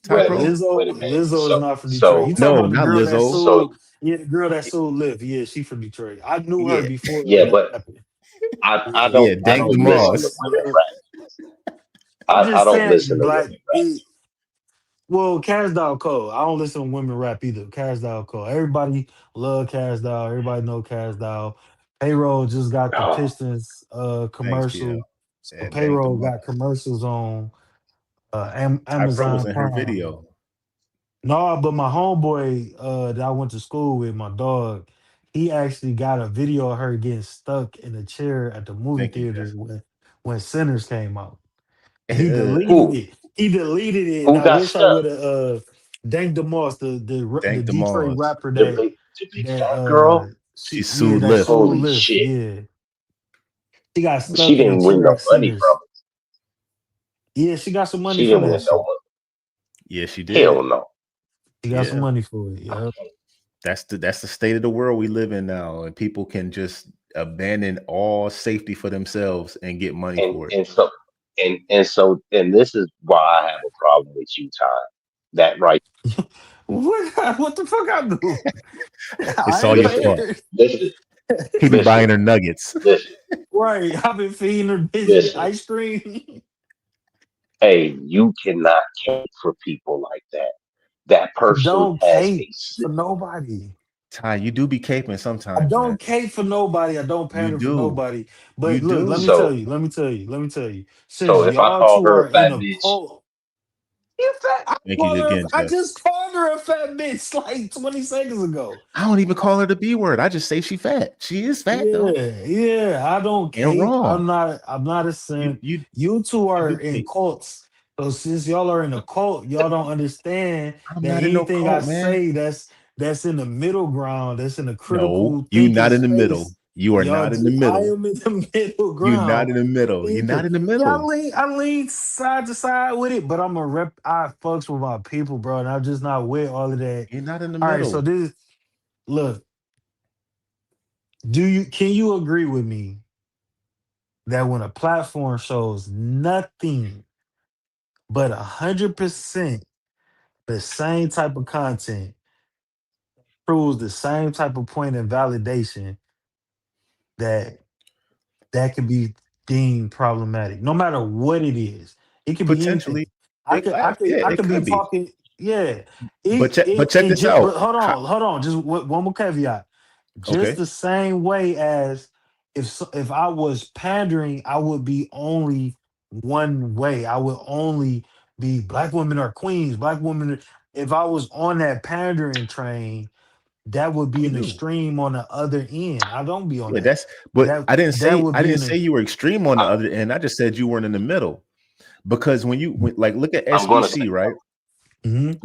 Ty Wait a Pro? minute. Wait Lizzo, a minute. Lizzo is not from Detroit. So You talking No, about the not girl that Lizzo. so sued? Yeah, the girl that sued Liv. Yeah, she from Detroit. I knew her Yeah, before yeah, that but happened. I Yeah. yeah. don't I Dank don't You know listen to DeMoss. women her. rap. I'm I just don't saying, listen to black. women rap. Well, Cash Doll Cole. I don't listen to women rap either. Cash Doll Cole. Everybody love Cash Doll. Everybody know Cash Doll. Payroll just got the No. Pistons Thanks, PL. commercial. So Yeah, Dank Payroll got DeMoss. commercials on Ty Pro was Amazon in her Prime. video. No, but my homeboy that I went to school with, my dog, he actually got a video of her getting stuck in a chair at the movie Thank you, theater Jess. when Sinners came out. And he deleted Who it. He deleted it, and who I got wish I stuck? would have. Dank DeMoss, the Dank Detroit DeMoss. rapper The big that fat girl? She yeah, sued that Lyft. sold Holy Lyft. shit. Yeah, she got But she stuck in a didn't win chair no at money from Sinners. it. Yeah, she got some money She for didn't that win no shit. money. Yeah, she Hell did. no. She got some Yeah, money for it. Yeah. that's the state of the world we live in now, and people can just abandon all safety for themselves and get money And for it. and so and this is why I have a problem with you, Ty. That right. What the fuck I do? It's I all ain't your Listen, fault. paid. listen, He be listen, buying her nuggets. listen, Right. I've been feeding her bitch listen. ice cream. Hey, you cannot cape for people like that. That I person don't has cape a for nobody. Ty, you do be caping I sometimes, man. don't cape for nobody. I don't You pander for do. nobody. You But look, let me do. tell so you, let me tell you, let me tell you. Since so if I y'all call two her are a in fat a bitch, cult, you fat, Thank you again, I Jeff. just called her a fat bitch like 20 seconds ago. I don't even call her the B word. I just say she fat. She is fat though, Yeah. I don't and cape. wrong. I'm not a simp. You You two you are do in cape. cults. So since y'all are in a cult, y'all don't understand I'm that not in no anything I cult, man. say that's in the middle ground, that's in a No, critical you thinking not in the middle. space. You are Y'all, not in the I middle. am in the middle You're not ground. in the middle. You're not Thinking. in the Yeah, middle. I lean side to side with it, but I'm a rep. I fucks with my people, bro, and I'm just not with all of that. You're not in the All right, so middle. look. Can you agree with me that when a platform shows nothing but 100% the same type of content, proves the same type of point and validation, that that could be deemed problematic, no matter what it is. It could be Potentially, anything. I it could be could be. talking. Yeah. But check this out. But hold on. Just one more caveat. Just Okay. the same way as if I was pandering, I would be only one way. I would only be black women are queens. Black women. If I was on that pandering train, that would be You an do. extreme on the other end. I don't be on Yeah, that. that's but That would I be didn't an. say you were extreme on the other end. I just said you weren't in the middle. Because like look at I'm gonna say SBC, right? Mhm.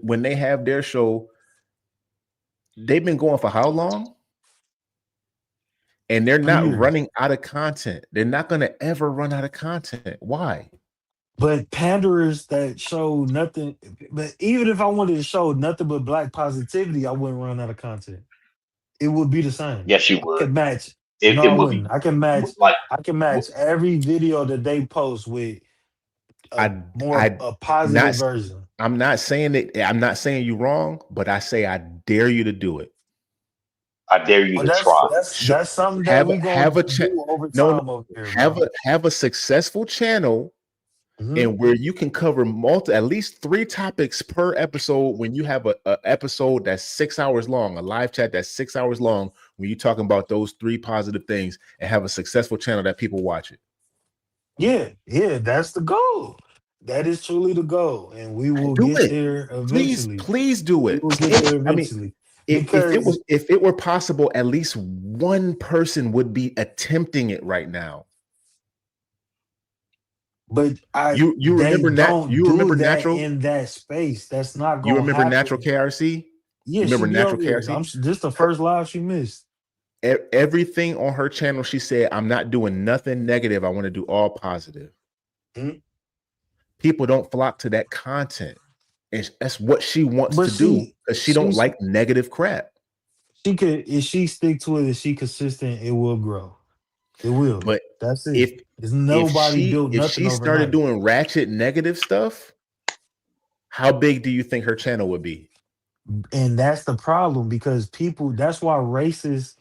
When they have their show, they've been going for how long? And they're 2 not years. running out of content. They're not going to ever run out of content. Why? But panderers that show nothing, but even if I wanted to show nothing but black positivity, I wouldn't run out of content. It would be the same. yes, you I would. could match. It No, I would be wouldn't. like I can match every video that they post with a I more I a positive not version. I'm not saying that I'm not saying you wrong, but I say I dare you to do it. I dare you Well, to try. that's something that we gonna Have a do over no, time over here, bro. have a successful channel Mhm. and where you can cover at least 3 topics per episode when you have a episode that's 6 hours long, a live chat that's 6 hours long, when you're talking about those 3 positive things and have a successful channel that people watch it. Yeah, that's the goal. That is truly the goal, and we will Do get it. there Please, eventually. please do We it. will get there I mean, eventually because, if it were possible, at least one person would be attempting it right now. but You they remember don't you do remember that natural in that space. That's not you gonna remember natural happen. KRC? Yeah, You she remember be natural over here. KRC? This the first live she missed. Everything on her channel, she said, I'm not doing nothing negative. I want to do all positive. Mhm. People don't flock to that content. And that's what she wants But to do because she don't she's like negative crap. she could if she stick to it, if she consistent, it will grow. It will. But That's it. if There's nobody built if nothing she started overnight. doing ratchet negative stuff, how big do you think her channel would be? And that's the problem because people that's why racist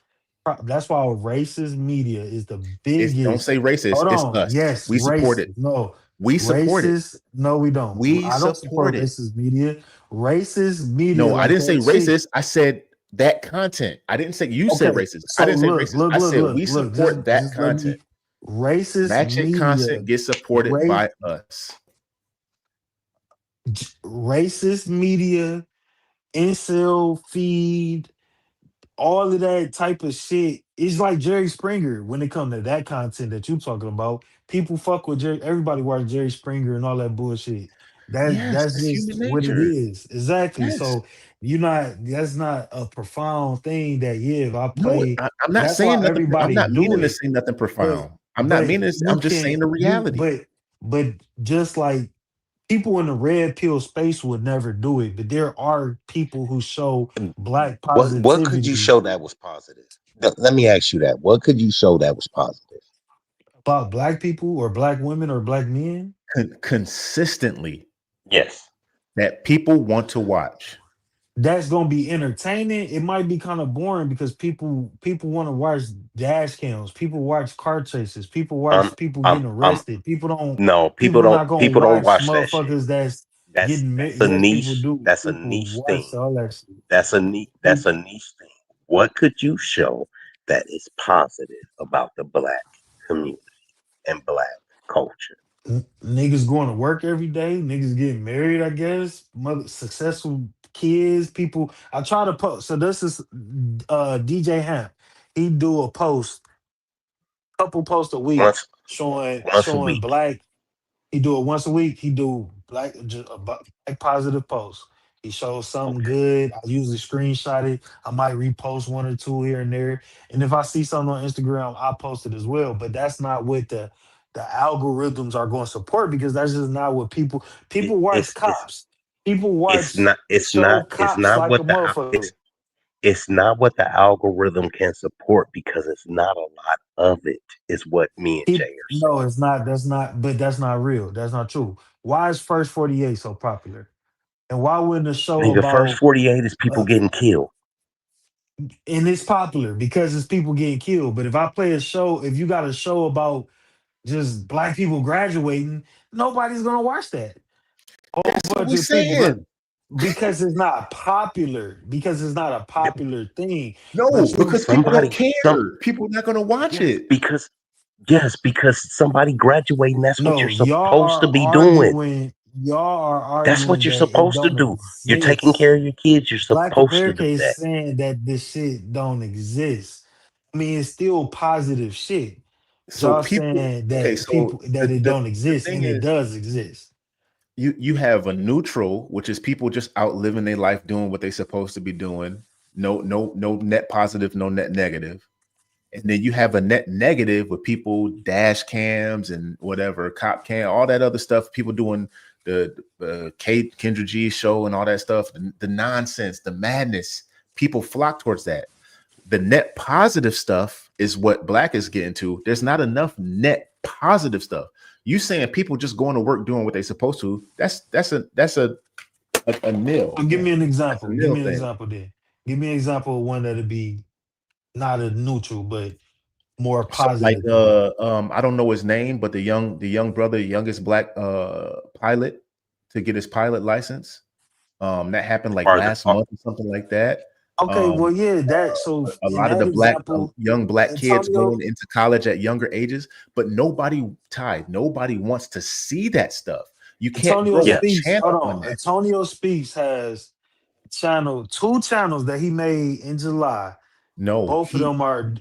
media is the Don't biggest. say racist. Hold It's on. us. Yes, We support it. racist. No, We support it. racist. No, we don't. We I don't support support it. racist media. Racist media No, I like didn't say that chick. racist. I said that content. I didn't say you said Okay, racist. I so didn't say racist. I said we look. support that Just let content. me. Racist Ratchet media. content gets supported Race, by us. racist media. Incel feed. All of that type of shit is like Jerry Springer when it comes to that content that you talking about. People fuck with Jerry. Everybody watch Jerry Springer and all that bullshit. Yes, That's that's just human what it nature. is. Exactly. Yes. So you're not. That's not a profound thing. That yeah, if I No, play, I'm not that's saying why nothing. I'm everybody not do meaning to it. say nothing But profound. I'm not meaning to say, you I'm just saying can the you reality. but just like people in the red pill space would never do it, but there are people who show black What could you positivity show that was positive? Let me ask you that. What could you show that was positive? about black people or black women or black men. Consistently Yes. that people want to watch. that's gonna be entertaining. It might be kind of boring because people want to watch dash cams, people watch car chases, people I'm watch people I'm getting I'm arrested. People don't no, people not gonna people don't watch watch that shit. motherfuckers that's getting That's a yes, people niche. do. That's a People niche watch thing. all that shit. That's a niche thing. What could you show that is positive about the black community and black culture? Niggas going to work every day, niggas getting married, I guess, mother successful kids, people. I try to post. So this is DJ Hamp. He do a post, couple posts a week Once once a showing week. black. He do it once a week. He do black just a black positive post. He shows something Okay. good. I usually screenshot it. I might repost one or two here and there. And if I see something on Instagram, I post it as well. But that's not what the algorithms are going to support because that's just not what It, people watch cops. People watch show it's cops not like a what the motherfucker. it's not what the algorithm can support because it's not a lot of it. Is what me and Jay are saying. No, it's not. That's not. But that's not real. That's not true. Why is First 48 so popular? And why wouldn't a show Nigga, first about 48 is people uh, getting killed. and it's popular because it's people getting killed. But if I play a show, if you got a show about just black people graduating, nobody's gonna watch that. Whole That's what bunch we of people go saying. because it's not popular. Because it's not a popular thing. No, But you, because people don't Some care. People not gonna watch yes, it. because somebody graduating, that's what you're no, y'all supposed to are be doing. arguing. Y'all are That's what arguing you're that it supposed to don't do. You're taking exist. care of your kids, you're Black supposed to America do is that. saying that this shit don't exist. I mean, it's still positive shit. So Y'all people, saying okay, that so people that it don't the exist, thing and it is, does exist. you have a neutral, which is people just out living their life doing what they're supposed to be doing. No net positive, no net negative. And then you have a net negative with people dash cams and whatever, cop cam, all that other stuff. People doing the Kendra G show and all that stuff, the nonsense, the madness. People flock towards that. The net positive stuff is what black is getting to. There's not enough net positive stuff. You saying people just going to work doing what they're supposed to? That's a nil. So give me an That's a example. Give nil me an thing. example then. Give me an example of one that'd be not a neutral, but more So like positive thing. I don't know his name, but the young brother, youngest black pilot to get his pilot license. That happened like Are the last month or something like that. Okay, well, Um, yeah, that so a in lot of that the example, young black kids Antonio going into college at younger ages, but nobody wants to see that stuff. You can't Antonio grow a Speaks, channel hold on on. that. Antonio Speaks has two channels that he made in July. No, Both of them are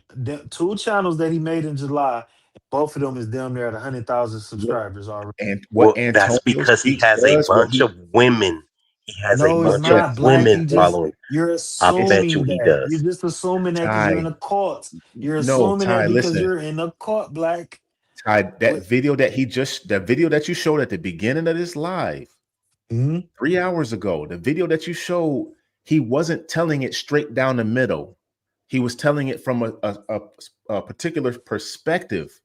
two channels that he made in July. Both of them is damn near at 100,000 subscribers already. and what well, that's Antonio because he Speaks has a does, what bunch he of women. He has a No, it's bunch okay, of not black. women He just following. you're I it's bet you assuming he that. You're does. just assuming that because you're in Ty. a cult. You're No, assuming that Ty, because listen. you're in a cult, black. Ty, What? that video that you showed at the beginning of this live Mhm. 3 hours ago, the video that you showed, he wasn't telling it straight down the middle. He was telling it from a particular perspective,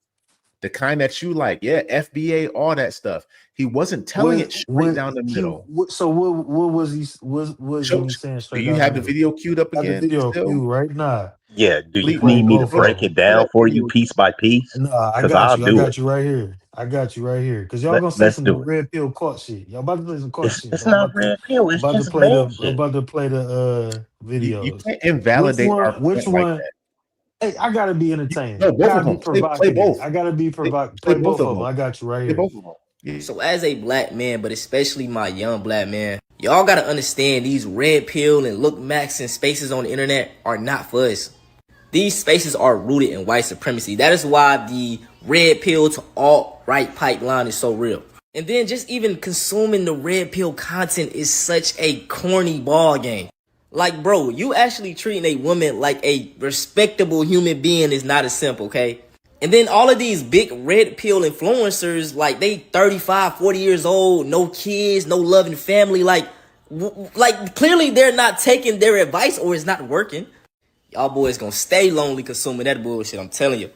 the kind that you like. Yeah, FBA, all that stuff. He wasn't telling it straight down the middle. So what was he what wasn't So, he saying do straight you down the have the middle? video queued up Got the again video still? cue right now. Yeah. Do We you play Play, need me to both of hold break them. it play down that for you video. piece by piece? No, I Because got I'll you. I do it. got you right here. I got you right here. Cause y'all gonna say Let's some do it. red pill court shit. Y'all about to play some court shit. It's not red pill. It's just man I'm shit. about to play the You videos. can't invalidate our Which point like one? that. Hey, I gotta be No, entertaining. I both of gotta be them. Play provocative. both. I gotta be Play play both both of of them. them. I got you right Play here. both of them. Yeah. So as a black man, but especially my young black man, y'all gotta understand these red pill and look max and spaces on the internet are not for us. These spaces are rooted in white supremacy. That is why the red pill to alt-right pipeline is so real. And then just even consuming the red pill content is such a corny ball game. Like, bro, you actually treating a woman like a respectable human being is not as simple, okay? And then all of these big red pill influencers, like they 35, 40 years old, no kids, no loving family, like clearly they're not taking their advice or it's not working. Y'all boys gonna stay lonely consuming that bullshit, I'm telling you.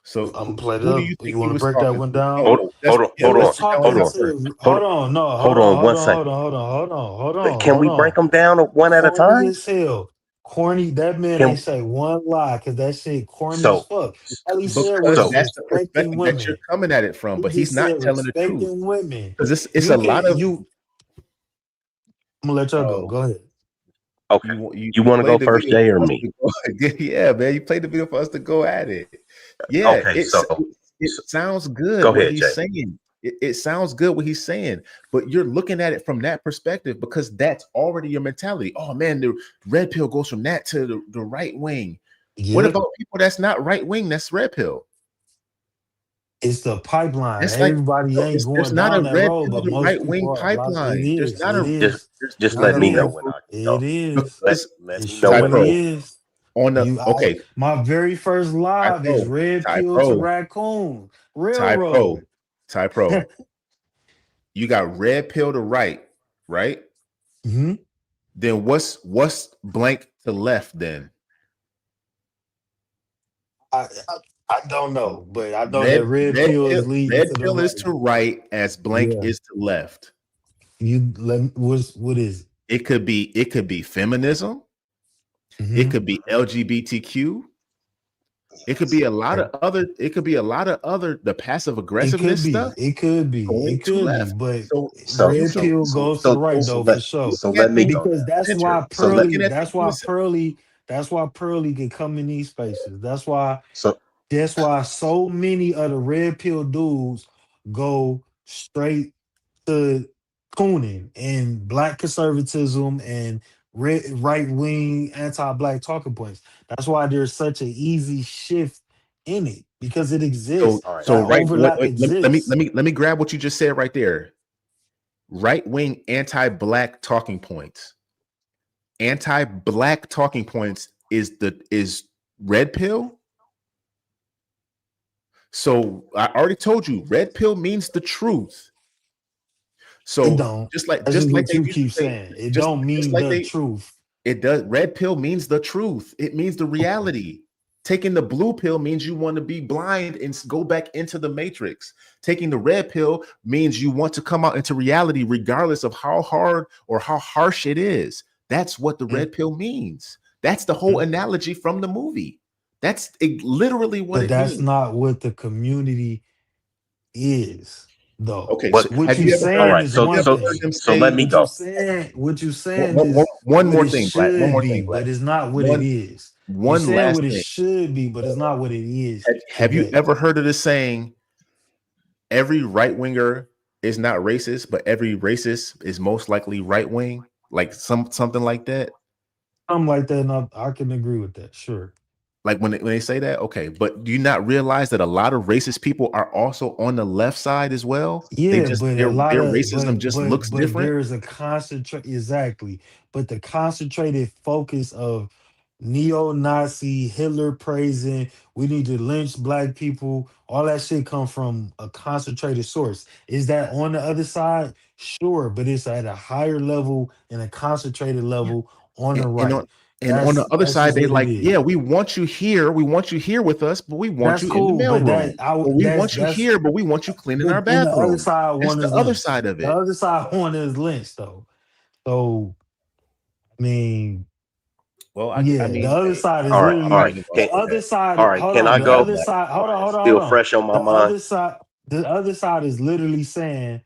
So I'm play it who do up. you think You he want to was break that talking one to? down? Hold on, That's hold on, yeah. hold Let's on, Let's break that talk one hold down on, first. into. hold Hold on, no, hold hold on, on hold one on, hold second. on, hold on, hold on, hold But on, can hold we break on. them down one at a Corny time? as hell. Corny. That man Can ain't say one lie because that shit corny as so fuck. All he said Because was so that's the respecting perspective that you're women. coming at it from, He but he's just not said telling the truth. respecting women. Because it's a You lot can of you. I'm gonna let y'all go. bro. Go ahead. okay. You You want to go played the first, video Jay or for us me? to go. Yeah, man. You played the video for us to go at it. Yeah, Okay, it sounds good go what ahead, he's Jay. saying. It sounds good what he's saying, but you're looking at it from that perspective because that's already your mentality. Oh man, the red pill goes from that to the right wing. What Yep. about people that's not right wing? That's red pill. It's the pipeline. It's like Everybody no, ain't there's going not a down that red road, pill but to most right people wing are. It pipeline. There's is. not It a is. Just It let me know is. when I can It go. is. Let It me know Ty when I surely Pro can. is. on the okay. My very first Ty live is Pro, red Ty pill to Pro, raccoon Ty railroad. Pro, Ty Pro. You got red pill to right, right? Hmm. Then what's blank to left then? I don't know, but I know that red pill is leading Red to the pill is right. to right as blank Yeah. is to left. You let me, what is it? It could be feminism. It Hmm. could be LGBTQ. It could be a lot of other. It could be a lot of other the passive It could aggressiveness be. stuff It could be. going It to could be. left. But So So you red can pill goes to the right though for sure. so looking at let me things go Because now. that's center. why So You're let Pearly. looking at things from the center. That's why Pearly can come in these spaces. That's why. so That's why so many of the red pill dudes go straight to cooning and black conservatism and right wing anti black talking points. That's why there's such an easy shift in it because it So exists. all right. so That right. overlap Let exists. me grab what you just said right there. Right wing anti-black talking points. Anti-black talking points is red pill. So I already told you, red pill means the truth. It So don't. just like That's just just like what they you used to keep say, saying. It don't just mean like the they truth. it does. Red pill means the truth. It means the Okay. reality. Taking the blue pill means you want to be blind and go back into the matrix. Taking the red pill means you want to come out into reality, regardless of how hard or how harsh it is. That's what the red pill means. That's the whole Mhm. analogy from the movie. That's literally what But it that's means. not what the community is, though. Okay, What so What have you you ever all heard? saying right. is Have you one ever So heard thing. them so let say me go. What you saying is one what more it thing, Black? One should more thing, be, Black. but it's not what it One is. You one saying last what it thing. should be, but it's not what it is Have you today. ever heard of this saying? Every right winger is not racist, but every racist is most likely right wing, like something like that. Something like that, and I can agree with that. Sure. Like when they say that, okay, but do you not realize that a lot of racist people are also on the left side as well? They Yeah, just but a their lot their of racism just looks but different. there is a concentrate exactly, but the concentrated focus of neo-Nazi Hitler praising, we need to lynch black people, all that shit come from a concentrated source. Is that on the other side? Sure, but it's at a higher level and a concentrated level on the And, and right. on and on the other That's side, just they what it like, yeah, is. we want you here. We want you here with us, but we want That's you in the cool, but mailroom. Or we want you that's here, but we want you cleaning but our and the other bathroom. side It's one the is other lynched. side of The it. other side one is lynched though. So I mean, Well, I yeah, the mean, other hey, side is All right. I'm All literally not right. even gonna the Can say other that. all side. right. Hold Can on, I the Go ahead, go? other Black. side. Hold on, While it's hold on, hold still on. fresh on my The mind. other side. The other side is literally saying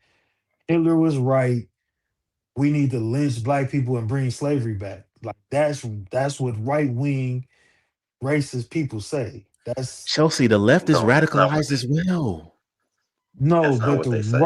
Hitler was right. We need to lynch black people and bring slavery back. Like that's what right wing racist people say. That's Chelsea, the left is No, that's not what radicalized they as say. well. no, That's not but what they say.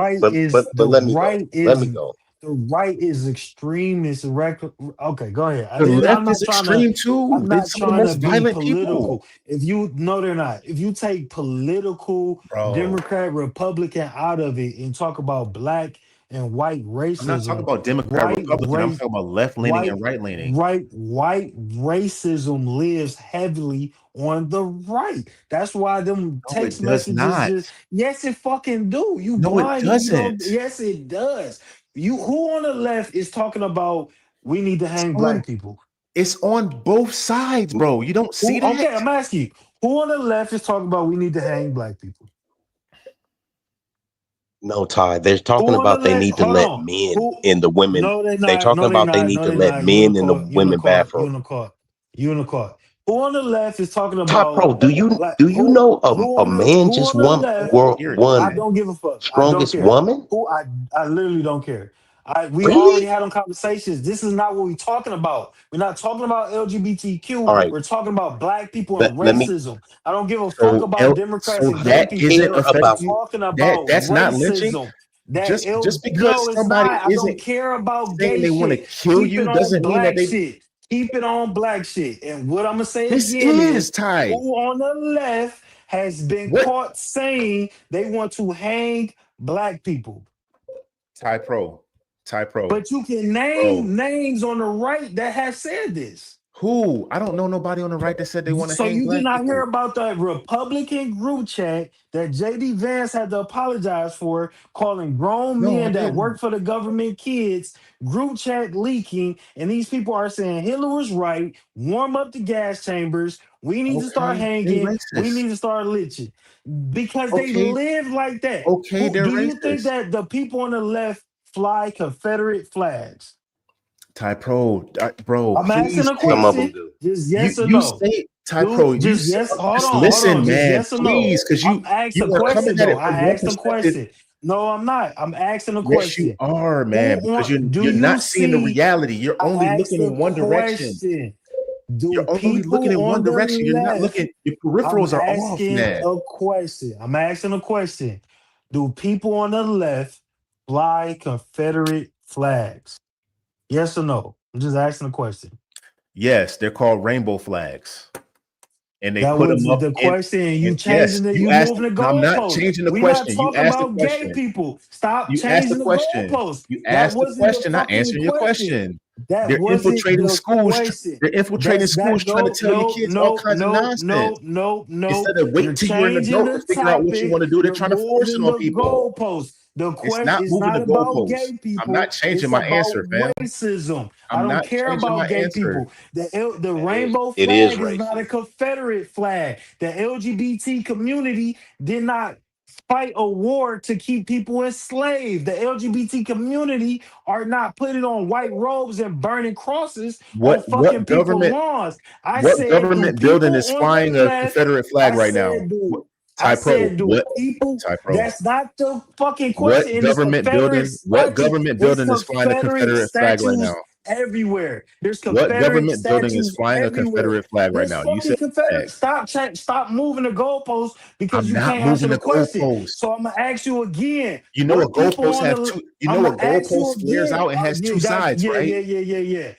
But let me go. Let me go. the right is extreme. It's okay. Go ahead. The I'm left is not trying to. extreme too. I'm They're not some of the trying to most be violent people, political. If you no, they're not. If you take political bro. Democrat Republican out of it and talk about black and white I'm not talking racism, about Democrat, white Republican. I'm race, talking about left leaning white and right leaning. white racism lives heavily on the right. That's why them No, text it does messages not. just yes, it fucking do. You No, it blind if you don't. doesn't. Yes, it does. You who on the left is talking about we need to It's hang on. black people? It's on both sides, bro. You don't see Who? that? Okay, I'm asking you. Who on the left is talking about we need to hang black people? No, Ty. They're Who talking on the about they left? need to Hold let on. men Who? in the women. No, they They're not. talking No, they about they not. need No, to they let not. men in the Unicort. women Unicort. bathroom. Unicort. Unicort. Who on the left is talking Ty about Pro, do you like do you know who a on the man who just on the won left? world I one don't give a fuck. I don't strongest care. woman? I literally don't care. We already Really? had them conversations. This is not what we're talking about. We're not talking about LGBTQ. All right. We're talking about black people and Let me. racism. I don't give a fuck So about L, Democrats so and gay I that people. isn't care We're about. affecting talking that. about That's not lynching. racism. That Just no, because it's somebody not. I don't isn't care about saying gay they want to shit. kill Keep it you on doesn't mean that black they. shit. Keep it on black shit. And what I'm gonna say This again is is Ty. who on the left has been What caught saying they want to hang black people. Ty Pro? Ty Pro, But you can bro. name names on the right that have said this. Who? I don't know nobody on the right that said they want to So hang you did black not hear people. about the Republican group chat that JD Vance had to apologize for, calling grown No, I men that didn't. work for the government kids, group chat leaking, and these people are saying Hitler was right, warm up the gas chambers, we need to start Okay, they hanging, we racist. need to start lynching. Because they Okay, live like that. okay, Who they're do you think racist. that the people on the left fly Confederate flags? Ty Pro, bro, I'm asking please a take Some of them question. do. Just you. yes or You no. say Ty Pro. Dude, just yes. Hold Listen, on. Just man, yes or no. please, because I'm asking you a are coming question at though. it I from one asked a perspective. question. No, I'm not. I'm asking a Yes, you question. are, Who man, because on you're do you not seeing the see? reality. You're I only asked looking a in one direction. question. You're Do only looking people in one on the direction. You're not left? looking. Your I'm peripherals are off, asking man. a question. I'm asking a question. Do people on the left fly Confederate flags? Yes or no? I'm just asking a question. Yes, they're called rainbow flags, and they That put was them up the in. question. And You yes, changing it. you You asked. moving the No, I'm not goalposts. changing the We not question. You talking asked the about gay question. people. Stop You asked the changing the question. goalposts. You That asked the wasn't the question, not fucking answering your question. question. That They're wasn't infiltrating the schools. question. They're infiltrating That's schools that. trying to No, tell your no, kids all no, kinds of no, nonsense. no, no, no. Instead of You're wait till you're an changing adult to the figure out what you topic. want to do, they're You're trying to force it moving on the people. goalposts. The It's question not is moving not the about goalposts. gay I'm people. not changing It's my about answer, fam. racism. I I'm don't not care changing my about gay answer. people. The rainbow It is flag is not a racist. Confederate flag. The LGBT community did not fight a war to keep people enslaved. The LGBT community are not putting on white robes and burning crosses on fucking What people's government lawns. I what said, do government building people is on the flying a left? Confederate flag I right now? said, do What, Ty Pro, do people? Ty Pro? That's not the fucking question. And it's What government It's building is flying a Confederate Confederate flag right now? statues everywhere. There's What Confederate government building is statues flying a everywhere. Confederate flag right There's now? You said fucking Confederate. flag. Stop moving the goalposts because I'm you not can't answer moving the the question. goalposts. So I'm gonna ask you again. You know a What people goalpost on have the? two. You I'm know a gonna ask you goalpost flares again. out and has two sides, right? Yeah.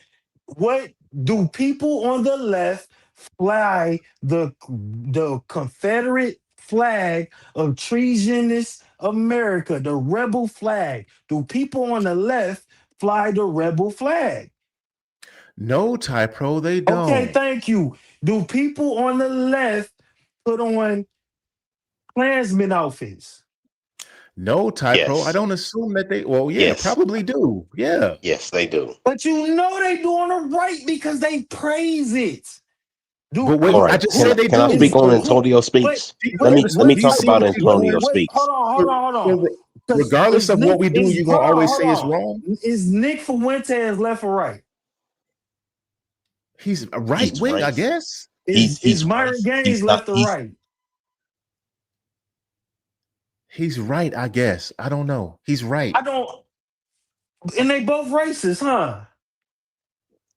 What do people on the left fly the Confederate flag of treasonous America, the rebel flag? Do people on the left fly the rebel flag? No, Ty Pro, they Okay, don't. thank you. Do people on the left put on Klansman outfits? No, Ty Pro. I Yes. don't assume that they. Well, yeah, Yes. probably do. Yeah. Yes, they do. But you know they doing it right because they praise it. But Do wait, All who I right. just Can said I they can I do. speak on So, who Antonio what speaks? do you Let what me let what me do you talk see type about what of you're Antonio doing? wait speaks. hold on. So Because regardless of what we do, you're gonna always say it's wrong. Is Nick Fuentes left or right? He's a right He's wing, I racist. guess. Is He's Myron racist. Gaines He's not. left or He's right? He's right, I guess. I don't know. He's right. I don't and they both racist, huh?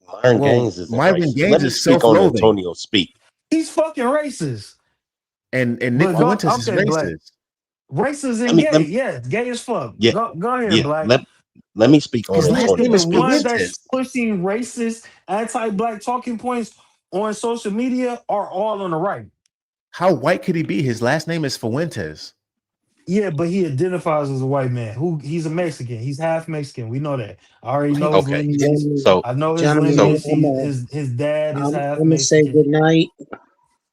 Myron Well, Gaines isn't Myron racist. Let Gaines me is speak on self-loathing, Antonio speak. He's fucking racist. and Nick But go Fuentes is okay, black. racist. Racist Let and me gay. let me, Yeah, gay as fuck. yeah Go ahead, yeah. black. Let me speak on His last Antonio name The is ones speaks. that's Fuentes. pushing racist, anti-black talking points on social media are all on the right. How white could he be? His last name is Fuentes. Yeah, but he identifies as a white man. Who he's a Mexican. He's half Mexican. We know that. I already know his Okay. lineage. So I know his so lineage. Gentlemen, His dad is half I'm gonna say Mexican. good night.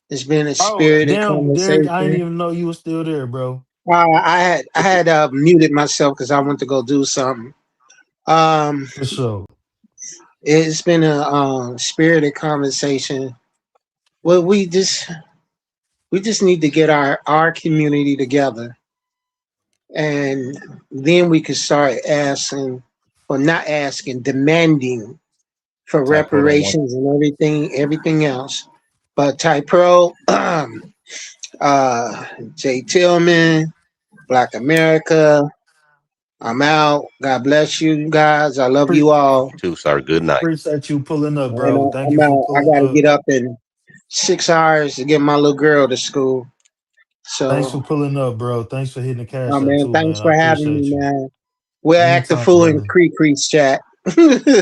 It's been a Oh spirited damn, Derek! I didn't conversation. even know you were still there, bro. I had muted myself because I went to go do something. Um, For sure. it's been a spirited conversation. Well, we just We just need to get our community together, and then we could start asking, or not asking, demanding for Ty Pro don't want. reparations and everything else. But Ty Pro, uh, Jay Tillman, Black America, I'm out. God bless you guys. I love you all. Too, sir. Good night. Appreciate you pulling up, And bro. Thank you I'm for out. I pulling got to up. get up in 6 hours to get my little girl to school. Thanks So, for pulling up, bro. Thanks for hitting the oh cash app man, too, thanks man. I for having appreciate me, you. man. We'll act the Anytime, fool in brother. Creek's chat.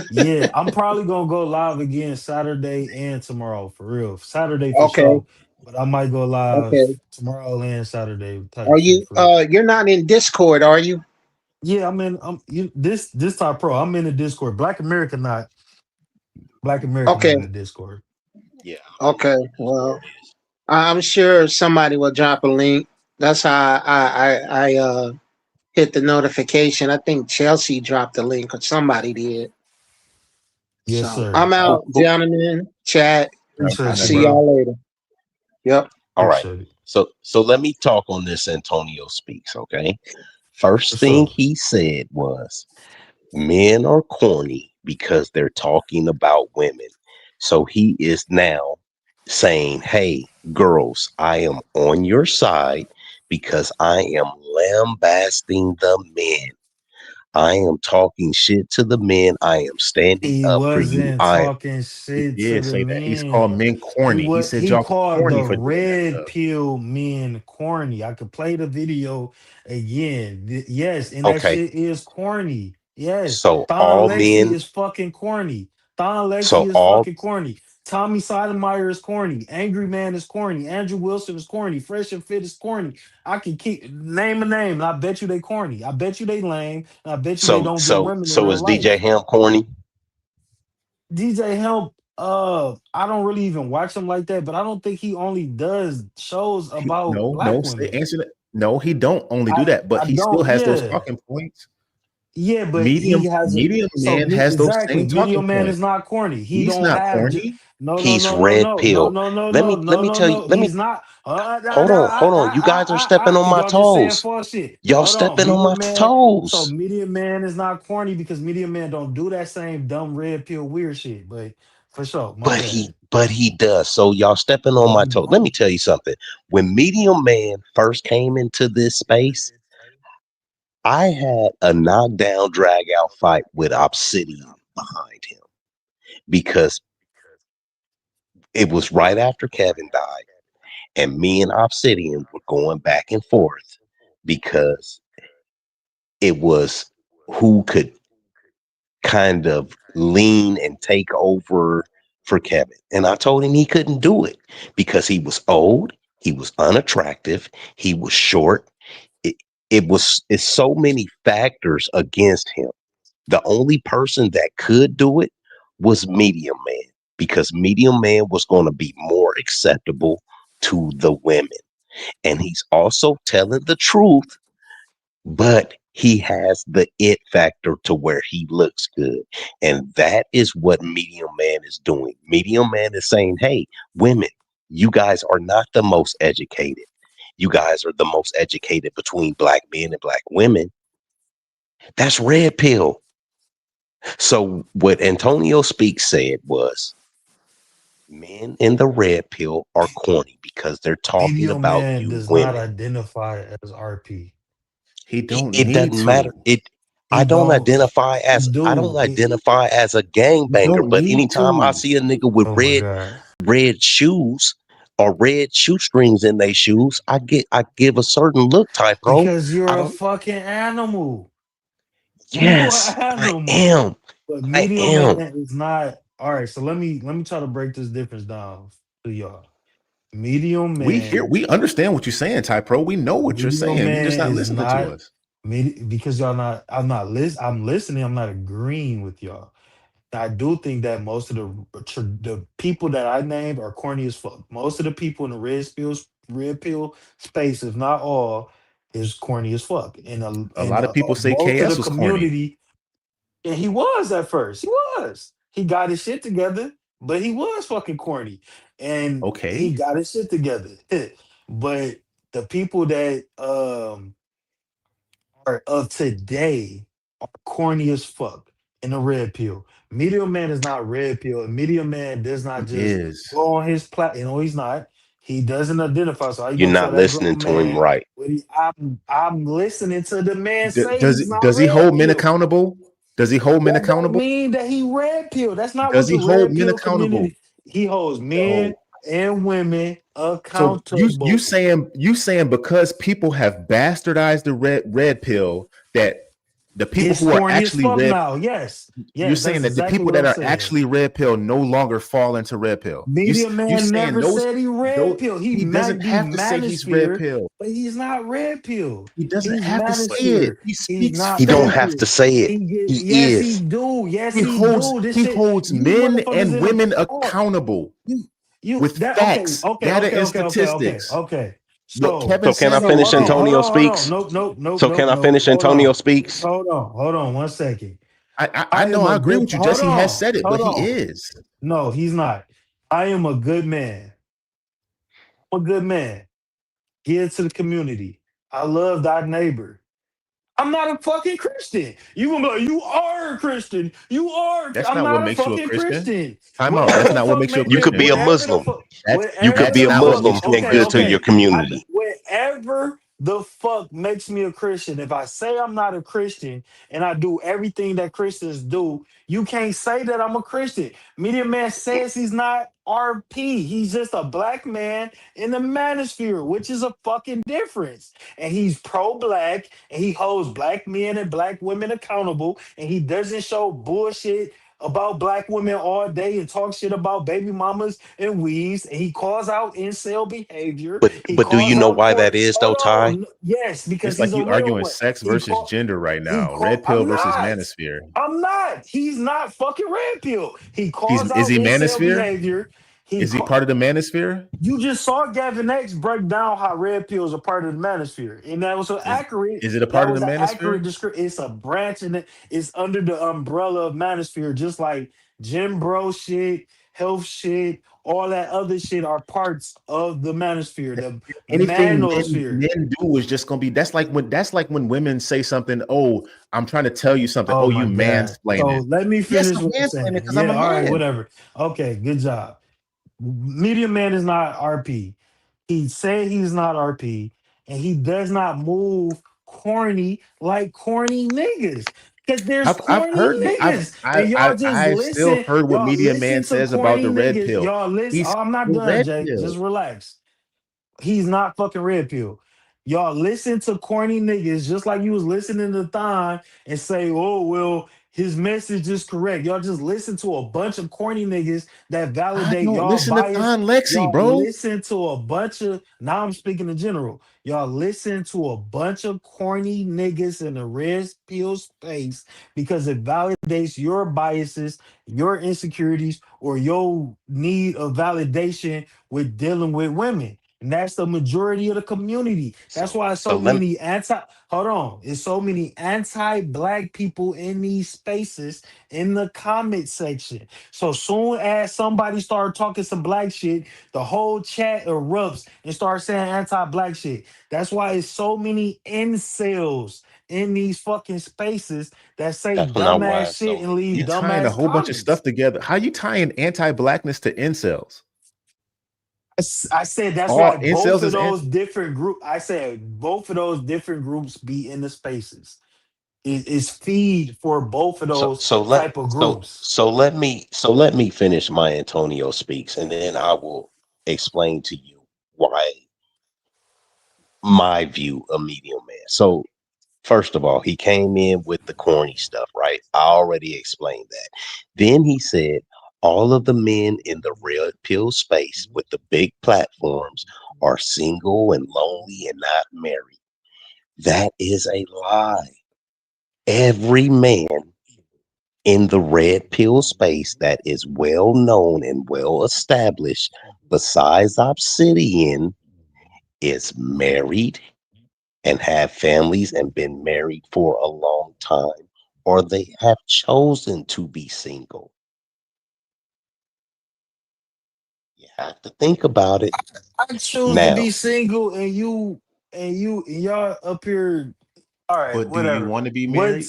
Yeah, I'm probably gonna go live again Saturday and tomorrow for real. Saturday for Okay, sure, but I might go live okay. tomorrow and Saturday type Are shit you? for real. You're not in Discord, are you? Yeah, this type pro. I'm in the Discord. Black America not Okay, in the Discord. Yeah, okay. Well, I'm sure somebody will drop a link. That's how I hit the notification. I think Chelsea dropped the link or somebody did. Yes, So sir. I'm cool, out, cool. gentlemen. Chat. I'll Appreciate you, see bro. y'all later. Yep. All right. Appreciate it. So let me talk on this Antonio speaks, okay? First What's thing up? he said was men are corny because they're talking about women. So he is now saying, "Hey, girls, I am on your side because I am lambasting the men. I am talking shit to the men. I am standing He up for you. wasn't I talking He shit to did the say that. He's called men. men corny. He said He y'all called corny the for doing that red stuff. pill men corny. I could play the video again. Yes, and that okay. shit is corny. Yes. So Thon all Lacey men, is fucking corny. Thon Lacey so is all fucking corny. Tommy Sotomayor is corny. Angry Man is corny. Andrew Wilson is corny. Fresh and Fit is corny. I can keep name a name, and I bet you they corny. I bet you they lame, and I bet you they so don't get so women in so real is DJ life. Ham corny? DJ Help, I don't really even watch him like that, but I don't think he only does shows about No, black say, women. answer that. No, he don't only do I that, but I he still don't, has those yeah. talking points. Yeah, but he has a Medium so man has those exactly. same Video talking man is points. not corny. He He's don't not have corny. no no He's no no red no no pill. no no Let no me let no me no tell you. no. Let me He's not. hold on. You guys are stepping on my Y'all just saying toes. false shit. Y'all Hold on, stepping on Media my Man. So toes. Media Man is not corny because Media Man don't do that same dumb red pill weird shit. But for sure, my bad. But he does. So y'all stepping on No, my he toes. Let me don't. tell you something. When Medium Man first came into this space, I had a knockdown drag out fight with Obsidian behind him because it was right after Kevin died. And me and Obsidian were going back and forth because it was who could kind of lean and take over for Kevin. And I told him he couldn't do it because he was old, he was unattractive, he was short. It, it's so many factors against him. The only person that could do it was Medium Man because Medium Man was going to be more acceptable to the women. And he's also telling the truth, but he has the it factor to where he looks good. And that is what Medium Man is doing. Medium Man is saying, hey, women, you guys are not the most educated. You guys are the most educated between black men and black women. That's red pill. So what Antonio Speaks said was men in the red pill are corny because they're talking Media about Man you does not women. identify as RP. He don't It need doesn't matter. to. He don't. He I don't do. identify as a You gangbanger, don't but need anytime I to. see a nigga with Oh my god. red shoes or red shoestrings in their shoes, I give a certain look type, bro. Because you're I a don't fucking animal. You yes, an I animal. am. But I Medium Man am. is not. All right, so let me try to break this difference down to y'all. Medium Man, We understand what you're saying, Ty Pro. We know what you're Medium saying. You're just Man not is listening to not us. because y'all not. I'm listening. I'm not agreeing with y'all. I do think that most of the people that I named are corny as fuck. Most of the people in the red pill space, if not all, is corny as fuck. And A lot of people say most of the KS was corny. community, and he was at first. He was. He got his shit together, but he was fucking corny, and he Okay. got his shit together. But the people that are of today are corny as fuck in the red pill. Media man is not red pill. And media man does not He just is. go on his platform. You know, he's not. He doesn't identify. So how you You're gonna tell not that listening grown to him man? right. What I'm listening to the man say Does he's not does he red hold men pill. accountable? Does he hold men That don't accountable? mean that he red pill. That's not Does what he the hold red men pill accountable? community. He holds men No. and women So you accountable. saying because people have bastardized the red pill that the people It's who are corny as actually fuck red, now. Yes. you're Yes, saying that's that the exactly people what that I'm are saying. actually red pill no longer fall into red pill. Media You man saying never those said he red those pill. He he might doesn't be have to say he's red manosphere, pill. but he's not red pill. He doesn't He's have to say it. manosphere. He He's speaks not He don't red facts. have to pill. say it. He get He yes, he is. do. Yes, He he holds do. This he shit, holds you men motherfuckers and in the women oh, accountable you you with that okay, facts, okay, data, okay, and okay, okay, okay, statistics. okay. What So Kevin So can I said so is finish hold on, real. hold Antonio on, hold on. speaks? Nope, nope, nope, So nope, can I nope. finish Hold Antonio on. speaks? Hold on 1 second. I I know am a I agree good with you, hold Jesse. He has on, said it, but hold he on. is. No, he's not. I am a good man. I'm a good man. Give to the community. I love thy neighbor. I'm not a fucking Christian. You gonna be like, you are a Christian. You are. That's I'm not what not a makes you a fucking Christian. Christian. Time out. Whatever That's the not what fuck makes you a make You me. could be Christian. a Whatever the Muslim. fuck. You Whatever could That's be a the not what fuck. Muslim makes you a and Okay, good to Christian. your okay. community. Whatever the fuck makes me a Christian. If I say I'm not a Christian and I do everything that Christians do, you can't say that I'm a Christian. Media man says he's not RP. He's just a black man in the manosphere, which is a fucking difference. And he's pro-black and he holds black men and black women accountable and he doesn't show bullshit about black women all day and talk shit about baby mamas and weaves and he calls out incel behavior. He But do you calls know out why that court. is though, Hold Ty? on. Yes, because It's he's like a you real arguing one. sex versus gender right now. Red pill I'm versus not. manosphere. I'm not. He's not fucking red pill. He calls Is out he incel manosphere? behavior. He Is he call, part of the manosphere? you just saw Gavin X break down how red pills are part of the manosphere, and that was so accurate. Is it a That part of the was an accurate manosphere? description. It's a branch, and it's under the umbrella of manosphere, just like Jim Bro shit, health shit, all that other shit are parts of the manosphere, the Anything manosphere. men do is just gonna be that's like when women say something, oh, I'm trying to tell you something. Oh Oh, you my god! So mansplaining. let me Yes, finish I'm what I'm mansplaining saying. because I'm Yeah, a all right, man. whatever. Okay, good job. Media Man is not RP. He said he's not RP, and he does not move corny like corny niggas. Because there's I've corny heard niggas, and y'all just I've still listen. heard what Y'all Media Man listen to says about corny the red niggas. pill. Y'all listen. He's Oh, I'm not the done, red Jay. pill. Just relax. He's not fucking red pill. Y'all listen to corny niggas just like you was listening to Thon and say, oh, well, his message is correct. Y'all just listen to a bunch of corny niggas that I validate don't y'all listen to bias. Thon Lexi, Y'all bro. listen to a bunch of, now I'm speaking in general. Y'all listen to a bunch of corny niggas in the red pill space because it validates your biases, your insecurities, or your need of validation with dealing with women. And that's the majority of the community. That's So why so so let many anti hold on. It's so many anti-black people in these spaces in the comment section. So soon as somebody start talking some black shit, the whole chat erupts and start saying anti-black shit. That's why it's so many incels in these fucking spaces that say that's not why dumbass it's shit so and leave You tying a dumbass whole bunch of stuff comments. together. How you tying anti-blackness to incels? I said that's All why both incels of is those different group. I said both of those different groups be in the spaces. Is feed for both of so those so let type of so groups. so let me finish my Antonio speaks and then I will explain to you why my view of medium man. So first of all, he came in with the corny stuff, right? I already explained that. Then he said all of the men in the red pill space with the big platforms are single and lonely and not married. That is a lie. Every man in the red pill space that is well known and well established, besides Obsidian, is married and have families and been married for a long time, or they have chosen to be single. have to think about it. I choose to be Now, single, and y'all up here. All right, But do you whatever. want to be married?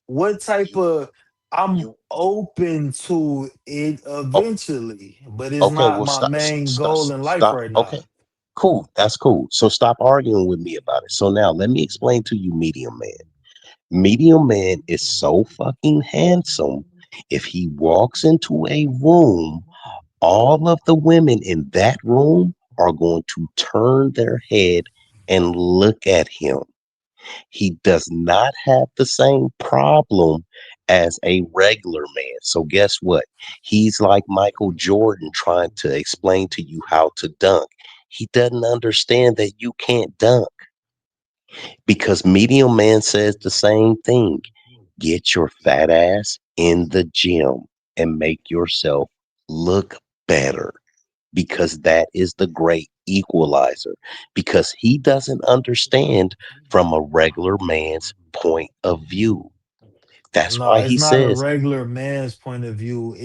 What type of? I'm you open to it oh, eventually, but it's okay, not well, my stop, main stop, goal in life stop. right now. Okay, cool. That's cool. So stop arguing with me about it. So now let me explain to you, medium man. Medium man is so fucking handsome. If he walks into a room, all of the women in that room are going to turn their head and look at him. He does not have the same problem as a regular man. So guess what? He's like Michael Jordan trying to explain to you how to dunk. He doesn't understand that you can't dunk because medium man says the same thing. Get your fat ass in the gym and make yourself look better because that is the great equalizer because he doesn't understand from a regular man's point of view. That's No, why it's he not a says, regular man's point of view.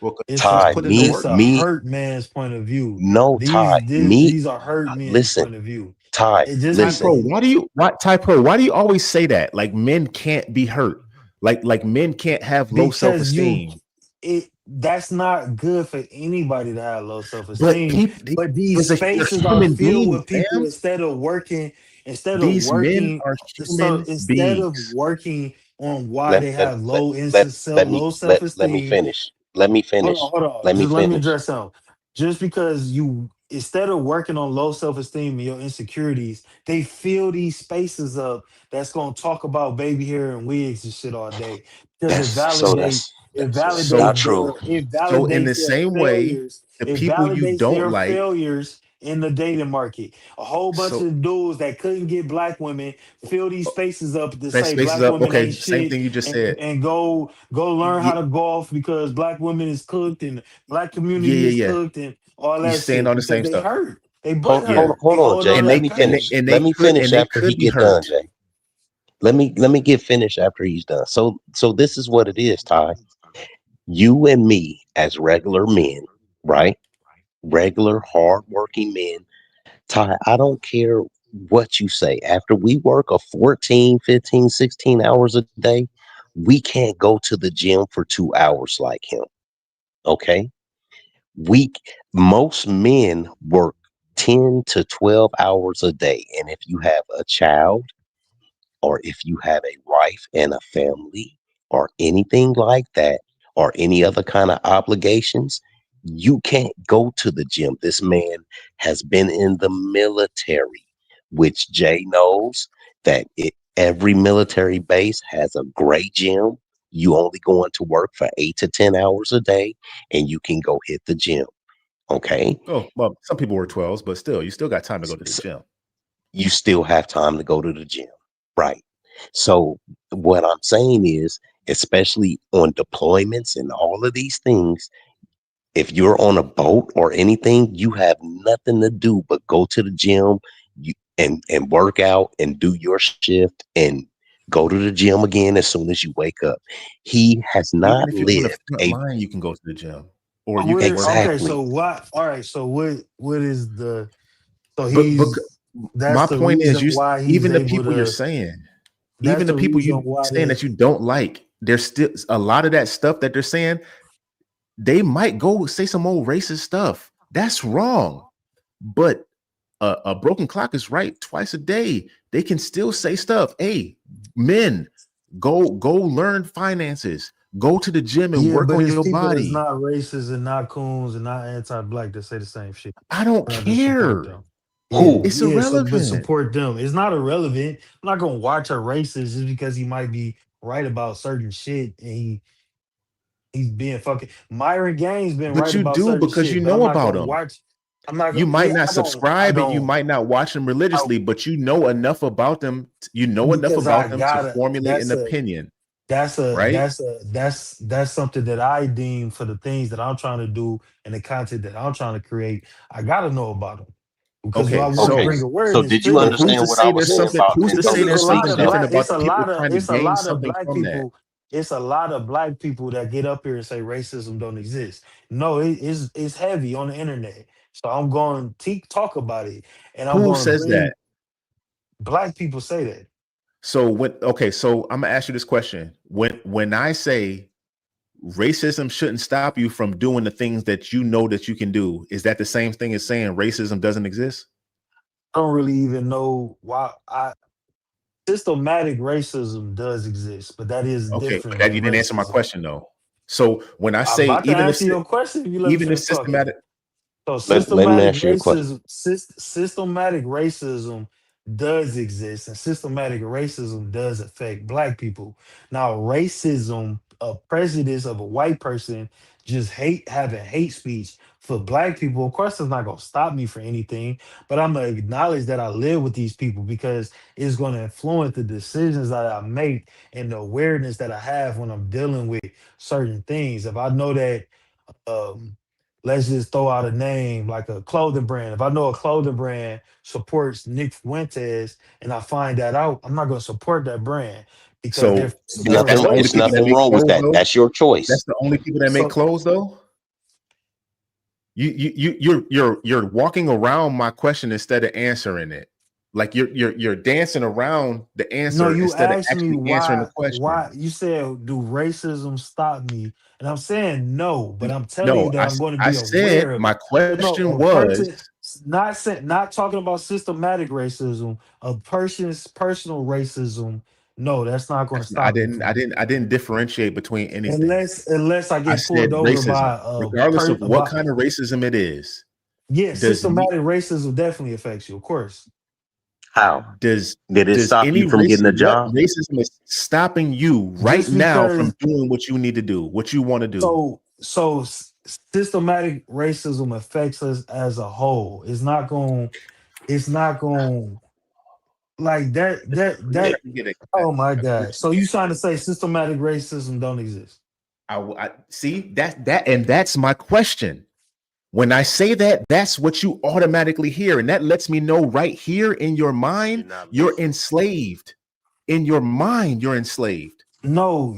Well, It's because a Ty, put in the it's work. a me, hurt man's point of view. no, Ty, me, These are hurt men's listen, point of view. Ty, It just Ty Pro, listen, because Why do you always say that? Like men can't be hurt. Like men can't have low because you self-esteem. it that's not good for anybody to have low self But esteem. people, But these they're spaces are human filled beings, with people man. These men are so human instead of beings. working on why let, they let, have let, let, low self let me esteem. finish. Let me Hold on, finish. hold on. Let me Just let me finish. address something. Just because you, instead of working on low self esteem and your insecurities, they fill these spaces up that's gonna talk about baby hair and wigs and shit all day because That's So not true. it so in the validates their same way, failures. the It people you validates don't their like, failures in the dating market. A whole bunch so of dudes that couldn't get black women fill these spaces up to that say space is black up. women Okay, ain't same shit thing you just and said. go learn how Yeah, to golf because black women is cooked and black community yeah, is yeah. cooked and all You that saying shit all the because same they stuff. hurt. They butt Hold, Yeah. hold, hurt. They hold on, hold Jay. on And Let that they me and pain. they finish. and Let they me could finish and they after he could be get done, hurt. Jay. Let me get finished after he's done. So this is what it is, Ty. You and me as regular men, right? Regular hardworking men. Ty, I don't care what you say. After we work a 14, 15, 16 hours a day, we can't go to the gym for 2 hours like him. Okay? We most men work 10 to 12 hours a day. And if you have a child, or if you have a wife and a family or anything like that, or any other kind of obligations, you can't go to the gym. This man has been in the military, which Jay knows that every military base has a great gym. You only go into work for 8 to 10 hours a day and you can go hit the gym. Okay. Oh, well, some people were 12s, but still, you still got time to go to the gym. You still have time to go to the gym. Right. So what I'm saying is, especially on deployments and all of these things, if you're on a boat or anything, you have nothing to do but go to the gym and work out and do your shift and go to the gym again as soon as you wake up. He has Even not if you're on the lived front a line, you can go to the gym or you can Where work out. okay, exactly. so what? All right, so what is the so But he's that's my the point is, reason why he's even the able people you're to. saying, That's even the the people reason you why saying they. that you don't like, there's still a lot of that stuff that they're saying. They might go say some old racist stuff. That's wrong. But a broken clock is right twice a day. They can still say stuff. Hey, men, go learn finances. Go to the gym and Yeah, work but on it's your people that's body. not racist and not coons and not anti-black that say the same shit. I don't I just support care. them. Yeah, Who? It's yeah. So, but irrelevant. support them. It's not irrelevant. I'm not gonna watch a racist just because he might be right about certain shit and he's being fucking. Myron Gaines been But right you about do certain because you shit, but I'm know not about gonna them. watch. I'm not You gonna. might Yeah, not I don't. I subscribe and you don't. might not watch them I, religiously, but you know enough about them. You know enough because I about them to gotta. formulate an opinion, right? That's something that I deem for the things that I'm trying to do and the content that I'm trying to create. I gotta know about them because I Okay, want to Okay. bring so So awareness did you to but it. who's understand to what I say was there's saying something? about Who's to Because say it's a there's lot something of intelligence? different black. about the people trying to It's a gain lot of something black from that? people. it's a lot of black people that get up here and say racism don't exist. No, it's heavy on the internet. So I'm going to talk about it, and I'm Who going to says bring that? black people say that. So so I'm gonna ask you this question. When I say racism shouldn't stop you from doing the things that you know that you can do, is that the same thing as saying racism doesn't exist? I don't really even know why. Systematic racism does exist, but that is Okay, but different that you than didn't answer my racism. question though. So when I I'm say about to answer your question if you let me even if finish talking. systematic, So Let me ask you a question. systematic racism does exist, and systematic racism does affect black people. Now, racism, a prejudice of a white person just having hate speech for black people, of course, it's not gonna stop me for anything. But I'm gonna acknowledge that I live with these people because it's gonna influence the decisions that I make and the awareness that I have when I'm dealing with certain things. If I know that um let's just throw out a name like a clothing brand. If I know a clothing brand supports Nick Fuentes and I find that out, I'm not going to support that brand because they're so that's supporting the only It's people that racism. nothing make wrong with clothes that. though. That's your That's choice. the only people that make So clothes though. You're walking around my question instead of answering it. Like you're dancing around the no, answer you instead of asked me actually answering the question. why you said do racism stop me? And I'm saying no, but I'm telling you No, that I'm going to I be said aware of my it. But no, question a was person not talking about systematic racism, a person's personal racism. No, that's not going to I stop me didn't from I it. didn't I didn't differentiate between anything. Unless I I get said pulled over racism, by regardless of what kind of racism it is. yeah, Does me systematic racism definitely affects you, of course. How does did it does stop any you from getting a what job? racism is stopping you right Just now because from doing what you need to do, what you want to do? systematic racism affects us as a whole. It's not going like that. Let me get Oh my a God. Christian So you trying to answer. say systematic racism don't exist? I see and that's my question. When I say that, that's what you automatically hear, and that lets me know right here in your You're mind, not you're listening. enslaved. In your mind, you're enslaved. No,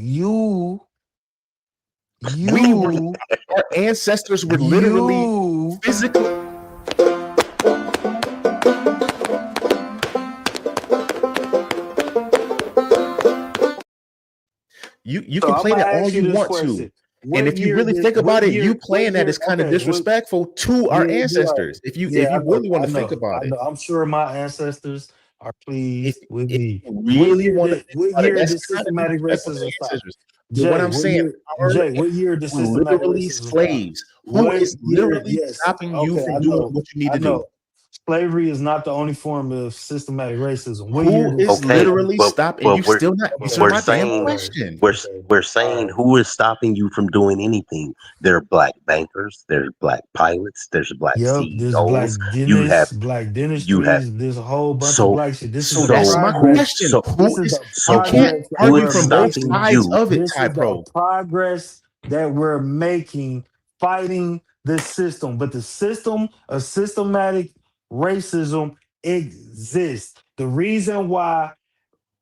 We were, you, our ancestors were literally you physically. You So can I'm play gonna that all ask you you this want to. question. And if you really think about it, you What playing that year, is kind of okay, what disrespectful to our yeah, you're right. ancestors. If Yeah, you really want to think I about it, know. I'm sure my ancestors are pleased with if me. you really want to think What about it, year that's did kind of systematic disrespectful to racism the stop? ancestors. But what Jay, I'm saying, our What year did were systematic literally racism stop? slaves. Who What is year? literally Yes. stopping you Okay, from doing what you need I to do? know. Slavery is not the only form of systematic racism. What year Who did is Okay, systematic literally but stopping? And but you we're still not Okay, answering we're my damn saying okay, question. okay. we're All saying right. who is stopping you from doing anything? There are black bankers, there's black pilots, there's black Yep, there's black CEOs. You have dentists, black you have dentistries. There's a whole bunch of so black shit. This is So the that's so my who progress. question. so This Who is is the you so can't progress that who argue we're is from both stopping making. sides you? of it, This Ty is the Pro. progress that we're making fighting the system. But the system of systematic racism exists. The reason why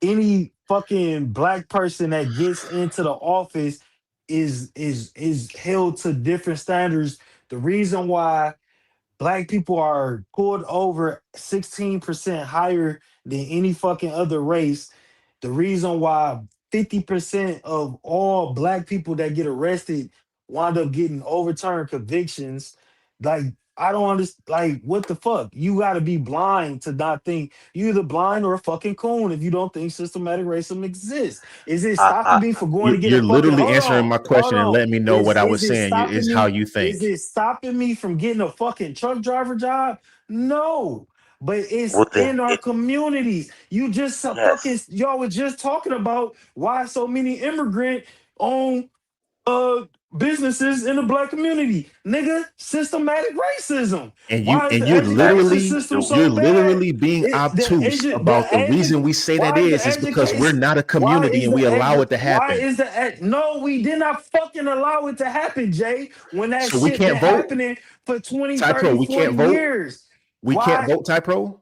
any fucking black person that gets into the office is held to different standards. The reason why black people are pulled over 16% higher than any fucking other race. The reason why 50% of all black people that get arrested wind up getting overturned convictions. Like, I don't understand. Like, what the fuck? You gotta be blind to not think you either blind or a fucking coon if you don't think systematic racism exists. Is it stopping I me from going to get a You're fucking literally answering my hold question and on? letting me know what I Is was it saying stopping is how me? you Is think. it stopping me from getting a fucking truck driver job? No. But it's well then in our communities. You just fucking yes. y'all were just talking about why so many immigrant owned uh businesses in the black community. Nigga, systematic racism. And you Why is and the you're education literally system you're so bad? literally being obtuse The about the reason edu- we say that why is the is because we're education not a community and we allow it to happen. no, we did not fucking allow it to happen, Jay, when that So we shit been can't vote. happening for 20, Ty Pro, 30, we 40 can't vote. years. We can't Why? vote, Ty Pro.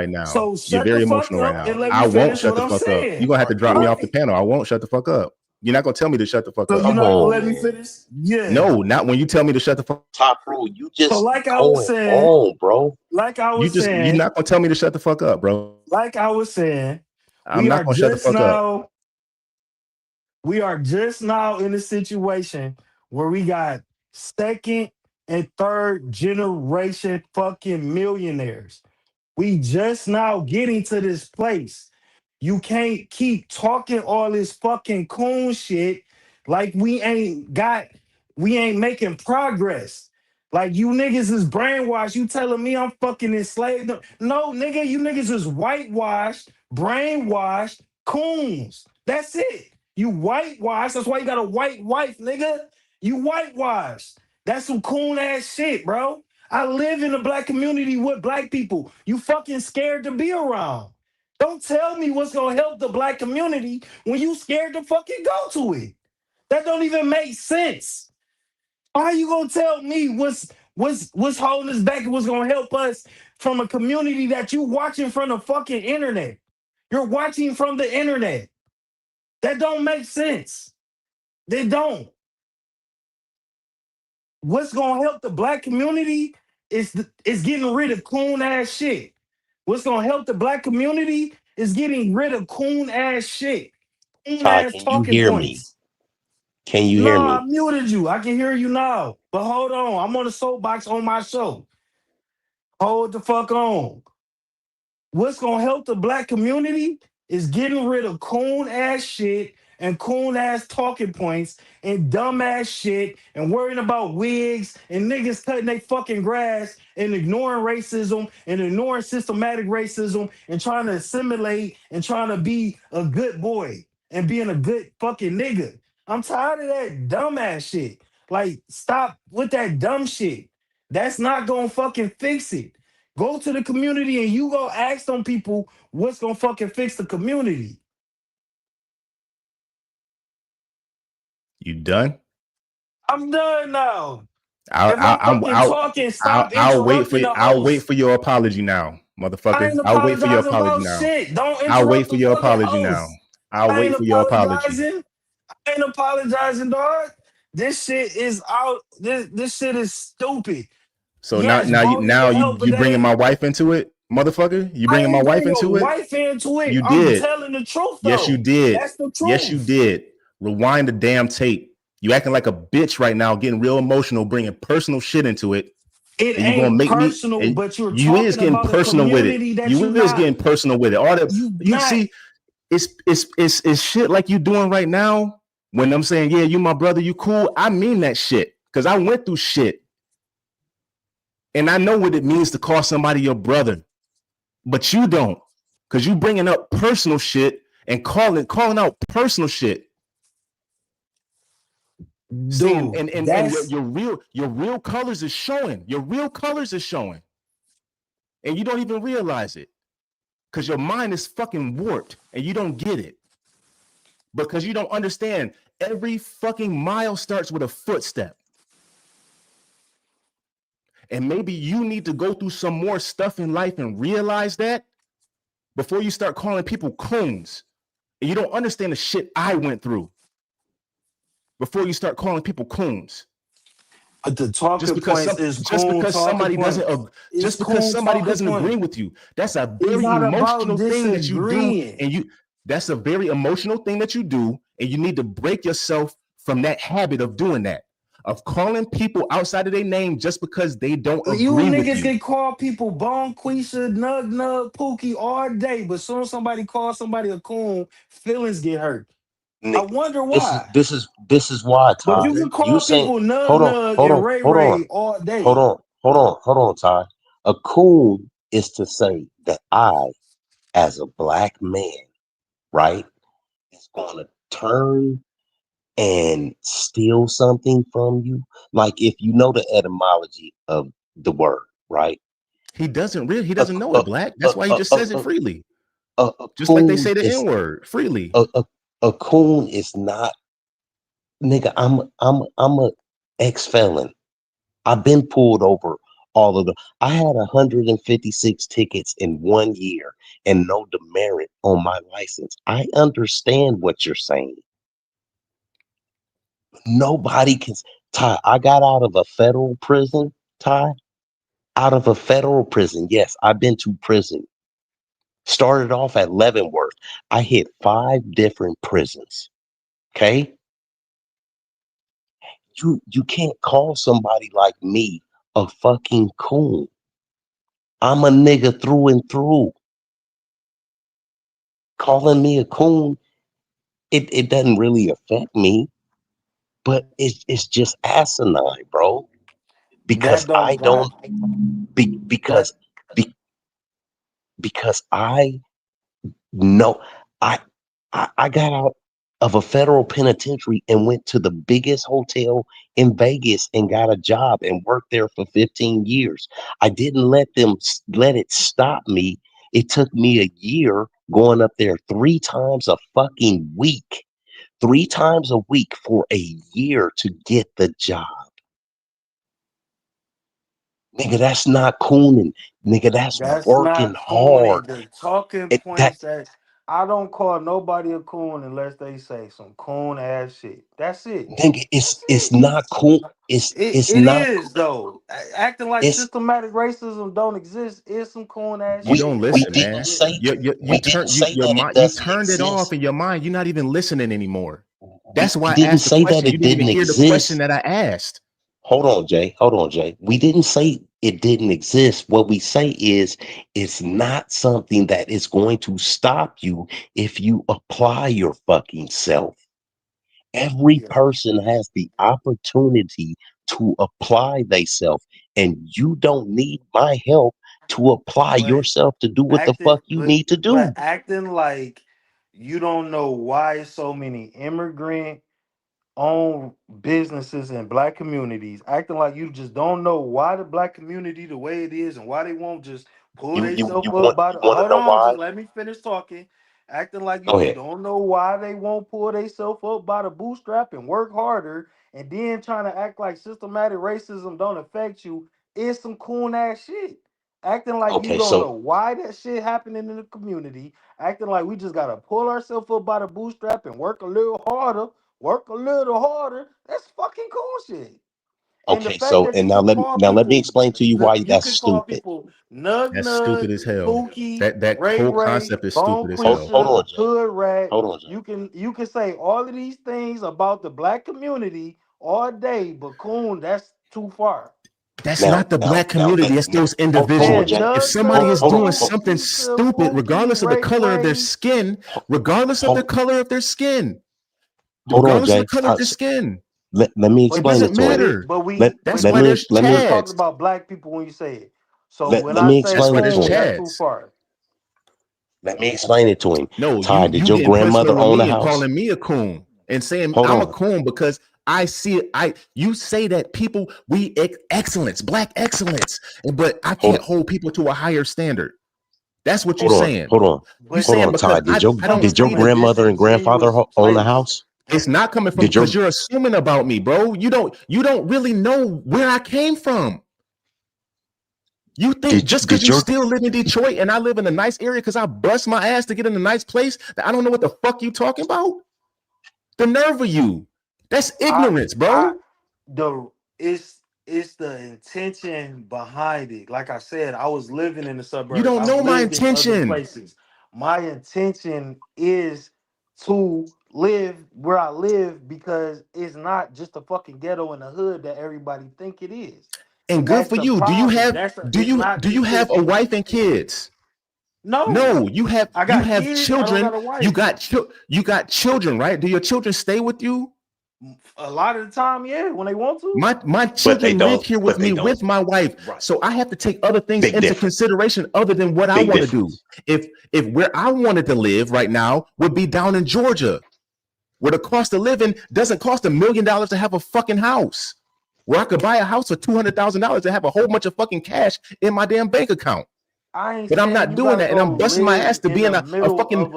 right now. So You're shut very the fuck emotional right up now. and let me I won't finish shut what the I'm fuck up. saying. You're gonna have to drop me off the panel. I won't shut the fuck up. You're not gonna tell me to shut the fuck So up. you're Come not gonna on, let me man. finish? Yeah. No, not when you tell me to shut the fuck. Top Rule, you So just like I was going saying, on, bro. You're not gonna tell me to shut the fuck up, bro. like I was saying, I'm we not are gonna shut the just fuck up. now, we are just now in a situation where we got second and third generation fucking millionaires. We just now getting to this place. You can't keep talking all this fucking coon shit like we ain't making progress. Like you niggas is brainwashed. You telling me I'm fucking enslaved? No, nigga, you niggas is whitewashed, brainwashed, coons. That's it. You whitewashed. That's why you got a white wife, nigga. You whitewashed. That's some coon ass shit, bro. I live in a black community with black people. You fucking scared to be around. Don't tell me what's gonna help the black community when you scared to fucking go to it. That don't even make sense. How you gonna tell me what's holding us back and what's gonna help us from a community that you watching from the fucking internet? You're watching from the internet. That don't make sense. They don't. What's gonna help the black community is getting rid of coon ass shit. What's gonna help the black community is getting rid of coon ass shit, coon Ty, ass can you talking hear me? points. Can you No, hear I me? muted you. I can hear you now. But hold on, I'm on the soapbox on my show. Hold the fuck on. What's gonna help the black community is getting rid of coon ass shit and coon ass talking points and dumb ass shit and worrying about wigs and niggas cutting their fucking grass and ignoring racism and ignoring systematic racism and trying to assimilate and trying to be a good boy and being a good fucking nigga. I'm tired of that dumb ass shit. Like, stop with that dumb shit. That's not gonna fucking fix it. Go to the community and you go ask them people what's gonna fucking fix the community. You done? I'm done now. I'll If I'm I'll fucking I'll talking, I'll, stop I'll wait for interrupting the I'll wait host. for your apology now, I motherfucker. ain't I'll wait for your apologizing apology about now. shit. Don't I'll wait interrupt for the your fucking apology now. host. I'll I wait ain't for your apology. apologizing. I ain't apologizing, dog. This shit is out. This shit is stupid. So Yes, vote now didn't help, but you bringing they my wife into it, motherfucker? You I bringing my ain't wife bring your into it? wife into it. You I'm did. telling the truth Yes, you though. did. That's the Yes, you truth. did. Rewind the damn tape. You acting like a bitch right now, getting real emotional, bringing personal shit into it. It And you gonna ain't make me? personal, but you're You is talking getting about a personal with it. community that You is getting personal with it. All that you you not. see, it's shit like you doing right now. When I'm saying, yeah, you my brother, you cool. I mean that shit because I went through shit, and I know what it means to call somebody your brother. But you don't, because you bringing up personal shit and calling out personal shit. Saying Dude, and that's your real colors is showing. Your real colors is showing. And you don't even realize it. Because your mind is fucking warped and you don't get it. Because you don't understand every fucking mile starts with a footstep. And maybe you need to go through some more stuff in life and realize that before you start calling people coons. And you don't understand the shit I went through before you start calling people coons. but the talking points is just cool because talking somebody doesn't points. It's just because cool somebody talking doesn't agree point. with you, that's a It's very not about emotional thing that you do, disagreeing. and that's a very emotional thing that you do, and you need to break yourself from that habit of doing that, of calling people outside of their name just because they don't You agree with niggas you. can call people Bone Quisha, Nug Nug, Pookie all day, but soon as somebody calls somebody a coon, feelings get hurt. I Nick, wonder this is why. this is this is why, But Ty. you can You call saying people Nug hold on, Nug hold and on, Ray hold on, Ray all hold day. on, hold on, Ty. A coon is to say that I, as a black man, right, is gonna turn and steal something from you. Like if you know the etymology of the word, right? He doesn't A, know a, it, Black. a, That's why he a, just a, says it freely, a just like they coon say the is N-word freely. a coon is not, nigga. I'm a ex-felon. I've been pulled over all of them. I had 156 tickets in 1 year and no demerit on my license. I understand what you're saying. Nobody can. Ty, I got out of a federal prison. Ty, out of a federal prison. Yes, I've been to prison. Started off at Leavenworth. I hit 5 different prisons. Okay, you can't call somebody like me a fucking coon. I'm a nigga through and through. Calling me a coon, it doesn't really affect me, but it's just asinine, bro. That Because I don't that don't because that be, because I know I, I got out of a federal penitentiary and went to the biggest hotel in Vegas and got a job and worked there for 15 years. I didn't let it stop me. It took me a year going up there 3 times a fucking week. 3 times a week for a year to get the job. Nigga, that's not cooning. Nigga, that's that's working not hard. cooning. The talking That points that I don't call nobody a coon unless they say some coon ass shit. That's it. nigga, That's it's it. not cool. It's It not. is though. Acting like It's systematic racism don't exist is some coon ass You shit. don't we listen, didn't man. say You we didn't turn say your that it mind. You doesn't turned it off exist. in your mind. You're not even listening anymore. That's We why I didn't asked the say that question. You it didn't even didn't hear the question exist. that I asked. Hold on, Jay. Hold on, Jay. We didn't say it didn't exist. What we say is it's not something that is going to stop you if you apply your fucking self. Every Yeah. person has the opportunity to apply themselves, and you don't need my help to apply But yourself to do what the fuck you need to but do. acting like you don't know why so many immigrant own businesses in black communities, acting like you just don't know why the black community the way it is and why they won't just pull themselves up by You the want to hold know on, why? just let me finish talking. Acting like you Go just ahead. don't know why they won't pull themselves up by the bootstrap and work harder, and then trying to act like systematic racism don't affect you is some cool ass shit. Acting like you Okay, don't know so why that shit happening in the community, acting like we just gotta pull ourselves up by the bootstrap and work a little harder. That's fucking cool shit. And the fact that and you could call now let me people, explain to you why you that's could call stupid. people Nug That's Nug, stupid as hell. Pookie, That Ray whole Ray, concept is Bone stupid as hell. Hold Quisha, on, Jay. Hood Rat. Hold on, Jay. You can say all of these things about the black community all day, but coon, that's too far. That's not the black Now, community. That's those hold on, Man, individuals. Jay. If Nug somebody is Nug, Hold on, doing Bone something Quisha, stupid, Pookie, regardless of the Ray color of their Ray. skin, regardless of the hold, color of their skin, hold on, regardless of the Jay. color of their skin, Let me But it explain you, doesn't it to him. matter. That's but why there's Let you're me talking Chads. about black people when you say it. So when let I me say That's explain why it there's to coon, him. that's too Chads. far. Let me explain it to him. No, Ty, did you your getting personal grandmother with own a me and house? calling me a coon and saying Hold I'm a on. coon because I see it. You say that people excellence, black excellence, but I can't Hold hold people to a higher standard. That's what you're hold on. saying. Hold on. You But Hold saying on, because Ty. you I don't coming Did your see from a that grandmother and grandfather disingenuous own a place. house? it's not coming from Did your because you're assuming about me, bro. You don't really know where I came from. You think just because did you your still live in Detroit and I live in a nice area because I bust my ass to get in a nice place that I don't know what the fuck you talking about? The nerve of you. That's I ignorance, I bro. the it's the intention behind it. Like I said, I was living in the You suburbs. don't I've know my lived in other intention. places. My intention is to live where I live because it's not just a fucking ghetto in the hood that everybody think it is. And And good that's for the you. problem. It's not Do you just to the have a people. wife and kids? No. No, I you got have kids, I don't got children. a wife. You got children, right? Do your children stay with you? A lot of the time, yeah, when they want to. My but they children live don't here but with they me don't. with my wife, Right. so I have to take other things Big into difference. consideration other than what I Big want to do. difference. If where I wanted to live right now would be down in Georgia, where the cost of living doesn't cost $1 million to have a fucking house, where I could buy a house for $200,000 and have a whole bunch of fucking cash in my damn bank account. I ain't But I'm saying not you doing gotta that, and go I'm busting my live ass to in be in the a middle fucking.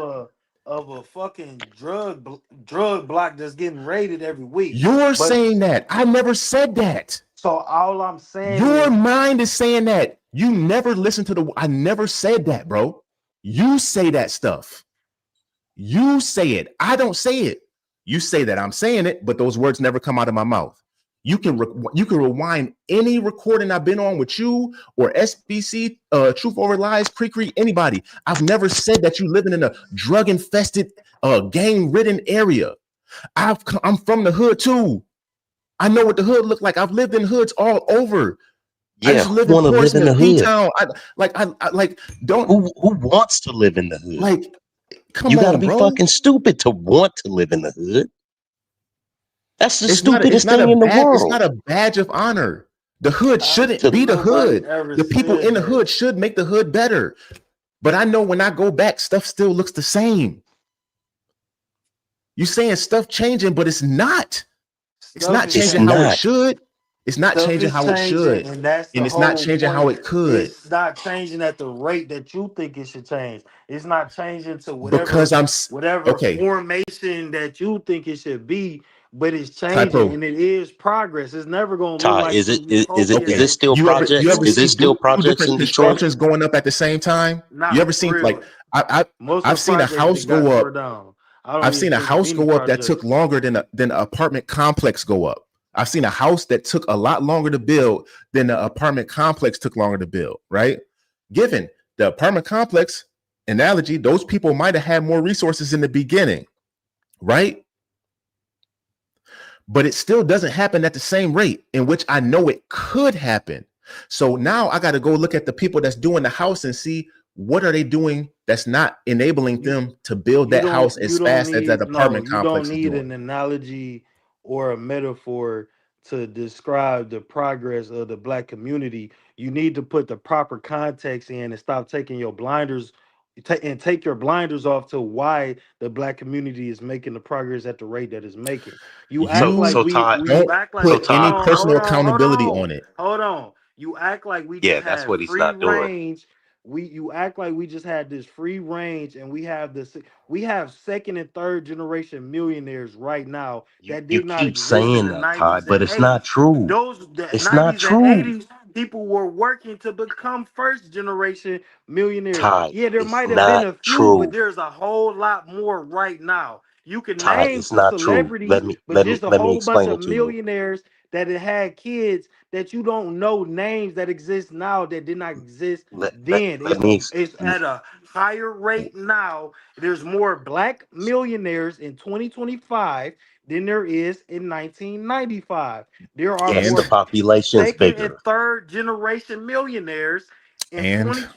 of a fucking drug block that's getting raided every week. You're But saying that. I never said that. so all I'm saying Your is mind is saying that. You never listen to I never said that, bro. You say that stuff. You say it. I don't say it. You say that I'm saying it, but those words never come out of my mouth. You can rewind any recording I've been on with you or SBC, Truth Over Lies, Cree, anybody. I've never said that you living in a drug-infested, gang-ridden area. I'm from the hood too. I know what the hood look like. I've lived in hoods all over. Yeah, I used to live who in want to live in the Portsmouth, hood? P-Town. Don't. Who wants to live in the hood? Like, come you gotta on, be bro. fucking stupid to want to live in the hood. That's the It's stupidest not thing in the world. It's not a badge of honor. The hood shouldn't be the Nobody hood. ever The people said in the that. hood should make the hood better. But I know when I go back, stuff still looks the same. You saying stuff changing, but it's not. It's not changing how it should. It's not Stuff changing is how it should. changing, and that's the And it's not whole changing how point. it could. It's not changing at the rate that you think it should change. It's not changing to Because whatever okay. formation that you think it should be, but it's changing, Typo. and it is progress. It's never gonna look Ty, like is some it utopia. still You projects? ever Is see it still two projects different in Detroit? constructions going up at the same time? Not You ever for seen real. like Most I've of the seen a projects house that got go tore up. down. I don't I've even seen a think house many go up that projects. took longer than an apartment complex go up. I've seen a house that took a lot longer to build than the apartment complex took longer to build, right? Given the apartment complex analogy, those people might have had more resources in the beginning, right? But it still doesn't happen at the same rate in which I know it could happen. So now I got to go look at the people that's doing the house and see what are they doing that's not enabling them to build that house as fast as that apartment You don't complex is need doing. an analogy or a metaphor to describe the progress of the black community. You need to put the proper context in and stop taking your blinders and take your blinders off to why the black community is making the progress at the rate that it's making. You act like You Todd, don't you act like put any personal hold accountability on, on it. hold on. You act like we Yeah, just that's had what he's free not doing. range. You act like we just had this free range and we have second and third generation millionaires right now that You did not keep exist in saying the that, Todd, 90s but and it's not 80s. true. The It's not 90s and true. 80s, people were working to become first generation millionaires. Todd, Yeah, there it's might have been not a few, but true. there's a whole lot more right now. You can Todd, name it's some not true. celebrities, but just a Let me whole bunch explain of it to you. millionaires that had kids that you don't know names that exist now that did not exist then. Let me It's at a higher rate now. There's more black millionaires in 2025 than there is in 1995. There are yes, the more population's second and bigger. third generation millionaires in And 20,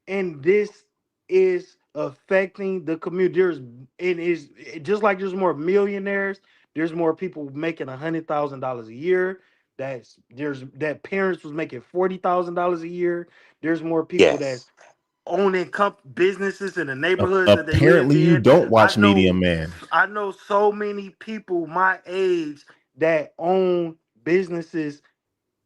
and this is affecting the community. It is just like there's more millionaires, there's more people making $100,000 a year. That parents was making $40,000 a year. There's more people that's Yes. owning businesses in the neighborhoods that they live apparently you in. don't I watch know Medium Man. I know so many people my age that own businesses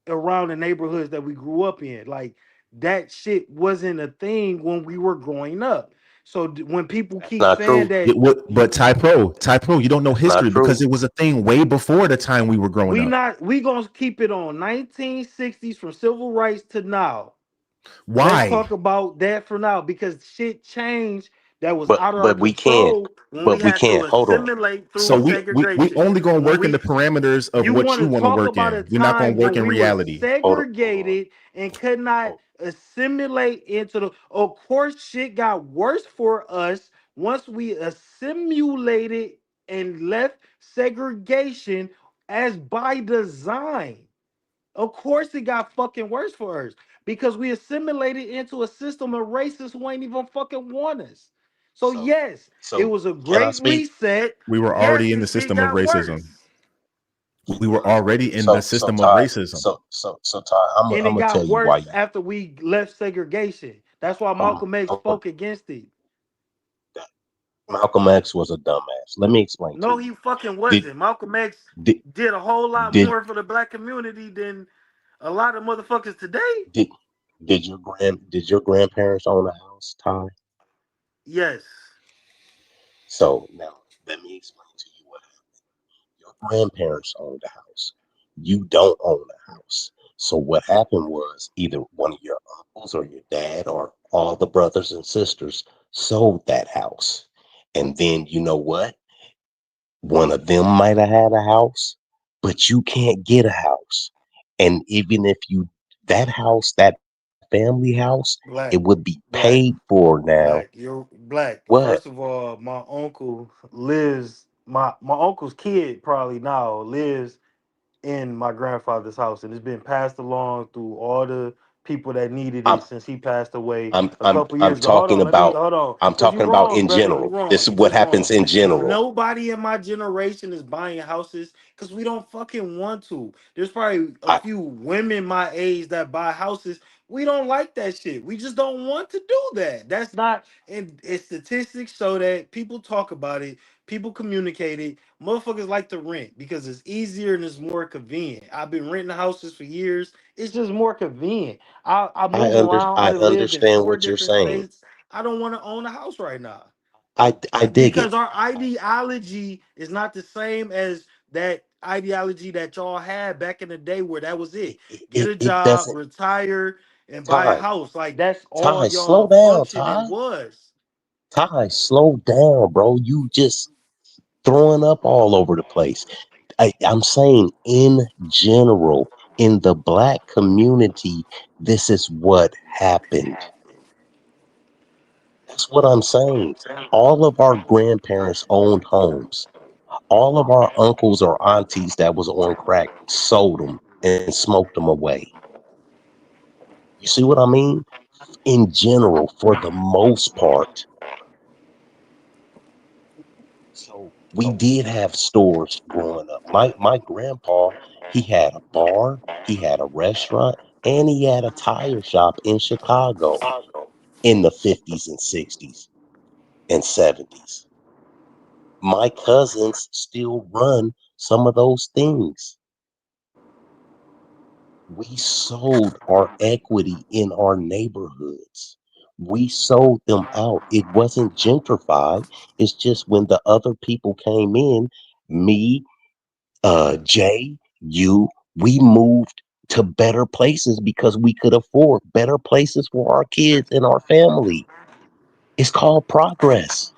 around the neighborhoods that we grew up in. Like that shit wasn't a thing when we were growing up. So when people That's keep not saying true. that It would, but Ty Pro, you don't know That's not history because true. it was a thing way before the time we were growing up. we gonna keep it on 1960s from civil rights to now. Let's Why? talk about that for now because shit changed that was out of our But we can't. control when we But we had to can't. Hold on. assimilate So through we segregation. only gonna When work in we the parameters of You what want you to want to talk work about a in. We're not gonna time work when in we were reality. Hold on. segregated and could not assimilate into the. Of course, shit got worse for us once we assimilated and left segregation as by design. Of course, it got fucking worse for us because we assimilated into a system of racists who ain't even fucking want us. So yes, it So was a can I great speak? reset. We were Yes, already in the the shit system of got worse. racism. We were already in the So system of Todd. racism. So Todd, I'm And it gonna tell got you why worse you. after we left segregation. That's why Malcolm X I'm spoke against it. Malcolm X was a dumbass. Let me explain to No, you. he fucking Did wasn't. Malcolm X did did a whole lot did more for the black community than a lot of motherfuckers today. did did your grandparents own a house, Ty? Yes. So now let me explain to you what happened. Your grandparents owned a house. You don't own a house. So what happened was either one of your uncles or your dad or all the brothers and sisters sold that house. And then you know what? One of them might have had a house, but you can't get a house. And even if you that house, that family house, it Black, would be paid black, for now. black. You're black. What? First of all, my uncle lives. My uncle's kid probably now lives in my grandfather's house, and it's been passed along through all the people that needed I'm it since he passed away I'm a I'm couple I'm years ago. talking about Hold on, I'm because you talking about wrong, in brother. You general. This wrong. is You what just happens wrong. in general. Nobody in my generation is buying houses because we don't fucking want to. There's probably a I few women my age that buy houses. We don't like that shit. We just don't want to do that. That's not, and it's statistics show that people talk about it, people communicate it. Motherfuckers like to rent because it's easier and it's more convenient. I've been renting houses for years. It's just more convenient. I move around. I I lived in understand four what you're different saying. states. I don't want to own a house right now I dig because it. our ideology is not the same as that ideology that y'all had back in the day where that was it. Get a It job, doesn't. retire, and buy a Ty, house. Like that's all Ty, slow y'all down, function it Ty. was. Ty, slow down, bro. You just throwing up all over the place. I'm saying in general, in the black community, this is what happened. That's what I'm saying. All of our grandparents owned homes. All of our uncles or aunties that was on crack sold them and smoked them away. You see what I mean? In general, for the most part. So we did have stores growing up. My grandpa, he had a bar, he had a restaurant, and he had a tire shop in Chicago in the 50s and 60s and 70s. My cousins still run some of those things. We sold our equity in our neighborhoods. We sold them out. It wasn't gentrified. It's just when the other people came in, me, Jay, you, we moved to better places because we could afford better places for our kids and our family. It's called progress.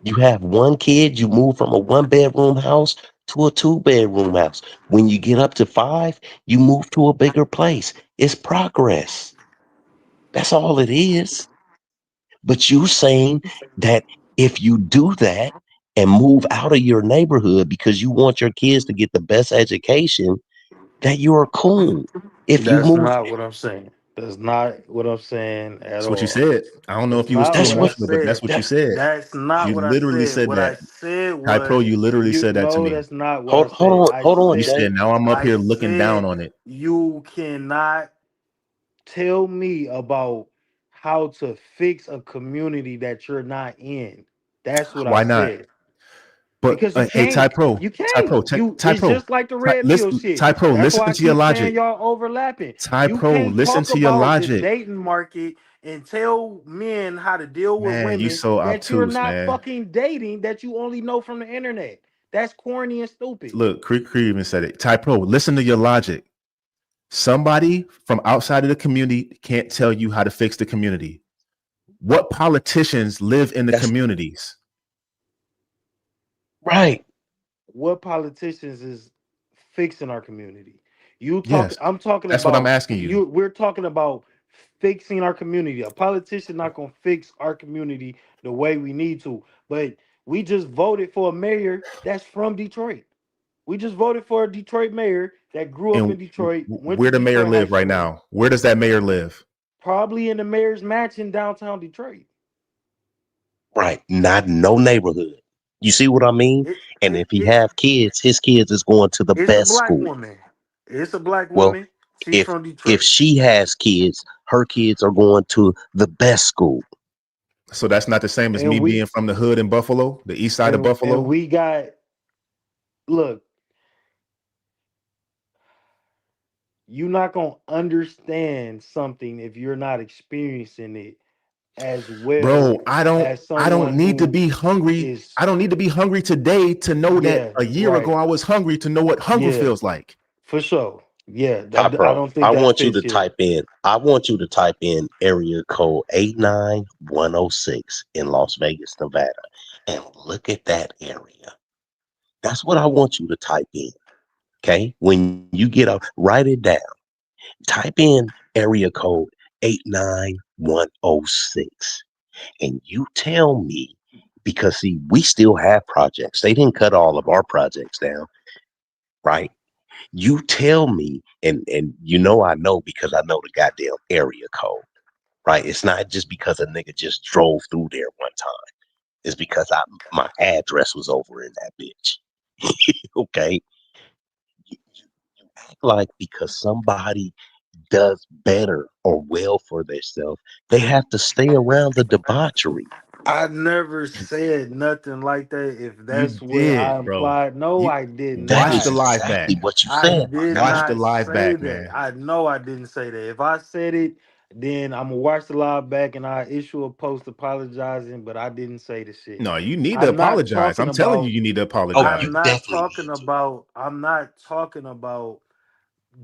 You have one kid, you move from a one bedroom house to a two-bedroom house. When you get up to five, you move to a bigger place. It's progress. That's all it is. But you saying that if you do that and move out of your neighborhood because you want your kids to get the best education, that you're cool. If you That's move, not what I'm saying. That's not what I'm saying at That's what you all. said. I don't know That's if you was not too what that's I what emotional, but that's said. what you that said. That's not You what I literally said. said What I that. said Ty Pro, was you literally you said that to no, me. that's not what I hold said. on, hold on, You said, Jay. now I'm up I here looking down said on it. you cannot tell me about how to fix a community that you're not in. That's what I Why not? said. But Because you hey, can't. You can't. You Ty it's Pro, just like the red pill shit. Ty Pro, That's listen why I to your keep saying logic. y'all overlapping. Ty You Pro, can't listen talk to your about the logic. dating market and tell men how to deal with Man, you women so that you're obtuse, not man. fucking dating, that you only know from the internet. That's corny and stupid. Look, Creek even said it. Ty Pro, listen to your logic. Somebody from outside of the community can't tell you how to fix the community. What politicians live in the That's communities? right. What politicians is fixing our community? Yes, I'm talking that's what I'm about asking you. we're talking about fixing our community. A politician not gonna fix our community the way we need to. But we just voted for a mayor that's from Detroit. We just voted for a Detroit mayor that grew up in And Detroit, went to where the mayor Detroit High live right School, now? Where does that mayor live? probably in the mayor's mansion downtown Detroit. Right. Not no neighborhood. You see what I mean? It, And it, if he it have kids, his kids is going to the it's a best black school. woman. It's a black Well, woman. She's if from if Detroit. she has kids, her kids are going to the best school. So that's not the same as And me we being from the hood in Buffalo, the east side of and Buffalo. we got look, you're not gonna understand something if you're not experiencing it as well Bro, as I don't someone need to who be hungry. is I don't need to be hungry today to know that yeah, a year ago right. I was hungry to know what hunger Yeah, feels like. for sure. Yeah, Top I Pro, don't think I that want you fits to here. type in. I want you to type in area code 89106 in Las Vegas, Nevada. and look at that area. That's what I want you to type in. Okay. When you get up, write it down. Type in area code 89106. And you tell me, because see, we still have projects. They didn't cut all of our projects down, right? You tell me, and I know because I know the goddamn area code, right? It's not just because a nigga just drove through there one time. It's because my address was over in that bitch. Okay. You act like because somebody does better or well for themselves, they have to stay around the debauchery. I never said nothing like that. If You that's what I did, bro. implied, no, You I did That watch not. the is live exactly back. what you I said, my did guy. Watch the not live say back, that. man. I know I didn't say that. If I said it, then I'm gonna watch the live back and I issue a post apologizing, but I didn't say the shit. No, you need to I'm not apologize. talking I'm telling you, about you need to Oh, apologize. you definitely need to. I'm not talking about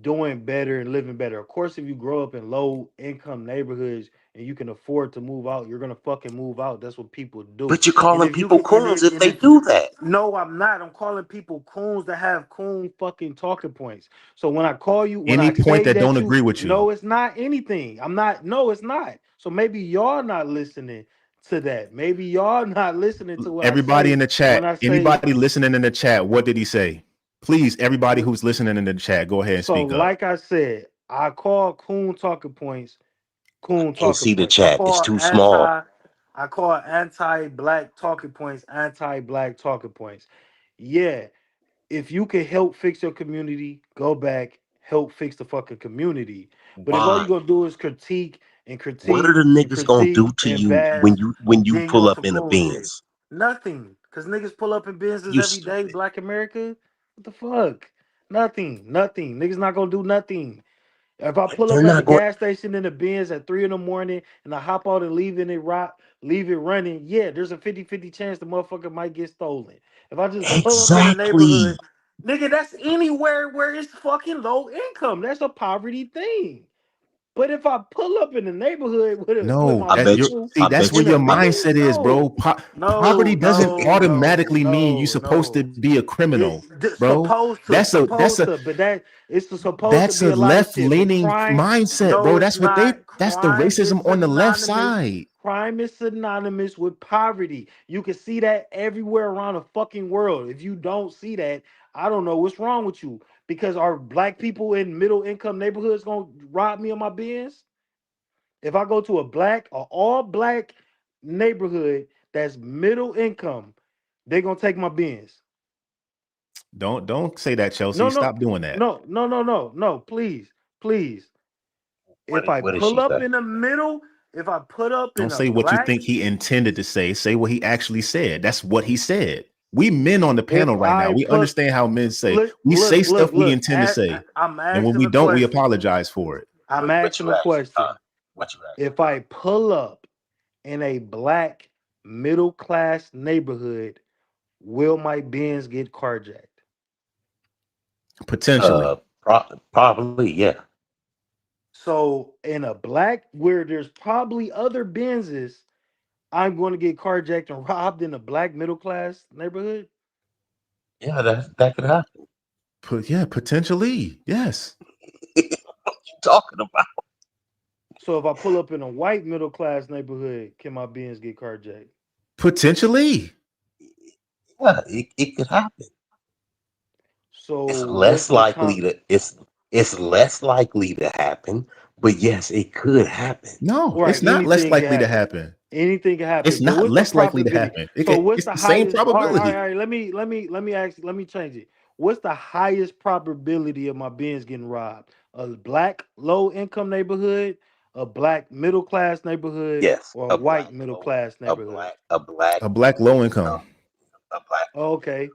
doing better and living better. Of course, if you grow up in low income neighborhoods and you can afford to move out, you're gonna fucking move out. That's what people do. But you're And calling if you people can, coons if and they if do that. no, I'm not. I'm calling people coons that have coon fucking talking points. So when I call you, when Any I point say that don't that agree with you. no, it's not anything. I'm not. No, it's not. So maybe y'all not listening to that. Maybe y'all not listening to what I Everybody say in the when chat, I say. anybody listening in the chat, what did he say? Please, everybody who's listening in the chat, go ahead and So speak up. like I said, I call coon talking points coon Can't talking see the points. chat. It's too small. I call anti-black talking points anti-black talking points. Yeah, if you can help fix your community, go back, help fix the fucking community. But if all Why? you gonna do is critique and What are critique the and niggas gonna do critique to and you when bash, you then you pull on up some in a cool shit. Benz? Nothing. Cause niggas pull up in business You every day, stupid. black America. What the fuck? Nothing. Nothing. Niggas not gonna do nothing. If I pull They're up at the not going. gas station in the Benz at 3 in the morning and I hop out and leave it running, yeah, there's a 50-50 chance the motherfucker might get stolen. If I just pull up in the Exactly. neighborhood, nigga, that's anywhere where it's fucking low income. That's a poverty thing. But if I pull up in the neighborhood with No, my I that bet you're you. people see, I that's bet where in you the your they. mindset Benz, is, bro. no. No, Poverty doesn't no, no, automatically mean you're no, supposed to no. be a criminal, bro. Supposed to, That's a that's supposed a to, but it's supposed to that's be a a lot of shit. But left-leaning crime, mindset, no, bro. it's not. That's the Crime is racism on the left synonymous. side. Crime is synonymous with poverty. You can see that everywhere around the fucking world. If you don't see that, I don't know what's wrong with you. Because are black people in middle income neighborhoods gonna rob me of my bins? If I go to a all black neighborhood that's middle income, they're gonna take my bins. Don't say that, No, Chelsea. no, Stop doing that. no. Please, please. If I What did she pull up say? in the middle, if I put up Don't in a say what you black, think he intended to say. Say what he actually said. That's what he said. We men on the if panel right now. I We put understand how men say. look, We say look, stuff look, we look. intend to say. I'm And when asking we a don't, we question. apologize for it. I'm What asking you a asking? question. What you asking? If I pull up in a black middle class neighborhood, will my bins get carjacked? Potentially. Probably, yeah. So in a black where there's probably other Benzes, I'm going to get carjacked and robbed in a black middle class neighborhood. Yeah, that could happen. Yeah, potentially. Yes. What you talking about? So if I pull up in a white middle class neighborhood, can my Benz get carjacked? Potentially. Yeah, it could happen. So It's what's less the likely time? to it's less likely to happen, but yes, it could happen. No, it's Right, not less anything can likely to happen. happen. Anything can It's happen. But not what's the less likely to probability? happen. So what's It's the the same highest? All right, probability. all right. Let me change it. What's the highest probability of my Benz getting robbed? A black low income neighborhood, a black middle class neighborhood, Yes, or a white middle class neighborhood? A black low income. a black. Okay.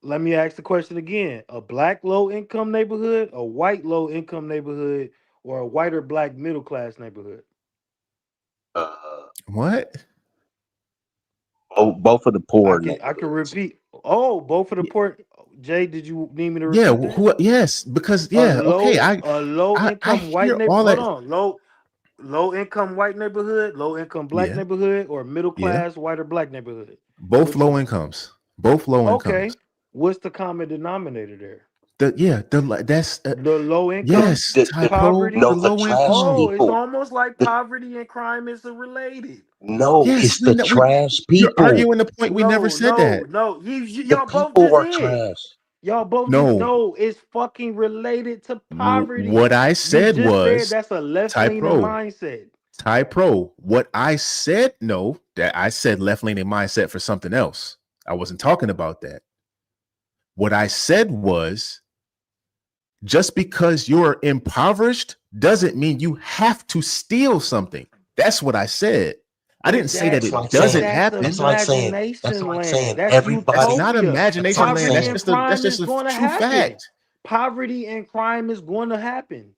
Let me ask the question again. A black low income neighborhood, a white low income neighborhood, or a white or black middle class neighborhood? What? Oh, both of the I poor can neighborhoods. repeat. Oh, both of the port. Jay, did you need me to Yeah, repeat that? yes, because yeah, okay. A low I income white hear neighbor. all Hold that. on, low income white neighborhood, low income black Yeah, neighborhood, or middle yeah. class white or black neighborhood. Both low incomes. Both low Okay. incomes. What's the common denominator there? That's The low income, yes, The, type the, pro. poverty. The no, the low trash income. Oh, it's people. almost like The, poverty and crime is related. no, Yes, it's the trash you're people. arguing the point. We never No, said no, that. no. The Y'all both people just are did. trash. Y'all both just No, know it's fucking related to poverty. what I You said just said was that's a left type leaning pro. mindset. Type pro. What I said, no, that I said left leaning mindset for something else. I wasn't talking about that. What I said was just because you're impoverished doesn't mean you have to steal something. That's what I said. I didn't say that That's it like doesn't saying. That's happen. That's like saying. That's imagination like land. saying That's That's everybody. not utopia. That's imagination like land. Poverty That's saying. and just a crime is a going to true happen. fact. Poverty and crime is going to happen.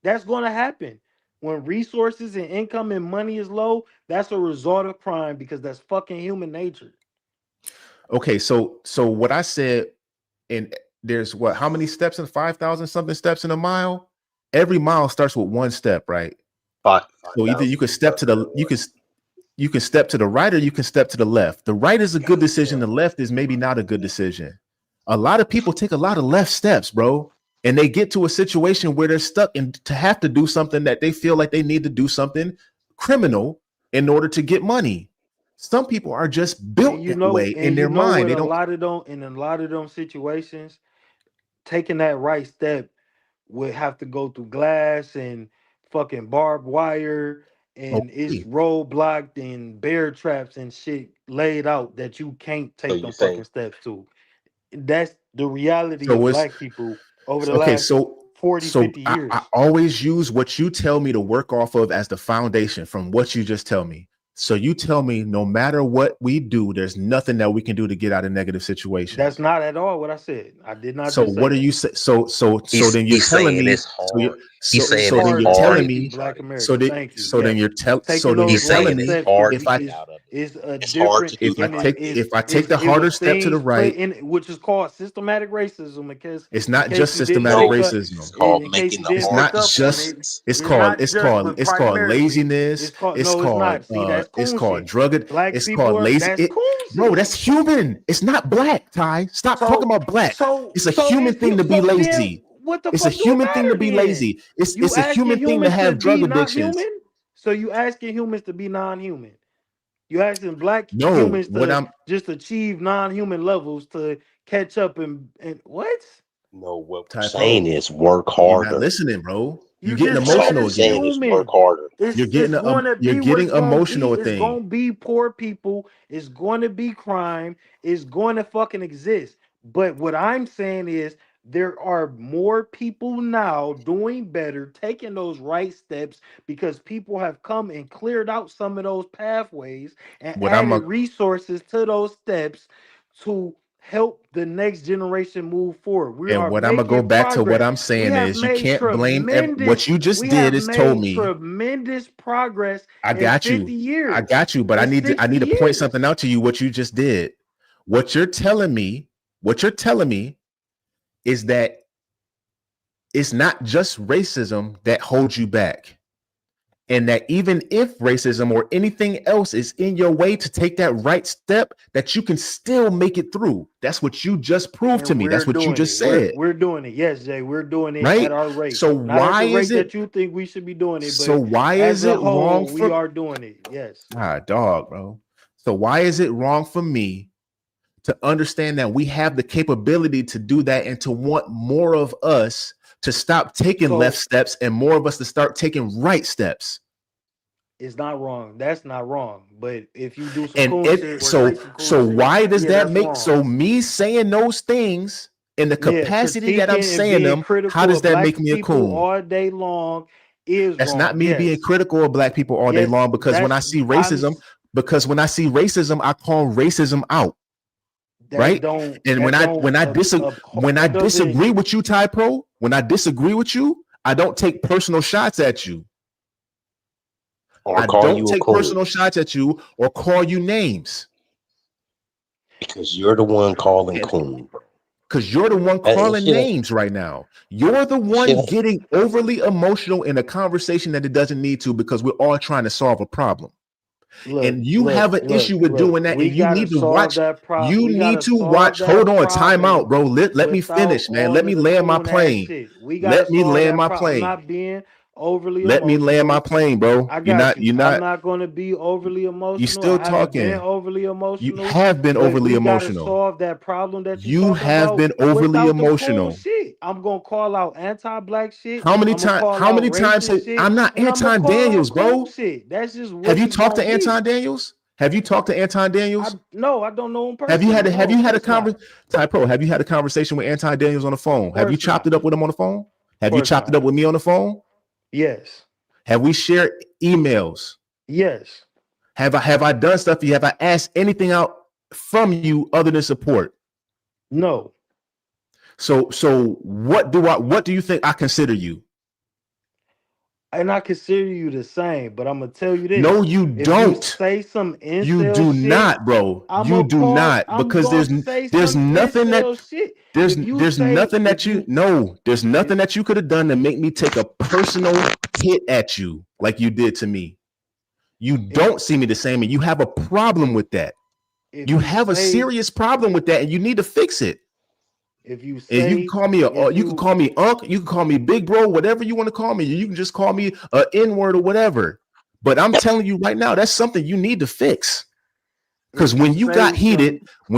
That's going to happen. When resources and income and money is low, that's a result of crime because that's fucking human nature. Okay, so what I said, and there's what, how many steps in 5,000 something steps in a mile? Every mile starts with one step, right? So either you 5,000 can step to steps in a the you can step to the right or you can step to the left. The right is a good decision. The left is maybe not a good decision. A lot of people take a lot of left steps, bro, and they get to a situation where they're stuck and to have to do something that they feel like they need to do something criminal in order to get money. Some people are just built that way in their mind. What They a don't. lot of them in a lot of them situations, taking that right step would have to go through glass and fucking barbed wire and it's Okay. roadblocked and bear traps and shit laid out that you can't So take you them think fucking steps to. That's the reality of So it's black people over the okay. last So 40, 50 I years. always use what you tell me to work off of as the foundation from what you just tell me. So you tell me no matter what we do, there's nothing that we can do to get out of negative situations. That's not at all what I said. I did not So just say what are that. you say? So then you're he's telling saying me. it's So you hard. He's so It's saying so it's then hard. you're hard telling to Thank you, get me. Black out of it. So America. that Thank you. so then Yes. you're Taking then you're those He's right telling saying me it's steps hard if to I get out of it. is a It's hard different to do that. if I take the it was harder step to the things put right, in which is called systematic racism it's in not case just you didn't systematic No, pick up it's racism. called in case making you the It's didn't hard pick not up on just. it. decisions. It's It's called. not just but It's called primarily laziness. it's called It's no, it's called. not. See, that's It's coon called shit. drug. Black It's people called are lazy. that's coon Bro, shit. that's human. It's not black. Ty, stop talking So about black. so It's a so human if thing you to be so then lazy. what the It's a fuck do it human thing to matter be then? lazy. It's You it's a human asking thing to humans to have drug be not addictions. human? So you asking humans to be non-human. You asking black No, humans what to I'm just achieve non-human levels to catch up and what? No, what we're Ty saying Pro. is work You're not harder. listening, bro. You You're getting just That's said all emotional we're it's again. saying is work human. harder. It's gonna You're be what getting it's gonna be. emotional It's thing. gonna be poor people. It's gonna be crime. It's going to fucking exist. But what I'm saying is there are more people now doing better, taking those right steps because people have come and cleared out some of those pathways and What I'm added a, resources to those steps to help the next generation move forward. We and are what I'm gonna go making back to what progress. I'm We saying have is you made can't blame tremendous what you just we did have is told made me. tremendous progress I in got 50 you. I years, got you, but in I 60 need to point years. something out to you what you just did. What you're telling me is that it's not just racism that holds you back. And that even if racism or anything else is in your way to take that right step, that you can still make it through. That's what you just proved to And me. we're That's what you doing just it. said, We're doing it. Yes, Jay, we're doing it at right? our rate. So Not at why the is rate it that you think we should be doing it, so but why as is a it wrong whole, we for are doing it. Yes. dog, bro? So why is it wrong for me to understand that we have the capability to do that and to want more of us to stop taking left So steps and more of us to start taking right steps? it's not wrong. That's not wrong. But if you do some And cool it shit or say some cool so shit, why does yeah, that that's make wrong. so me saying those things in the Yeah, capacity that I'm critiquing and saying being them, how critical does of that black make me a people coon? all day long is That's not wrong. me being Yes. critical of black people all day Yes, long because when I see racism, I call racism out, right? And that don't when I that doesn't disagree with you, Ty Pro, when I disagree with you, I don't take personal shots at you. Or I call don't you a take coon personal shots at you or call you names. because you're the one calling coon, bro. Because you're the one That calling shit ain't. names right now. You're the That shit one ain't. getting overly emotional in a conversation that it doesn't need to because we're all trying to solve a problem. Look, And you have look, an look, issue with look. doing that, and We you gotta need to solve watch. that problem. You We need gotta to solve watch. Hold that on, time out, problem bro. Let me without finish, man. all Let of me the land my coon ass plane. shit. We gotta Let me solve land that my problem. I'm plane. not being overly Let me land my emotional. plane, bro. I got you. You're I'm not. not gonna be overly You emotional. still I haven't been talking. overly You emotional, have been but overly we gotta emotional. solve that problem that you You talking have about been overly without the coon emotional. shit. I'm gonna call out anti-black shit. How many I'm gonna times? call How out many times? racist shit, I'm not and I'm gonna Anton call out Daniels, coon bro. shit. That's just Have what you it's talked gonna to be. Anton Daniels? Have you talked to Anton Daniels? No, I don't know him Have you personally. had a No, of course not. Ty Pro, have you had a conversation with Anton Daniels on the Of phone? Have you course chopped not. it up with him on the phone? Of Have you course chopped it not. up with me on the phone? Yes. Have we shared emails? Yes. Have I done stuff for you? Have I asked anything out from you other than support? No. So what do you think I consider you? And I consider you the same, but I'm gonna tell you No, this. you If you don't. say some You incel do shit, not, bro. I'm You gonna do call, not, I'm because gonna there's say there's some nothing that incel shit. there's If you there's say, nothing if that you you, no, there's nothing if, that you could have done to make me take a personal hit at you like you did to me. You if, don't see me the same, and you have a problem with that. if You you have a say, serious problem with that, and you need to fix it. if you And you can say, call me if you can you, call me Unc, you can call me Big Bro, whatever you want to call me. You can just call me a N-word or whatever. But I'm telling you right now, that's something you need to fix. Because if you when you got say heated, some, you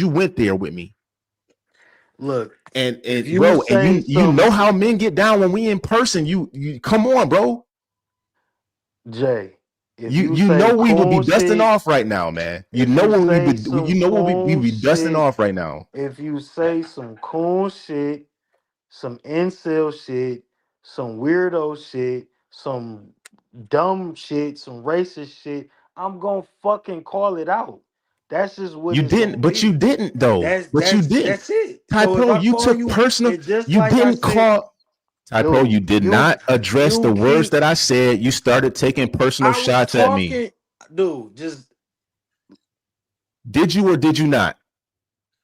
went there with me. look, if And you bro, and say you know some, how men get down when we in person. You come on, bro. Jay, if You you you say know we would be coon dusting shit, off right now, man. You if know you what we say would some you know what we coon be dusting shit, off right now. if you say some coon shit, some incel shit, some weirdo shit, some dumb shit, some racist shit, I'm gonna fucking call it out. That's just what You it's didn't, gonna but you be. didn't though. That's But you that's didn't. that's it. Ty So if Pro, I you call took you, personal. and just You like I didn't said, call Ty Pro, you dude, did not address the you words keep that I said. You started taking personal I was shots at me. talking, dude, just Did you or did you not?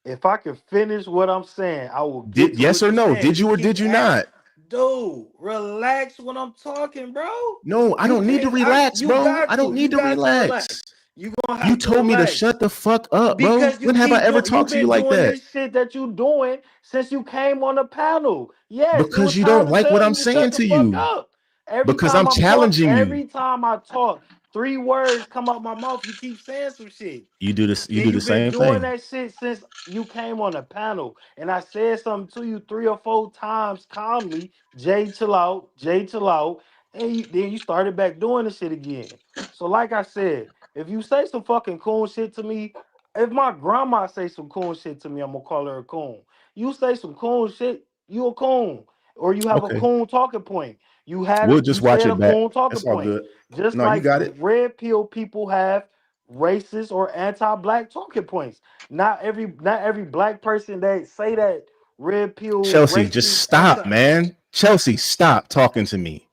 if I can finish what I'm saying, I will get Did to yes what or you're no? saying. Did You you or did keep you at, not? dude, relax when I'm talking, bro. No, I You don't need to can't. I. relax, You bro. I got don't to. You need to got to relax. relax. You gonna You have to told me to relax shut the fuck up, bro. because you When have I keep ever doing. talked You've to you been like doing that? this shit that you doing since you came on the panel. Yes, it Because was you time don't to like tell what I'm you to shut saying the to fuck you. up. Every Because time I'm I'm talk, challenging you. every time I talk, 3 words come out my mouth. You keep saying some shit. You do this. You And do the you've been same doing thing. that shit since you came on the panel. And I said something to you 3 or 4 times calmly. Jay, chill out. Jay, chill out. And then you started back doing the shit again. So, like I said, if you say some fucking cool shit to me, if my grandma say some cool shit to me, I'm gonna call her a coon. You say some cool shit, you a coon. Or you have a Okay. coon talking point. We'll You just watch said a it back. coon talking That's all point. good. Just No, you like got it. red pill people have racist or anti-black talking points. Not every black person that say that red pill Chelsea, just racist stop, anti. man. Chelsea, stop talking to me.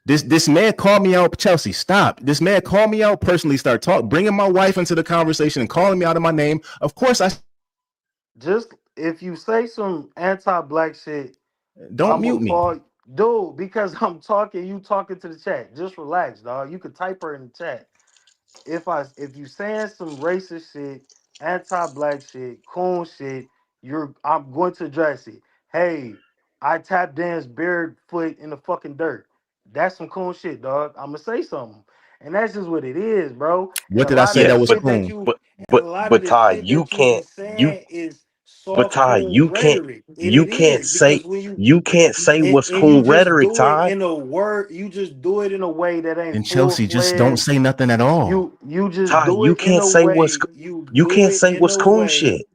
This man called me out. Chelsea, stop. This man called me out personally. Start bringing my wife into the conversation and calling me out of my name. Of course, I Just if you say some anti-black shit, don't I'm gonna mute me. call dude because I'm talking. You talking to the chat. Just relax, dog. You could type her in the chat. If you saying some racist shit, anti-black shit, coon shit, I'm going to address it. Hey, I tap dance barefoot in the fucking dirt. That's some cool shit, dog. I'ma say something. And that's just what it is, bro. And What a did I lot say of Yeah, that the was but shit that cool? you but and a lot of but the Ty, shit you that you be can't you saying is but soft Ty, coon rhetoric. And it is because you can't say what's and you coon just rhetoric, do it Ty. in a word, you just do it in a way that ain't And full Chelsea, just don't fledged. say nothing at all. You just Ty, do it in a way. You you do can't it say in what's a coon way. shit.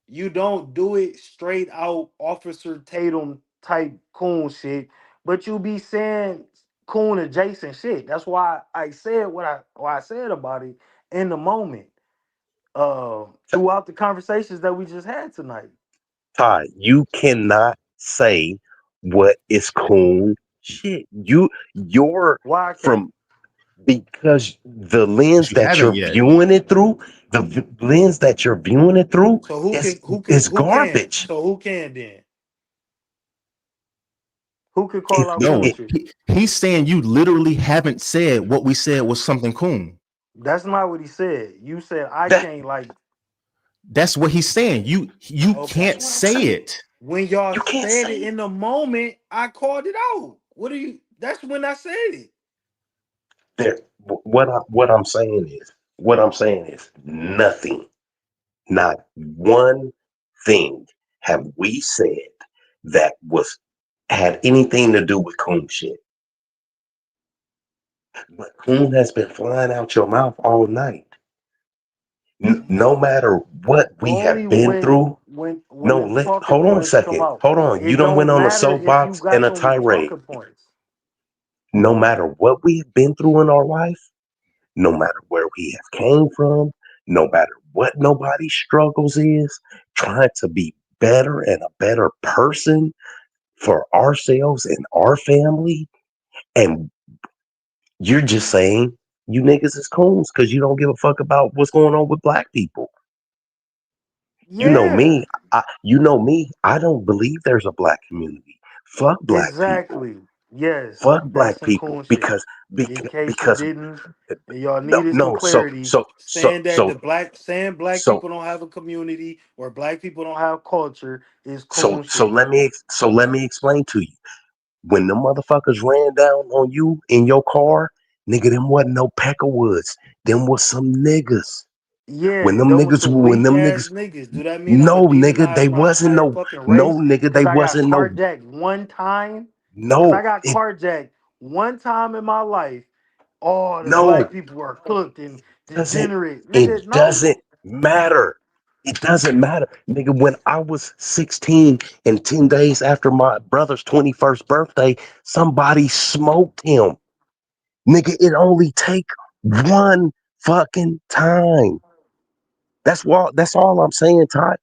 You don't do it straight out Officer Tatum type coon shit, but you be saying coon adjacent shit. That's why I said what I said about it in the moment. Throughout the conversations that we just had tonight. Ty, you cannot say what is coon shit. You're Why I can't? from because the lens You that haven't you're yet. viewing it through, lens that you're viewing it through So who can is who can? garbage. So who can then? Who could If call out if coon No, it, shit? he's saying you literally haven't said what we said was something coon. That's not what he said. You said I that can't like. That's what he's saying. You Okay. that's can't what I'm say saying. it. When y'all You can't said say it it. in the moment, I called it out. What are you? That's when I said it. There, what I'm saying is nothing, not one thing have we said that was had anything to do with coon shit. But coon has been flying out your mouth all night. No matter what we Only have been through. when No, the talking hold on a points come second. out. Hold on. You It don't went don't on a matter if you soapbox and got a them tirade. talking points. No matter what we have been through in our life, no matter where we have came from, no matter what nobody's struggles is, trying to be better and a better person for ourselves and our family. And you're just saying you niggas is coons because you don't give a fuck about what's going on with black people. You know Yeah, me. I don't believe there's a black community. Fuck black people. exactly. Yes, Fuck that's black some people cool shit. In case you because didn't, and y'all no needed some no so clarity, so so saying that so saying black so people don't have a community or black people don't have culture is so cool so shit. let me explain to you. When the motherfuckers ran down on you in your car, nigga, them wasn't no Peckerwoods. Them was some niggas. Yeah, those was some When weak them ass niggas, niggas. Do that mean I'm gonna no nigga, demonize they my wasn't entire no, fucking no race nigga, they because I got wasn't no, carjacked one time? Because no, I got it carjacked one time in my life. All the black no, people are cooked and doesn't, degenerate. Nigga, it no. doesn't matter. It doesn't matter. Nigga, when I was 16 and 10 days after my brother's 21st birthday, somebody smoked him. Nigga, it only take one fucking time. That's all I'm saying, Todd.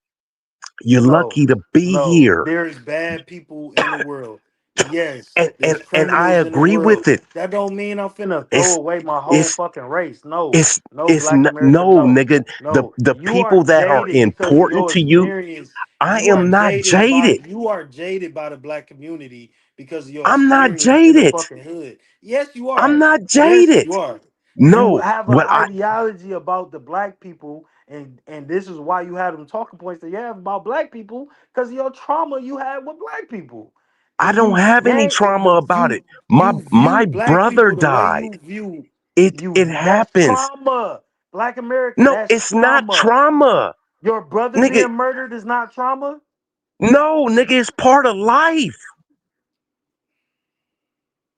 You're No, lucky to be no. here. There's bad people in the world. Yes, And there's I criminals in the agree world. with it. That don't mean I'm finna throw It's away my whole it's fucking race. No, it's no, Black America, no, no. nigga. No, The you are people that are jaded because of important your to you, experience. I am not jaded. You are jaded by the black community because of your I'm not experience in the jaded. fucking hood. Yes, you I'm are. not Yes, jaded. you are. You No, have an what I ideology about the black people, and this is why you have them talking points that you have about black people because of your trauma you had with black people, I and don't have any trauma about it. you view My black brother people the way died. you view It that's happens. trauma. Black America, No, that's it's not trauma. trauma, Your brother nigga. being murdered is not trauma. No, nigga, it's part of life.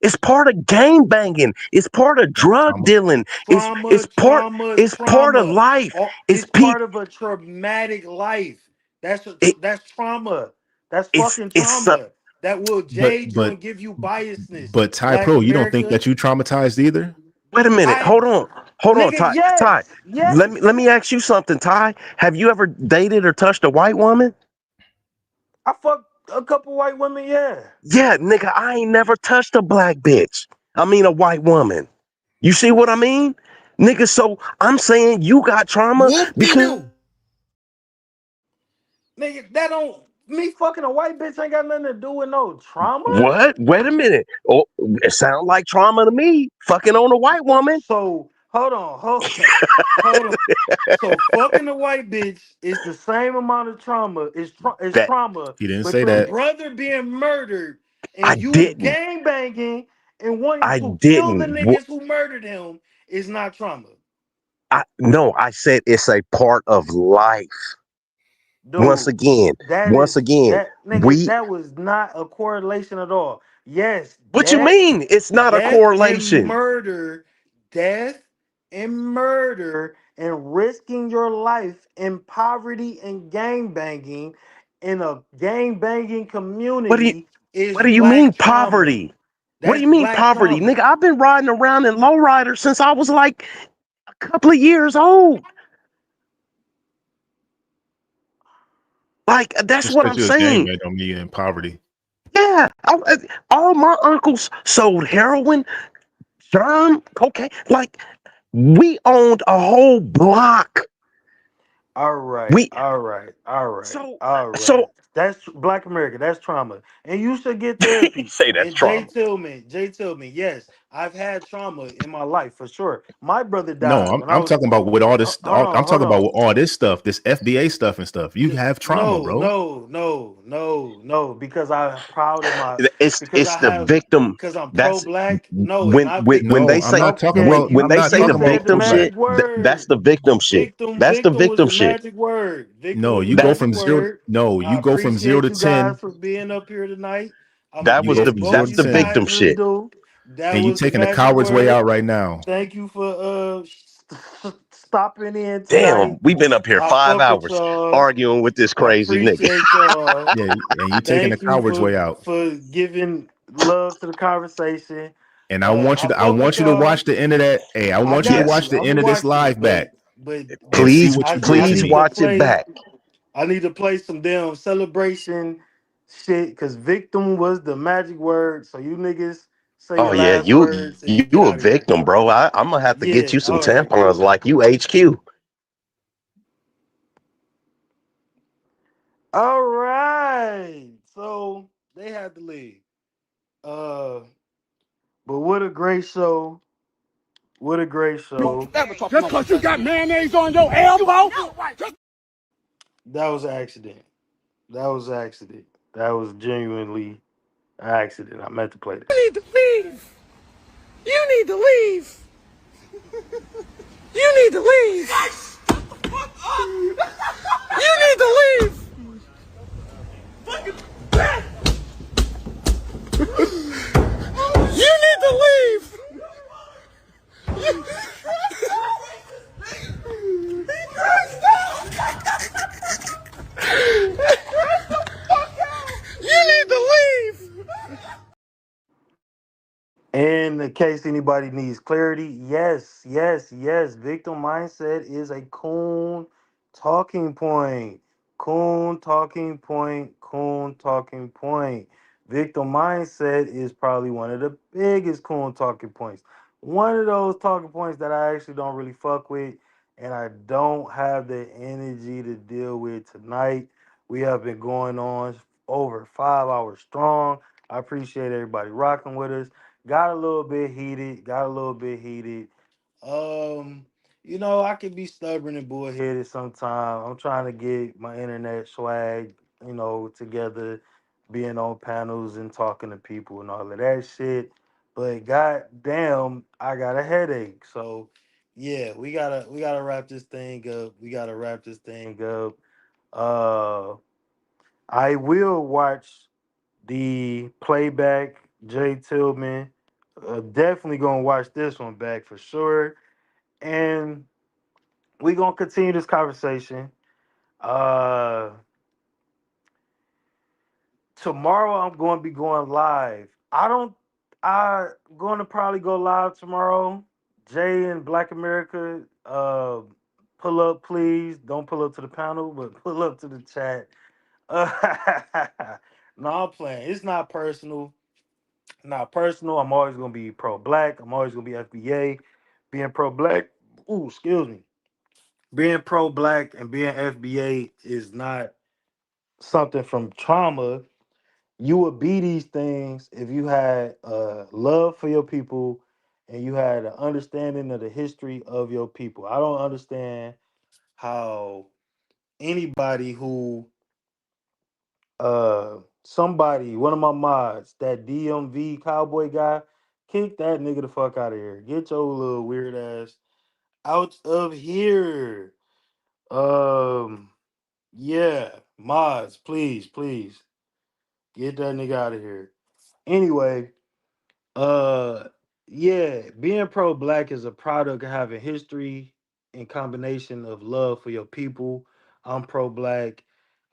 It's part of gang banging. It's part of That's drug trauma. dealing. Trauma, trauma, It's part of trauma. life. It's It's part of a traumatic life. it, That's trauma. That's it's fucking it's so- trauma. That will But jade you but and give you biasness. but Ty Black Pro, you don't think America, that you traumatized either? Wait a minute. I Hold on, nigga, Ty. Ty, yes, yes. let me ask you something, Ty. Have you ever dated or touched a white woman? I fucked a couple white women, yeah. Yeah, nigga, I ain't never touched a black bitch. I mean a white woman. You see what I mean? Nigga, so I'm saying you got trauma because Whoop-de-doo. Nigga, that don't me fucking a white bitch ain't got nothing to do with no trauma. what? Wait a minute. Oh, it sounds like trauma to me. Fucking on a white woman. So hold on. So fucking a white bitch is the same amount of trauma. Is That trauma, He didn't but say your that. brother being murdered I and you didn't. gang banging and wanting I to kill the didn't. niggas who murdered him is not trauma. No, I said it's a part of life. Once Dude, again, once again, that nigga, we. that was not a correlation at all. Yes, What you mean? It's not a death and correlation. murder, death and murder, and risking your life in poverty and gang banging in a gang banging What do you? community is What do you mean black trauma. poverty? What do That's you mean black poverty, trauma. nigga? I've been riding around in lowrider since I was like a couple of years old. Like that's Just what because I'm you're a saying. gangbang don't mean you're in poverty. Yeah, all my uncles sold heroin, germ, cocaine. Like we owned a whole block. All right, We all right, all right, so all so right. That's Black America. That's trauma, and you should get You therapy. say that's And Jay trauma. Tillman, Jay Tillman, yes, I've had trauma in my life for sure. My brother No, died when I I'm was. talking about with all this. Hold I'm on, hold talking about on. with all this stuff, this FBA stuff and stuff. You have trauma, No, bro. no, no, no, no. Because I'm proud of my. Because It's I the have. victim. Because I'm pro That's black. No, it's when not when No, they victim. I'm say not talking Okay, about. when you I'm they not say you the talking about said the victim pro black. shit. magic That's word. the victim shit. Victim, That's the victim was victim the shit. magic word. Victim No, was the you go magic from zero. word. No, I you go from zero appreciate to you guys 10. for being up here tonight. I'm gonna That You was go give the from both zero that's to of the you 10, victim guys your shit. due. That and you was the taking the magic coward's way word. out right now. Thank you for stopping in tonight. Damn, we've been up here I 5 fuck with hours y'all. arguing with this I crazy nigga. appreciate y'all. Yeah, and you taking the Thank you coward's way out. for giving love to the conversation. And I want you I to fuck with watch y'all. the end of that. Hey, I I want you to got Yes, watch you. the I'm gonna end of this watch it, live back but and see please, what you did I to please need to me. watch it play. back. I need to play some damn celebration shit because victim was the magic word. So you niggas say Oh your yeah, last words and you you get a out of here. victim, bro. I'm gonna have to get Yeah. you some All right. tampons Cool. like you HQ. All right. So they had to leave. Uh, but what a great show. What a great show. Just because you got mayonnaise on your elbow. That was an accident. That was an accident. That was genuinely an accident. I meant to play that. You need to leave. You need to leave. You need to leave. You need to leave. You need to leave. You need to leave. And in case anybody needs clarity, yes, yes, yes. Victim mindset is a coon talking point. Coon talking point. Coon talking point. Victim mindset is probably one of the biggest coon talking points. One of those talking points that I actually don't really fuck with, and I don't have the energy to deal with tonight. We have been going on over 5 hours strong. I appreciate everybody rocking with us. Got a little bit heated. Got a little bit heated. Um, I can be stubborn and bullheaded sometimes. I'm trying to get my internet swag, together, being on panels and talking to people and all of that shit. But goddamn, I got a headache. So yeah, we gotta wrap this thing up. We gotta wrap this thing up. Uh, I will watch the playback, Jay Tillman. Definitely gonna watch this one back for sure. And we gonna continue this conversation. Uh Tomorrow I'm gonna be going live. I'm gonna probably go live tomorrow. Jay and Black America, pull up please. Don't pull up to the panel, but pull up to the chat. Uh, no, I'm playing. It's not personal. Not personal. I'm always gonna be pro black. I'm always gonna be FBA. Being pro black. Ooh, excuse me. Being pro black and being FBA is not something from trauma. You would be these things if you had love for your people and you had an understanding of the history of your people. I don't understand how anybody who one of my mods, that DMV cowboy guy, kick that nigga the fuck out of here. Get your little weird ass out of here. Um, yeah, mods, please, please get that nigga out of here. Anyway, Uh, yeah, being pro black is a product of having history in combination of love for your people. I'm pro black.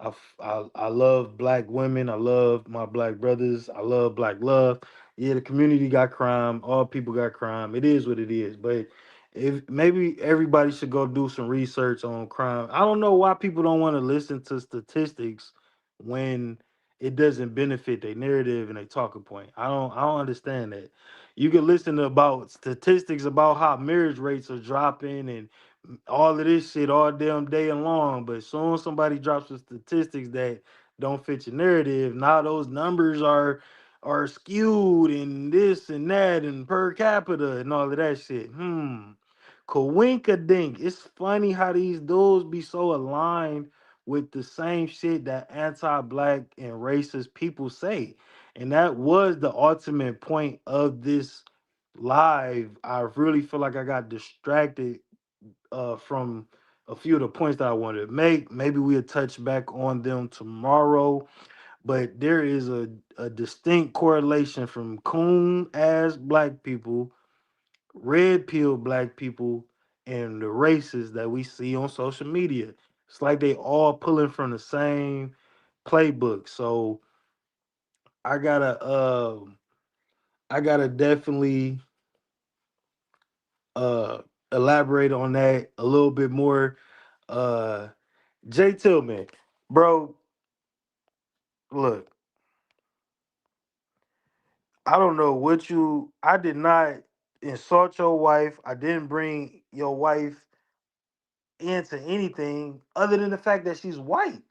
I love black women. I love my black brothers. I love black love. Yeah, the community got crime. All people got crime. It is what it is. But if maybe everybody should go do some research on crime. I don't know why people don't want to listen to statistics when it doesn't benefit their narrative and their talking point. I don't understand that. You can listen to about statistics about how marriage rates are dropping and all of this shit all damn day long, but as soon as somebody drops the statistics that don't fit your narrative. Now those numbers are skewed and this and that and per capita and all of that shit. Kawinka dink. It's funny how these dudes be so aligned with the same shit that anti-black and racist people say. And that was the ultimate point of this live. I really feel like I got distracted from a few of the points that I wanted to make. Maybe we'll touch back on them tomorrow. But there is a distinct correlation from coon ass black people, red pill black people, and the races that we see on social media. It's like they all pulling from the same playbook. So I gotta I gotta definitely uh elaborate on that a little bit more. Uh Jay Tillman, bro, look, I don't know what I did not insult your wife. I didn't bring your wife into anything other than the fact that she's white.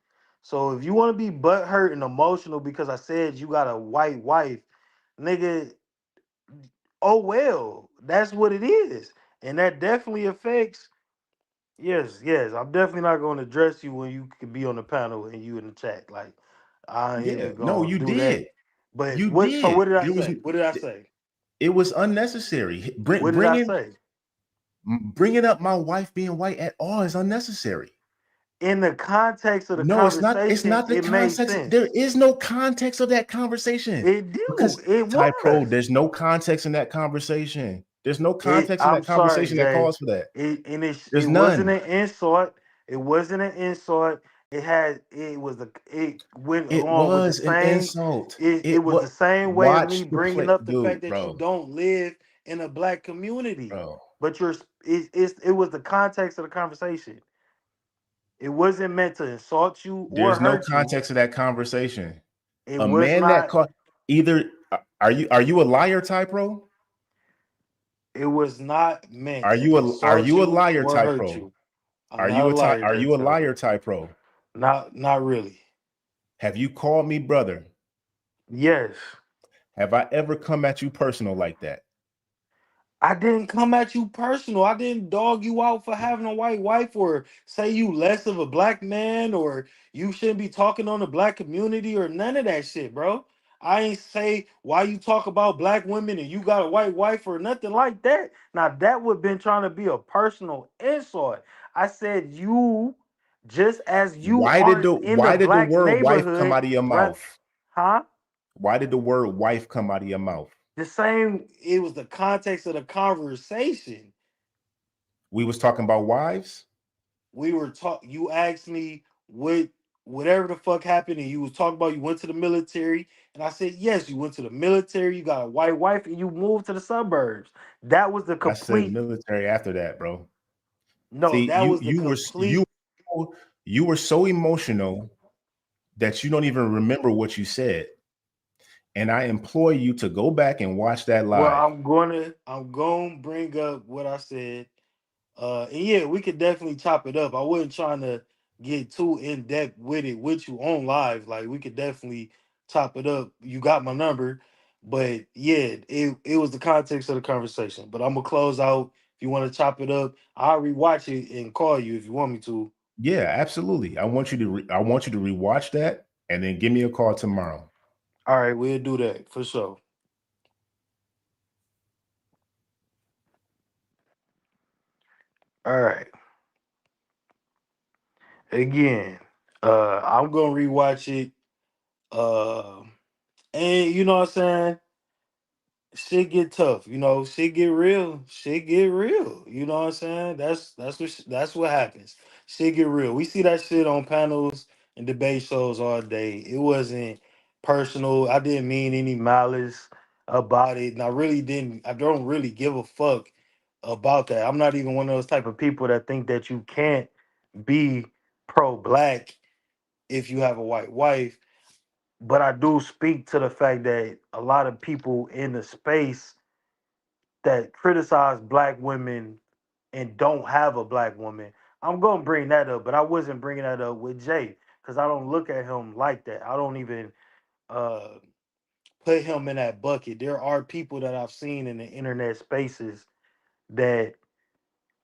So if you want to be butthurt and emotional because I said you got a white wife, nigga, oh well, that's what it is. And that definitely affects. Yes, yes. I'm definitely not going to address you when you could be on the panel and you in the chat. Like, I ain't Yeah, even no, gonna you do that. did. But You what? So did. what did I There was say? What did I say? it was unnecessary. What did I say? Bringing up my wife being white at all is unnecessary. In the context of the No, it's not. It's conversation, not the it made context. There sense. is no context of that conversation It do. because It Ty Pro, was. there's no context in that conversation. There's no It. context in I'm that sorry, conversation that Jay. calls for that. It There's wasn't none. an insult. It wasn't an insult. It was it went It along with the was an same. insult. It It was what? the same way of me Watch the bringing play, up the fact dude, that you bro, don't live in a black community, bro. but it was the context of the conversation. It wasn't meant to insult you or There's no hurt you. context to that conversation. It A was man that not. caught either are you a liar, Ty Pro? It was not meant Are to insult you a you liar, or Ty hurt Pro? you. I'm not a liar, Are Jay you a Tillman. liar, Ty Pro? Not really. Have you called me brother? Yes. Have I ever come at you personal like that? I didn't come at you personal. I didn't dog you out for having a white wife or say you less of a black man or you shouldn't be talking on the black community or none of that shit, bro. I ain't say why you talk about black women and you got a white wife or nothing like that. Now that would have been trying to be a personal insult. I said you, just as you aren't in the Why did the black word wife come neighborhood, out of your right? mouth? Huh? Why did the word wife come out of your mouth? The same, it was the context of the conversation. We was talking about wives? We were talk. You asked me whatever the fuck happened, and you was talking about you went to the military, and I said yes, you went to the military. You got a white wife, and you moved to the suburbs. That was the I said complete. military after that, bro. No, See, that was the complete. you were so emotional that you don't even remember what you said. And I implore you to go back and watch that Well, live. I'm going to bring up what I said. And yeah, we could definitely chop it up. I wasn't trying to get too in depth with it with you on live. Like we could definitely chop it up. You got my number, but yeah, it was the context of the conversation. But I'm gonna close out. If you want to chop it up, I'll rewatch it and call you if you want me to. Yeah, absolutely. I want you to rewatch that and then give me a call tomorrow. All right, we'll do that for sure. All right. Again, I'm gonna rewatch it. Uh, and you know what I'm saying? Shit get tough, shit get real, shit get real. You know what I'm saying? That's what happens. Shit get real. We see that shit on panels and debate shows all day. It wasn't personal. I didn't mean any malice about it. And I don't really give a fuck about that. I'm not even one of those type of people that think that you can't be pro-black if you have a white wife. But I do speak to the fact that a lot of people in the space that criticize black women and don't have a black woman, I'm gonna bring that up, but I wasn't bringing that up with Jay because I don't look at him like that. I don't even uh put him in that bucket. There are people that I've seen in the internet spaces that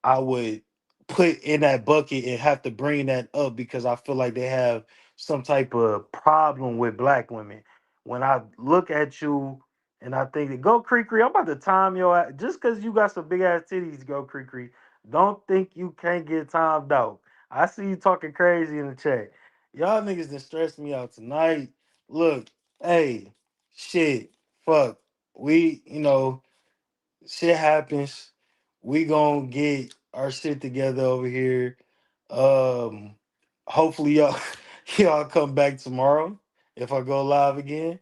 I would put in that bucket and have to bring that up because I feel like they have some type of problem with black women. When I look at you and I think that go Creek, I'm about to time your ass just because you got some big ass titties, go Creek. Don't think you can't get timed out. I see you talking crazy in the chat. Y'all niggas done stressed me out tonight. Look, hey, shit, fuck. We, shit happens. We gonna get our shit together over here. Um, hopefully y'all y'all come back tomorrow if I go live again.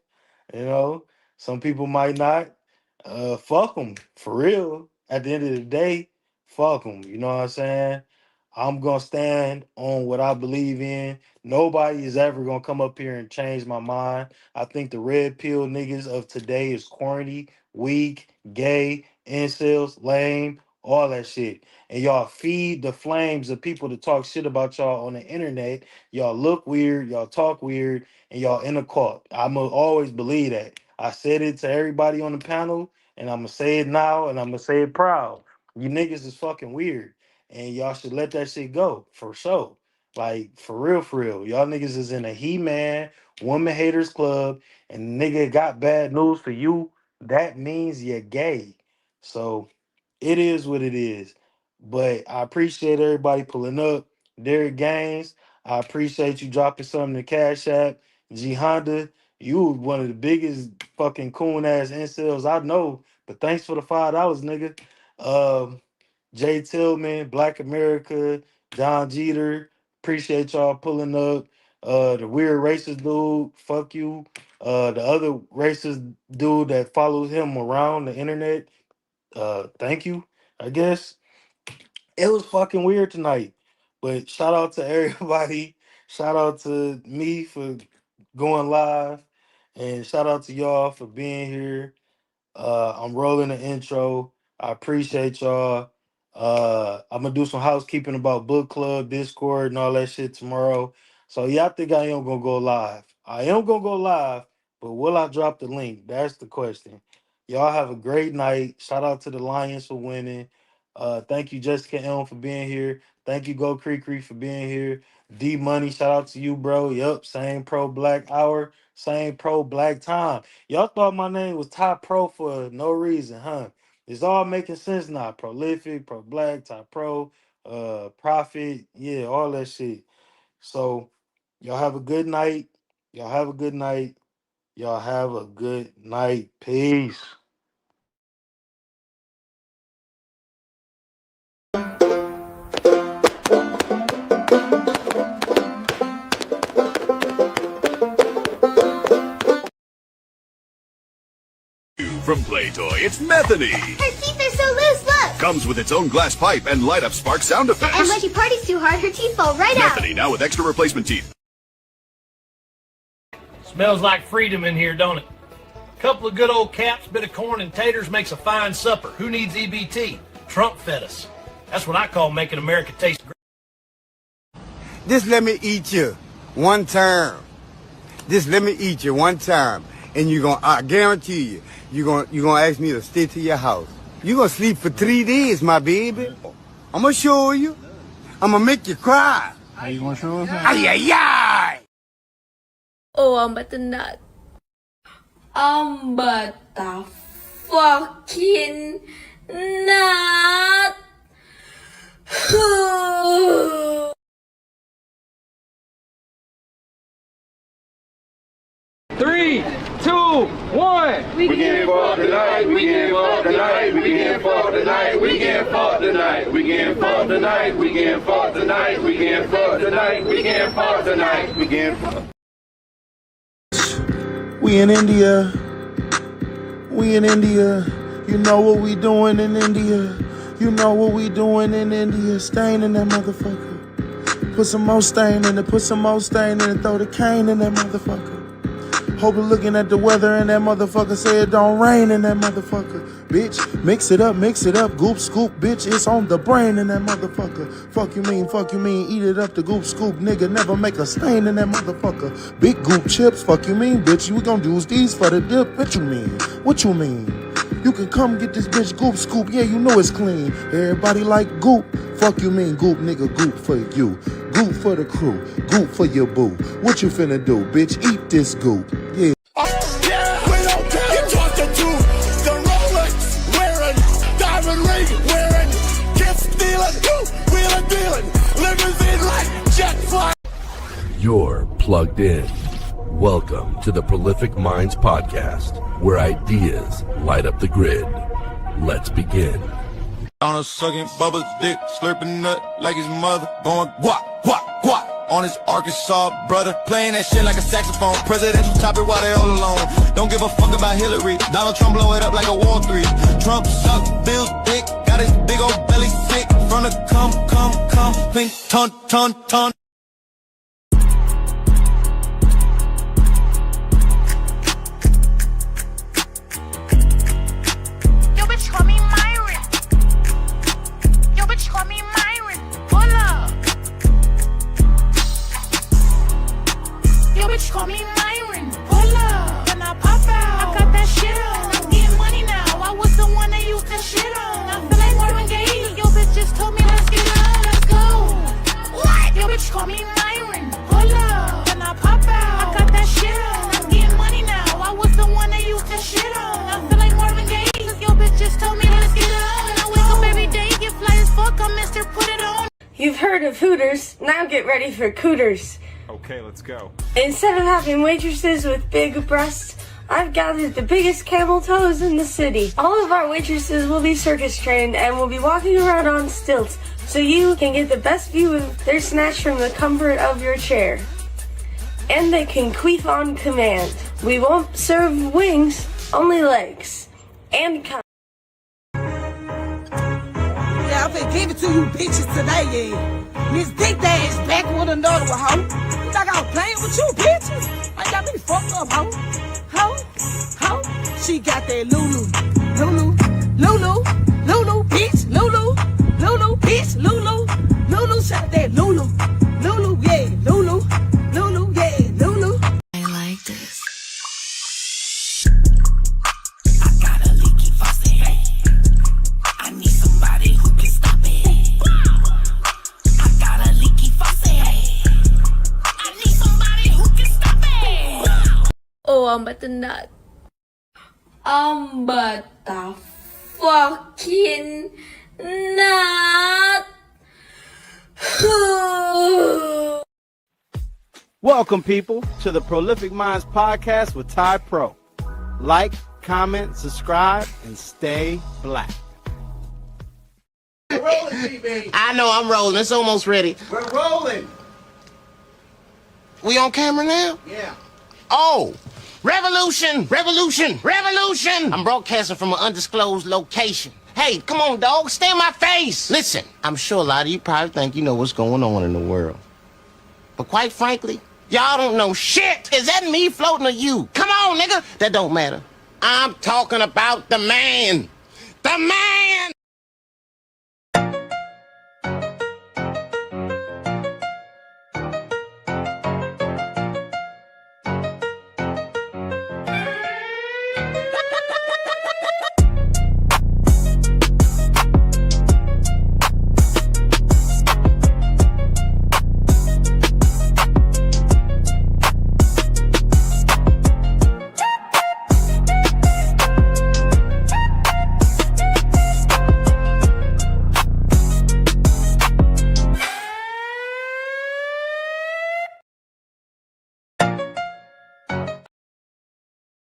You know, some people might not. Fuck them for real. At the end of the day, fuck them. You know what I'm saying? I'm gonna stand on what I believe in. Nobody is ever gonna come up here and change my mind. I think the red pill niggas of today is corny, weak, gay, incels, lame, all that shit. And y'all feed the flames of people to talk shit about y'all on the internet. Y'all look weird, y'all talk weird, and y'all in a cult. I'ma always believe that. I said it to everybody on the panel, and I'm gonna say it now, and I'm gonna say it proud. You niggas is fucking weird, and y'all should let that shit go for sure. Like for real, for real. Y'all niggas is in a He-Man woman haters club, and nigga got bad news for you. That means you're gay. So it is what it is. But I appreciate everybody pulling up. Derek Gaines, I appreciate you dropping something to Cash App. G Honda, you one of the biggest fucking coon ass incels I know. But thanks for the $5, nigga. Jay Tillman, Black America, John Jeter, appreciate y'all pulling up. The weird racist dude, fuck you. The other racist dude that follows him around the internet, thank you, I guess. It was fucking weird tonight. But shout out to everybody. Shout out to me for going live. And shout out to y'all for being here. I'm rolling the intro. I appreciate y'all. I'm gonna do some housekeeping about book club, Discord, and all that shit tomorrow. So yeah, I think I am gonna go live. I am gonna go live, but will I drop the link? That's the question. Y'all have a great night. Shout out to the Lions for winning. Thank you, Jessica Elm, for being here. Thank you, Go Creek for being here. D Money, shout out to you, bro. Yup, same pro black hour, same pro black time. Y'all thought my name was Top Pro for no reason, huh? It's all making sense now. Prolific, pro black, top pro, profit, yeah, all that shit. So y'all have a good night. Y'all have a good night. Y'all have a good night. Peace. From Playtoy, it's Methany. Her teeth are so loose, look! Comes with its own glass pipe and light-up spark sound effects. And when she parties too hard, her teeth fall right out. Methany, now with extra replacement teeth. Smells like freedom in here, don't it? Couple of good old caps, bit of corn and taters makes a fine supper. Who needs EBT? Trump fed us. That's what I call making America taste great. Just let me eat you one time. Just let me eat you one time. And I guarantee you're gonna ask me to stay to your house. You're gonna sleep for 3 days, my baby. I'm gonna show you. I'm gonna make you cry. How you gonna show us? Ay, ay, ay. Oh, I'm but nut. I'm but the fucking nut. 3, 2, 1. We getting fucked tonight. We getting fucked tonight. We getting fucked tonight. We getting fucked tonight. We getting fucked tonight. We getting fucked tonight. We getting fucked tonight. We getting fucked tonight. We getting fucked. We in India. We in India. You know what we doing in India. You know what we doing in India. Stain in that motherfucker. Put some more stain in it. Put some more stain in it. Throw the cane in that motherfucker. Hope you're looking at the weather and that motherfucker say it don't rain in that motherfucker. Bitch, mix it up, goop scoop, bitch, it's on the brain in that motherfucker. Fuck you mean, eat it up, the goop scoop, nigga, never make a stain in that motherfucker. Big goop chips, fuck you mean, bitch, we gon' use these for the dip, what you mean? You can come get this bitch goop scoop, yeah, you know it's clean. Everybody like goop, fuck you mean, goop, nigga, goop for you. Goop for the crew, goop for your boo. What you finna do, bitch, eat this goop, yeah. You're plugged in. Welcome to the Prolific Minds Podcast, where ideas light up the grid. Let's begin. On a sucking bubble dick, slurping nut like his mother, going guap, guap, guap. On his Arkansas brother, playing that shit like a saxophone. Presidential topic while they all alone. Don't give a fuck about Hillary. Donald Trump blow it up like a War 3. Trump suck, Bill's dick, got his big old belly sick. From the come, pink, ton. Bitch, call me Myron. Pull up, and I pop out. I got that shit on. I'm getting money now. I was the one that used that shit on. I feel like Marvin Gaye. Yo, bitch just told me let's get it on. Let's go. What? Yo, bitch, call me Myron. Pull up, and I pop out. I got that shit on. I'm getting money now. I was the one that used that shit on. I feel like Marvin Gaye. Yo, bitch just told me let's get it on. And I wake up every day, get fly as fuck. I'm Mr. Put It On. You've heard of Hooters. Now get ready for Cooters. Okay, let's go. Instead of having waitresses with big breasts, I've gathered the biggest camel toes in the city. All of our waitresses will be circus trained and will be walking around on stilts so you can get the best view of their snatch from the comfort of your chair. And they can queef on command. We won't serve wings, only legs. And Yeah, I'm finna give it to you bitches today, yeah. Miss Dick Dash back with another one, ho. You think I was playing with you, bitches? I got me fucked up, ho. Ho. She got that Lulu, bitch, Lulu, bitch, Lulu, shot that Lulu, yeah, Lulu, yeah, Lulu. I like this. I got a leaky faucet. I need somebody who can stop it. I got a leaky faucet. I need somebody who can stop it. Oh, I'm but the nut. But the fucking nut. Welcome, people, to the Prolific Minds Podcast with Ty Pro. Like, comment, subscribe, and stay black. I know I'm rolling. It's almost ready. We're rolling. We on camera now? Yeah. Oh, revolution. I'm broadcasting from an undisclosed location. Hey, come on, dog. Stay in my face. Listen, I'm sure a lot of you probably think you know what's going on in the world. But quite frankly, y'all don't know shit. Is that me floating or you? Come on, nigga. That don't matter. I'm talking about the man. The man!